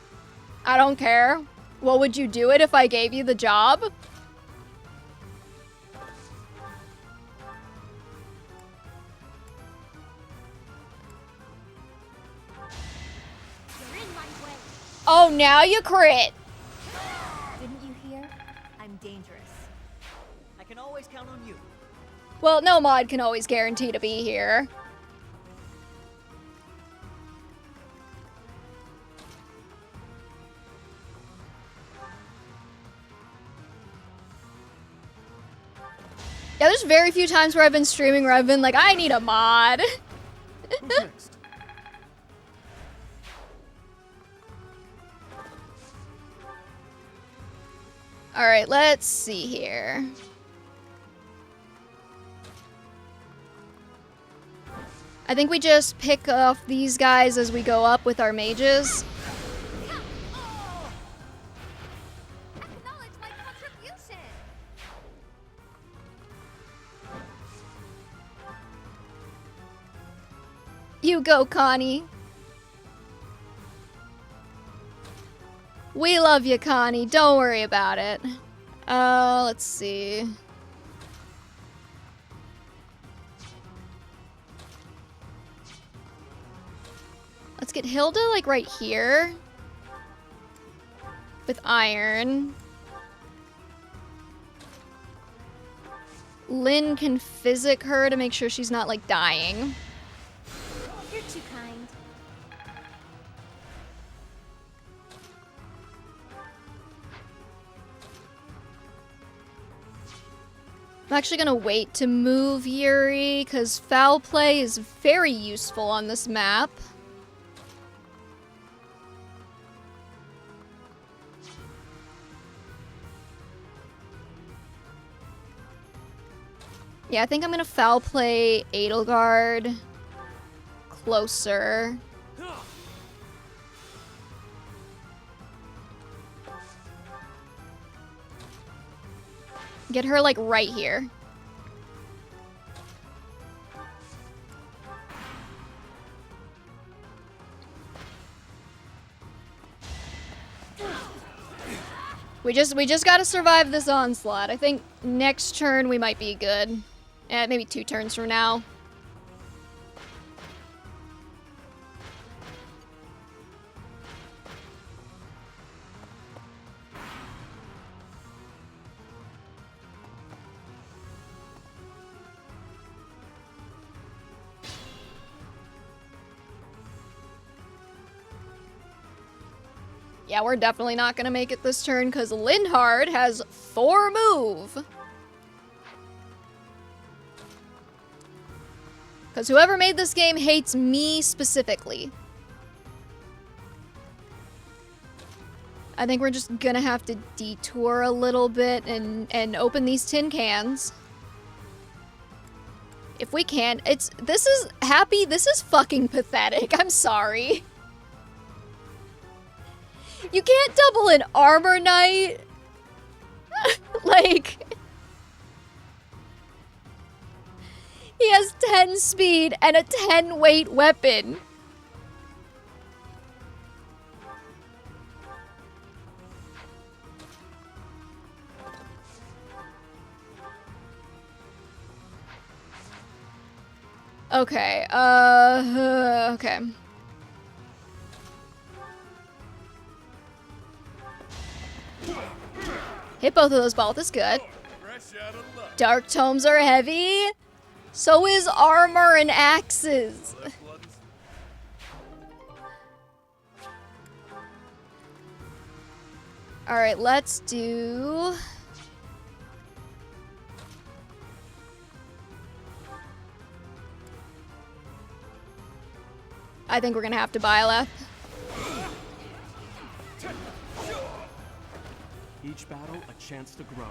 I don't care. Well, would you do it if I gave you the job? You're in my way. Oh, now you crit. Didn't you hear? I'm dangerous. I can always count on you. Well, no mod can always guarantee to be here. Yeah, there's very few times where I've been streaming where I've been like, I need a mod. Who's next? Alright, let's see here. I think we just pick off these guys as we go up with our mages. Acknowledge my contribution. You go, Connie. We love you, Connie. Don't worry about it. Let's see. Let's get Hilda, like, right here. With iron. Lynn can physic her to make sure she's not, like, dying. You're too kind. I'm actually gonna wait to move Yuri, because foul play is very useful on this map. Yeah, I think I'm gonna foul play Edelgard closer. Get her, like, right here. We just gotta survive this onslaught. I think next turn we might be good. Maybe 2 turns from now. Yeah, we're definitely not gonna make it this turn because Linhard has 4 move. Because whoever made this game hates me specifically. I think we're just gonna have to detour a little bit and open these tin cans. If we can. This is fucking pathetic. I'm sorry. You can't double an armor knight. Like, he has 10 speed and a 10 weight weapon. Okay, okay. Hit both of those balls, that's good. Dark tomes are heavy. So is armor and axes. Alright, let's do... I think we're gonna have to Byleth. Each battle, a chance to grow.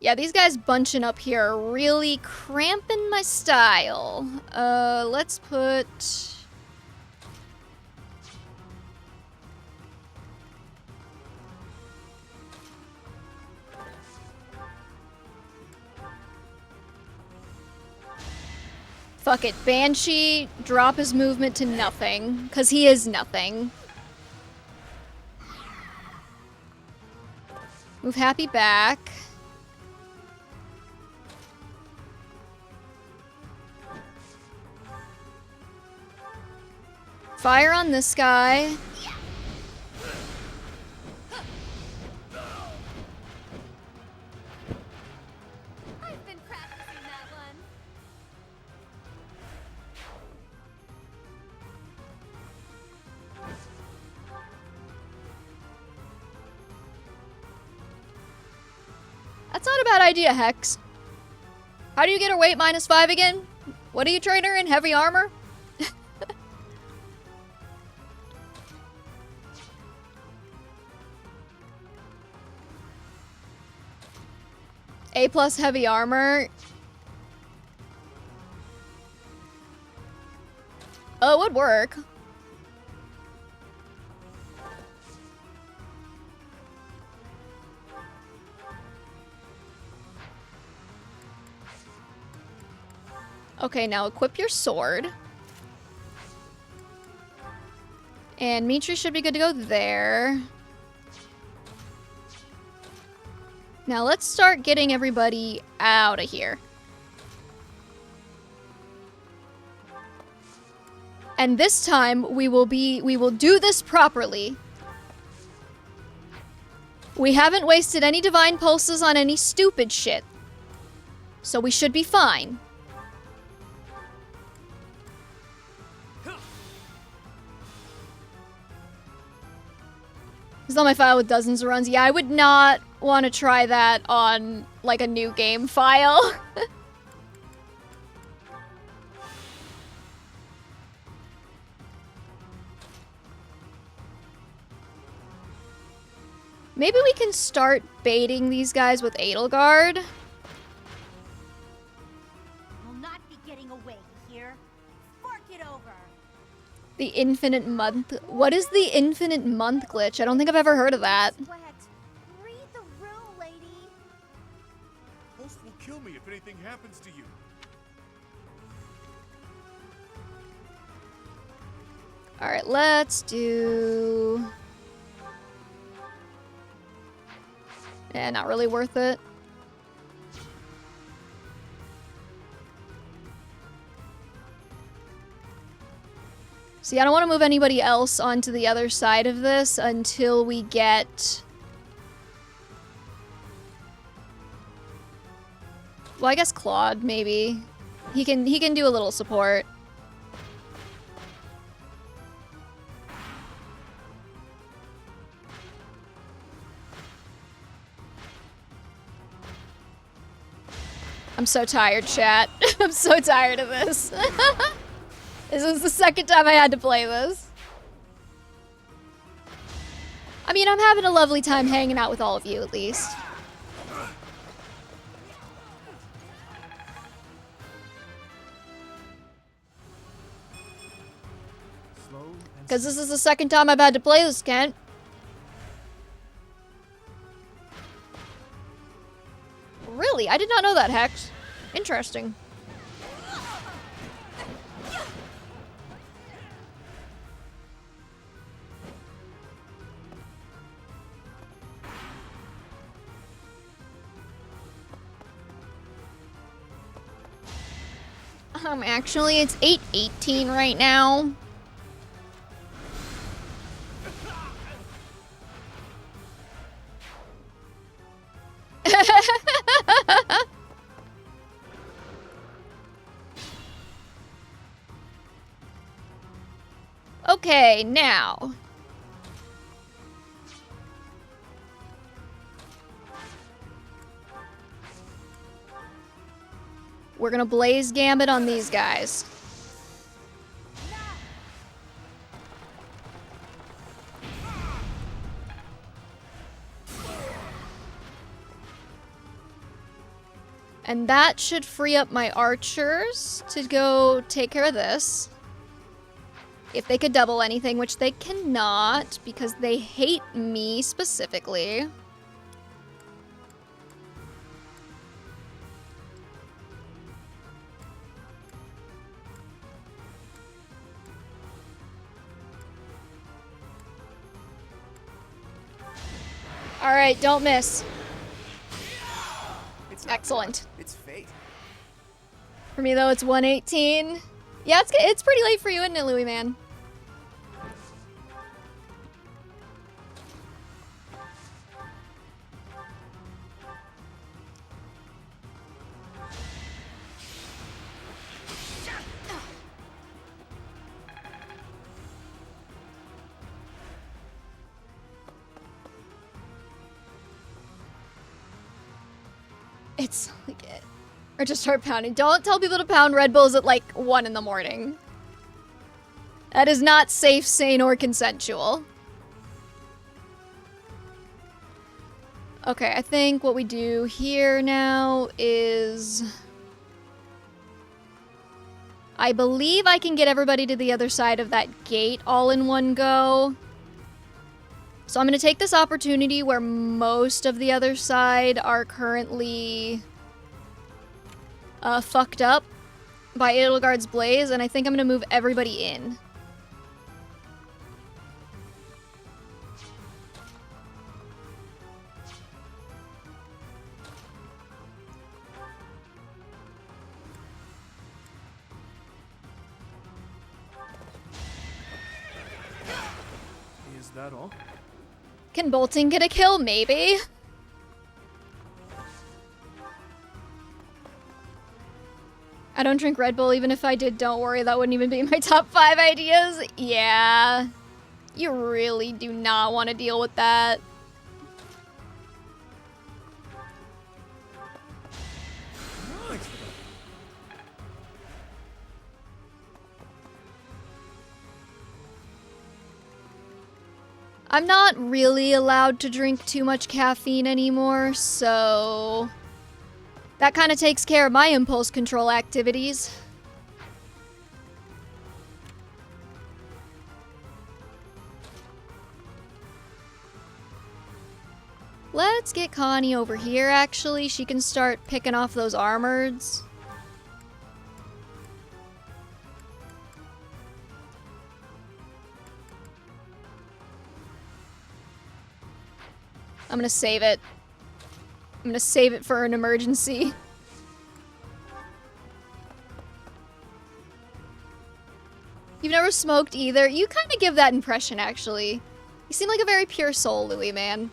Yeah, these guys bunching up here are really cramping my style. Let's put... Fuck it, Banshee, drop his movement to nothing, because he is nothing. Move Happy back. Fire on this guy. I've been practicing that one. That's not a bad idea, Hex. How do you get her weight -5 again? What do you train her in? Heavy armor? A+ heavy armor. Oh, it would work. Okay, now equip your sword. And Mitri should be good to go there. Now let's start getting everybody out of here. And this time we will do this properly. We haven't wasted any divine pulses on any stupid shit. So we should be fine. It's on my file with dozens of runs. Yeah, I would not want to try that on, like, a new game file. Maybe we can start baiting these guys with Edelgard. The infinite month. What is the infinite month glitch? I don't think I've ever heard of that. Sweat. Read the room, lady. Host will kill me if anything happens to you. Alright, let's do... Yeah, not really worth it. See, I don't want to move anybody else onto the other side of this until we get... Well, I guess Claude, maybe. He can do a little support. I'm so tired, chat. I'm so tired of this. This is the second time I had to play this. I mean, I'm having a lovely time hanging out with all of you, at least. Because this is the second time I've had to play this, Kent. Really? I did not know that, Hex. Interesting. Actually, it's 8:18 right now. Okay, now. We're gonna blaze Gambit on these guys. And that should free up my archers to go take care of this. If they could double anything, which they cannot, because they hate me specifically. Alright, don't miss. Excellent. It's fate. For me, though, it's 1:18. Yeah, it's pretty late for you, isn't it, Louis, man? It's like it. Or just start pounding. Don't tell people to pound Red Bulls at like 1 in the morning. That is not safe, sane, or consensual. Okay, I think what we do here now is... I believe I can get everybody to the other side of that gate all in one go. So I'm going to take this opportunity where most of the other side are currently fucked up by Edelgard's Blaze, and I think I'm going to move everybody in. Is that all? Can bolting get a kill? Maybe. I don't drink Red Bull. Even if I did, don't worry. That wouldn't even be my top 5 ideas. Yeah. You really do not want to deal with that. I'm not really allowed to drink too much caffeine anymore, so that kind of takes care of my impulse control activities. Let's get Connie over here, actually. She can start picking off those armoreds. I'm gonna save it. I'm gonna save it for an emergency. You've never smoked either? You kind of give that impression, actually. You seem like a very pure soul, Louis, man.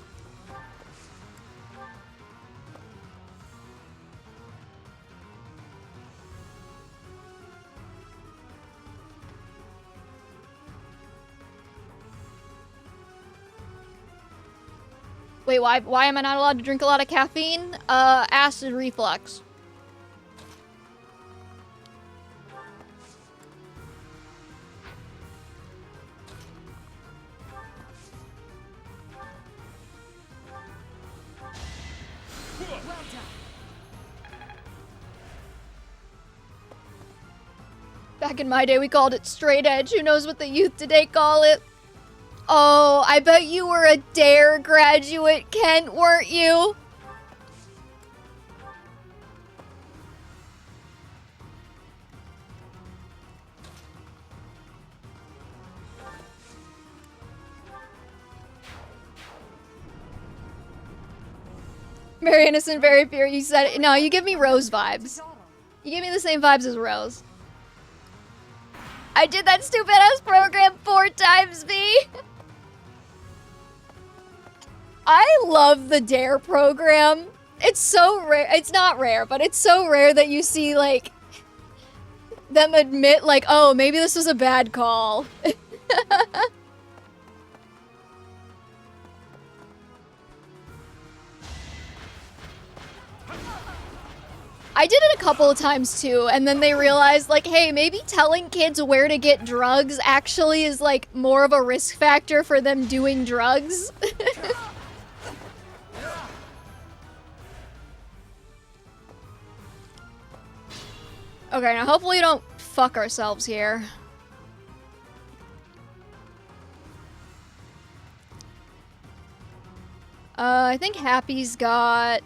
Wait, why am I not allowed to drink a lot of caffeine? Acid reflux. Back in my day, we called it straight edge. Who knows what the youth today call it? Oh, I bet you were a DARE graduate, Kent, weren't you? Very innocent, very pure. You said it. No, you give me Rose vibes. You give me the same vibes as Rose. I did that stupid ass program 4 times, V. I love the DARE program. It's so rare. It's not rare, but it's so rare that you see, like, them admit, like, oh, maybe this was a bad call. I did it a couple of times too, and then they realized, like, hey, maybe telling kids where to get drugs actually is, like, more of a risk factor for them doing drugs. Okay, now hopefully we don't fuck ourselves here. I think Happy's got...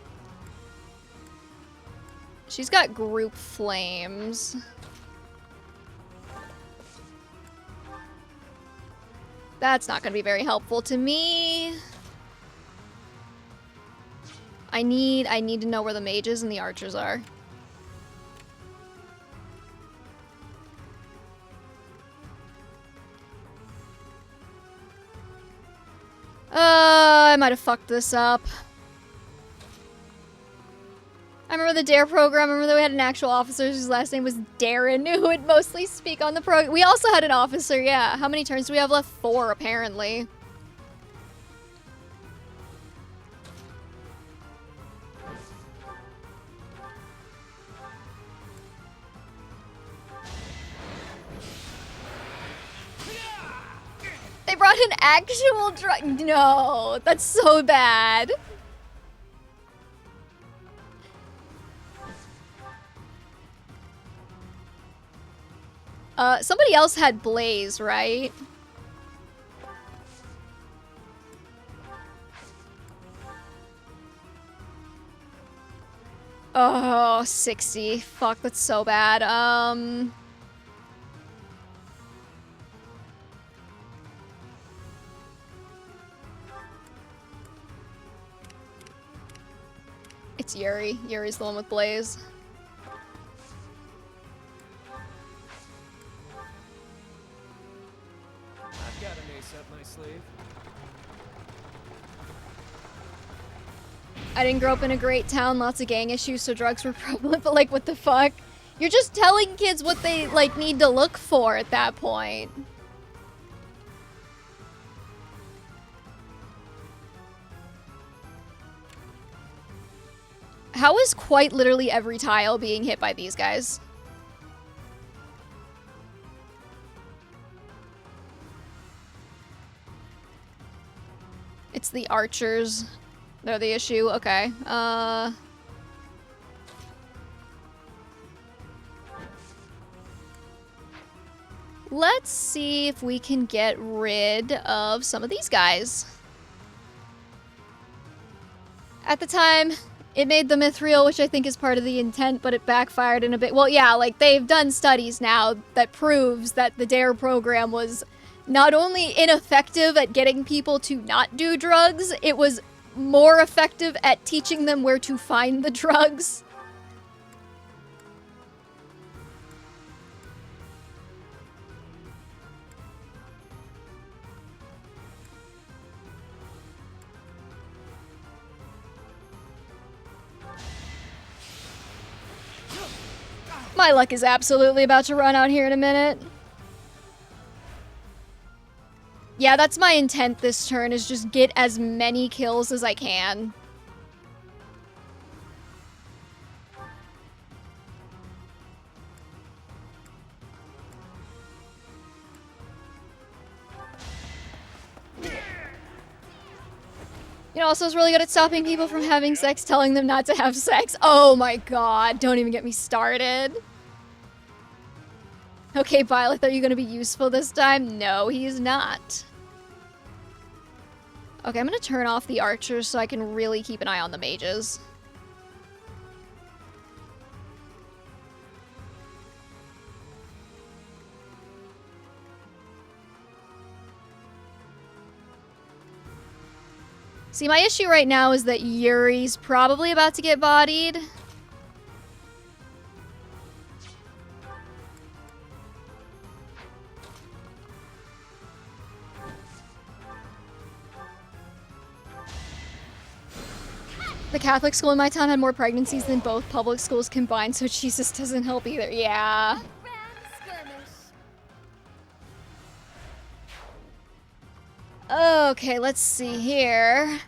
She's got group flames. That's not gonna be very helpful to me. I need to know where the mages and the archers are. I might have fucked this up. I remember the DARE program. I remember that we had an actual officer whose last name was Darren, who would mostly speak on the program. We also had an officer, yeah. How many turns do we have left? 4, apparently. They brought an actual drug. No, that's so bad. Somebody else had Blaze, right? Oh, 60. Fuck, that's so bad. It's Yuri. Yuri's the one with Blaze. I've got an ace up my sleeve. I didn't grow up in a great town, lots of gang issues, so drugs were prevalent, but like, what the fuck? You're just telling kids what they, like, need to look for at that point. How is quite literally every tile being hit by these guys? It's the archers. They're the issue. Okay. Let's see if we can get rid of some of these guys. At the time, it made the myth real, which I think is part of the intent, but it backfired in a bit. Well, yeah, like, they've done studies now that proves that the DARE program was not only ineffective at getting people to not do drugs, it was more effective at teaching them where to find the drugs. My luck is absolutely about to run out here in a minute. Yeah, that's my intent this turn, is just get as many kills as I can. You know, also is really good at stopping people from having sex, telling them not to have sex. Oh my god, don't even get me started. Okay, Violet, are you gonna be useful this time? No, he is not. Okay, I'm gonna turn off the archers so I can really keep an eye on the mages. See, my issue right now is that Yuri's probably about to get bodied. The Catholic school in my town had more pregnancies than both public schools combined, so Jesus doesn't help either. Yeah. Okay, let's see here.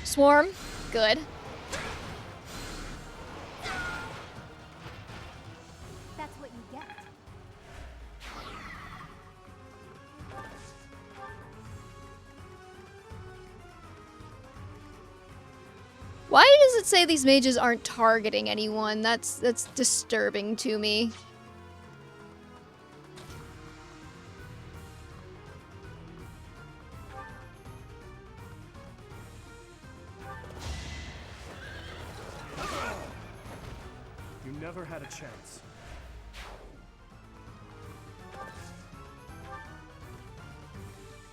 Swarm. Good. That's what you get. Why does it say these mages aren't targeting anyone? That's disturbing to me. You never had a chance.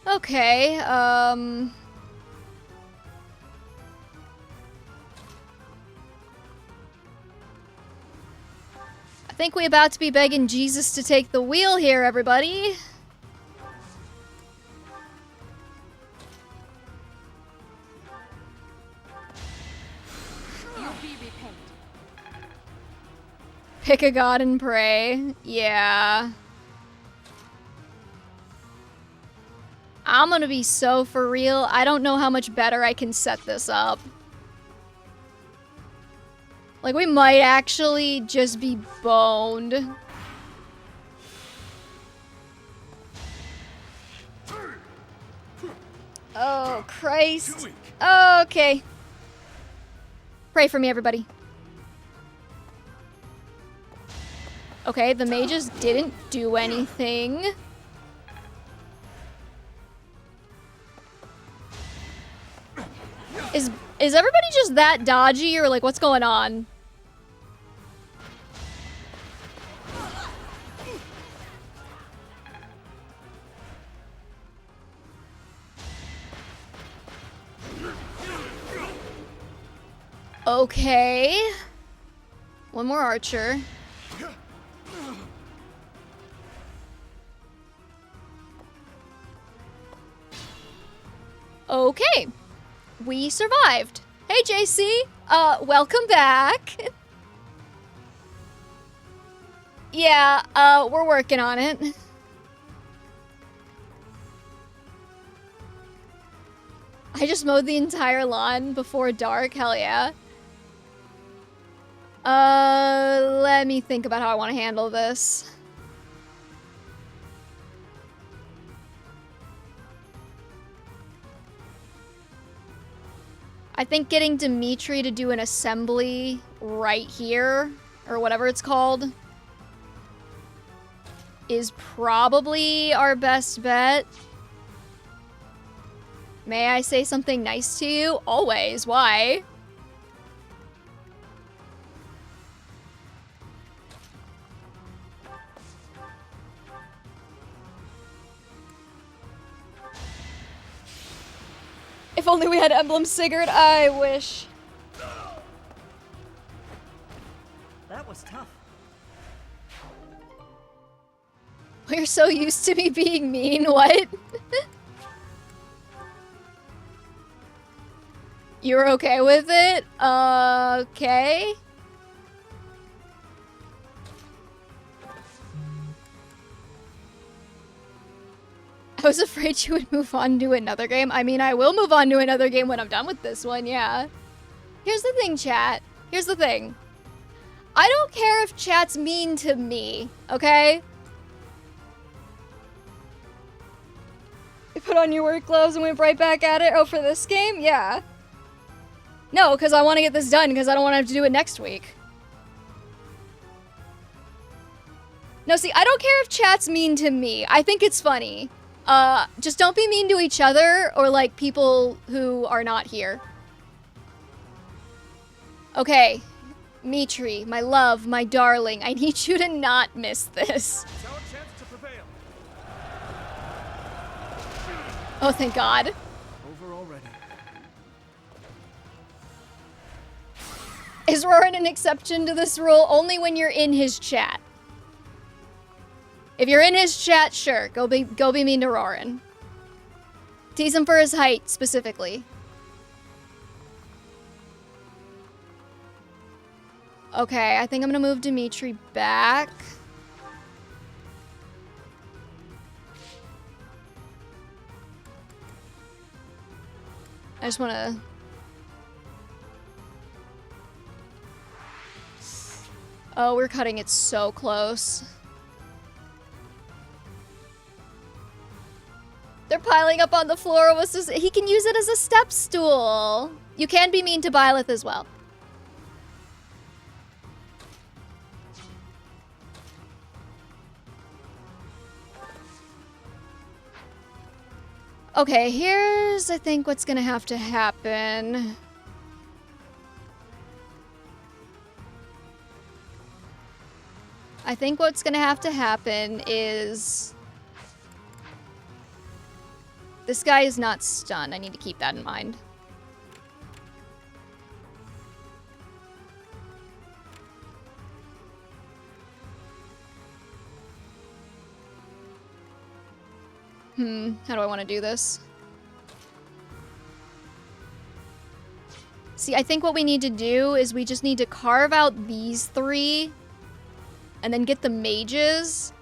Okay, I think we about to be begging Jesus to take the wheel here, everybody. You'll be repaid. Pick a god and pray. Yeah. I'm gonna be so for real. I don't know how much better I can set this up. Like, we might actually just be boned. Oh, Christ. Okay. Pray for me, everybody. Okay, the mages didn't do anything. Is everybody just that dodgy, or like, what's going on? Okay. One more archer. Okay. We survived. Hey, JC. Welcome back. Yeah, we're working on it. I just mowed the entire lawn before dark. Hell yeah. Let me think about how I want to handle this. I think getting Dimitri to do an assembly right here or whatever it's called, is probably our best bet. May I say something nice to you? Always. Why? If only we had Emblem Sigurd, I wish. That was tough. We're so used to me being mean, what? You're okay with it? Okay. I was afraid you would move on to another game. I mean, I will move on to another game when I'm done with this one, yeah. Here's the thing, chat. Here's the thing. I don't care if chat's mean to me, okay? You put on your work gloves and went right back at it? Oh, for this game? Yeah. No, because I want to get this done, because I don't want to have to do it next week. No, see, I don't care if chat's mean to me. I think it's funny. Just don't be mean to each other or, like, people who are not here. Okay. Mitri, my love, my darling, I need you to not miss this. It's our chance to prevail. Oh, thank God. Over already. Is Roran an exception to this rule? Only when you're in his chat. If you're in his chat, sure, go be mean to Roran. Tease him for his height, specifically. Okay, I think I'm gonna move Dimitri back. I just wanna... Oh, we're cutting it so close. They're piling up on the floor. He can use it as a step stool. You can be mean to Byleth as well. Okay, here's, I think, what's gonna have to happen. I think what's gonna have to happen is... This guy is not stunned. I need to keep that in mind. How do I want to do this? See, I think what we need to do is we just need to carve out these three and then get the mages.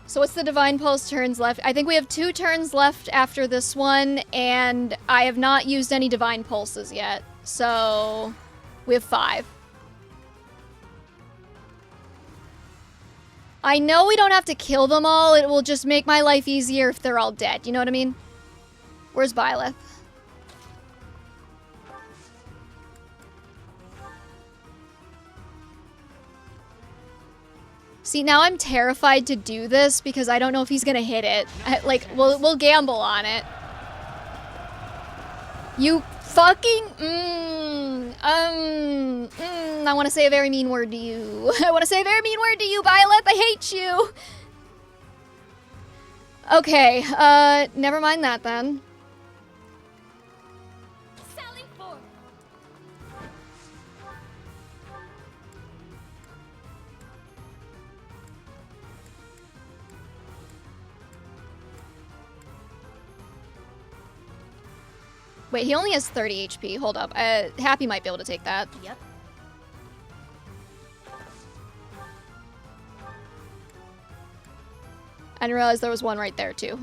So what's the Divine Pulse turns left? I think we have 2 turns left after this one, and I have not used any Divine Pulses yet. So we have 5. I know we don't have to kill them all. It will just make my life easier if they're all dead. You know what I mean? Where's Byleth? See, now I'm terrified to do this because I don't know if he's gonna hit it. We'll gamble on it. You fucking, I want to say a very mean word to you. I want to say a very mean word to you, Byleth. I hate you. Okay, never mind that then. Wait, he only has 30 HP. Hold up. Happy might be able to take that. Yep. I didn't realize there was one right there, too.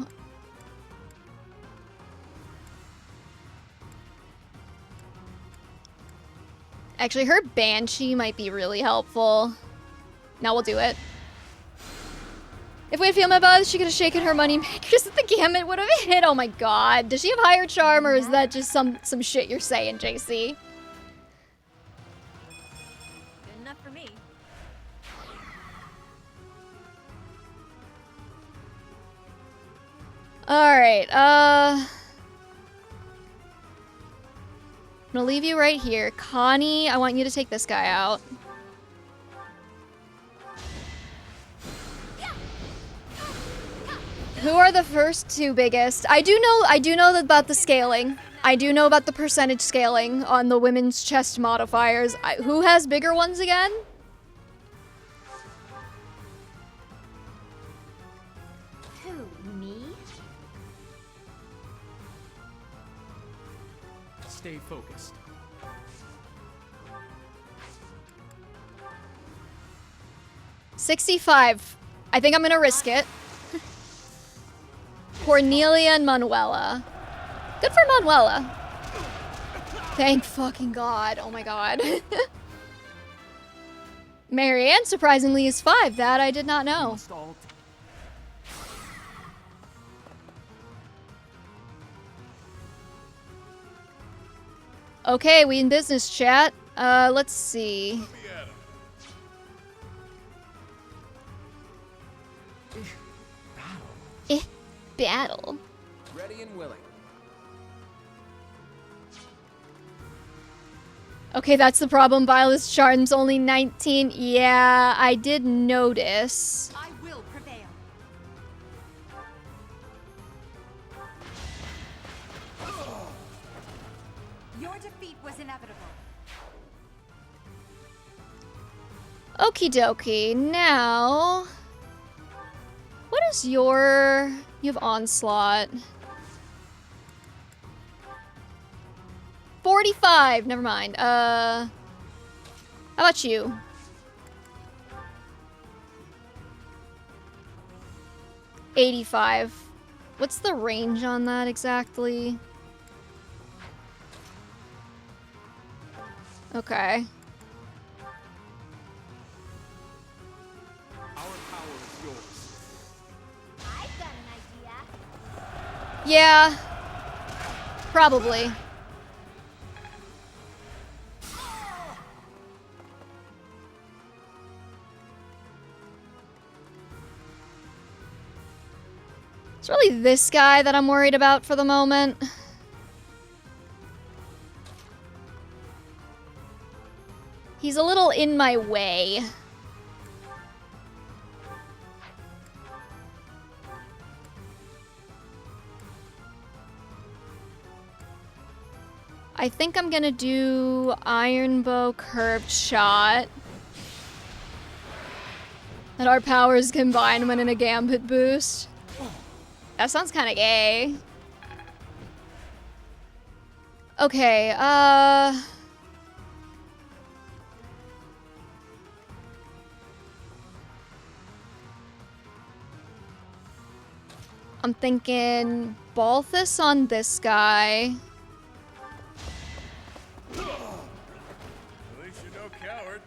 Actually, her Banshee might be really helpful. Now we'll do it. If we had Feel My Buzz, she could have shaken her money makers at the gamut would have hit. Oh my god. Does she have higher charm or is that just some shit you're saying, JC? Alright, I'm gonna leave you right here. Connie, I want you to take this guy out. Who are the first two biggest? I do know about the scaling. I do know about the percentage scaling on the women's chest modifiers. Who has bigger ones again? Who, me? Stay focused. $65. I think I'm gonna risk it. Cornelia and Manuela. Good for Manuela. Thank fucking God. Oh my God. Marianne, surprisingly, is 5. That I did not know. Okay, we in business, chat. Let's see. Battle. Ready and willing. Okay, that's the problem. Violet's charm's only 19. Yeah, I did notice. I will prevail. Your defeat was inevitable. Okie dokie. Now, what is your... You have Onslaught. 45. Never mind. How about you? $85. What's the range on that exactly? Okay. Yeah. Probably. It's really this guy that I'm worried about for the moment. He's a little in my way. I think I'm gonna do Iron Bow Curved Shot. Let our powers combine when in a Gambit boost. That sounds kind of gay. Okay, I'm thinking Balthus on this guy. At least you're no coward.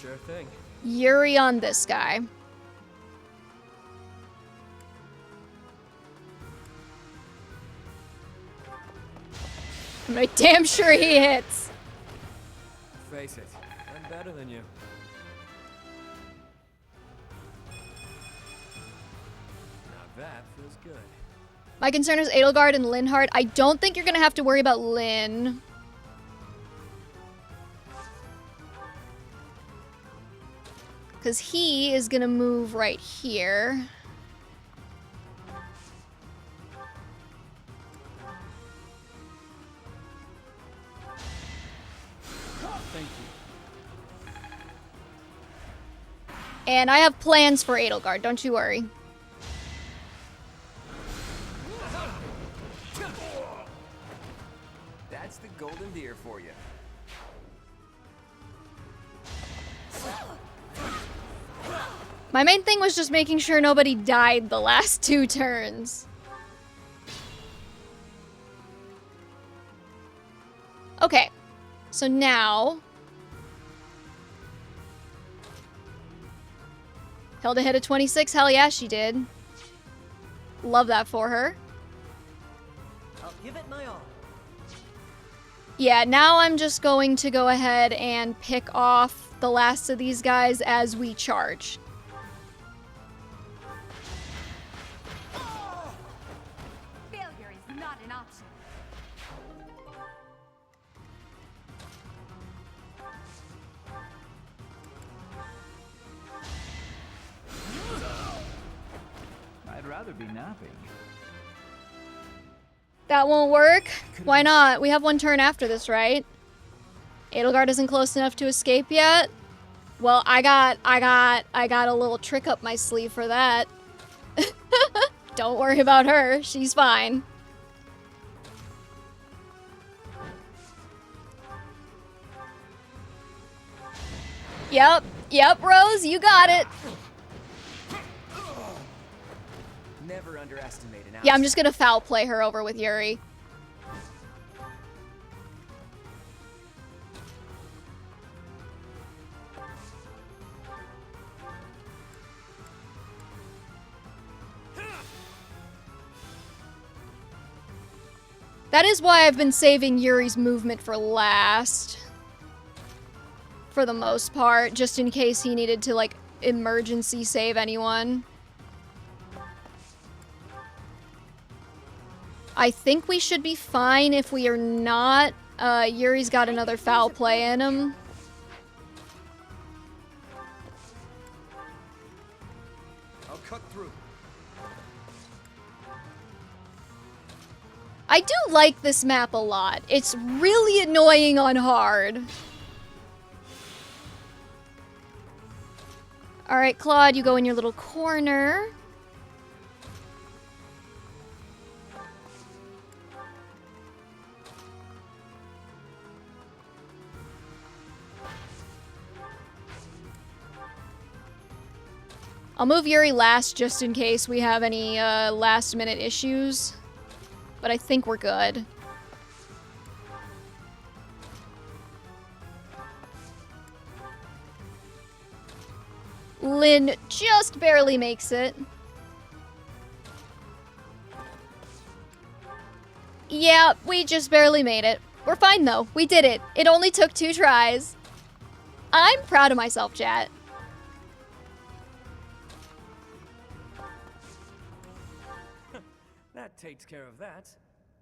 Sure thing. Yuri on this guy. I'm like, damn sure he hits. Face it, I'm better than you. Now that feels good. My concern is Edelgard and Linhardt. I don't think you're gonna have to worry about Lynn. Because he is gonna move right here. Thank you. And I have plans for Edelgard, don't you worry. That's the golden deer for you. My main thing was just making sure nobody died the last 2 turns. Okay, so now... Hilda hit a 26, hell yeah she did. Love that for her. I'll give it my all. Yeah, now I'm just going to go ahead and pick off the last of these guys as we charge. rather be napping. That won't work? Why not? We have one turn after this, right? Edelgard isn't close enough to escape yet? Well, I got a little trick up my sleeve for that. Don't worry about her. She's fine. Yep, Rose, you got it. Never underestimate an Yeah, I'm just gonna foul play her over with Yuri. That is why I've been saving Yuri's movement for last. For the most part, just in case he needed to, like, emergency save anyone. I think we should be fine if we are not. Yuri's got another foul play in him. I'll cut through. I do like this map a lot. It's really annoying on hard. Alright, Claude, you go in your little corner. I'll move Yuri last just in case we have any last minute issues. But I think we're good. Lynn just barely makes it. Yeah, we just barely made it. We're fine though. We did it. It only took 2 tries. I'm proud of myself, chat. That takes care of that.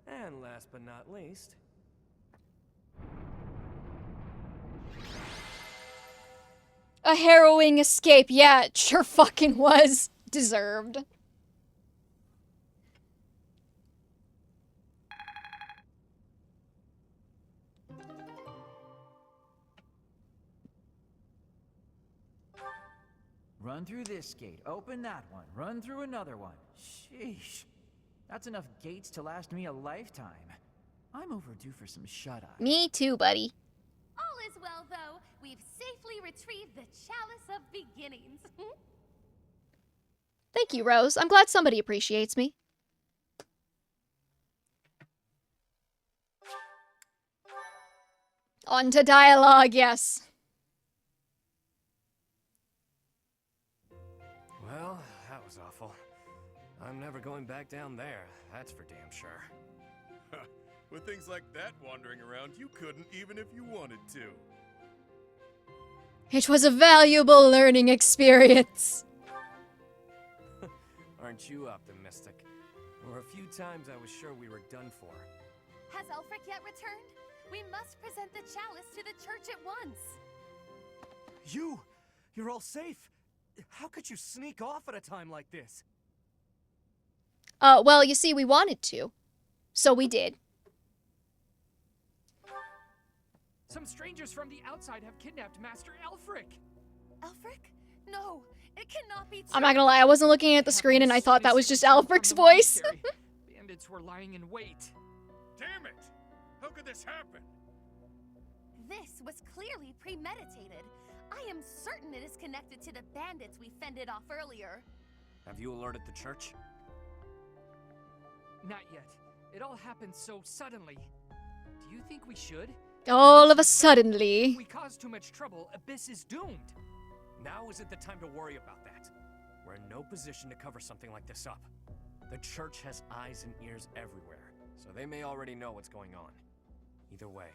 And last but not least... A harrowing escape. Yeah, it sure fucking was. Deserved. Run through this gate, open that one, run through another one. Sheesh. That's enough gates to last me a lifetime. I'm overdue for some shut-eye. Me too, buddy. All is well, though. We've safely retrieved the Chalice of Beginnings. Thank you, Rose. I'm glad somebody appreciates me. On to dialogue, yes. Well, that was awful. I'm never going back down there, that's for damn sure. With things like that wandering around, you couldn't even if you wanted to. It was a valuable learning experience. Aren't you optimistic? There were a few times I was sure we were done for. Has Elfric yet returned? We must present the chalice to the church at once. You're all safe. How could you sneak off at a time like this? Well, you see, we wanted to. So we did. Some strangers from the outside have kidnapped Master Elfric. Elfric? No, it cannot be true. I'm not gonna lie, I wasn't looking at the screen and I thought that was just Alfric's voice. Bandits were lying in wait. Damn it! How could this happen? This was clearly premeditated. I am certain it is connected to the bandits we fended off earlier. Have you alerted the church? Not yet. It all happened so suddenly. Do you think we should? All of a suddenly. If we cause too much trouble, Abyss is doomed. Now isn't the time to worry about that. We're in no position to cover something like this up. The church has eyes and ears everywhere, so they may already know what's going on. Either way,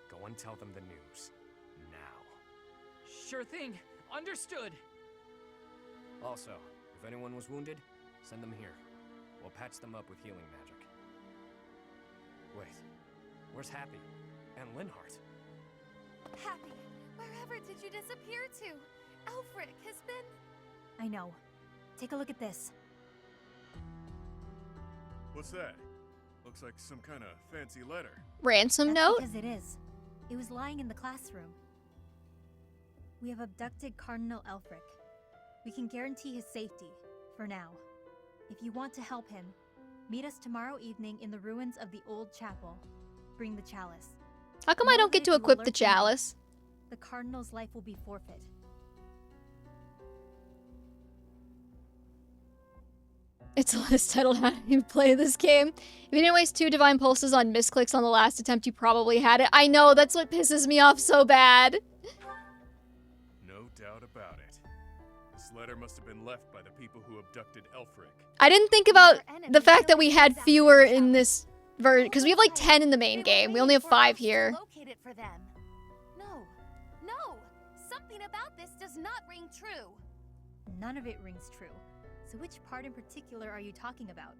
go and tell them the news. Now. Sure thing. Understood. Also, if anyone was wounded, send them here. We'll patch them up with healing magic. Wait, where's Happy? And Linhart? Happy, wherever did you disappear to? Elfric has been... I know. Take a look at this. What's that? Looks like some kind of fancy letter. Ransom note? Because it is. It was lying in the classroom. We have abducted Cardinal Elfric. We can guarantee his safety, for now. If you want to help him, meet us tomorrow evening in the ruins of the old chapel. Bring the chalice. How come I don't get to equip the chalice? The Cardinal's life will be forfeit. It's a list titled How Do You Play This Game? If you didn't waste 2 divine pulses on misclicks on the last attempt, you probably had it. I know, that's what pisses me off so bad. No doubt about it. This letter must have been left by the people who abducted Elfric. I didn't think about the fact that we had fewer in this version, because we have like 10 in the main game. We only have 5 here. Locate it for them. No, something about this does not ring true. None of it rings true. So which part in particular are you talking about?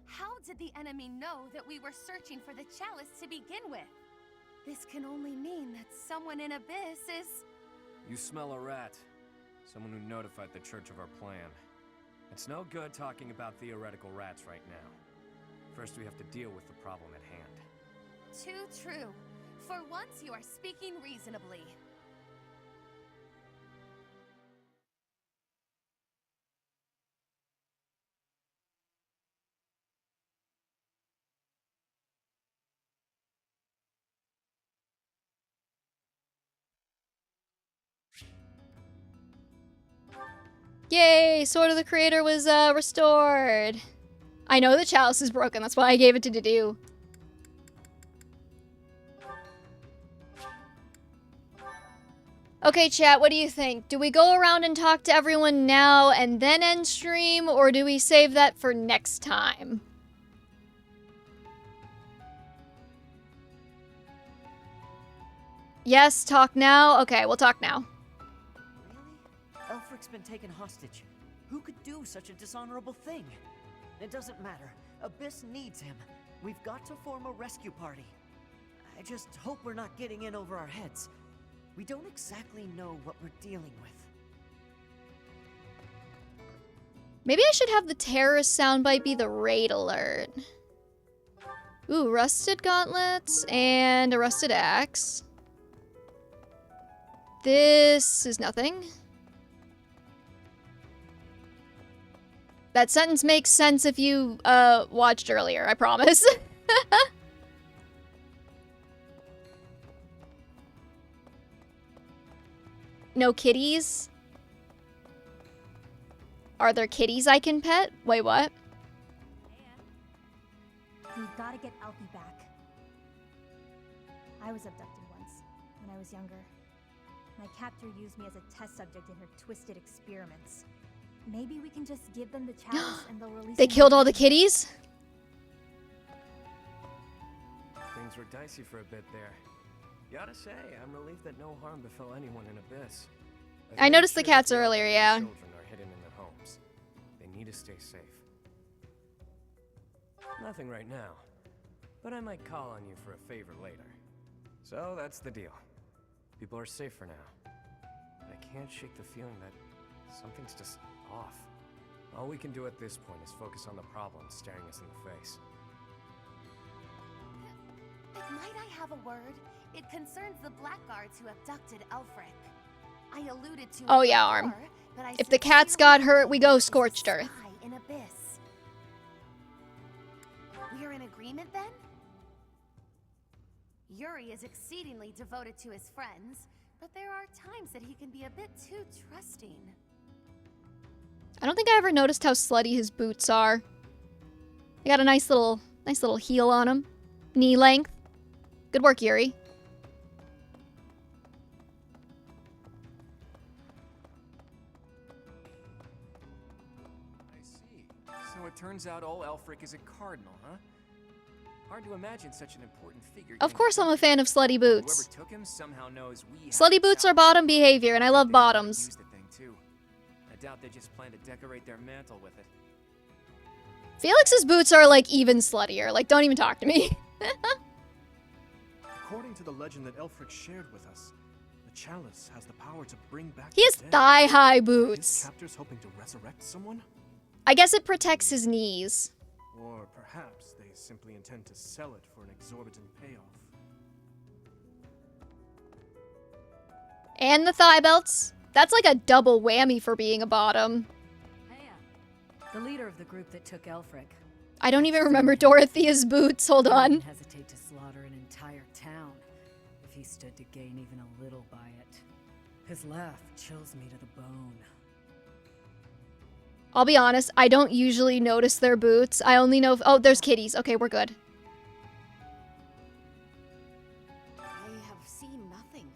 How did the enemy know that we were searching for the chalice to begin with? This can only mean that someone in Abyss is... You smell a rat. Someone who notified the church of our plan. It's no good talking about theoretical rats right now. First, we have to deal with the problem at hand. Too true. For once, you are speaking reasonably. Yay! Sword of the Creator was restored. I know the chalice is broken, that's why I gave it to Dedue. Okay, chat, what do you think? Do we go around and talk to everyone now and then end stream, or do we save that for next time? Yes, talk now? Okay, we'll talk now. Elfric's been taken hostage. Who could do such a dishonorable thing? It doesn't matter. Abyss needs him. We've got to form a rescue party. I just hope we're not getting in over our heads. We don't exactly know what we're dealing with. Maybe I should have the terrorist soundbite be the raid alert. Ooh, rusted gauntlets and a rusted axe. This is nothing. That sentence makes sense if you watched earlier, I promise. No kitties? Are there kitties I can pet? Wait, what? We've got to get Alfie back. I was abducted once, when I was younger. My captor used me as a test subject in her twisted experiments. Maybe we can just give them the chalice and they'll release They killed all the kitties? Things were dicey for a bit there. Gotta say, I'm relieved that no harm befell anyone in Abyss. I noticed the cats earlier, yeah. Children are hidden in their homes. They need to stay safe. Nothing right now, but I might call on you for a favor later. So that's the deal. People are safe for now, but I can't shake the feeling that something's just off. All we can do at this point is focus on the problem staring us in the face. Might I have a word? It concerns the blackguards who abducted Elfric. I alluded to Oh it yeah, Arm. before, but I If the cats got hurt, we go scorched earth. spy in Abyss. We're in agreement then? Yuri is exceedingly devoted to his friends, but there are times that he can be a bit too trusting. I don't think I ever noticed how slutty his boots are. They got a nice little heel on them. Knee length. Good work, Yuri. I see. So it turns out old Elfric is a cardinal, huh? Hard to imagine such an important figure. Of course I'm a fan of slutty boots. Whoever took him somehow knows we have Slutty boots are bottom behavior, and I love bottoms. used the thing too. I doubt they just plan to decorate their mantle with it. Felix's boots are like even sluttier. Like, don't even talk to me. According to the legend that Elfric shared with us, the chalice has the power to bring back He has the dead. thigh-high His boots. captor's hoping to resurrect someone? I guess it protects his knees. Or perhaps they simply intend to sell it for an exorbitant payoff. And the thigh belts. That's like a double whammy for being a bottom. The leader of the group that took Elfric. I don't even remember Dorothea's boots. Hold He on. wouldn't hesitate to slaughter an entire town if he stood to gain even a little by it. His laugh chills me to the bone. I'll be honest, I don't usually notice their boots. I only know oh, there's kitties. Okay, we're good. I have seen nothing.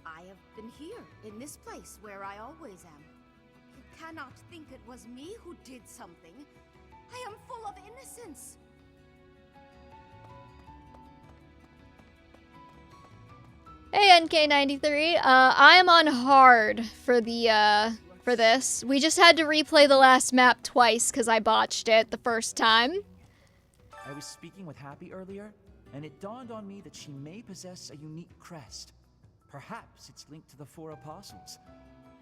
I have been here, in this place, where I always am. You cannot think it was me who did something. I am full of innocence. Hey, NK93. I'm on hard for the, for this. We just had to replay the last map twice because I botched it the first time. I was speaking with Happy earlier, and it dawned on me that she may possess a unique crest. Perhaps it's linked to the Four Apostles.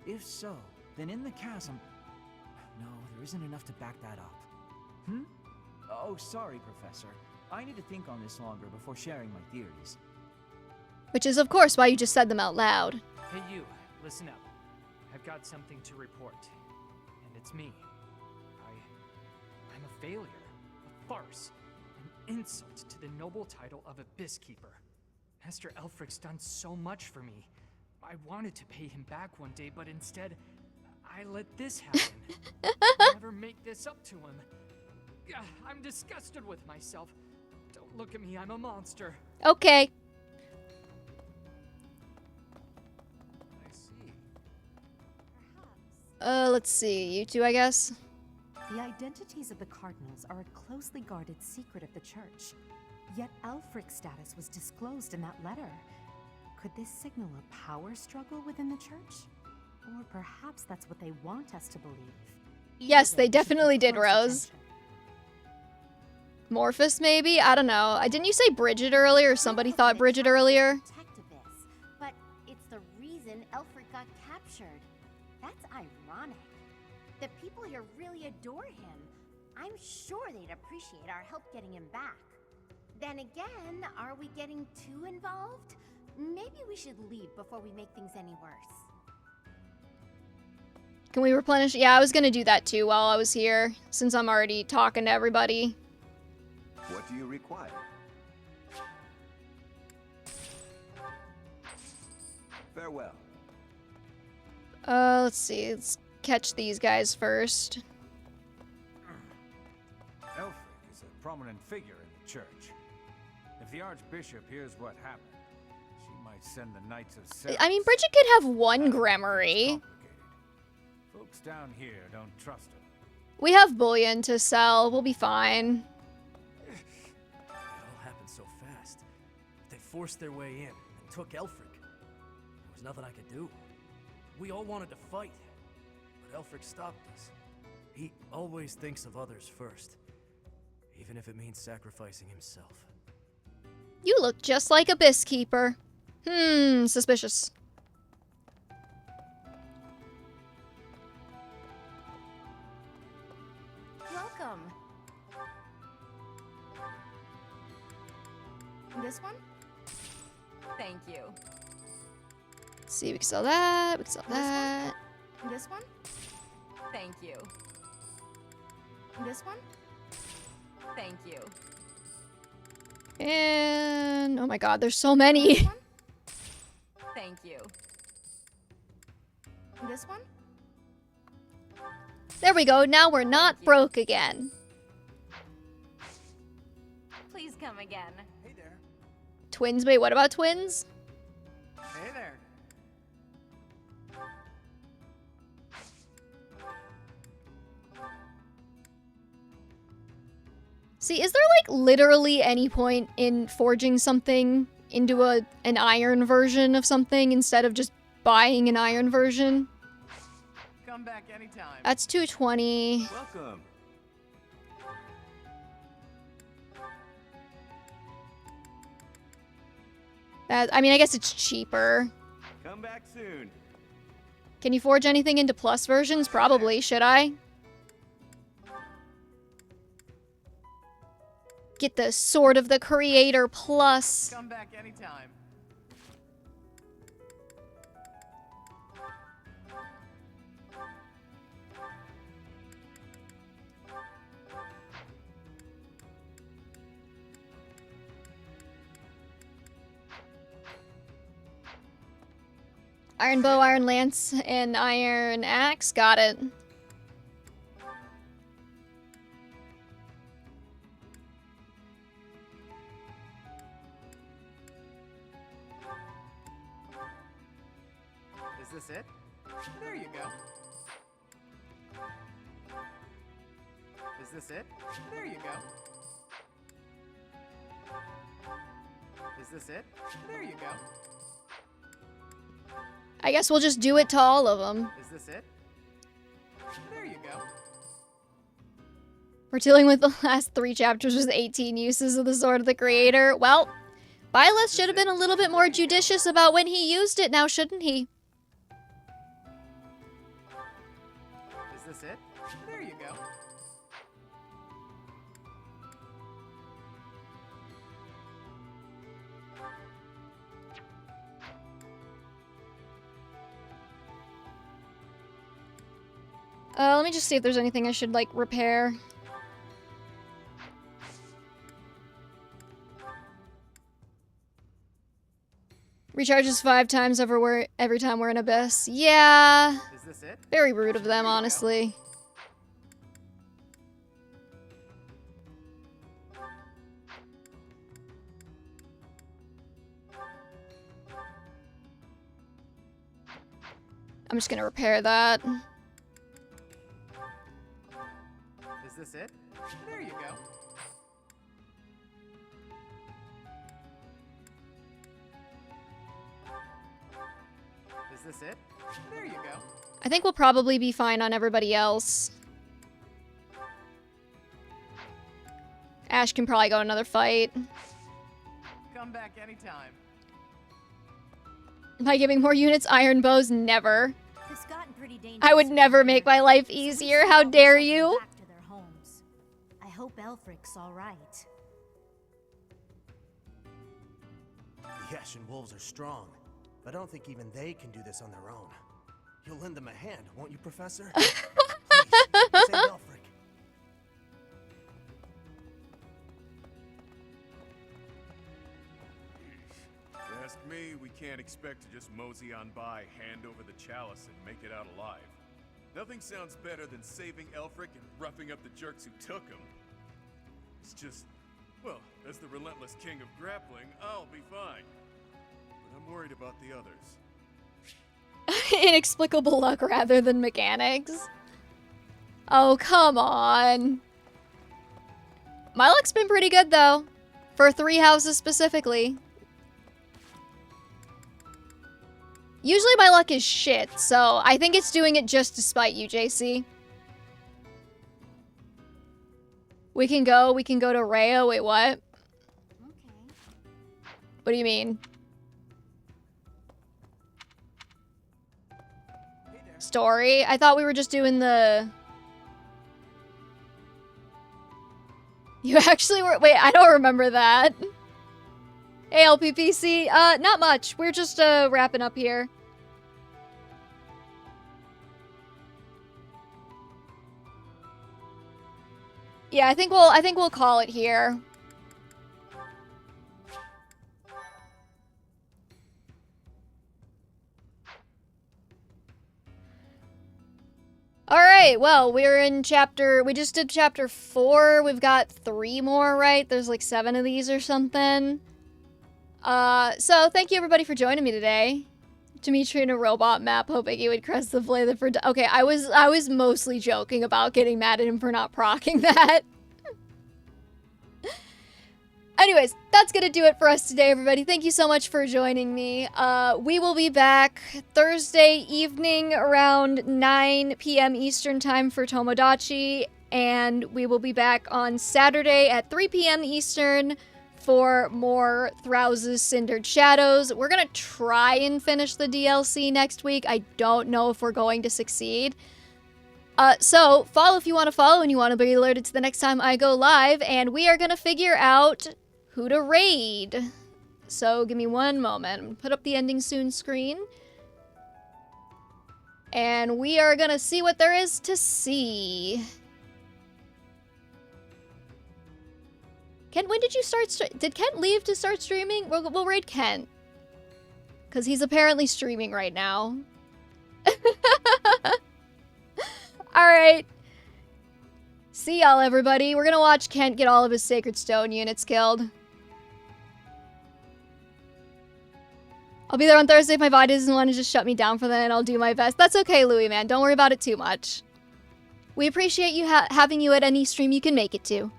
If so, then in the chasm... No, there isn't enough to back that up. Oh, sorry, Professor. I need to think on this longer before sharing my theories. Which is, of course, why you just said them out loud. Hey you, listen up. I've got something to report. And it's me. I'm a failure, a farce, an insult to the noble title of Abyss Keeper. Master Elfric's done so much for me. I wanted to pay him back one day, but instead, I let this happen. I'll never make this up to him. I'm disgusted with myself. Don't look at me, I'm a monster. Okay. I see. Let's see. You two, I guess. The identities of the cardinals are a closely guarded secret of the church. Yet Elfric's status was disclosed in that letter. Could this signal a power struggle within the church? Or perhaps that's what they want us to believe. Yes, they definitely did, Rose. Morphus, maybe? I don't know. Didn't you say Bridget earlier, or somebody thought Bridget earlier? But it's the reason Elfric got captured. That's ironic. The people here really adore him. I'm sure they'd appreciate our help getting him back. Then again, are we getting too involved? Maybe we should leave before we make things any worse. Can we replenish? Yeah, I was gonna do that too while I was here, since I'm already talking to everybody. What do you require? Farewell. Let's see. Let's catch these guys first. Elfric is a prominent figure in the church. If the Archbishop hears what happened, she might send the Knights of Ceres. I mean, Bridget could have one Gramarye. Folks down here don't trust her. We have bullion to sell. We'll be fine. It all happened so fast. They forced their way in and took Elfric. There was nothing I could do. We all wanted to fight, but Elfric stopped us. He always thinks of others first, even if it means sacrificing himself. You look just like Abyss Keeper. Suspicious. Welcome. This one? Thank you. Let's see, we can sell that. We can sell that. This one? Thank you. This one? Thank you. And oh my god, there's so many. Thank you. This one? There we go. Now we're not broke again. Please come again. Hey there. Twins? Wait, what about twins? Hey there. See, is there like literally any point in forging something into an iron version of something instead of just buying an iron version? Come back anytime. That's 220. Welcome. I mean, I guess it's cheaper. Come back soon. Can you forge anything into plus versions? Probably. Should I? Get the Sword of the Creator Plus. Come back anytime. Iron Bow, Iron Lance, and Iron Axe. Got it. Is this it? There you go. Is this it? There you go. Is this it? There you go. I guess we'll just do it to all of them. Is this it? There you go. We're dealing with the last 3 chapters with 18 uses of the Sword of the Creator. Well, Byleth should have been a little bit more judicious about when he used it now, shouldn't he? Is this it? There you go. Let me just see if there's anything I should, like, repair. Recharges 5 times every time we're in Abyss. Yeah. Is this it? Very rude of them, honestly. I'm just gonna repair that. Is this it? There you go. Is this it? There you go. I think we'll probably be fine on everybody else. Ash can probably go another fight. Come back anytime. Am I giving more units Iron Bows? Never. It's gotten pretty dangerous. I would never make my life easier. How dare you? Back to their homes. I hope Elfric's all right. The Ashen Wolves are strong, but I don't think even they can do this on their own. You'll lend them a hand, won't you, Professor? Please, save Elfric. Ask me, we can't expect to just mosey on by, hand over the chalice, and make it out alive. Nothing sounds better than saving Elfric and roughing up the jerks who took him. It's just, well, as the relentless king of grappling, I'll be fine. But I'm worried about the others. Inexplicable luck rather than mechanics. Oh, come on. My luck's been pretty good, though. For 3 houses specifically. Usually my luck is shit, so I think it's doing it just to spite you, JC. We can go to Rhea. Wait, what? Okay. What do you mean? Story? I thought we were just doing the... You actually were... Wait, I don't remember that. Hey, LPPC. Not much. We're just, wrapping up here. Yeah, I think we'll call it here. Alright, well, we're in we just did chapter 4. We've got 3 more, right? There's like 7 of these or something. So thank you everybody for joining me today. Dimitri in a robot map, hoping he would crest the blade for... Okay, I was mostly joking about getting mad at him for not proccing that. Anyways, that's gonna do it for us today, everybody. Thank you so much for joining me. We will be back Thursday evening around 9 p.m. Eastern Time for Tomodachi, and we will be back on Saturday at 3 p.m. Eastern for more FE3H Cindered Shadows. We're gonna try and finish the DLC next week. I don't know if we're going to succeed. So follow if you want to follow and you want to be alerted to the next time I go live, and we are going to figure out who to raid. So give me one moment. I'm going to put up the ending soon screen. And we are going to see what there is to see. Kent, when did you start? Did Kent leave to start streaming? We'll raid Kent. Because he's apparently streaming right now. Alright. See y'all, everybody. We're gonna watch Kent get all of his Sacred Stone units killed. I'll be there on Thursday if my VOD doesn't want to just shut me down for then. I'll do my best. That's okay, Louie, man. Don't worry about it too much. We appreciate you having you at any stream you can make it to.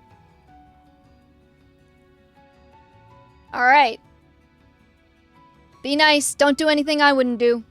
Alright. Be nice. Don't do anything I wouldn't do.